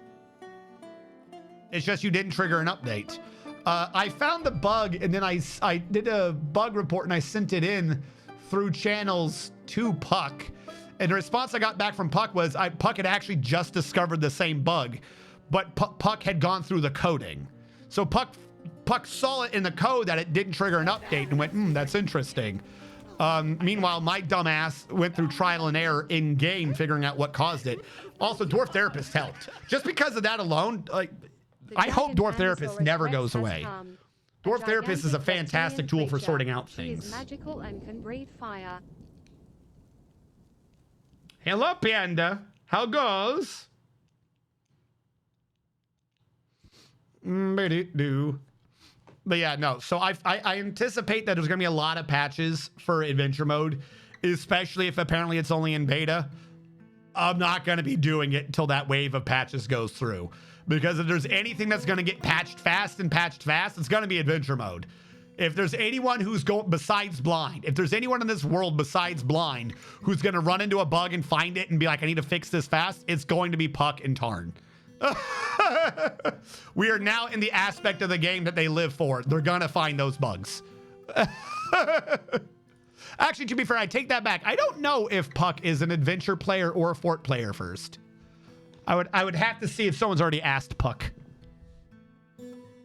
It's just you didn't trigger an update. I found the bug, and then I did a bug report and I sent it in through channels to Puck. And the response I got back from Puck was Puck had actually just discovered the same bug, but Puck had gone through the coding. So Puck saw it in the code that it didn't trigger an update and went, that's interesting. Meanwhile, my dumbass went through trial and error in game figuring out what caused it. Also, Dwarf Therapist helped. Just because of that alone, like, I hope Dwarf Therapist never goes away. Dwarf Therapist is a fantastic tool for sorting out things. Magical and can breathe fire. Hello, Panda. How goes? But yeah, no. So I anticipate that there's going to be a lot of patches for adventure mode, especially if apparently it's only in beta. I'm not going to be doing it until that wave of patches goes through. Because if there's anything that's going to get patched fast, it's going to be adventure mode. If there's anyone who's going besides Blind, if there's anyone in this world besides Blind who's going to run into a bug and find it and be like, I need to fix this fast, it's going to be Puck and Tarn. We are now in the aspect of the game that they live for. They're going to find those bugs. Actually, to be fair, I take that back. I don't know if Puck is an adventure player or a fort player first. I would have to see if someone's already asked Puck.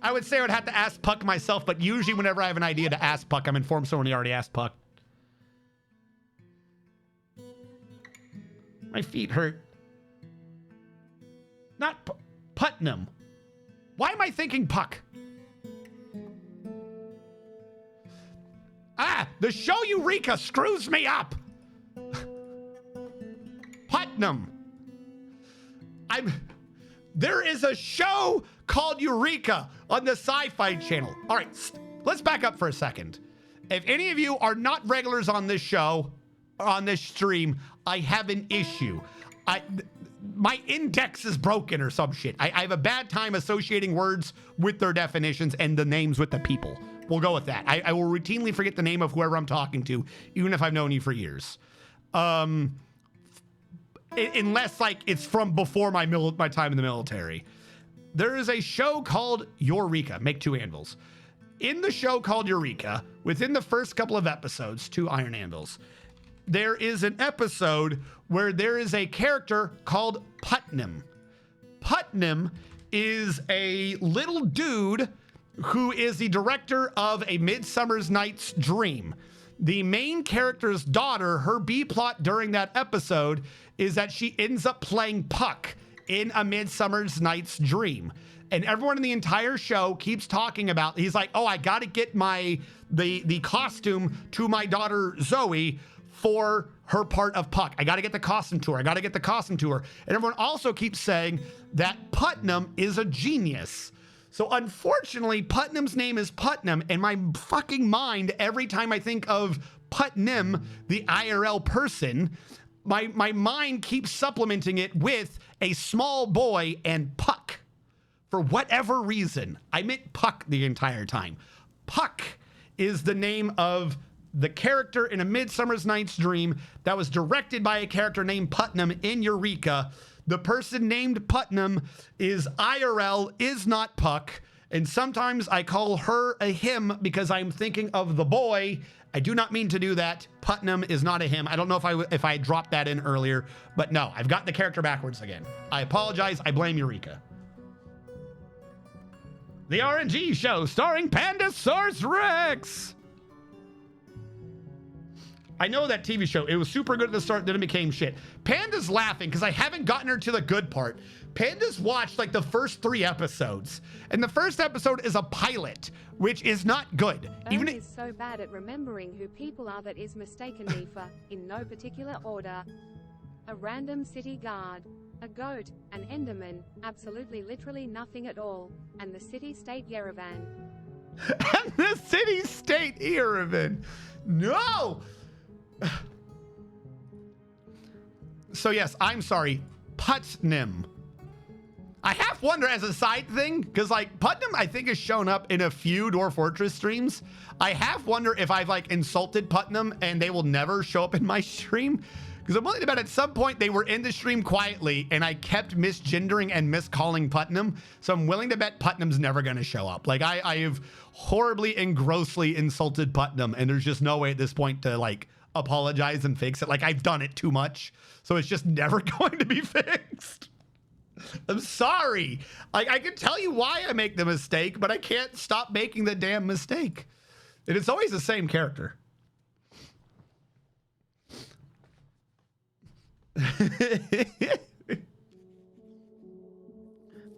I would say I would have to ask Puck myself, but usually whenever I have an idea to ask Puck, I'm informed someone already asked Puck. My feet hurt. Not Putnam. Why am I thinking Puck? Ah, the show Eureka screws me up. Putnam. There is a show called Eureka on the Sci-Fi Channel. All right, let's back up for a second. If any of you are not regulars on this show, on this stream, I have an issue. My index is broken or some shit. I have a bad time associating words with their definitions and the names with the people. We'll go with that. I will routinely forget the name of whoever I'm talking to, even if I've known you for years. Unless like it's from before my time in the military. There is a show called Eureka. Make 2 anvils. In the show called Eureka, within the first couple of episodes, 2 iron anvils, there is an episode where there is a character called Putnam. Putnam is a little dude who is the director of A Midsummer's Night's Dream. The main character's daughter, her B-plot during that episode is that she ends up playing Puck in A Midsummer's Night's Dream. And everyone in the entire show keeps talking about, he's like, oh, I got to get the costume to my daughter Zoe for her part of Puck. I got to get the costume to her. I got to get the costume to her. And everyone also keeps saying that Putnam is a genius. So unfortunately, Putnam's name is Putnam, and my fucking mind, every time I think of Putnam, the IRL person, my mind keeps supplementing it with a small boy and Puck. For whatever reason, I meant Puck the entire time. Puck is the name of the character in A Midsummer's Night's Dream that was directed by a character named Putnam in Eureka. The person named Putnam is IRL, is not Puck. And sometimes I call her a him because I'm thinking of the boy. I do not mean to do that. Putnam is not a him. I don't know if I dropped that in earlier, but no, I've got the character backwards again. I apologize. I blame Eureka. The RNG show starring Pandasaurus Rex. I know that TV show. It was super good at the start, then it became shit. Panda's laughing because I haven't gotten her to the good part. Panda's watched like the first 3 episodes. And the first episode is a pilot, which is not good. Even is so bad at remembering who people are that is mistaken me for, in no particular order, a random city guard, a goat, an enderman, absolutely literally nothing at all, and the city-state Yerevan. And the city-state Yerevan. No! So yes, I'm sorry, Putnam. I half wonder as a side thing, because like Putnam I think has shown up in a few Dwarf Fortress streams. I half wonder if I've like insulted Putnam and they will never show up in my stream. Because I'm willing to bet at some point they were in the stream quietly and I kept misgendering and miscalling Putnam. So I'm willing to bet Putnam's never going to show up. Like I have horribly and grossly insulted Putnam and there's just no way at this point to like apologize and fix it. Like I've done it too much. So it's just never going to be fixed. I'm sorry. Like I can tell you why I make the mistake, but I can't stop making the damn mistake. And it's always the same character.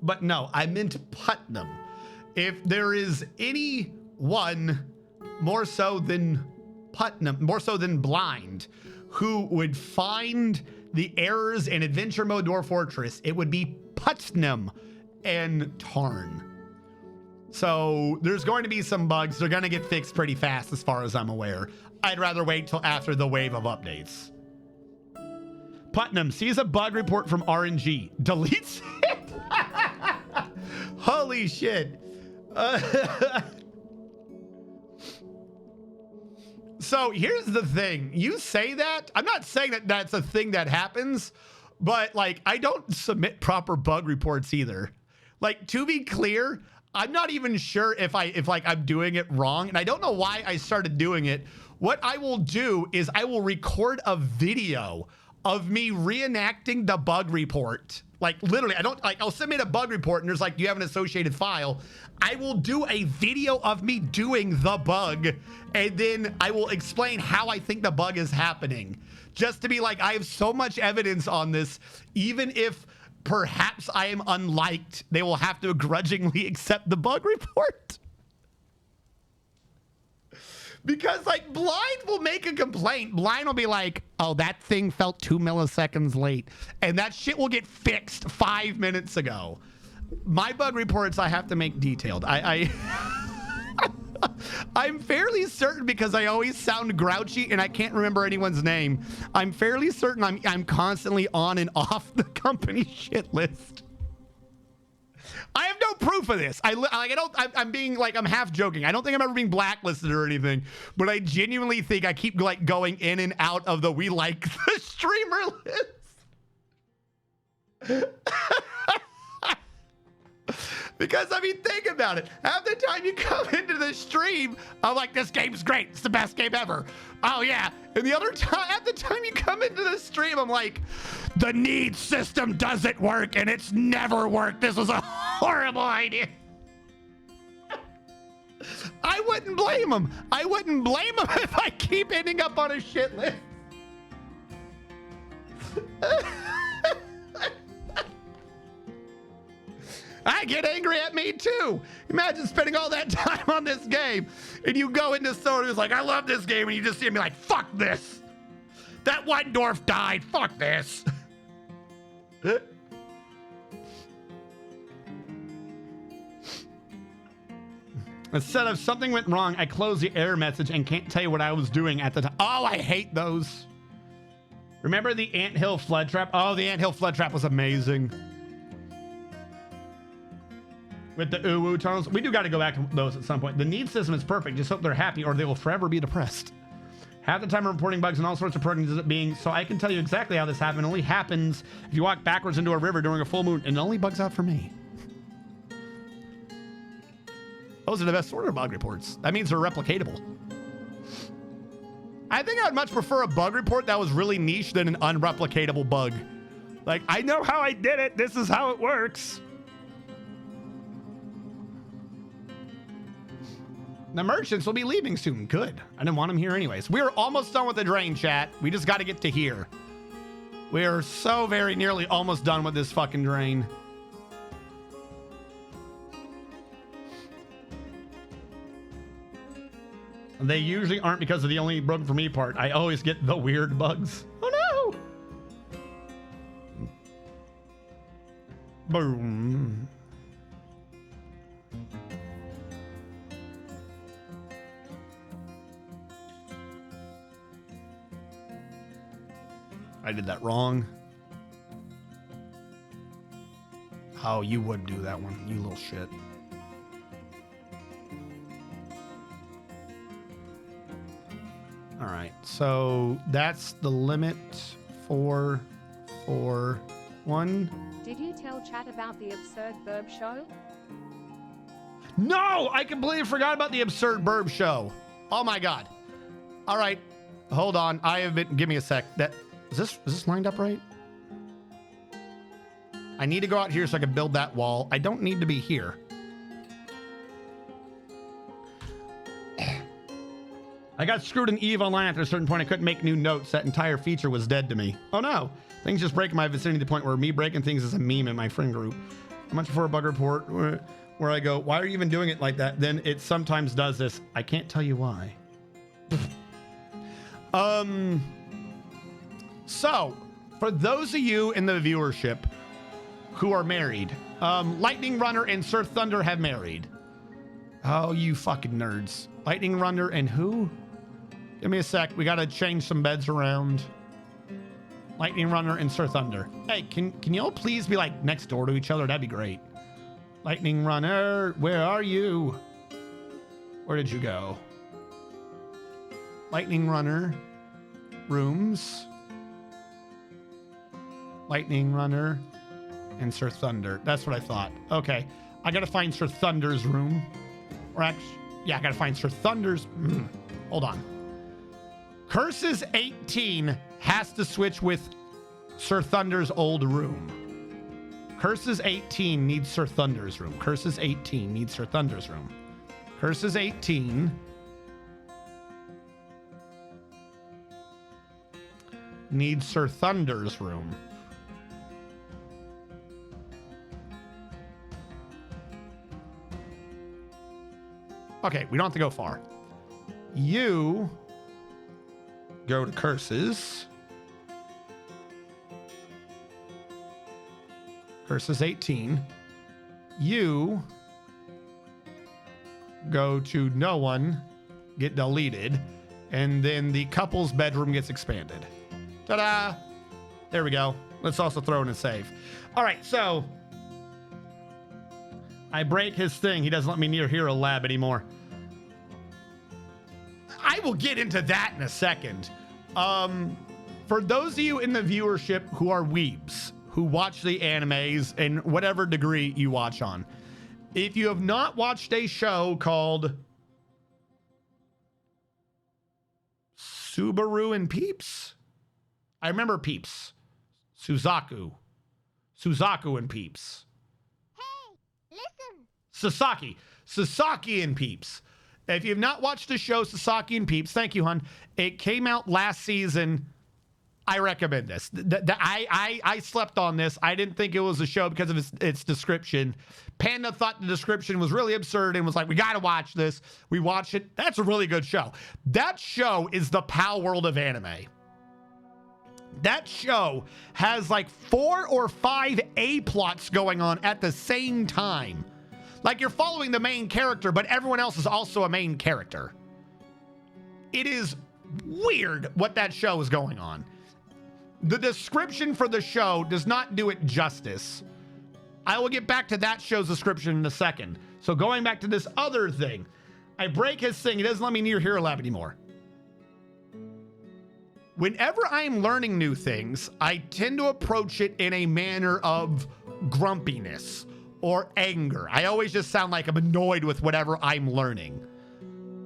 But no, I meant Putnam. If there is anyone more so than Putnam, more so than Blind, who would find the errors in Adventure Mode Dwarf Fortress, it would be Putnam and Tarn. So there's going to be some bugs. They're going to get fixed pretty fast as far as I'm aware. I'd rather wait till after the wave of updates. Putnam sees a bug report from RNG, deletes it. Holy shit. So here's the thing. You say that. I'm not saying that that's a thing that happens, but like I don't submit proper bug reports either. Like to be clear, I'm not even sure if I'm doing it wrong, and I don't know why I started doing it. What I will do is I will record a video of me reenacting the bug report. Like literally, I'll submit a bug report and there's like, you have an associated file. I will do a video of me doing the bug and then I will explain how I think the bug is happening. Just to be like, I have so much evidence on this, even if perhaps I am unliked. They will have to grudgingly accept the bug report. Because, like, Blind will make a complaint. Blind will be like, oh, that thing felt 2 milliseconds late. And that shit will get fixed 5 minutes ago. My bug reports I have to make detailed. I'm fairly certain, because I always sound grouchy and I can't remember anyone's name. I'm fairly certain I'm constantly on and off the company shit list. I have no proof of this. I'm being like, I'm half joking. I don't think I'm ever being blacklisted or anything, but I genuinely think I keep like going in and out of the we like the streamer list. Because, I mean, think about it. Half the time you come into the stream, I'm like, this game's great. It's the best game ever. Oh, yeah. And the other time, at the time you come into the stream, I'm like, the need system doesn't work, and it's never worked. This was a horrible idea. I wouldn't blame him. I wouldn't blame him if I keep ending up on a shit list. I get angry at me too. Imagine spending all that time on this game and you go into someone who's like, I love this game, and you just see me like, fuck this. That one dwarf died. Fuck this. Instead of something went wrong, I closed the error message and can't tell you what I was doing at the time. Oh, I hate those. Remember the Anthill flood trap? Oh, the Anthill flood trap was amazing. With the uwu tunnels. We do got to go back to those at some point. The need system is perfect. Just hope they're happy or they will forever be depressed. Half the time I'm reporting bugs and all sorts of programs is it being, so I can tell you exactly how this happened. It only happens if you walk backwards into a river during a full moon, and it only bugs out for me. Those are the best sort of bug reports. That means they're replicatable. I think I'd much prefer a bug report that was really niche than an unreplicatable bug. Like, I know how I did it. This is how it works. The merchants will be leaving soon. Good. I didn't want them here anyways. We're almost done with the drain, chat. We just got to get to here. We are so very nearly almost done with this fucking drain. They usually aren't because of the only broken for me part. I always get the weird bugs. Oh no! Boom. I did that wrong. Oh, you would do that one, you little shit. All right, so that's the limit for 1. Did you tell chat about the Absurd Burb show? No, I completely forgot about the Absurd Burb show. Oh my God. All right, hold on. I have been, give me a sec. Is this lined up right? I need to go out here so I can build that wall. I don't need to be here. I got screwed in EVE Online after a certain point. I couldn't make new notes. That entire feature was dead to me. Oh no. Things just break in my vicinity to the point where me breaking things is a meme in my friend group. I much prefer a bug report where I go, why are you even doing it like that? Then it sometimes does this. I can't tell you why. So, for those of you in the viewership who are married, Lightning Runner and Sir Thunder have married. Oh, you fucking nerds. Lightning Runner and who? Give me a sec. We gotta change some beds around. Lightning Runner and Sir Thunder. Hey, can y'all please be like next door to each other? That'd be great. Lightning Runner, where are you? Where did you go? Lightning Runner, rooms. Lightning Runner and Sir Thunder. That's what I thought. Okay. I gotta find Sir Thunder's room. Or actually, yeah, I gotta find Sir Thunder's. Hold on. Curses 18 has to switch with Sir Thunder's old room. Curses 18 needs Sir Thunder's room. Curses 18 needs Sir Thunder's room. Curses 18 needs Sir Thunder's room. Okay, we don't have to go far. You go to curses. Curses 18. You go to no one, get deleted, and then the couple's bedroom gets expanded. Ta-da! There we go. Let's also throw in a save. All right, so I break his thing. He doesn't let me near Hero Lab anymore. I will get into that in a second. For those of you in the viewership who are weebs, who watch the animes in whatever degree you watch on, if you have not watched a show called Subaru and Peeps, I remember Peeps. Suzaku and Peeps. Hey, listen. Sasaki and Peeps. If you have not watched the show Sasaki and Peeps, thank you, hon. It came out last season. I recommend this. I slept on this. I didn't think it was a show because of its description. Panda thought the description was really absurd and was like, we got to watch this. We watched it. That's a really good show. That show is the Pal World of anime. That show has like 4 or 5 A plots going on at the same time. Like you're following the main character, but everyone else is also a main character. It is weird what that show is going on. The description for the show does not do it justice. I will get back to that show's description in a second. So going back to this other thing, I break his thing. He doesn't let me near Hero Lab anymore. Whenever I'm learning new things, I tend to approach it in a manner of grumpiness or anger. I always just sound like I'm annoyed with whatever I'm learning.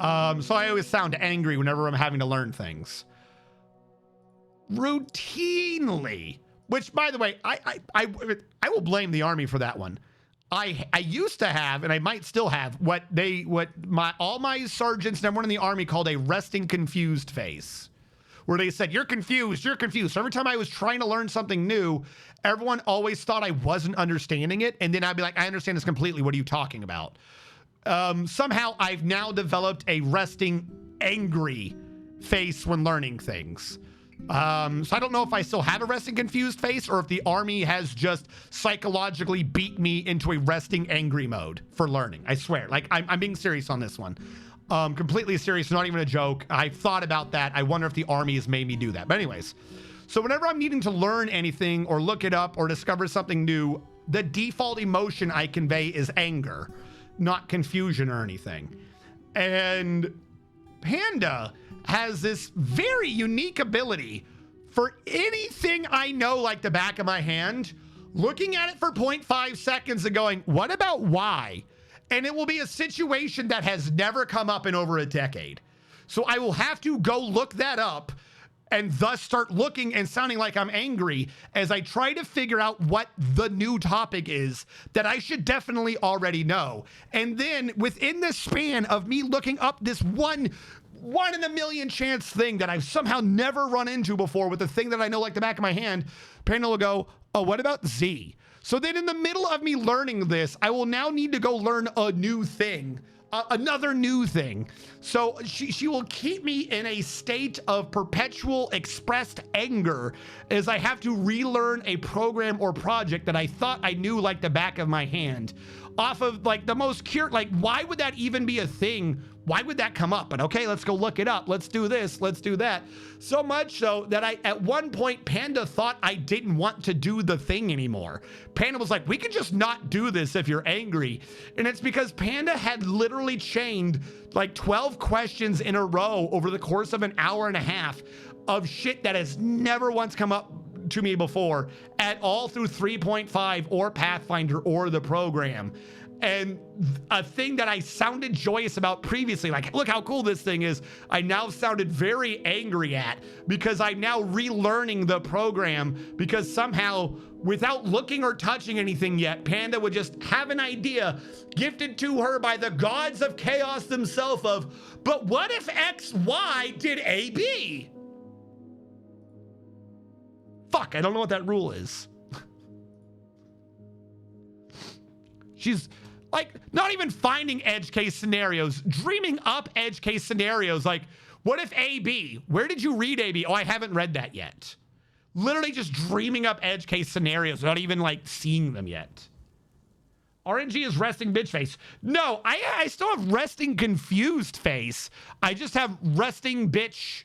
So I always sound angry whenever I'm having to learn things. Routinely, which by the way, I will blame the army for that one. I used to have, and I might still have, all my sergeants and everyone in the army called a resting confused face, where they said, you're confused, you're confused. So every time I was trying to learn something new, everyone always thought I wasn't understanding it. And then I'd be like, I understand this completely. What are you talking about? Somehow I've now developed a resting angry face when learning things. So I don't know if I still have a resting confused face or if the army has just psychologically beat me into a resting angry mode for learning. I swear, like I'm being serious on this one. Completely serious, not even a joke. I've thought about that. I wonder if the army has made me do that. But anyways, so whenever I'm needing to learn anything or look it up or discover something new, the default emotion I convey is anger, not confusion or anything. And Panda has this very unique ability for anything I know like the back of my hand, looking at it for 0.5 seconds and going, what about why? And it will be a situation that has never come up in over a decade. So I will have to go look that up and thus start looking and sounding like I'm angry as I try to figure out what the new topic is that I should definitely already know. And then within the span of me looking up this one in a million chance thing that I've somehow never run into before with the thing that I know like the back of my hand, Panda will go, oh, what about Z? So then in the middle of me learning this, I will now need to go learn a new thing, another new thing. So she will keep me in a state of perpetual expressed anger as I have to relearn a program or project that I thought I knew like the back of my hand. Off of like the most like why would that even be a thing? Why would that come up? But okay, let's go look it up. Let's do this. Let's do that. So much so that at one point, Panda thought I didn't want to do the thing anymore. Panda was like, we can just not do this if you're angry. And it's because Panda had literally chained like 12 questions in a row over the course of an hour and a half of shit that has never once come up to me before at all through 3.5 or Pathfinder or the program. And a thing that I sounded joyous about previously, like, look how cool this thing is, I now sounded very angry at because I'm now relearning the program because somehow, without looking or touching anything yet, Panda would just have an idea gifted to her by the gods of chaos themselves of, but what if X, Y did A, B? Fuck, I don't know what that rule is. Like, not even finding edge case scenarios, dreaming up edge case scenarios. Like, what if AB? Where did you read AB? Oh, I haven't read that yet. Literally just dreaming up edge case scenarios, not even like seeing them yet. RNG is resting bitch face. No, I still have resting confused face. I just have resting bitch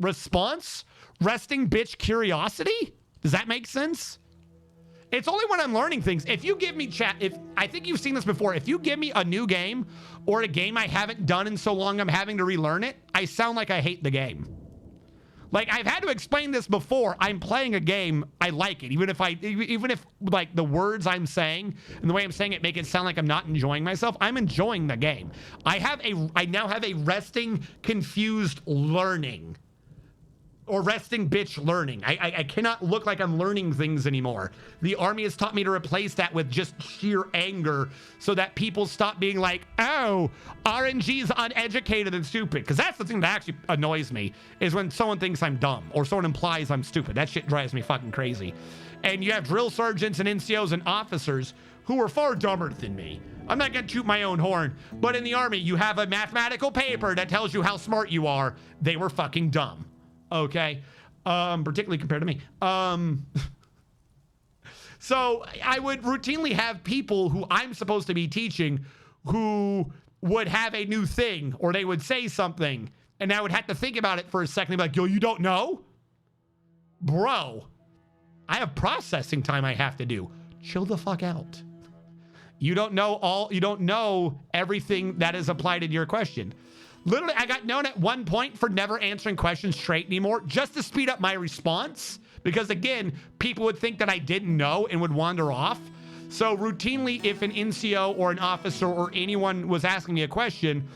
response. Resting bitch curiosity. Does that make sense? It's only when I'm learning things. If you give me chat, I think you've seen this before. If you give me a new game or a game I haven't done in so long I'm having to relearn it, I sound like I hate the game. Like, I've had to explain this before. I'm playing a game, I like it. Even if like the words I'm saying and the way I'm saying it make it sound like I'm not enjoying myself, I'm enjoying the game. I now have a resting confused learning. Or resting bitch learning. I cannot look like I'm learning things anymore. The army has taught me to replace that with just sheer anger so that people stop being like, oh, RNG's uneducated and stupid. Because that's the thing that actually annoys me, is when someone thinks I'm dumb or someone implies I'm stupid. That shit drives me fucking crazy. And you have drill sergeants and NCOs and officers who are far dumber than me. I'm not going to toot my own horn, but in the army, you have a mathematical paper that tells you how smart you are. They were fucking dumb. Okay, particularly compared to me. So I would routinely have people who I'm supposed to be teaching who would have a new thing, or they would say something, and I would have to think about it for a second. They'd be like, yo, you don't know? Bro, I have processing time I have to do. Chill the fuck out. You don't know everything that is applied in your question. Literally, I got known at one point for never answering questions straight anymore, just to speed up my response. Because again, people would think that I didn't know and would wander off. So routinely, if an NCO or an officer or anyone was asking me a question,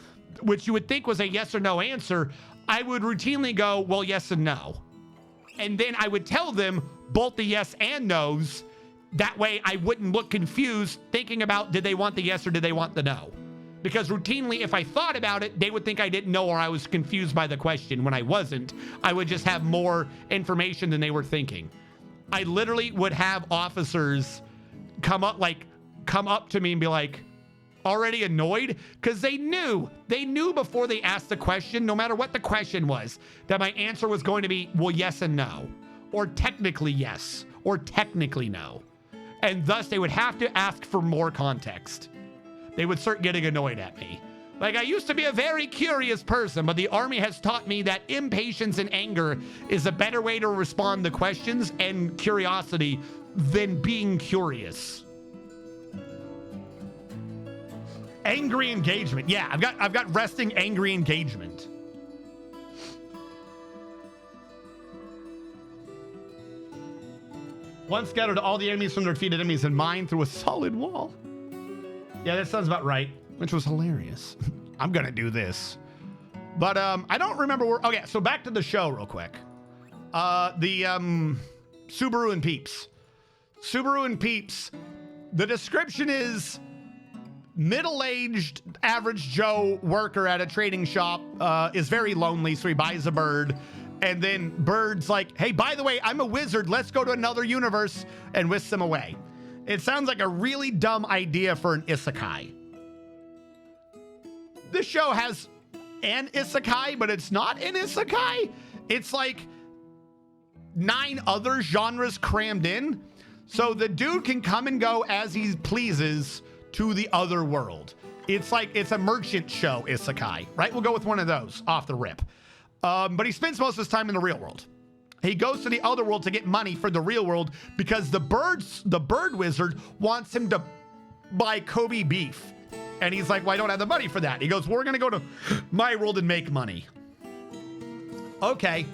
which you would think was a yes or no answer, I would routinely go, well, yes and no. And then I would tell them both the yes and no's. That way I wouldn't look confused thinking about, did they want the yes or did they want the no? Because routinely, if I thought about it, they would think I didn't know or I was confused by the question. When I wasn't, I would just have more information than they were thinking. I literally would have officers come up to me and be like, already annoyed, because they knew before they asked the question, no matter what the question was, that my answer was going to be, well, yes and no, or technically yes, or technically no. And thus they would have to ask for more context. They would start getting annoyed at me. Like, I used to be a very curious person, but the army has taught me that impatience and anger is a better way to respond to questions and curiosity than being curious. Angry engagement. Yeah, I've got resting angry engagement. One scattered all the enemies from their defeated enemies and mine through a solid wall. Yeah, that sounds about right, which was hilarious. I'm gonna do this. But I don't remember where. Okay, so back to the show real quick. The Subaru and Peeps. Subaru and Peeps. The description is middle-aged, average Joe worker at a trading shop is very lonely, so he buys a bird. And then Bird's like, hey, by the way, I'm a wizard. Let's go to another universe, and whisks him away. It sounds like a really dumb idea for an isekai. This show has an isekai, but it's not an isekai. It's like 9 other genres crammed in. So the dude can come and go as he pleases to the other world. It's like, it's a merchant show isekai, right? We'll go with one of those off the rip. But he spends most of his time in the real world. He goes to the other world to get money for the real world because the bird wizard wants him to buy Kobe beef. And he's like, well, I don't have the money for that. He goes, well, we're going to go to my world and make money. Okay.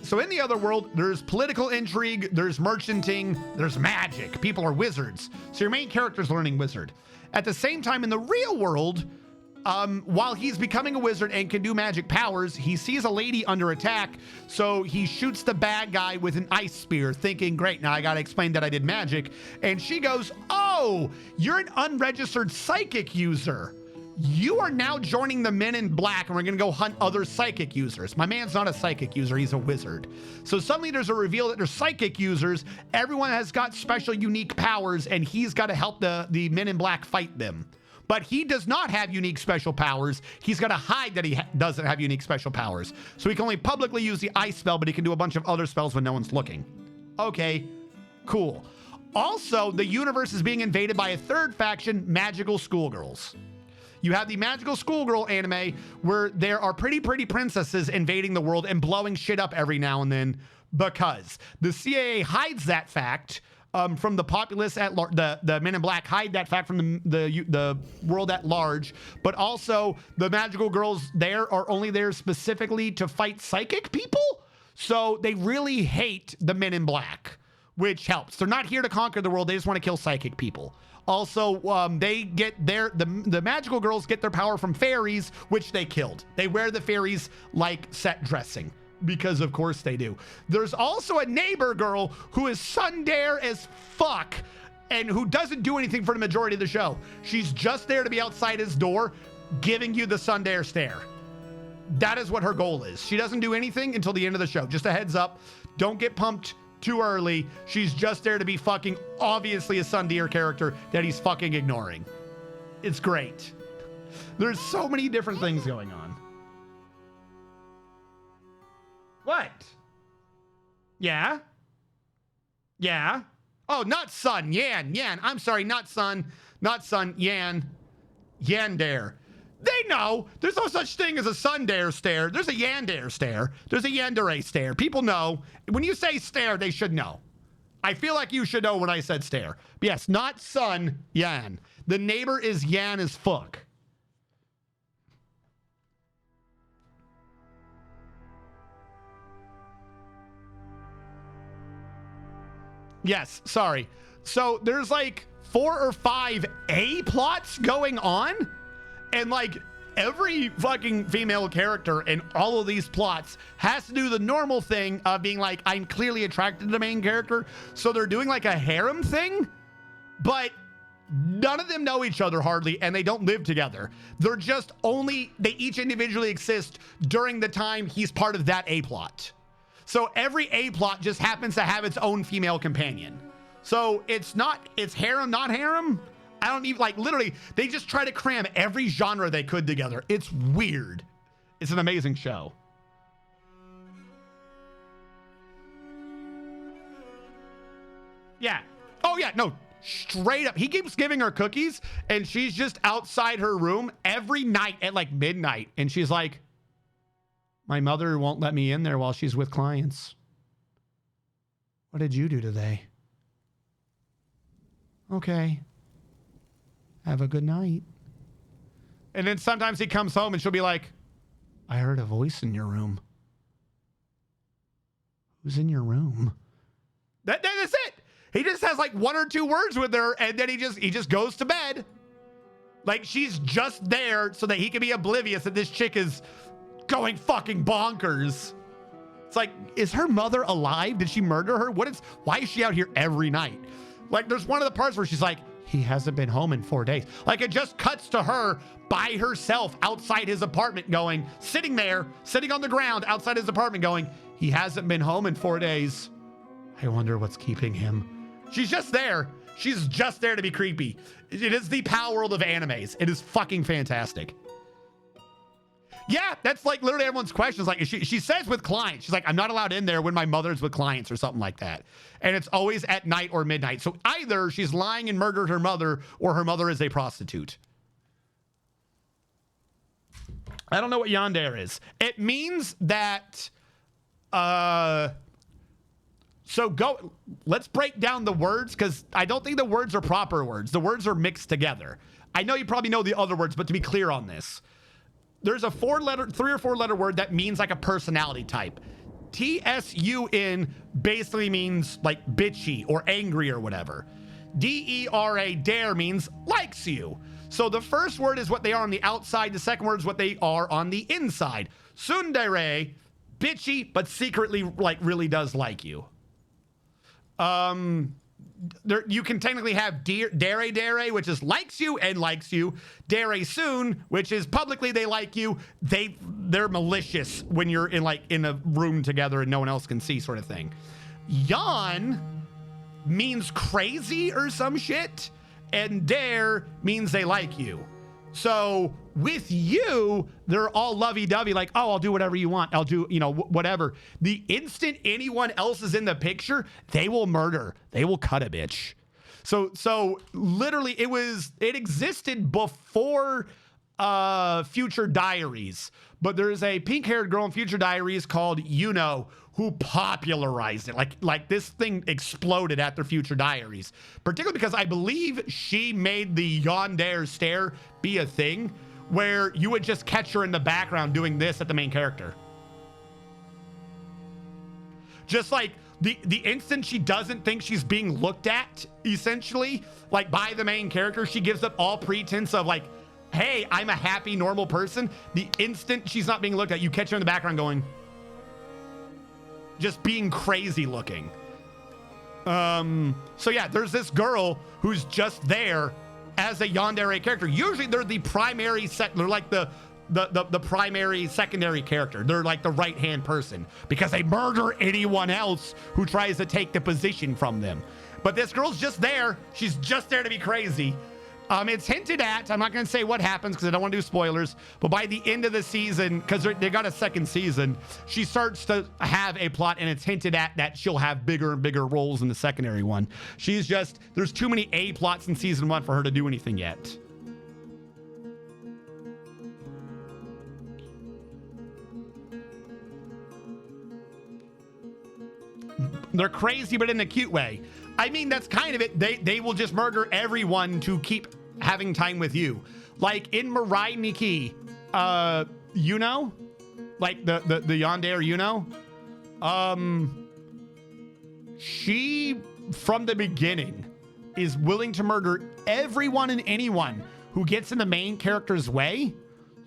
So in the other world, there's political intrigue, there's merchanting, there's magic. People are wizards. So your main character is learning wizard. At the same time, in the real world, while he's becoming a wizard and can do magic powers, he sees a lady under attack, so he shoots the bad guy with an ice spear, thinking, great, now I gotta explain that I did magic. And she goes, oh, you're an unregistered psychic user. You are now joining the Men in Black, and we're going to go hunt other psychic users. My man's not a psychic user. He's a wizard. So suddenly there's a reveal that there's psychic users. Everyone has got special, unique powers, and he's got to help the Men in Black fight them. But he does not have unique special powers. He's got to hide that he doesn't have unique special powers. So he can only publicly use the ice spell, but he can do a bunch of other spells when no one's looking. Okay, cool. Also, the universe is being invaded by a third faction, Magical Schoolgirls. You have the Magical Schoolgirl anime where there are pretty princesses invading the world and blowing shit up every now and then because the CIA hides that fact from the populace at large. The Men in Black hide that fact from the world at large, but also the magical girls there are only there specifically to fight psychic people. So they really hate the Men in Black, which helps. They're not here to conquer the world. They just want to kill psychic people. Also, they get the magical girls get their power from fairies, which they killed. They wear the fairies like set dressing because of course they do. There's also a neighbor girl who is tsundere as fuck and who doesn't do anything for the majority of the show. She's just there to be outside his door, giving you the tsundere stare. That is what her goal is. She doesn't do anything until the end of the show. Just a heads up. Don't get pumped too early. She's just there to be fucking obviously a tsundere character that he's fucking ignoring. It's great. There's so many different things going on. What? Yeah? Yeah? Oh, not Sun. Yan. I'm sorry, not Sun. Not Sun. Yan. Yandere. They know. There's no such thing as a tsundere stare. There's a yandere stare. There's a yandere stare. People know. When you say stare, they should know. I feel like you should know when I said stare. But yes, not Sun, Yan. The neighbor is Yan as fuck. Yes, sorry. So there's like 4 or 5 A plots going on. And like every fucking female character in all of these plots has to do the normal thing of being like, I'm clearly attracted to the main character. So they're doing like a harem thing, but none of them know each other hardly, and they don't live together. They're just they each individually exist during the time he's part of that A plot. So every A plot just happens to have its own female companion. So it's harem, not harem. I don't even literally, they just try to cram every genre they could together. It's weird. It's an amazing show. Yeah. Oh yeah, no, straight up. He keeps giving her cookies and she's just outside her room every night at like midnight. And she's like, my mother won't let me in there while she's with clients. What did you do today? Okay. Have a good night. And then sometimes he comes home and she'll be like, I heard a voice in your room. Who's in your room? That's it. He just has like 1 or 2 words with her and then he just goes to bed. Like she's just there so that he can be oblivious that this chick is going fucking bonkers. It's like, is her mother alive? Did she murder her? Why is she out here every night? Like there's one of the parts where she's like, he hasn't been home in 4 days. Like it just cuts to her by herself outside his apartment sitting on the ground outside his apartment going, he hasn't been home in 4 days. I wonder what's keeping him. She's just there. She's just there to be creepy. It is the power world of animes. It is fucking fantastic. Yeah, that's like literally everyone's questions. Like she says with clients, she's like, I'm not allowed in there when my mother's with clients or something like that. And it's always at night or midnight. So either she's lying and murdered her mother or her mother is a prostitute. I don't know what yandere is. It means that, let's break down the words because I don't think the words are proper words. The words are mixed together. I know you probably know the other words, but to be clear on this, there's a 3 or 4 letter word that means like a personality type. TSUN basically means like bitchy or angry or whatever. DERA, dare, means likes you. So the first word is what they are on the outside. The second word is what they are on the inside. Tsundere, bitchy, but secretly like really does like you. you can technically have Dare, which is likes you and likes you. Dare Soon, which is publicly they like you. They're malicious when you're in a room together and no one else can see, sort of thing. Yawn means crazy or some shit, and Dare means they like you. So with you, they're all lovey-dovey, like, oh, I'll do whatever you want. I'll do, whatever. The instant anyone else is in the picture, they will murder. They will cut a bitch. So literally it existed before Future Diaries, but there's a pink-haired girl in Future Diaries called Yuno who popularized it. Like this thing exploded after Future Diaries, particularly because I believe she made the Yandere stare be a thing where you would just catch her in the background doing this at the main character. Just like the instant she doesn't think she's being looked at, essentially, like by the main character, she gives up all pretense of like, hey, I'm a happy, normal person. The instant she's not being looked at, you catch her in the background going, just being crazy looking. So yeah, there's this girl who's just there as a yandere character. Usually they're the primary they're like the primary secondary character. They're like the right-hand person because they murder anyone else who tries to take the position from them. But this girl's just there. She's just there to be crazy. It's hinted at, I'm not going to say what happens because I don't want to do spoilers, but by the end of the season, because they got a second season, she starts to have a plot, and it's hinted at that she'll have bigger and bigger roles in the secondary one. There's too many A plots in season 1 for her to do anything yet. They're crazy, but in a cute way. I mean, that's kind of it. They will just murder everyone to keep having time with you. Like in Mirai Nikki, Yuno, like the yandere Yuno, she from the beginning is willing to murder everyone and anyone who gets in the main character's way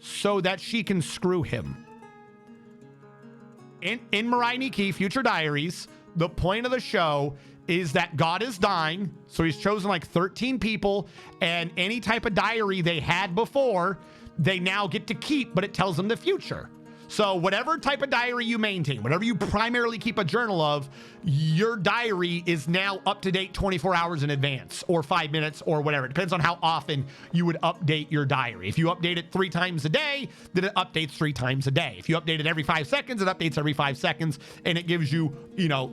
so that she can screw him. In Mirai Nikki, Future Diaries, the point of the show is that God is dying, so he's chosen like 13 people, and any type of diary they had before, they now get to keep, but it tells them the future. So whatever type of diary you maintain, whatever you primarily keep a journal of, your diary is now up to date 24 hours in advance, or 5 minutes, or whatever. It depends on how often you would update your diary. If you update it 3 times a day, then it updates 3 times a day. If you update it every 5 seconds, it updates every 5 seconds, and it gives you,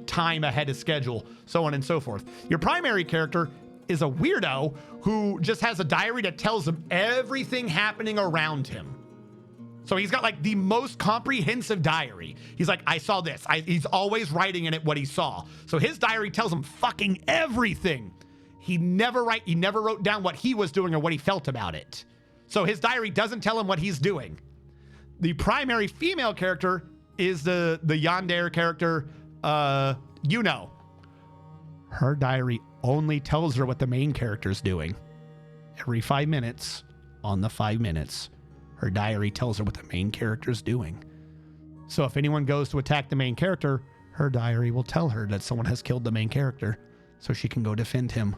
time ahead of schedule, so on and so forth. Your primary character is a weirdo who just has a diary that tells him everything happening around him. So he's got like the most comprehensive diary. He's like, I saw this. He's always writing in it what he saw. So his diary tells him fucking everything. He never wrote down what he was doing or what he felt about it. So his diary doesn't tell him what he's doing. The primary female character is the yandere character, Yuno. Her diary only tells her what the main character's doing. Every 5 minutes, on the 5 minutes, her diary tells her what the main character's doing. So if anyone goes to attack the main character, her diary will tell her that someone has killed the main character, so she can go defend him.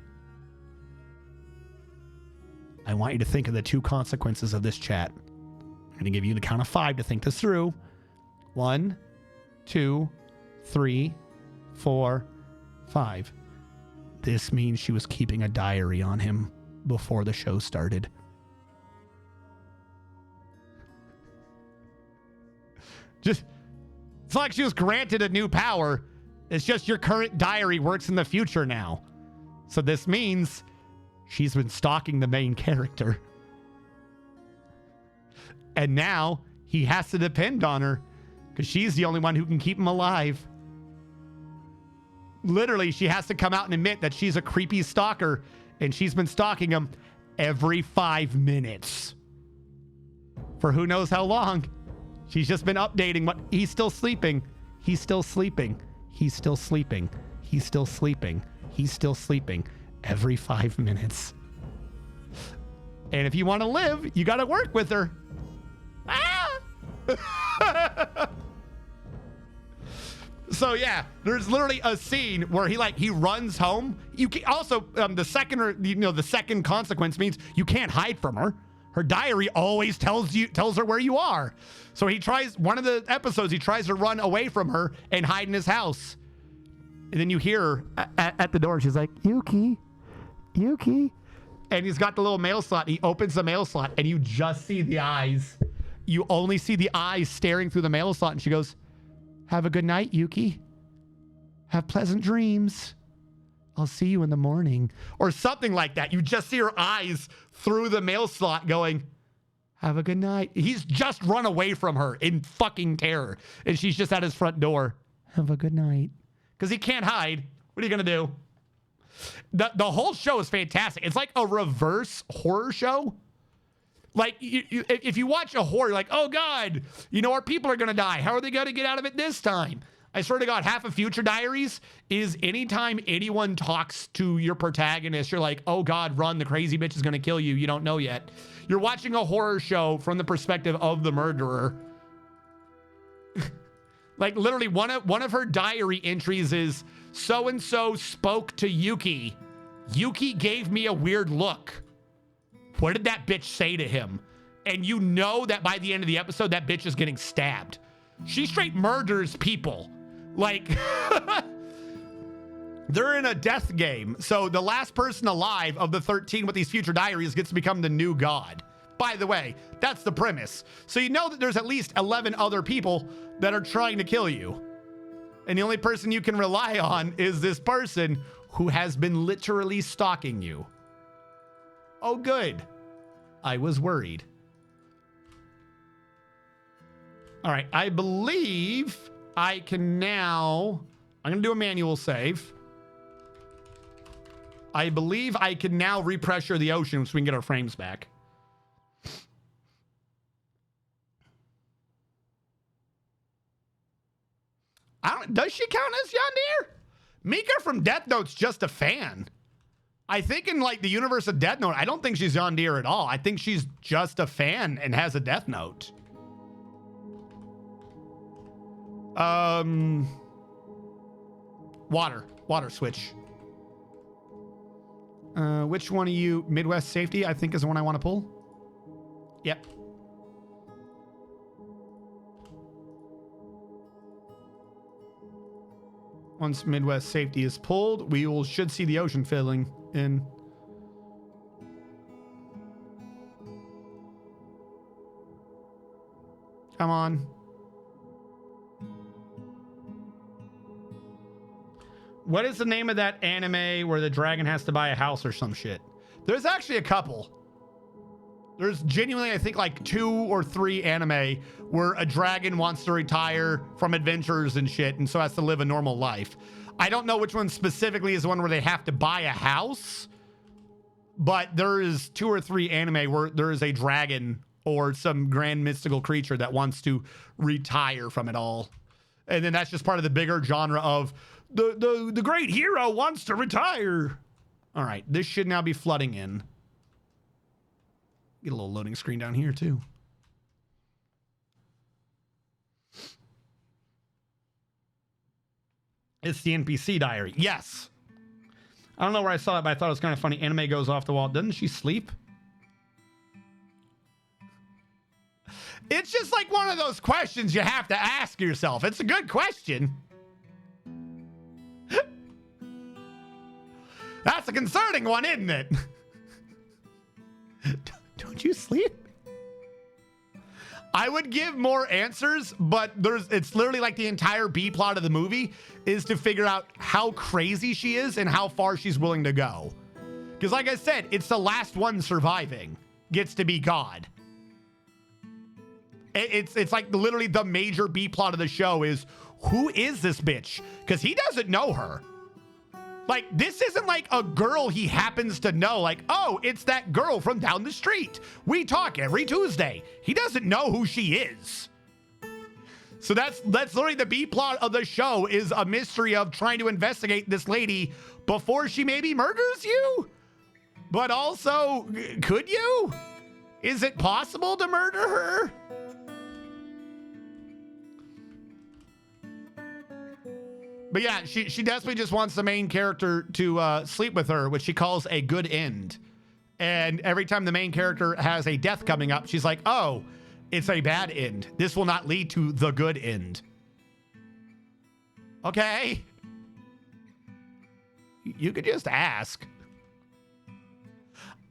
I want you to think of the 2 consequences of this chat. I'm going to give you the count of 5 to think this through. 1, 2, 3, 4, 5. This means she was keeping a diary on him before the show started. It's not like she was granted a new power. It's just your current diary works in the future now. So this means she's been stalking the main character. And now he has to depend on her because she's the only one who can keep him alive. Literally, she has to come out and admit that she's a creepy stalker and she's been stalking him every 5 minutes. For who knows how long. She's just been updating what he's still sleeping. He's still sleeping. He's still sleeping. He's still sleeping. He's still sleeping every 5 minutes. And if you want to live, you got to work with her. Ah! So yeah, there's literally a scene where he runs home. You can also the second consequence means you can't hide from her. Her diary always tells her where you are. So he tries, one of the episodes, he tries to run away from her and hide in his house. And then you hear her at the door. She's like, Yuki. And he's got the little mail slot. He opens the mail slot and you just see the eyes. You only see the eyes staring through the mail slot. And she goes, have a good night, Yuki. Have pleasant dreams. I'll see you in the morning. Or something like that. You just see her eyes through the mail slot going, have a good night. He's just run away from her in fucking terror. And she's just at his front door. Have a good night. Because he can't hide. What are you going to do? The whole show is fantastic. It's like a reverse horror show. Like, if you watch a horror, you're like, oh, God, our people are going to die. How are they going to get out of it this time? I swear to God, half of Future Diaries is anytime anyone talks to your protagonist, you're like, oh, God, run. The crazy bitch is going to kill you. You don't know yet. You're watching a horror show from the perspective of the murderer. Like, literally, one of her diary entries is, so-and-so spoke to Yuki. Yuki gave me a weird look. What did that bitch say to him? And you know that by the end of the episode, that bitch is getting stabbed. She straight murders people. Like, they're in a death game. So the last person alive of the 13 with these future diaries gets to become the new god. By the way, that's the premise. So you know that there's at least 11 other people that are trying to kill you. And the only person you can rely on is this person who has been literally stalking you. Oh, good. I was worried. All right, I believe I can now... I'm going to do a manual save. I believe I can now repressure the ocean so we can get our frames back. Does she count as Yondir? Mika from Death Note's just a fan. I think in like the universe of Death Note, I don't think she's Yondir at all. I think she's just a fan and has a Death Note. Water switch. Which one of you? Midwest Safety, I think, is the one I want to pull. Yep. Once Midwest Safety is pulled, we should see the ocean filling in. Come on. What is the name of that anime where the dragon has to buy a house or some shit? There's actually a couple. There's genuinely, I think, like 2 or 3 anime where a dragon wants to retire from adventures and shit and so has to live a normal life. I don't know which one specifically is the one where they have to buy a house, but there is 2 or 3 anime where there is a dragon or some grand mystical creature that wants to retire from it all. And then that's just part of the bigger genre of the great hero wants to retire. All right, this should now be flooding in. Get a little loading screen down here too. It's the NPC diary. Yes. I don't know where I saw it, but I thought it was kind of funny. Anime goes off the wall. Doesn't she sleep? It's just like one of those questions you have to ask yourself. It's a good question. That's a concerning one, isn't it? Don't you sleep? I would give more answers, but it's literally like the entire B plot of the movie is to figure out how crazy she is and how far she's willing to go. Because like I said, it's the last one surviving gets to be God. It's like literally the major B plot of the show is, who is this bitch? Because he doesn't know her. Like, this isn't like a girl he happens to know. Like, oh, it's that girl from down the street. We talk every Tuesday. He doesn't know who she is. So that's literally the B plot of the show, is a mystery of trying to investigate this lady before she maybe murders you. But also, could you? Is it possible to murder her? But yeah, she desperately just wants the main character to sleep with her, which she calls a good end. And every time the main character has a death coming up, she's like, oh, it's a bad end. This will not lead to the good end. Okay. You could just ask.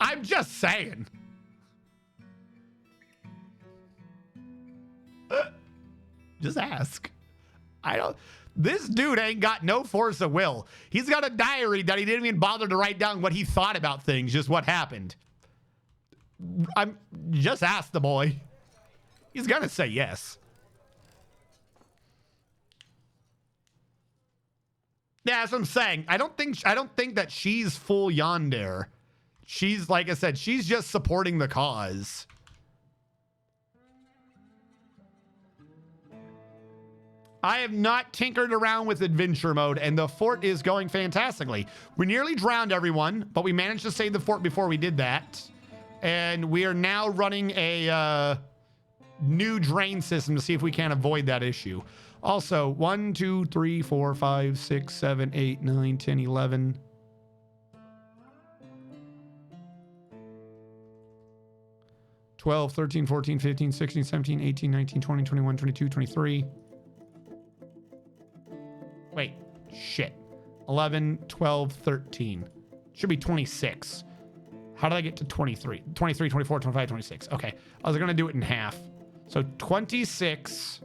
I'm just saying. Just ask. This dude ain't got no force of will. He's got a diary that he didn't even bother to write down what he thought about things, just what happened. Just ask the boy. He's gonna say yes. Yeah, that's what I'm saying. I don't think that she's full yandere. She's, like I said, she's just supporting the cause. I have not tinkered around with adventure mode, and the fort is going fantastically. We nearly drowned everyone, but we managed to save the fort before we did that. And we are now running a new drain system to see if we can avoid that issue. Also, 1, 2, 3, 4, 5, 6, 7, 8, 9, 10, 11. 12, 13, 14, 15, 16, 17, 18, 19, 20, 21, 22, 23. Wait, shit. 11, 12, 13. Should be 26. How did I get to 23? 23, 24, 25, 26. Okay. I was going to do it in half. So 26,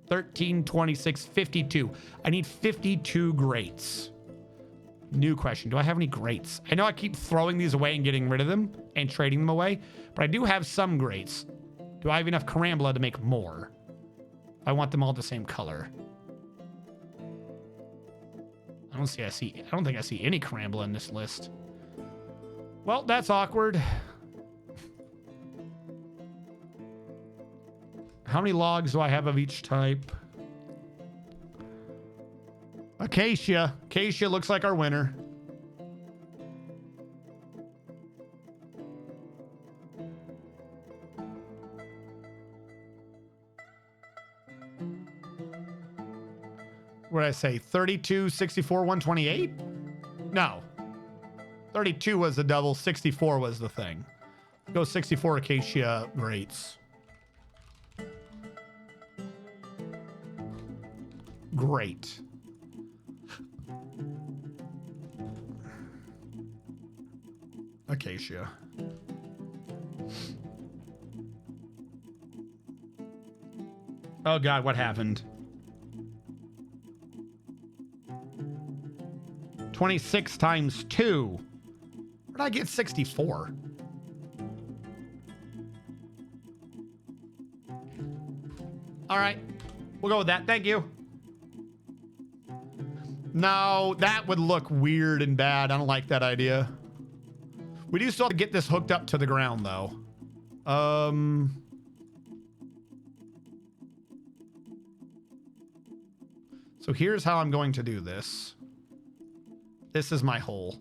13, 26, 52. I need 52 grates. New question. Do I have any grates? I know I keep throwing these away and getting rid of them and trading them away, but I do have some grates. Do I have enough carambola to make more? I want them all the same color. I don't think I see any carambola in this list. Well, that's awkward. How many logs do I have of each type? Acacia. Acacia looks like our winner. What did I say? 32, 64, 128? No. 32 was the double, 64 was the thing. Go 64 acacia grates. Great. Acacia. Oh God, what happened? 26 times 2. Where did I get 64? All right. We'll go with that. Thank you. No, that would look weird and bad. I don't like that idea. We do still have to get this hooked up to the ground, though. So here's how I'm going to do this. This is my hole.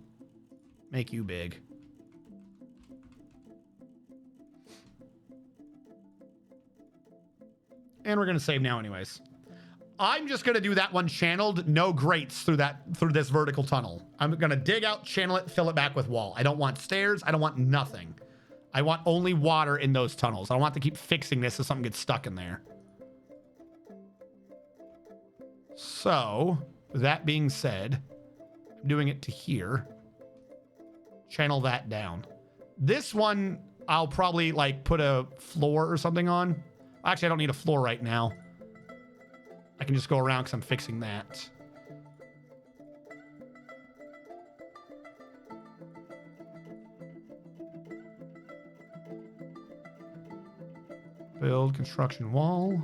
Make you big. And we're going to save now anyways. I'm just going to do that one channeled, no grates through this vertical tunnel. I'm going to dig out, channel it, fill it back with wall. I don't want stairs. I don't want nothing. I want only water in those tunnels. I don't want to keep fixing this if something gets stuck in there. So, with that being said, I'm doing it to here. Channel that down. This one, I'll probably like put a floor or something on. Actually, I don't need a floor right now. I can just go around because I'm fixing that. Build construction wall.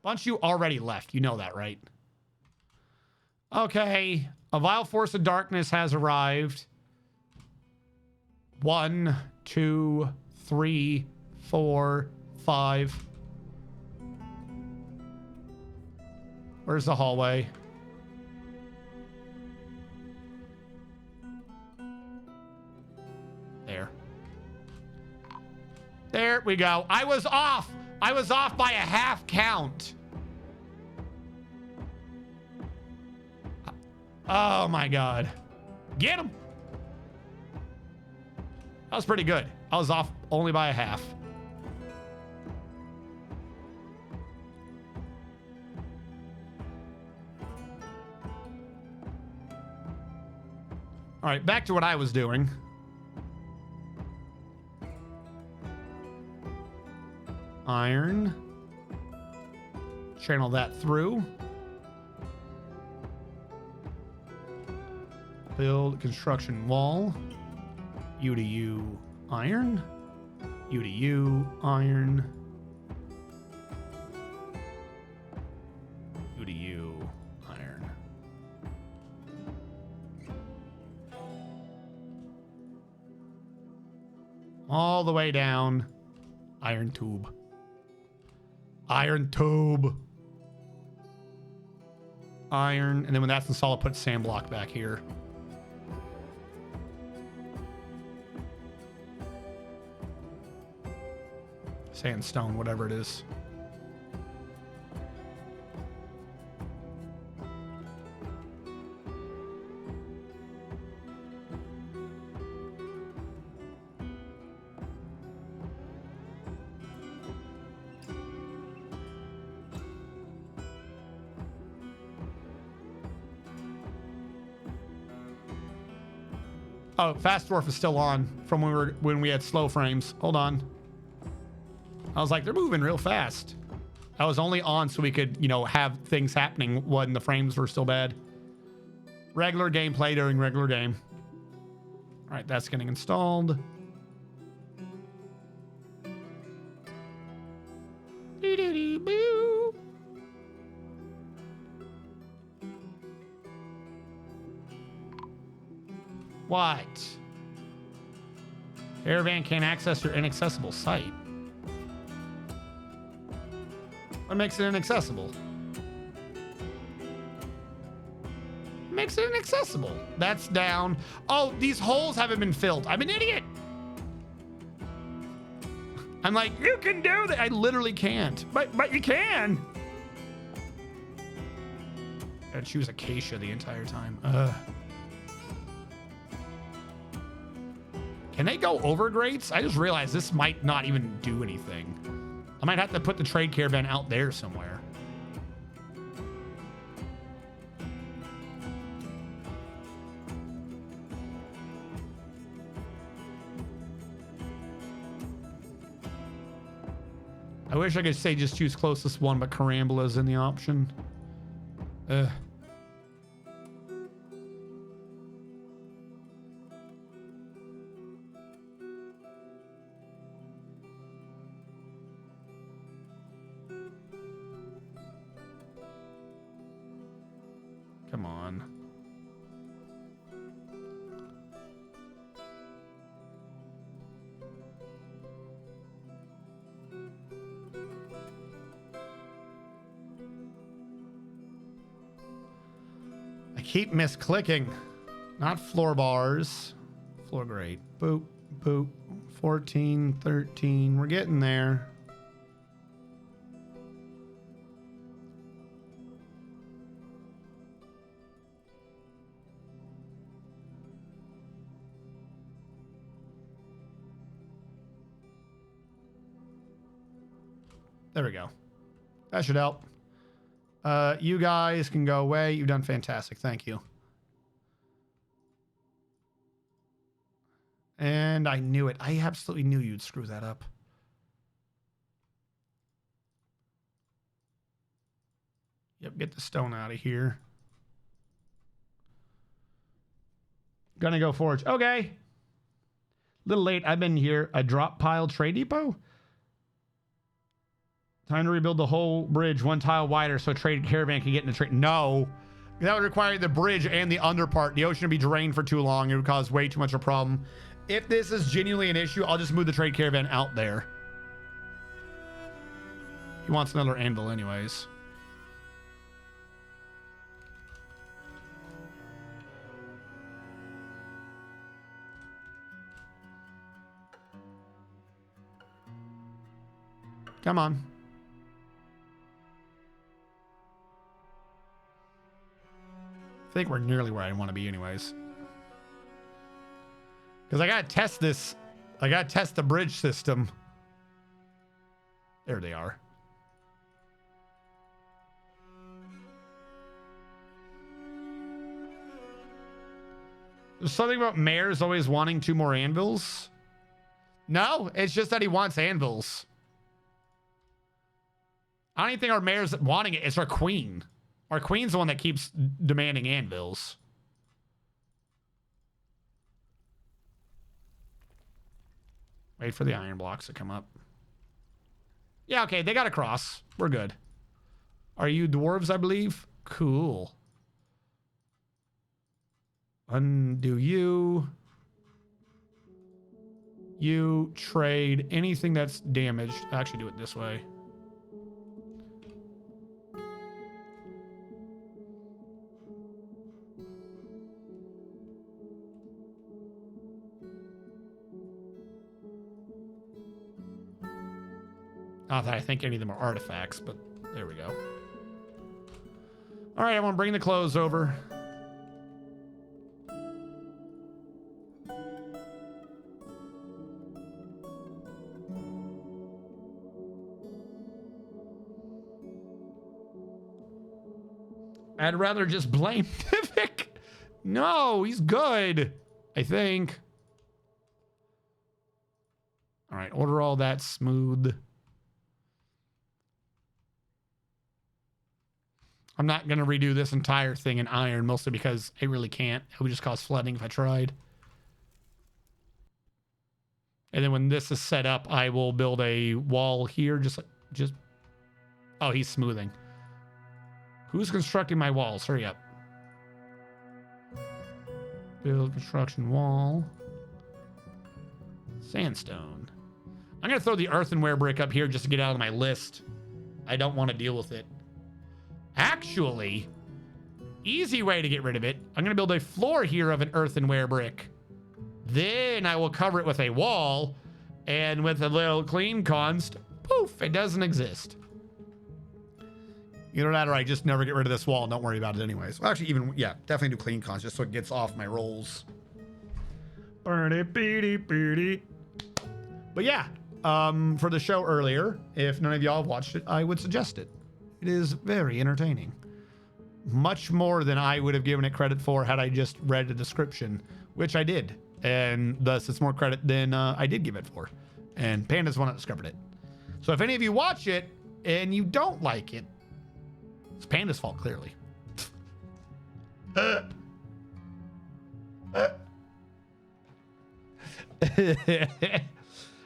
Bunch you already left. You know that, right? Okay. A vile force of darkness has arrived. 1, 2, 3, 4, 5. Where's the hallway? There. we go. I was off. I was off by a half count. Oh my God. Get him. That was pretty good. I was off only by a half. All right, back to what I was doing. Iron. Channel that through. Build construction wall. U to U iron. U to U iron. U to U iron. All the way down. Iron tube. Iron tube. Iron. And then when that's installed, I'll put sand block back here. Sandstone, whatever it is. Oh, fast dwarf is still on from when we had slow frames. Hold on. I was like, they're moving real fast. I was only on so we could, you know, have things happening when the frames were still bad. Regular gameplay during regular game. All right, that's getting installed. Doo-doo-doo-boo. What? Caravan can't access your inaccessible site. What makes it inaccessible? Makes it inaccessible. That's down. Oh, these holes haven't been filled. I'm an idiot. I'm like, you can do that. I literally can't. But you can. Gotta choose Acacia the entire time. Can they go over grates? I just realized this might not even do anything. I might have to put the trade caravan out there somewhere. I wish I could say just choose closest one, but Carambola's in the option. Ugh. Come on. I keep misclicking. Not floor bars. Floor grate. Boop, boop. 14, 13. We're getting there. There we go. That should help. You guys can go away. You've done fantastic. Thank you. And I knew it. I absolutely knew you'd screw that up. Yep, get the stone out of here. Gonna go forge. Okay. Little late. I've been here. A drop pile trade depot? Time to rebuild the whole bridge one tile wider so a trade caravan can get in the trade. No. That would require the bridge and the under part. The ocean would be drained for too long. It would cause way too much of a problem. If this is genuinely an issue, I'll just move the trade caravan out there. He wants another anvil anyways. Come on. I think we're nearly where I want to be anyways. Because I got to test this. I got to test the bridge system. There they are. There's something about mayors always wanting 2 more anvils. No, it's just that he wants anvils. I don't even think our mayor's wanting it. It's our queen. Our queen's the one that keeps demanding anvils. Wait for the iron blocks to come up. Yeah, okay, they got a cross. We're good. Are you dwarves, I believe? Cool. Undo you. You trade anything that's damaged. Actually, do it this way. Not that I think any of them are artifacts, but there we go. All right, I want to bring the clothes over. I'd rather just blame Tivik. No, he's good, I think. All right, order all that smooth. I'm not going to redo this entire thing in iron, mostly because I really can't. It would just cause flooding if I tried. And then when this is set up, I will build a wall here. Just. Oh, he's smoothing. Who's constructing my walls? Hurry up. Build construction wall. Sandstone. I'm going to throw the earthenware brick up here just to get out of my list. I don't want to deal with it. Actually, easy way to get rid of it. I'm going to build a floor here of an earthenware brick. Then I will cover it with a wall. And with a little clean const, poof, it doesn't exist. Either that or I just never get rid of this wall and don't worry about it anyways. Well, actually, even, yeah, definitely do clean const just so it gets off my rolls. But yeah, for the show earlier, if none of y'all have watched it, I would suggest it. It is very entertaining. Much more than I would have given it credit for had I just read the description, which I did. And thus, it's more credit than I did give it for. And Panda's the one that discovered it. So if any of you watch it and you don't like it, it's Panda's fault, clearly. We're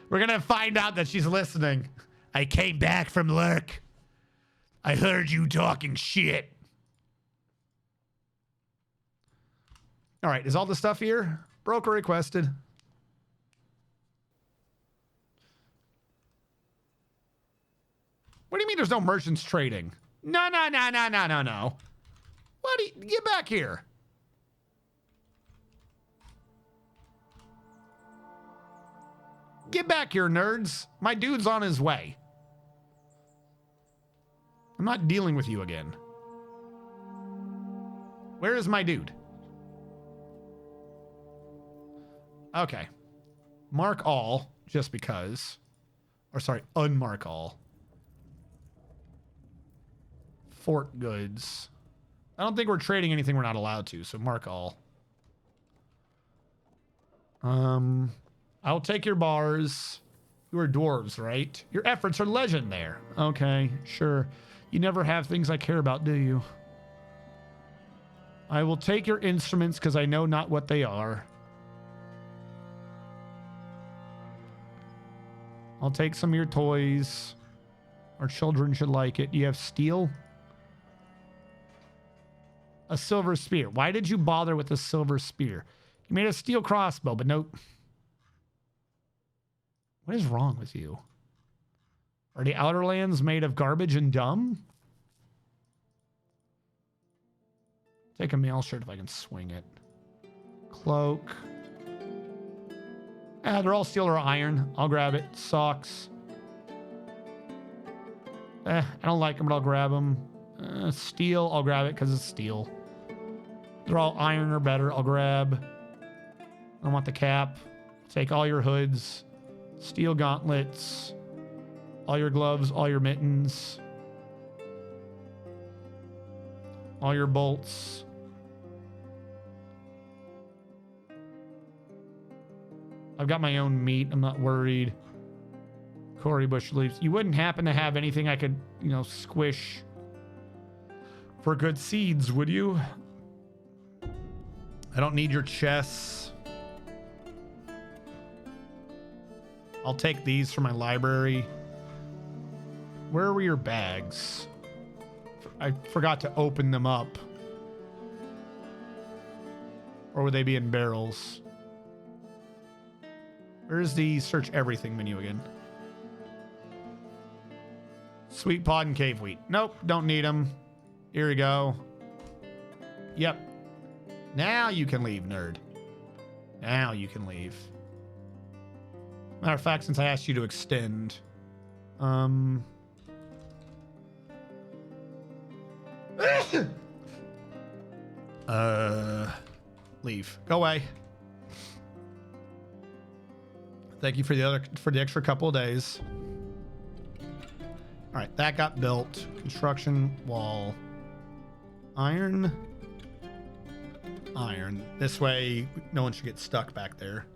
going to find out that she's listening. I came back from Lurk. I heard you talking shit. All right, is all the stuff here? Broker requested. What do you mean there's no merchants trading? No. What do you, get back here. Get back here, nerds. My dude's on his way. I'm not dealing with you again. Where is my dude? Okay. Mark all, just because. Or sorry, unmark all. Fort goods. I don't think we're trading anything we're not allowed to, so mark all. I'll take your bars. You are dwarves, right? Your efforts are legend there. Okay, sure. You never have things I care about, do you? I will take your instruments because I know not what they are. I'll take some of your toys. Our children should like it. You have steel? A silver spear. Why did you bother with a silver spear? You made a steel crossbow, but nope. What is wrong with you? Are the Outer Lands made of garbage and dumb? Take a mail shirt if I can swing it. Cloak. They're all steel or iron. I'll grab it. Socks. I don't like them, but I'll grab them. Steel, I'll grab it because it's steel. They're all iron or better. I'll grab. I don't want the cap. Take all your hoods, steel gauntlets, all your gloves, all your mittens, all your bolts. I've got my own meat. I'm not worried. Corey bush leaves. You wouldn't happen to have anything I could, you know, squish for good seeds, would you? I don't need your chests. I'll take these for my library. Where were your bags? I forgot to open them up. Or would they be in barrels? Where's the search everything menu again? Sweet pod and cave wheat. Nope, don't need them. Here we go. Yep. Now you can leave, nerd. Now you can leave. Matter of fact, since I asked you to extend, leave. Go away. Thank you for the extra couple of days. All right, that got built. Construction wall. Iron. Iron. This way, no one should get stuck back there.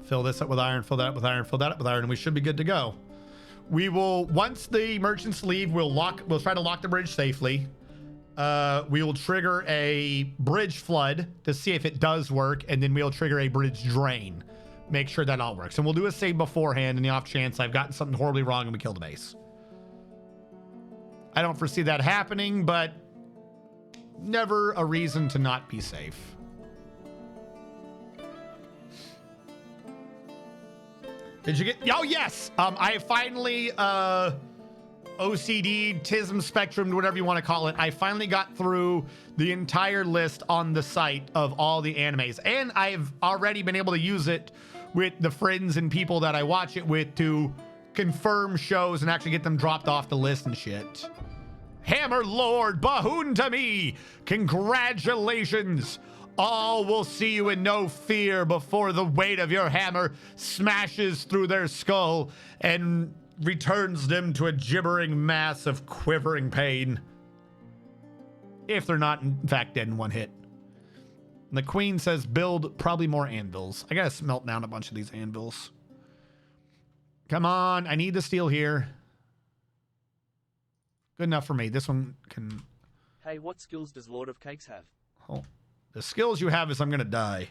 Fill this up with iron, fill that up with iron, fill that up with iron, and we should be good to go. We will, once the merchants leave, we'll try to lock the bridge safely. We will trigger a bridge flood to see if it does work, and then we'll trigger a bridge drain. Make sure that all works. And we'll do a save beforehand in the off chance I've gotten something horribly wrong and we kill the base. I don't foresee that happening, but never a reason to not be safe. Did you get... Oh, yes! I finally, OCD, TISM spectrum, whatever you want to call it. I finally got through the entire list on the site of all the animes. And I've already been able to use it with the friends and people that I watch it with to confirm shows and actually get them dropped off the list and shit. Hammer Lord Bahoon to me! Congratulations! All will see you in no fear before the weight of your hammer smashes through their skull and returns them to a gibbering mass of quivering pain. If they're not, in fact, dead in one hit. And the queen says build probably more anvils. I gotta smelt down a bunch of these anvils. Come on, I need the steel here. Good enough for me. This one can... Hey, what skills does Lord of Cakes have? Oh. The skills you have is I'm gonna die.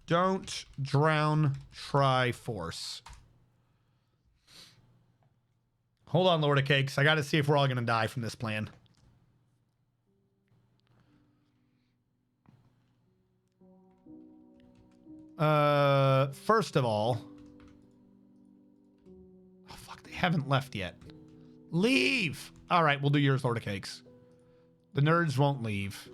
Don't drown, try force. Hold on, Lord of Cakes. I gotta see if we're all gonna die from this plan. First of all... Oh, fuck, they haven't left yet. Leave! All right, we'll do yours, Lord of Cakes. The nerds won't leave.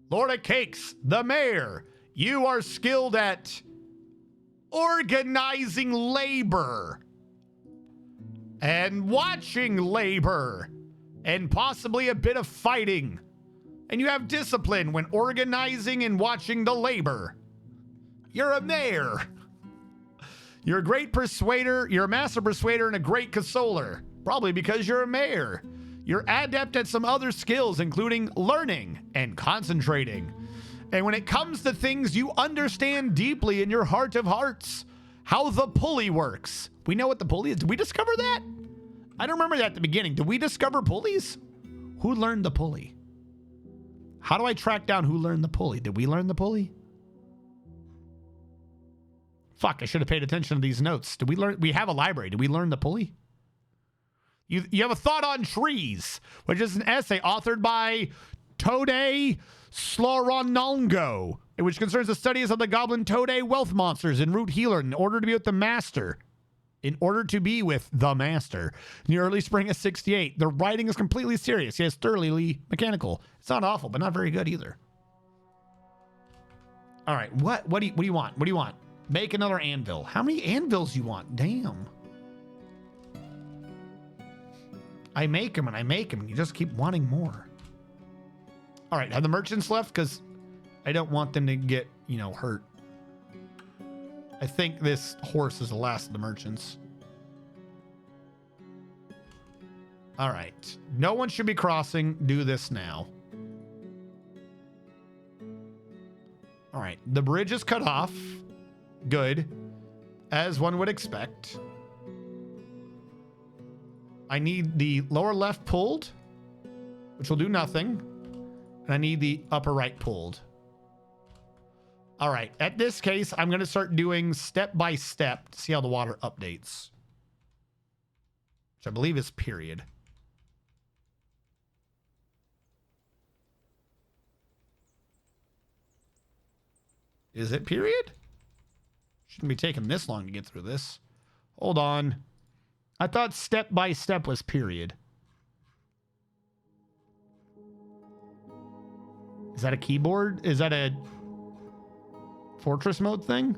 Lord of Cakes, the mayor, you are skilled at organizing labor and watching labor and possibly a bit of fighting. And you have discipline when organizing and watching the labor. You're a mayor. You're a great persuader. You're a master persuader and a great consoler. Probably because you're a mayor. You're adept at some other skills, including learning and concentrating. And when it comes to things you understand deeply in your heart of hearts, how the pulley works. We know what the pulley is. Did we discover that? I don't remember that at the beginning. Did we discover pulleys? Who learned the pulley? How do I track down who learned the pulley? Did we learn the pulley? Fuck, I should have paid attention to these notes. Did we learn? We have a library. Did we learn the pulley? You have a thought on trees, which is an essay authored by Tode Sloronongo, which concerns the studies of the goblin Tode wealth monsters in Root Healer in order to be with the master. In order to be with the master. In the early spring of 68. The writing is completely serious. Yes, thoroughly mechanical. It's not awful, but not very good either. All right, what do you want? What do you want? Make another anvil. How many anvils you want? Damn. I make them and I make them and you just keep wanting more. All right, have the merchants left? Because I don't want them to get, you know, hurt. I think this horse is the last of the merchants. All right. No one should be crossing. Do this now. All right. The bridge is cut off. Good. As one would expect. I need the lower left pulled, which will do nothing. And I need the upper right pulled. All right. At this case, I'm going to start doing step by step to see how the water updates. Which I believe is period. Is it period? Shouldn't be taking this long to get through this. Hold on. I thought step by step was period. Is that a keyboard? Is that a fortress mode thing?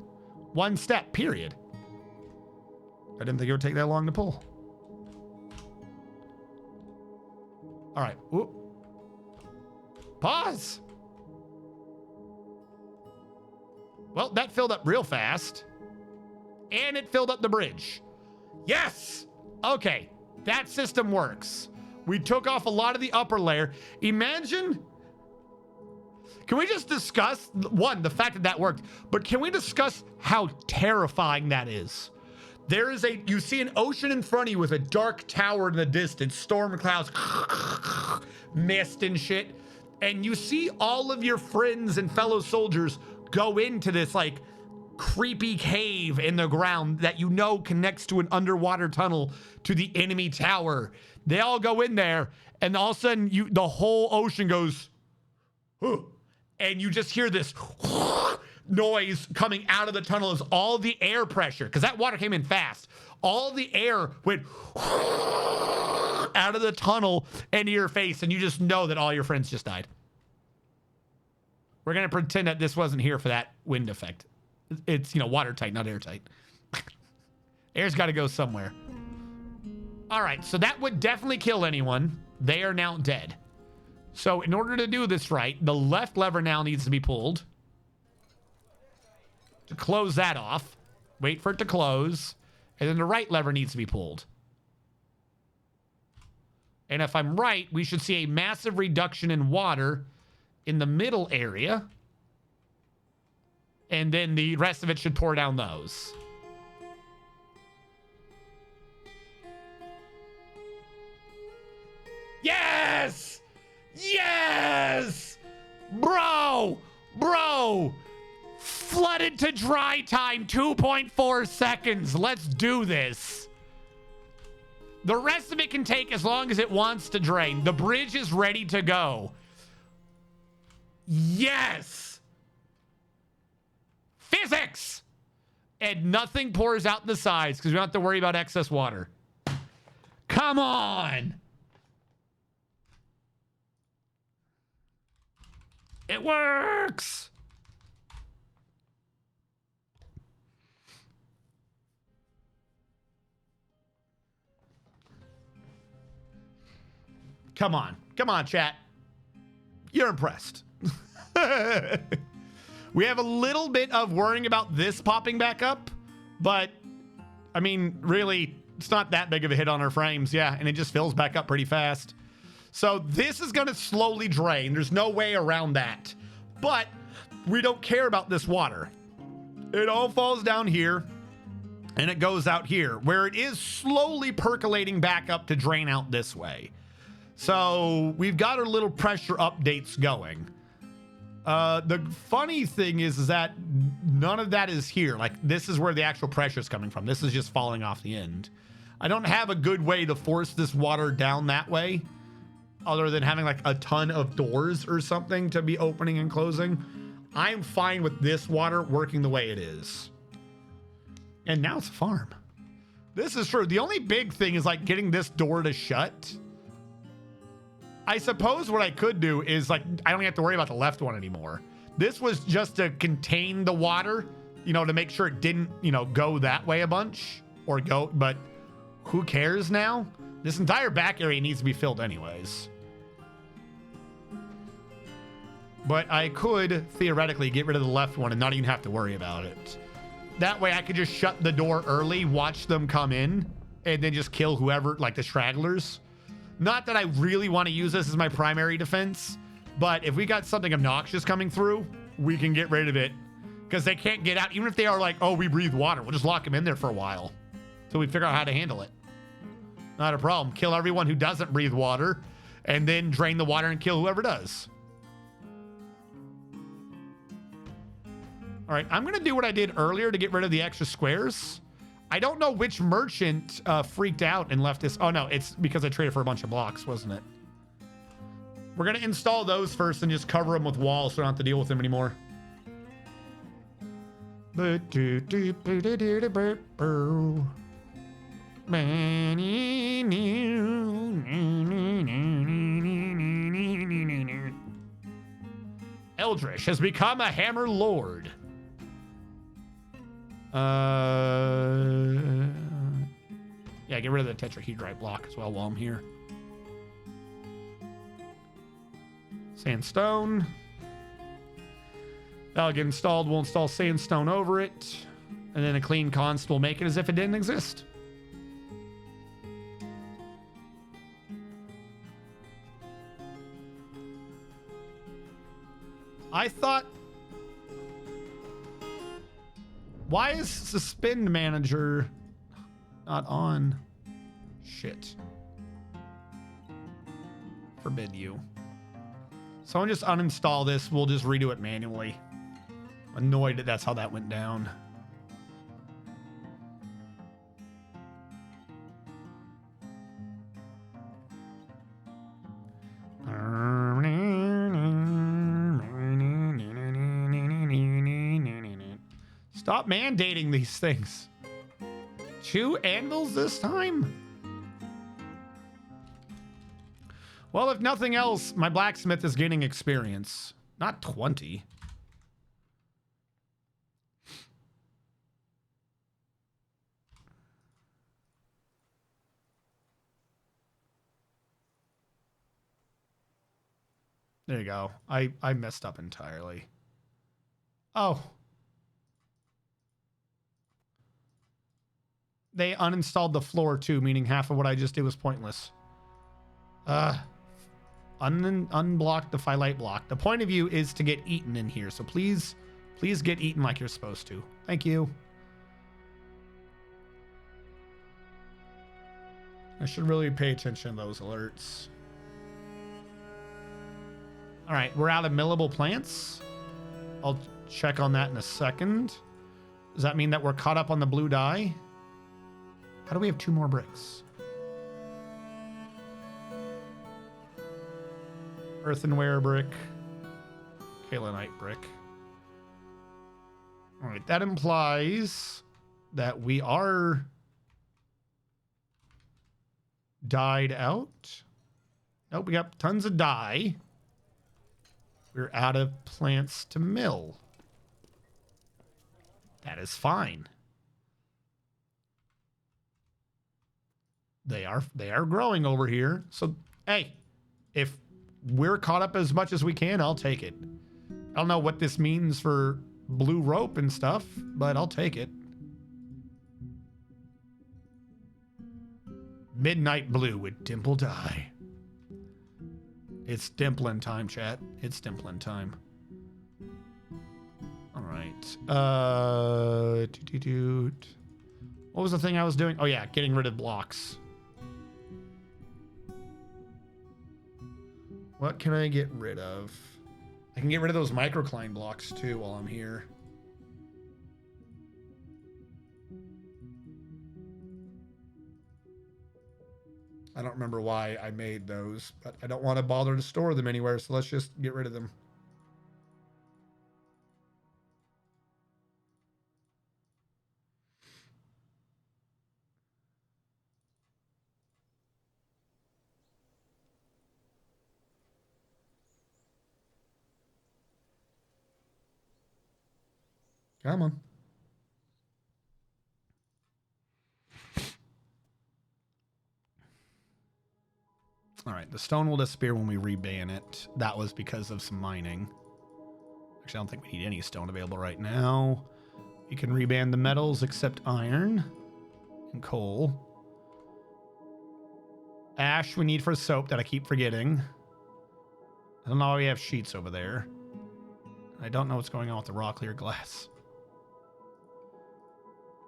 One step, period. I didn't think it would take that long to pull. All right. Whoop. Pause. Well, that filled up real fast. And it filled up the bridge. Yes! Okay, that system works. We took off a lot of the upper layer. Imagine... Can we just discuss, one, the fact that that worked, but can we discuss how terrifying that is? There is you see an ocean in front of you with a dark tower in the distance, storm clouds, mist and shit, and you see all of your friends and fellow soldiers go into this like creepy cave in the ground that you know connects to an underwater tunnel to the enemy tower. They all go in there, and all of a sudden the whole ocean goes, huh, and you just hear this noise coming out of the tunnel as all the air pressure, because that water came in fast, all the air went out of the tunnel into your face, and you just know that all your friends just died. We're going to pretend that this wasn't here for that wind effect. It's, you know, watertight, not airtight. Air's got to go somewhere. All right, so that would definitely kill anyone. They are now dead. So in order to do this right, the left lever now needs to be pulled. To close that off. Wait for it to close. And then the right lever needs to be pulled. And if I'm right, we should see a massive reduction in water in the middle area. And then the rest of it should pour down those. Yes! Yes! Bro! Flooded to dry time, 2.4 seconds. Let's do this. The rest of it can take as long as it wants to drain. The bridge is ready to go. Yes! Physics! And nothing pours out the sides because we don't have to worry about excess water. Come on! It works! Come on. Come on, chat. You're impressed. We have a little bit of worrying about this popping back up, but, I mean, really, it's not that big of a hit on our frames. Yeah, and it just fills back up pretty fast. So this is going to slowly drain. There's no way around that. But we don't care about this water. It all falls down here, and it goes out here, where it is slowly percolating back up to drain out this way. So we've got our little pressure updates going. The funny thing is that none of that is here. Like, this is where the actual pressure is coming from. This is just falling off the end. I don't have a good way to force this water down that way, other than having like a ton of doors or something to be opening and closing. I'm fine with this water working the way it is. And now it's a farm. This is true. The only big thing is like getting this door to shut. I suppose what I could do is like, I don't have to worry about the left one anymore. This was just to contain the water. you know, to make sure it didn't, you know, go that way a bunch or go, but who cares now? This entire back area needs to be filled anyways. But I could theoretically get rid of the left one and not even have to worry about it. That way I could just shut the door early, watch them come in, and then just kill whoever, like the stragglers. Not that I really want to use this as my primary defense, but if we got something obnoxious coming through, we can get rid of it. Because they can't get out. Even if they are like, oh, we breathe water, we'll just lock them in there for a while till we figure out how to handle it. Not a problem. Kill everyone who doesn't breathe water, and then drain the water and kill whoever does. All right, I'm going to do what I did earlier to get rid of the extra squares. I don't know which merchant freaked out and left this. Oh, no, it's because I traded for a bunch of blocks, wasn't it? We're going to install those first and just cover them with walls so I don't have to deal with them anymore. Eldritch has become a Hammer Lord. Yeah, get rid of the tetrahedrite block as well while I'm here. Sandstone. That'll get installed. We'll install sandstone over it. And then a clean const will make it as if it didn't exist. I thought... Why is Suspend Manager not on? Shit. Forbid you. Someone just uninstall this. We'll just redo it manually. Annoyed that that's how that went down. Stop mandating these things. 2 anvils this time? Well, if nothing else, my blacksmith is gaining experience. Not 20. There you go. I messed up entirely. Oh. They uninstalled the floor too, meaning half of what I just did was pointless. Unblock the Phyllite block. The point of view is to get eaten in here, so please get eaten like you're supposed to. Thank you. I should really pay attention to those alerts. All right, we're out of millable plants. I'll check on that in a second. Does that mean that we're caught up on the blue dye? How do we have 2 more bricks? Earthenware brick. Kaolinite brick. All right, that implies that we are dyed out. Nope, we got tons of dye. We're out of plants to mill. That is fine. They are growing over here. So, hey, if we're caught up as much as we can, I'll take it. I don't know what this means for blue rope and stuff, but I'll take it. Midnight blue with dimple dye. It's dimpling time, chat. It's dimpling time. All right. What was the thing I was doing? Oh, yeah, getting rid of blocks. What can I get rid of? I can get rid of those microcline blocks, too, while I'm here. I don't remember why I made those, but I don't want to bother to store them anywhere, so let's just get rid of them. Come on. All right, the stone will disappear when we reban it. That was because of some mining. Actually, I don't think we need any stone available right now. You can reban the metals except iron and coal. Ash we need for soap that I keep forgetting. I don't know why we have sheets over there. I don't know what's going on with the raw clear glass.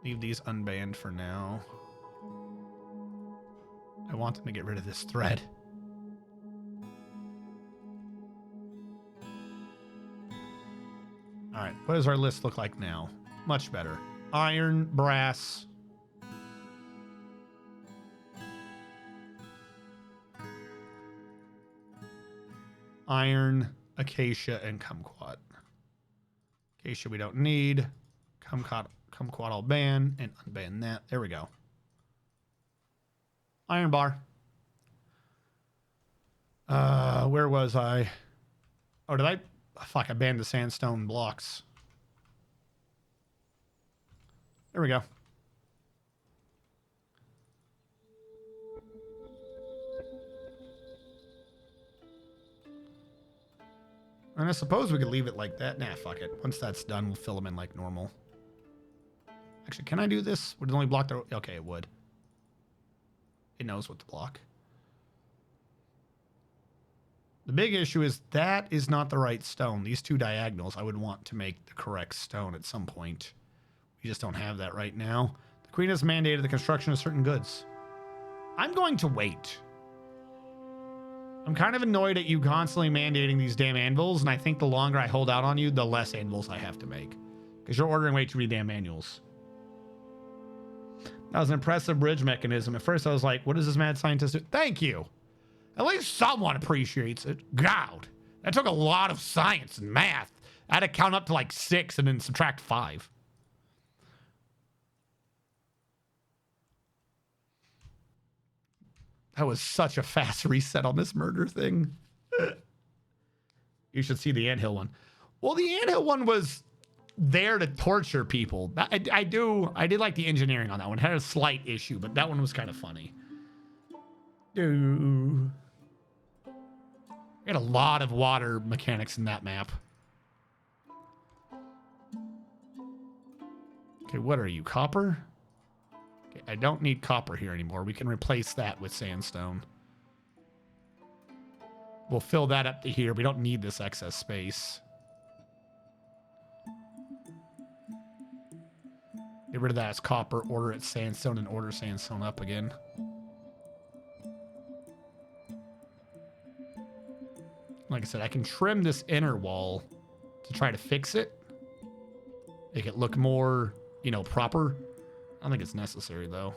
Leave these unbanned for now. I want them to get rid of this thread. All right, what does our list look like now? Much better. Iron, brass. Iron, acacia, and kumquat. Acacia we don't need. Kumquat I'll ban and unban that. There we go. Iron bar. Where was I? Oh, did I? Fuck, I banned the sandstone blocks. There we go. And I suppose we could leave it like that. Nah, fuck it. Once that's done, we'll fill them in like normal. Actually, can I do this? Would it only block the... Okay, it would. It knows what to block. The big issue is that is not the right stone. These two diagonals, I would want to make the correct stone at some point. We just don't have that right now. The Queen has mandated the construction of certain goods. I'm going to wait. I'm kind of annoyed at you constantly mandating these damn anvils, and I think the longer I hold out on you, the less anvils I have to make. Because you're ordering way too many damn manuals. That was an impressive bridge mechanism. At first I was like, what does this mad scientist do? Thank you. At least someone appreciates it. God, that took a lot of science and math. I had to count up to like 6 and then subtract 5. That was such a fast reset on this murder thing. You should see the anthill one. Well, the anthill one was there to torture people. I did like the engineering on that one. It had a slight issue, but that one was kind of funny. We had a lot of water mechanics in that map. Okay, what are you, copper? Okay, I don't need copper here anymore. We can replace that with sandstone. We'll fill that up to here. We don't need this excess space. Get rid of that as copper, order it sandstone, and order sandstone up again. Like I said, I can trim this inner wall to try to fix it. Make it look more, you know, proper. I don't think it's necessary, though.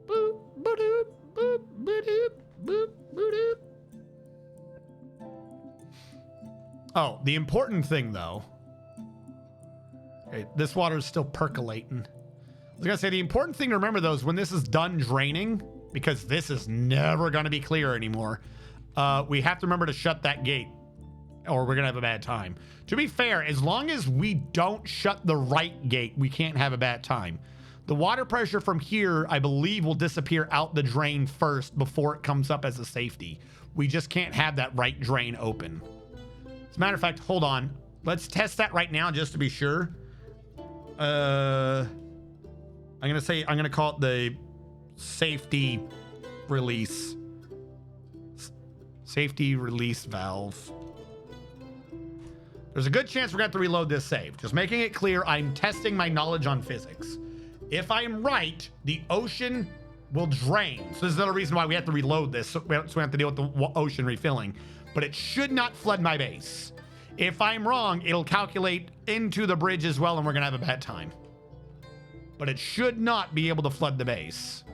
Boop, boop, boop, boop, boop, boop. Oh, the important thing, though. Okay, this water is still percolating. I was going to say, the important thing to remember, though, is when this is done draining, because this is never going to be clear anymore, we have to remember to shut that gate, or we're going to have a bad time. To be fair, as long as we don't shut the right gate, we can't have a bad time. The water pressure from here, I believe, will disappear out the drain first before it comes up as a safety. We just can't have that right drain open. As a matter of fact, hold on. Let's test that right now just to be sure. I'm going to call it the safety release. Safety release valve. There's a good chance we're going to have to reload this save. Just making it clear, I'm testing my knowledge on physics. If I'm right, the ocean will drain. So this is another reason why we have to reload this. So we have to deal with the ocean refilling. But it should not flood my base. If I'm wrong, it'll calculate into the bridge as well, and we're going to have a bad time. But it should not be able to flood the base.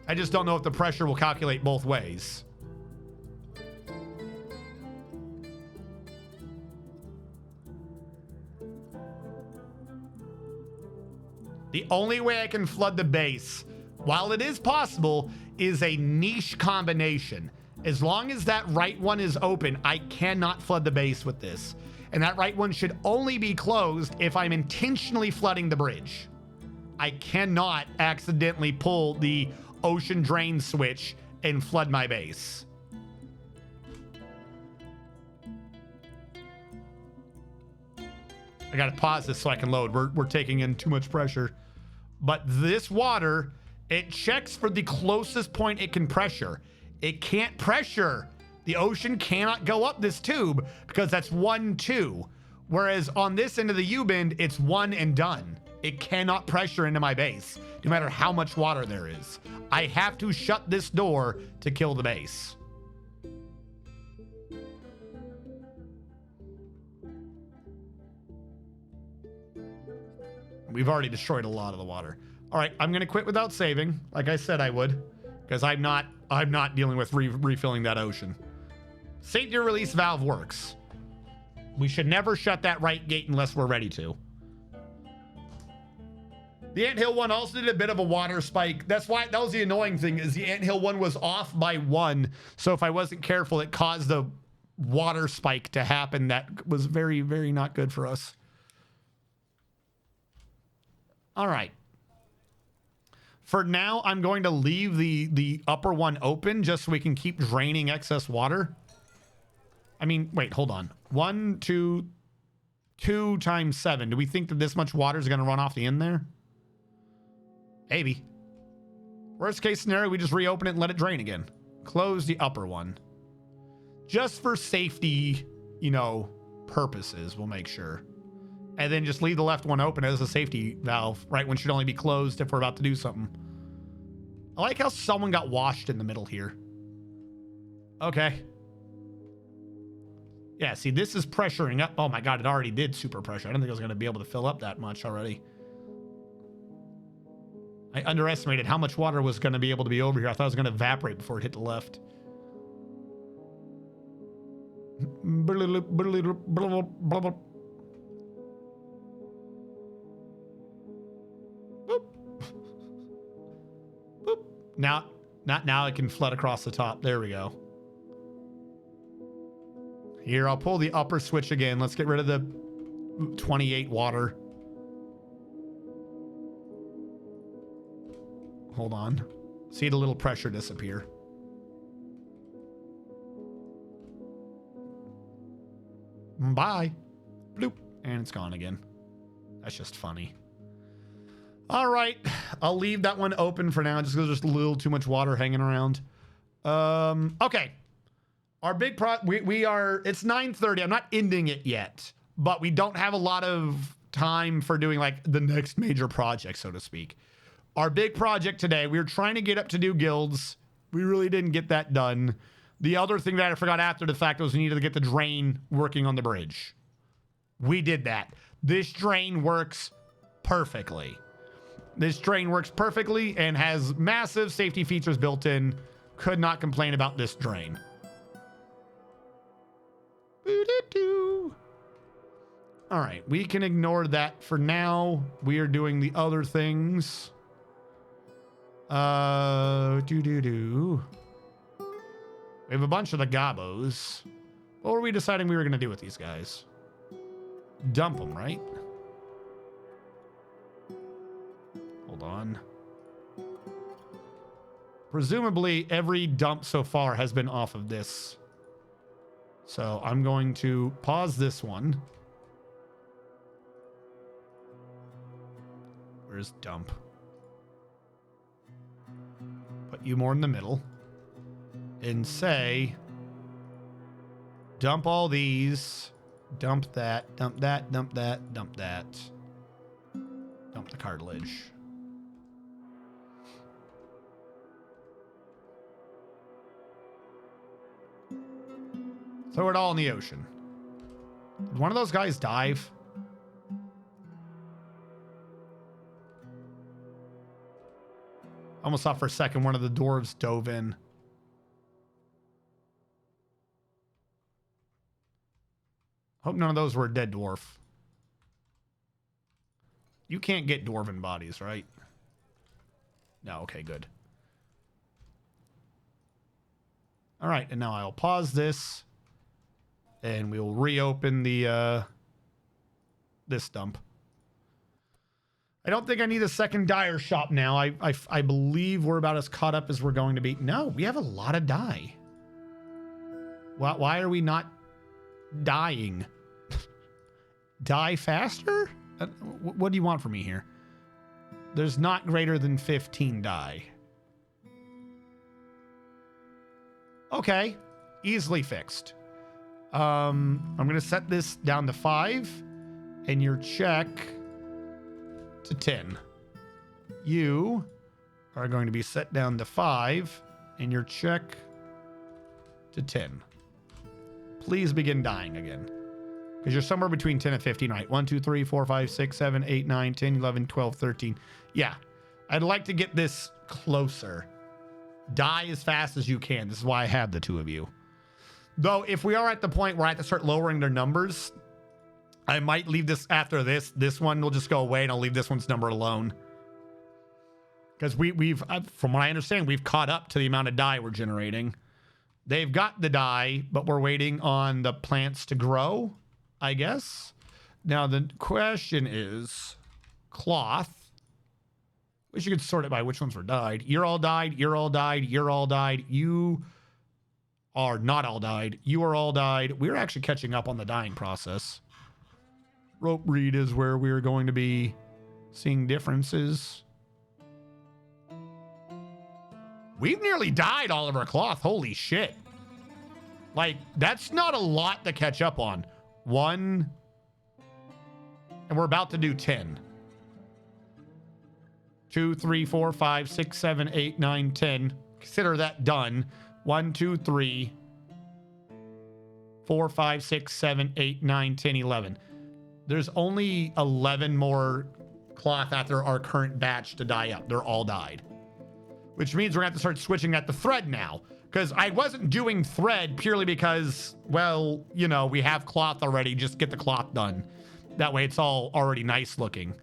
I just don't know if the pressure will calculate both ways. The only way I can flood the base, while it is possible, is a niche combination. As long as that right one is open, I cannot flood the base with this. And that right one should only be closed if I'm intentionally flooding the bridge. I cannot accidentally pull the ocean drain switch and flood my base. I gotta pause this so I can load. We're taking in too much pressure. But this water, it checks for the closest point it can pressure. It can't pressure. The ocean cannot go up this tube because that's 1, 2. Whereas on this end of the U-bend, it's 1 and done. It cannot pressure into my base, no matter how much water there is. I have to shut this door to kill the base. We've already destroyed a lot of the water. All right, I'm gonna quit without saving, like I said I would, because I'm not dealing with refilling that ocean. Safety release valve works. We should never shut that right gate unless we're ready to. The Anthill one also did a bit of a water spike. That's why, that was the annoying thing, is the Anthill one was off by 1. So if I wasn't careful, it caused the water spike to happen. That was very, very not good for us. All right. For now, I'm going to leave the upper one open just so we can keep draining excess water. I mean, wait, hold on. 1, 2 times 7. Do we think that this much water is going to run off the end there? Maybe. Worst case scenario, we just reopen it and let it drain again. Close the upper one. Just for safety, you know, purposes, we'll make sure. And then just leave the left one open as a safety valve, right? When it should only be closed if we're about to do something. I like how someone got washed in the middle here. Okay. Yeah, see, this is pressuring up. Oh my God, it already did super pressure. I didn't think I was going to be able to fill up that much already. I underestimated how much water was going to be able to be over here. I thought it was going to evaporate before it hit the left. Boop. Boop. Now it can flood across the top. There we go. Here, I'll pull the upper switch again. Let's get rid of the 28 water. Hold on. See the little pressure disappear. Bye. Bloop. And it's gone again. That's just funny. All right. I'll leave that one open for now just because there's a little too much water hanging around. Okay. Our big it's 9:30. I'm not ending it yet, but we don't have a lot of time for doing like the next major project, so to speak. Our big project today, we were trying to get up to do guilds. We really didn't get that done. The other thing that I forgot after the fact was we needed to get the drain working on the bridge. We did that. This drain works perfectly. This drain works perfectly and has massive safety features built in. Could not complain about this drain. All right, we can ignore that for now. We are doing the other things. We have a bunch of the gobos. What were we deciding we were going to do with these guys? Dump them, right? Hold on. Presumably, every dump so far has been off of this. So I'm going to pause this one. Where's dump? Put you more in the middle. And say, dump all these. Dump that, dump that, dump that, dump that. Dump the cartilage. Throw it all in the ocean. Did one of those guys dive? Almost thought for a second one of the dwarves dove in. Hope none of those were a dead dwarf. You can't get dwarven bodies, right? No, okay, good. All right, and now I'll pause this. And we will reopen the this dump. I don't think I need a second dyer shop now. I believe we're about as caught up as we're going to be. No, we have a lot of dye. Why are we not dying? Die faster? What do you want from me here? There's not greater than 15 dye. Okay, easily fixed. I'm going to set this down to 5 and your check to 10. You are going to be set down to 5 and your check to 10. Please begin dying again. Because you're somewhere between 10 and 15, right? 1, 2, 3, 4, 5, 6, 7, 8, 9, 10, 11, 12, 13. Yeah. I'd like to get this closer. Die as fast as you can. This is why I have the two of you. Though, if we are at the point where I have to start lowering their numbers, I might leave this after this. This one will just go away and I'll leave this one's number alone. Because we've, from what I understand, we've caught up to the amount of dye we're generating. They've got the dye, but we're waiting on the plants to grow, I guess. Now, the question is cloth. Wish you could sort it by which ones were dyed. You're all dyed. You're all dyed. You're all dyed. You are not all dyed. You are all dyed. We're actually catching up on the dyeing process. Rope reed is where we're going to be seeing differences. We've nearly dyed all of our cloth. Holy shit. Like, that's not a lot to catch up on. 1. And we're about to do 10. 2, 3, 4, 5, 6, 7, 8, 9, 10. Consider that done. 1, 2, 3, 4, 5, 6, 7, 8, 9, 10, 11. There's only 11 more cloth after our current batch to dye up. They're all dyed. Which means we're going to have to start switching at the thread now. Because I wasn't doing thread purely because, well, you know, we have cloth already. Just get the cloth done. That way it's all already nice looking.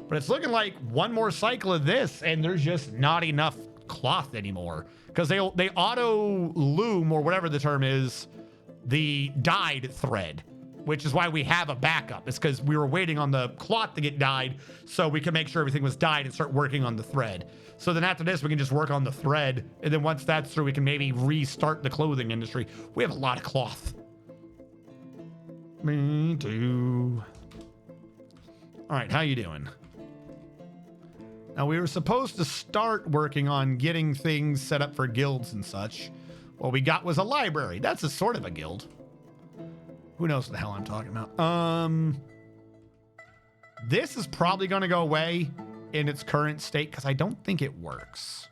But it's looking like one more cycle of this and there's just not enough cloth anymore. Because they auto loom, or whatever the term is, the dyed thread. Which is why we have a backup. It's because we were waiting on the cloth to get dyed so we could make sure everything was dyed and start working on the thread. So then after this, we can just work on the thread. And then once that's through, we can maybe restart the clothing industry. We have a lot of cloth. Me too. All right, how you doing? Now, we were supposed to start working on getting things set up for guilds and such. What we got was a library. That's a sort of a guild. Who knows what the hell I'm talking about? This is probably going to go away in its current state because I don't think it works.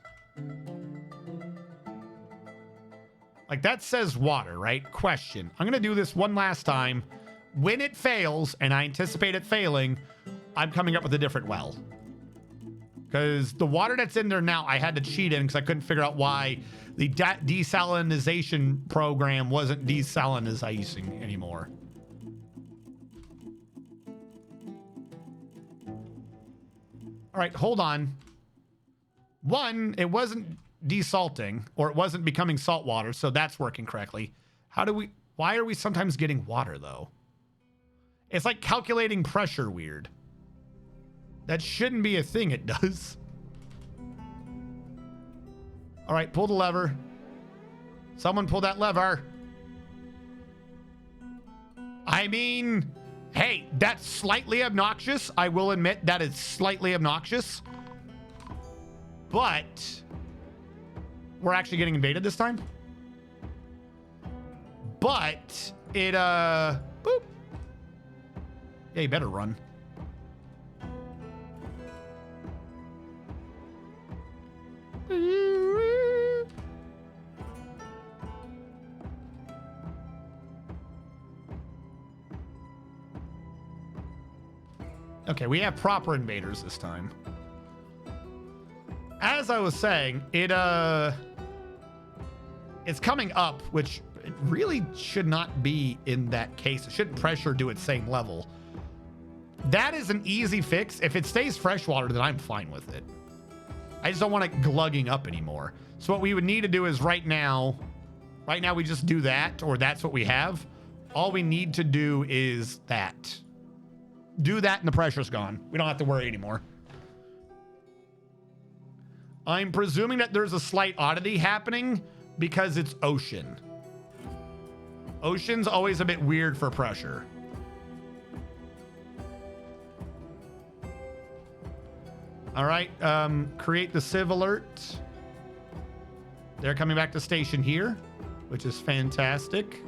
Like, that says water, right? Question. I'm going to do this one last time. When it fails, and I anticipate it failing, I'm coming up with a different well. Because the water that's in there now, I had to cheat in because I couldn't figure out why the desalinization program wasn't desalinizing anymore. All right, hold on. One, it wasn't desalting, or it wasn't becoming salt water, so that's working correctly. Why are we sometimes getting water, though? It's like calculating pressure weird. That shouldn't be a thing, it does. All right, pull the lever. Someone pull that lever. I mean, hey, that's slightly obnoxious. I will admit that is slightly obnoxious. But we're actually getting invaded this time. But it, boop. Yeah, you better run. Okay, we have proper invaders this time. As I was saying, it's coming up, which it really should not be in that case. It shouldn't pressure do its same level. That is an easy fix. If it stays freshwater, then I'm fine with it. I just don't want it glugging up anymore. So what we would need to do is right now we just do that, or that's what we have. All we need to do is that. Do that and the pressure's gone. We don't have to worry anymore. I'm presuming that there's a slight oddity happening because it's ocean. Ocean's always a bit weird for pressure. All right, create the Civ alert. They're coming back to station here, which is fantastic.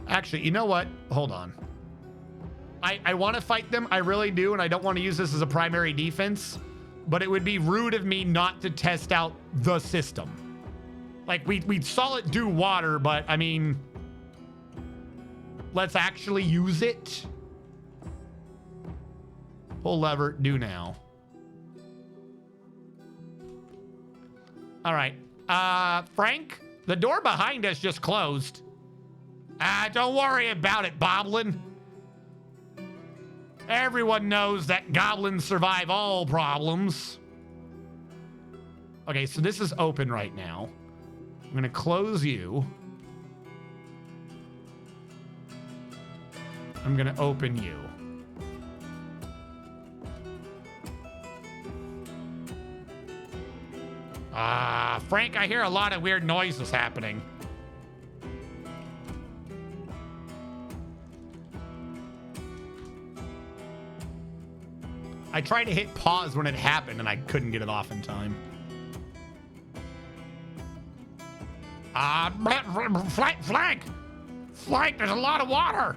Actually, you know what? Hold on. I want to fight them. I really do, and I don't want to use this as a primary defense, but it would be rude of me not to test out the system. Like, we saw it do water, but, I mean, let's actually use it. Pull lever, do now. All right. Frank, the door behind us just closed. Don't worry about it, Boblin. Everyone knows that goblins survive all problems. Okay, so this is open right now. I'm gonna close you. I'm gonna open you. Frank, I hear a lot of weird noises happening. I tried to hit pause when it happened and I couldn't get it off in time. Flank, there's a lot of water.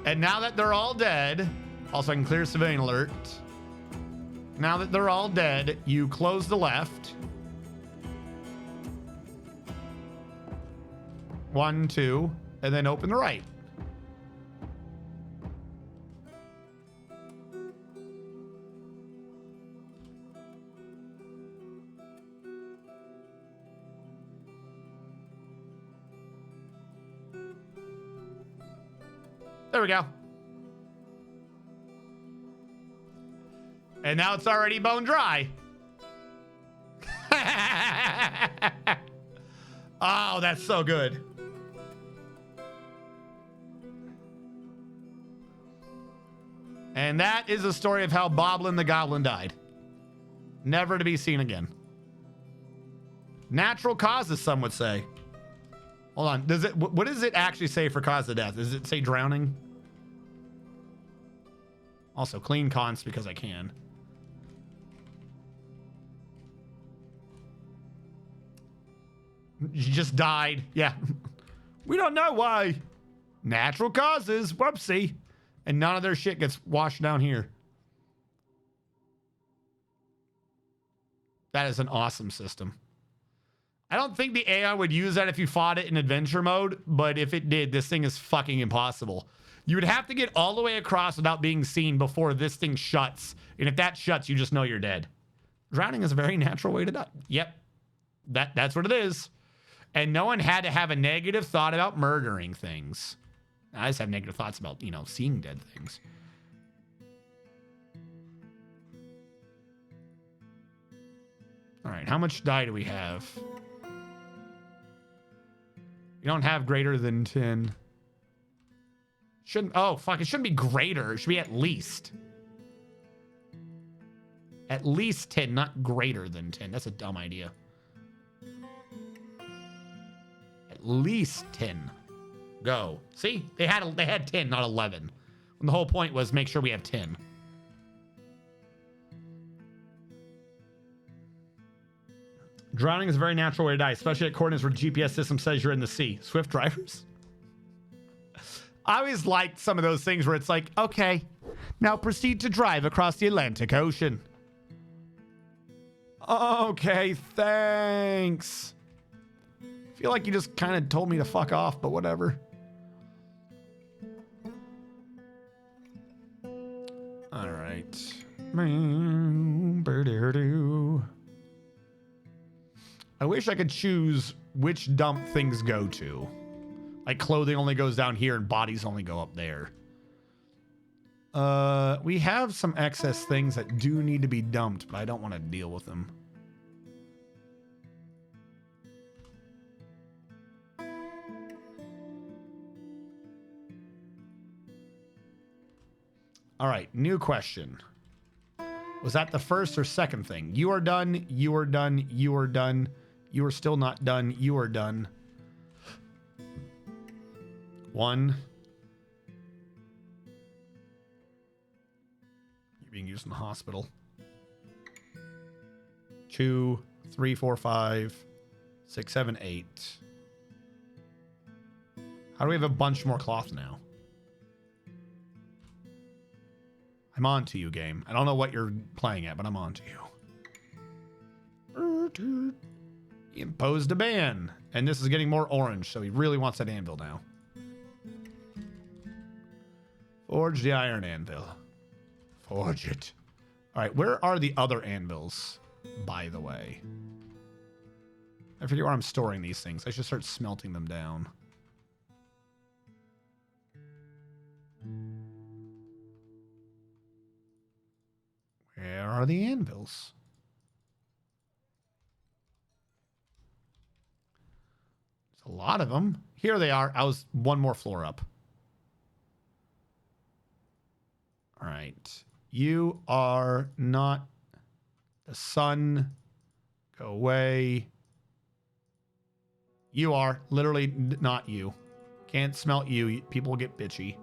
And now that they're all dead, also I can clear civilian alert. Now that they're all dead, you close the left. 1, 2, and then open the right. There we go. And now it's already bone dry. Oh, that's so good. And that is the story of how Boblin the Goblin died. Never to be seen again. Natural causes, some would say. Hold on. Does it? What does it actually say for cause of death? Does it say drowning? Also, clean const because I can. She just died. Yeah. We don't know why. Natural causes. Whoopsie. And none of their shit gets washed down here. That is an awesome system. I don't think the AI would use that if you fought it in adventure mode, but if it did, this thing is fucking impossible. You would have to get all the way across without being seen before this thing shuts. And if that shuts, you just know you're dead. Drowning is a very natural way to die. Yep. That's what it is. And no one had to have a negative thought about murdering things. I just have negative thoughts about, you know, seeing dead things. All right, how much dye do we have? You don't have greater than 10. Shouldn't, oh, fuck, it shouldn't be greater. It should be at least. At least 10, not greater than 10. That's a dumb idea. At least 10. Go. See? They had 10, not 11. And the whole point was make sure we have 10. Drowning is a very natural way to die, especially at coordinates where GPS system says you're in the sea. Swift drivers? I always liked some of those things where it's like, okay, now proceed to drive across the Atlantic Ocean. Okay, thanks. I feel like you just kind of told me to fuck off, but whatever. All right. I wish I could choose which dump things go to. Like clothing only goes down here and bodies only go up there. We have some excess things that do need to be dumped, but I don't want to deal with them. All right, new question. Was that the first or second thing? You are done. You are done. You are done. You are still not done. You are done. 1. You're being used in the hospital. 2, 3, 4, 5, 6, 7, 8. How do we have a bunch more cloth now? I'm on to you, game. I don't know what you're playing at, but I'm on to you. He imposed a ban. And this is getting more orange, so he really wants that anvil now. Forge the iron anvil. Forge it. All right, where are the other anvils, by the way? I forget where I'm storing these things. I should start smelting them down. Where are the anvils? There's a lot of them. Here they are. I was one more floor up. All right. You are not the sun. Go away. You are literally not you. Can't smelt you. People get bitchy.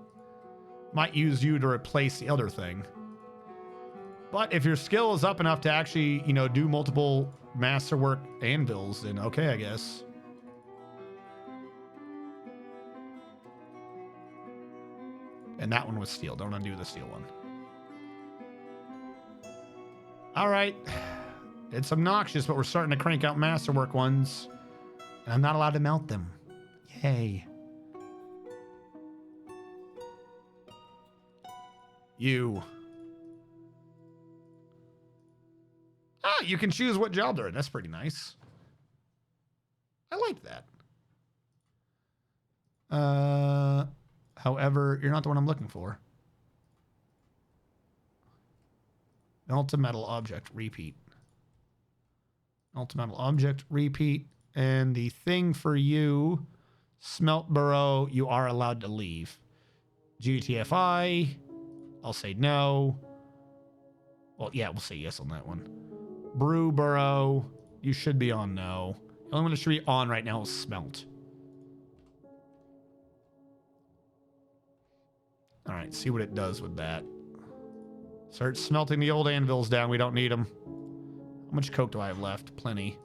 Might use you to replace the other thing. But if your skill is up enough to actually, you know, do multiple masterwork anvils, then okay, I guess. And that one was steel. Don't undo the steel one. All right. It's obnoxious, but we're starting to crank out masterwork ones. And I'm not allowed to melt them. Yay. You. Ah, you can choose what job they're in. That's pretty nice. I like that. However, you're not the one I'm looking for. Metal object, repeat. Metal object, repeat. And the thing for you, Smelt Burrow, you are allowed to leave. GTFI, I'll say no. Well, yeah, we'll say yes on that one. Brew Burrow, you should be on no. The only one that should be on right now is Smelt. All right, see what it does with that. Start smelting the old anvils down. We don't need them. How much coke do I have left? Plenty.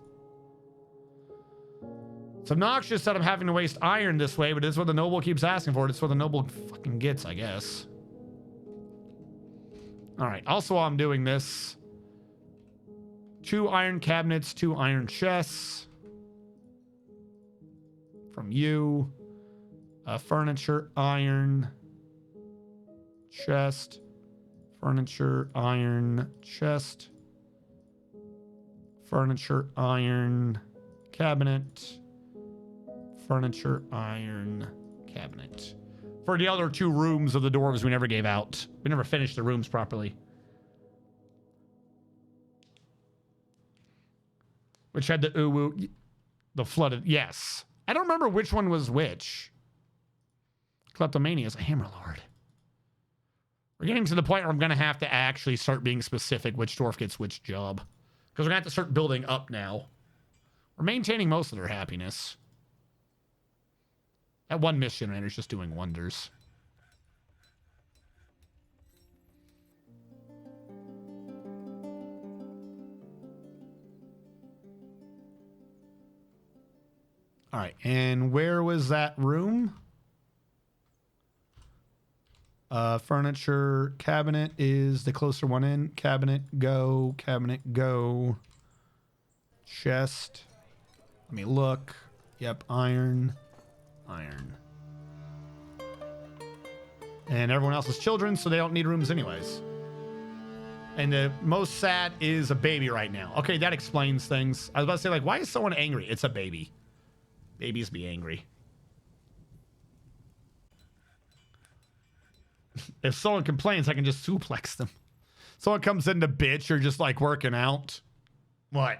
It's obnoxious that I'm having to waste iron this way, but it's what the noble keeps asking for. It's what the noble fucking gets, I guess. All right. Also, while I'm doing this, 2 iron cabinets, 2 iron chests from you. Furniture, iron chest. Furniture, iron chest. Furniture, iron cabinet. Furniture, iron cabinet. For the other 2 rooms of the dwarves we never gave out. We never finished the rooms properly. Which had the uwu, the flooded, yes. I don't remember which one was which. Kleptomania is a Hammerlord. We're getting to the point where I'm going to have to actually start being specific which dwarf gets which job. Because we're going to have to start building up now. We're maintaining most of their happiness. That one mission generator is just doing wonders. All right, and where was that room? Furniture cabinet is the closer one in. Cabinet, go. Cabinet, go. Chest. Let me look. Yep, iron. Iron. And everyone else is children, so they don't need rooms anyways. And the most sad is a baby right now. Okay, that explains things. I was about to say, like, why is someone angry? It's a baby. Babies be angry. If someone complains, I can just suplex them. Someone comes in to bitch, you're just like working out. What?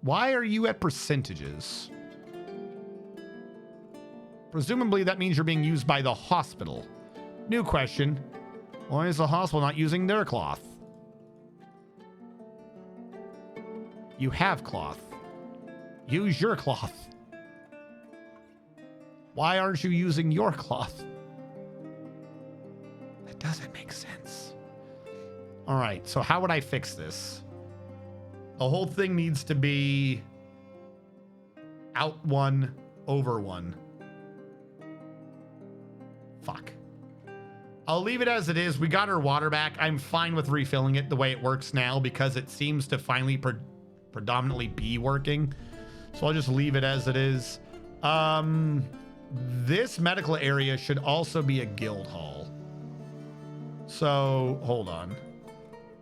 Why are you at percentages? Presumably that means you're being used by the hospital. New question. Why is the hospital not using their cloth? You have cloth. Use your cloth. Why aren't you using your cloth? That doesn't make sense. All right, so how would I fix this? The whole thing needs to be out one, over one. Fuck. I'll leave it as it is. We got our water back. I'm fine with refilling it the way it works now because it seems to finally predominantly be working. So I'll just leave it as it is. This medical area should also be a guild hall. So hold on.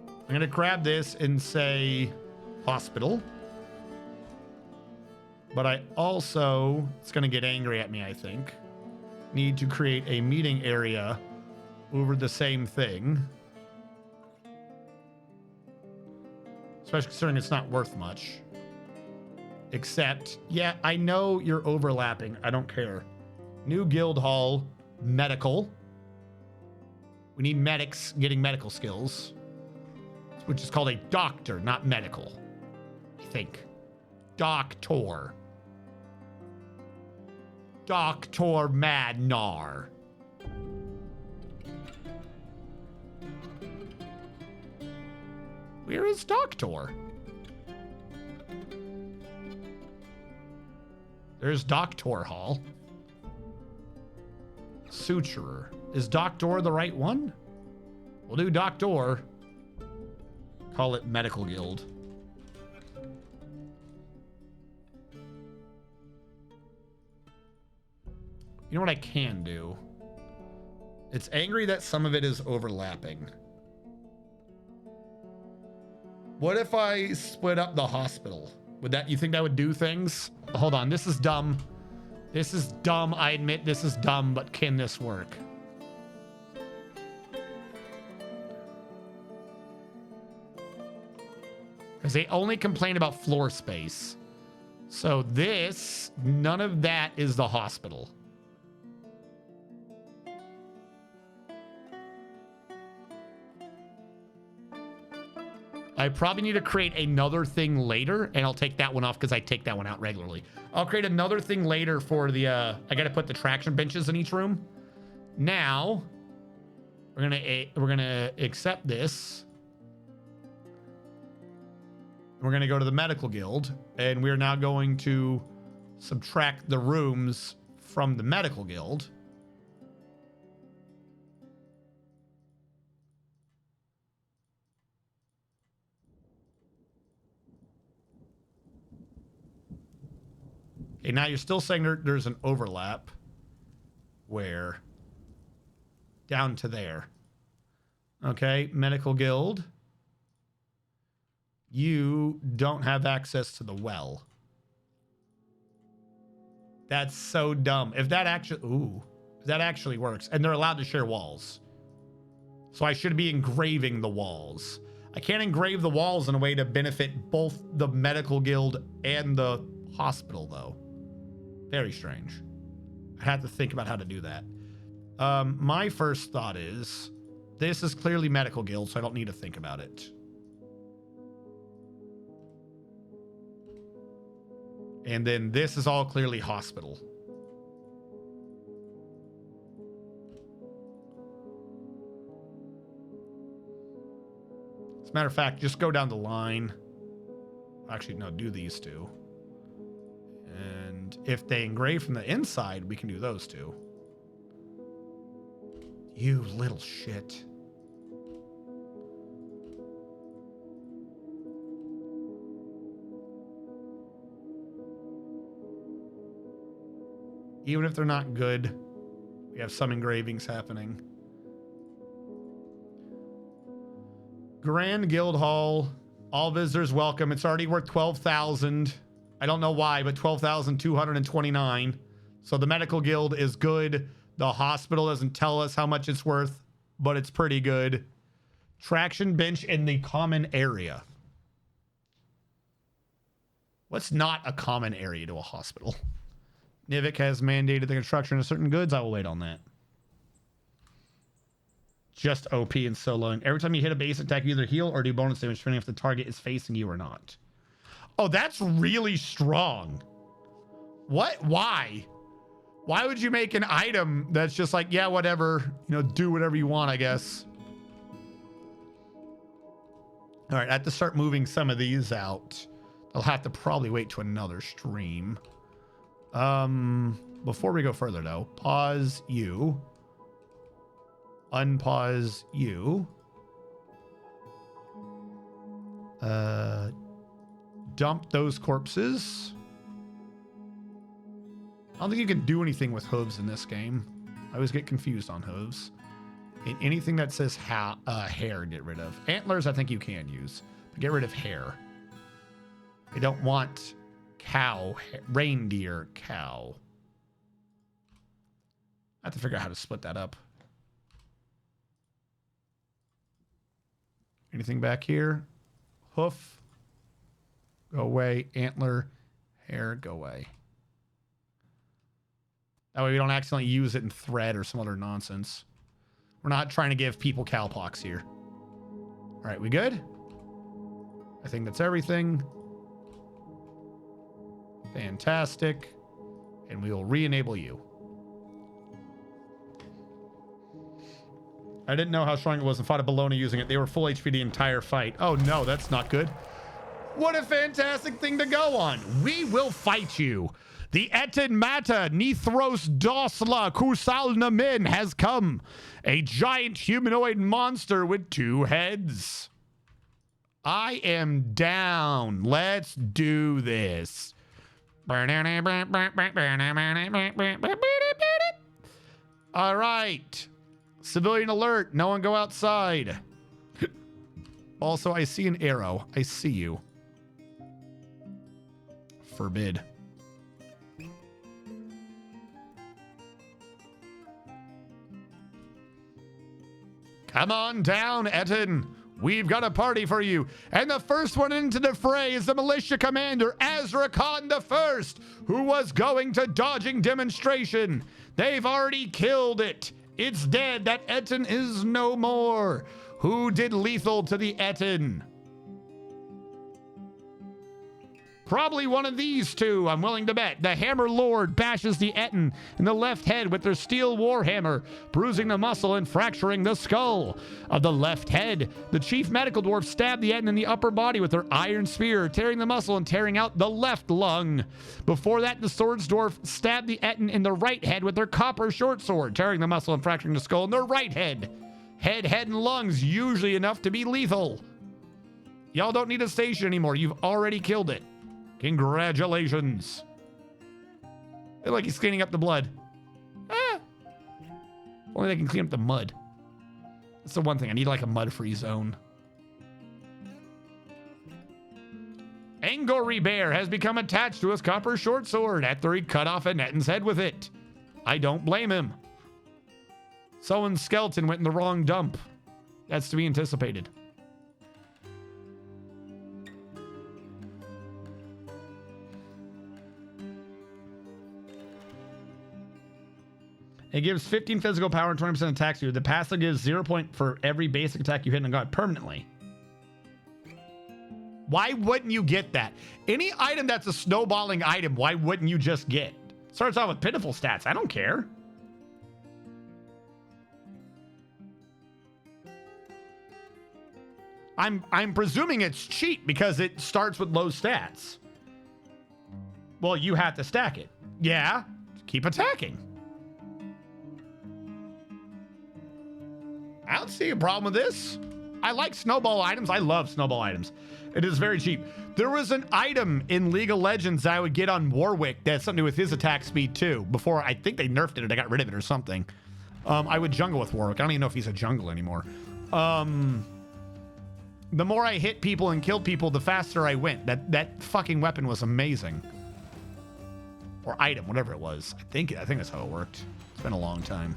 I'm going to grab this and say hospital. But I also, it's going to get angry at me, I think. Need to create a meeting area over the same thing. Especially considering it's not worth much. Except, yeah, I know you're overlapping. I don't care. New guild hall, medical. We need medics getting medical skills. Which is called a doctor, not medical. I think. Doctor. Dr. Madnar. Where is Doctor? There's Doctor Hall. Suturer. Is Doctor the right one? We'll do Doctor. Call it Medical Guild. You know what I can do? It's angry that some of it is overlapping. What if I split up the hospital? Would that, you think that would do things? Hold on, this is dumb. This is dumb. I admit this is dumb, but can this work? Because they only complain about floor space. So this, none of that is the hospital. I probably need to create another thing later, and I'll take that one off because I take that one out regularly. I'll create another thing later for the, I got to put the traction benches in each room. Now, we're gonna accept this. We're going to go to the medical guild, and we're now going to subtract the rooms from the medical guild. Okay, now you're still saying there's an overlap. Where? Down to there. Okay, medical guild. You don't have access to the well. That's so dumb. If that actually works, and they're allowed to share walls. So I should be engraving the walls. I can't engrave the walls in a way to benefit both the medical guild and the hospital, though. Very strange. I have to think about how to do that. My first thought is, this is clearly medical guild, so I don't need to think about it. And then this is all clearly hospital. As a matter of fact, just go down the line. Actually, no, do these two. And if they engrave from the inside, we can do those two. You little shit. Even if they're not good, we have some engravings happening. Grand Guild Hall. All visitors welcome. It's already worth 12,000. I don't know why, but 12,229. So the medical guild is good. The hospital doesn't tell us how much it's worth, but it's pretty good. Traction bench in the common area. What's not a common area to a hospital? Nivik has mandated the construction of certain goods. I will wait on that. Just OP and soloing. Every time you hit a basic attack, you either heal or do bonus damage depending if the target is facing you or not. Oh, that's really strong. What? Why? Why would you make an item that's just like, yeah, whatever, do whatever you want, I guess. All right, I have to start moving some of these out. I'll have to probably wait to another stream. Before we go further though, pause you. Unpause you. Dump those corpses. I don't think you can do anything with hooves in this game. I always get confused on hooves. And anything that says hair, get rid of. Antlers, I think you can use. But get rid of hair. I don't want cow, reindeer, cow. I have to figure out how to split that up. Anything back here? Hoof. Go away. Antler. Hair. Go away. That way we don't accidentally use it in thread or some other nonsense. We're not trying to give people cowpox here. All right, we good? I think that's everything. Fantastic. And we will re-enable you. I didn't know how strong it was and fought a baloney using it. They were full HP the entire fight. Oh no, that's not good. What a fantastic thing to go on. We will fight you. The Etin Mata Nithros Dosla Kusalna Min has come. A giant humanoid monster with 2 heads. I am down. Let's do this. All right. Civilian alert. No one go outside. Also, I see an arrow. I see you. Forbid. Come on down, Etin. We've got a party for you. And the first one into the fray is the militia commander, Azra Khan the First, who was going to dodging demonstration. They've already killed it. It's dead. That Etin is no more. Who did lethal to the Etin? Probably one of these two, I'm willing to bet. The Hammer Lord bashes the Etin in the left head with their steel warhammer, bruising the muscle and fracturing the skull of the left head. The Chief Medical Dwarf stabbed the Etin in the upper body with their iron spear, tearing the muscle and tearing out the left lung. Before that, the Swords Dwarf stabbed the Etin in the right head with their copper short sword, tearing the muscle and fracturing the skull in their right head. Head, and lungs, usually enough to be lethal. Y'all don't need a station anymore. You've already killed it. Congratulations. Look like he's cleaning up the blood. Only they can clean up the mud. That's the one thing. I need like a mud-free zone. Angori Bear has become attached to his copper short sword after he cut off a Etin's head with it. I don't blame him. Someone's skeleton went in the wrong dump. That's to be anticipated. It gives 15 physical power and 20% attack speed. The passive gives 0 point for every basic attack you hit on God permanently. Why wouldn't you get that? Any item that's a snowballing item, why wouldn't you just get? Starts off with pitiful stats. I don't care. I'm presuming it's cheap because it starts with low stats. Well, you have to stack it. Yeah, keep attacking. I don't see a problem with this. I like snowball items. I love snowball items. It is very cheap. There was an item in League of Legends that I would get on Warwick that had something to do with his attack speed too. Before, I think they nerfed it or they got rid of it or something. I would jungle with Warwick. I don't even know if he's a jungle anymore. The more I hit people and killed people, the faster I went. That fucking weapon was amazing. Or item, whatever it was. I think that's how it worked. It's been a long time.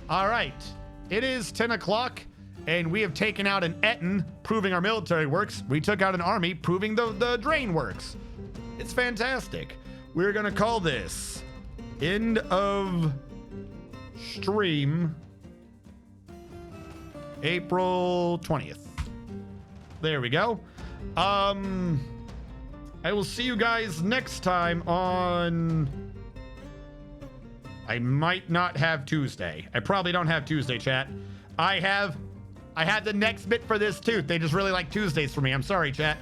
All right. It is 10 o'clock. And we have taken out an Etten, proving our military works. We took out an army, proving the drain works. It's fantastic. We're going to call this end of stream April 20th. There we go. I will see you guys next time on... I might not have Tuesday. I probably don't have Tuesday, chat. I had the next bit for this tooth. They just really like Tuesdays for me. I'm sorry, chat.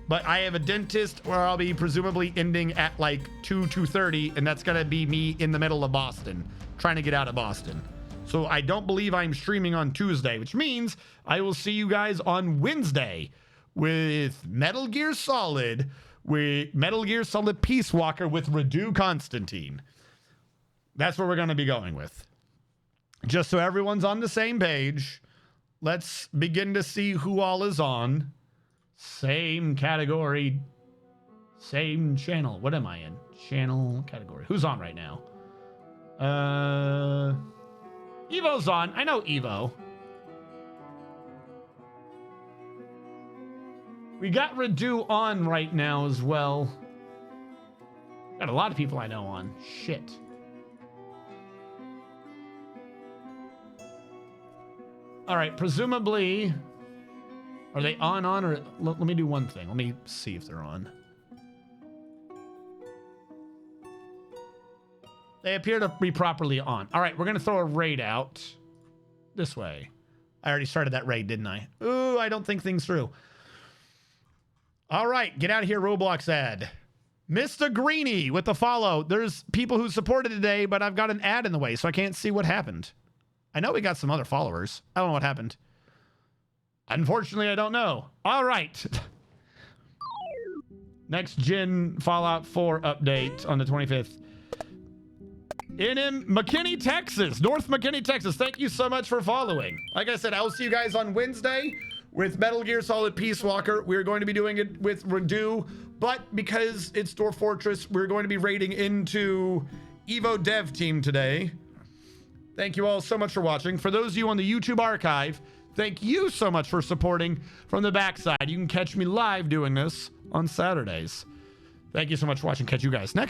But I have a dentist where I'll be presumably ending at like 2:30, and that's going to be me in the middle of Boston, trying to get out of Boston. So I don't believe I'm streaming on Tuesday, which means I will see you guys on Wednesday with Metal Gear Solid Peace Walker with Radu Constantine. That's what we're going to be going with. Just so everyone's on the same page, let's begin to see who all is on. Same category, same channel. What am I in? Channel category. Who's on right now? Evo's on. I know Evo. We got Radu on right now as well. Got a lot of people I know on. Shit. All right, presumably, are they on or let me do one thing. Let me see if they're on. They appear to be properly on. All right, we're going to throw a raid out this way. I already started that raid, didn't I? Ooh, I don't think things through. All right, get out of here, Roblox ad. Mr. Greeny with the follow. There's people who supported today, but I've got an ad in the way, so I can't see what happened. I know we got some other followers. I don't know what happened. Unfortunately, I don't know. All right. Next gen Fallout 4 update on the 25th. In McKinney, Texas. North McKinney, Texas. Thank you so much for following. Like I said, I will see you guys on Wednesday with Metal Gear Solid Peace Walker. We're going to be doing it with Radu, but because it's Dwarf Fortress, we're going to be raiding into Evo Dev Team today. Thank you all so much for watching. For those of you on the YouTube archive, thank you so much for supporting from the backside. You can catch me live doing this on Saturdays. Thank you so much for watching. Catch you guys next time.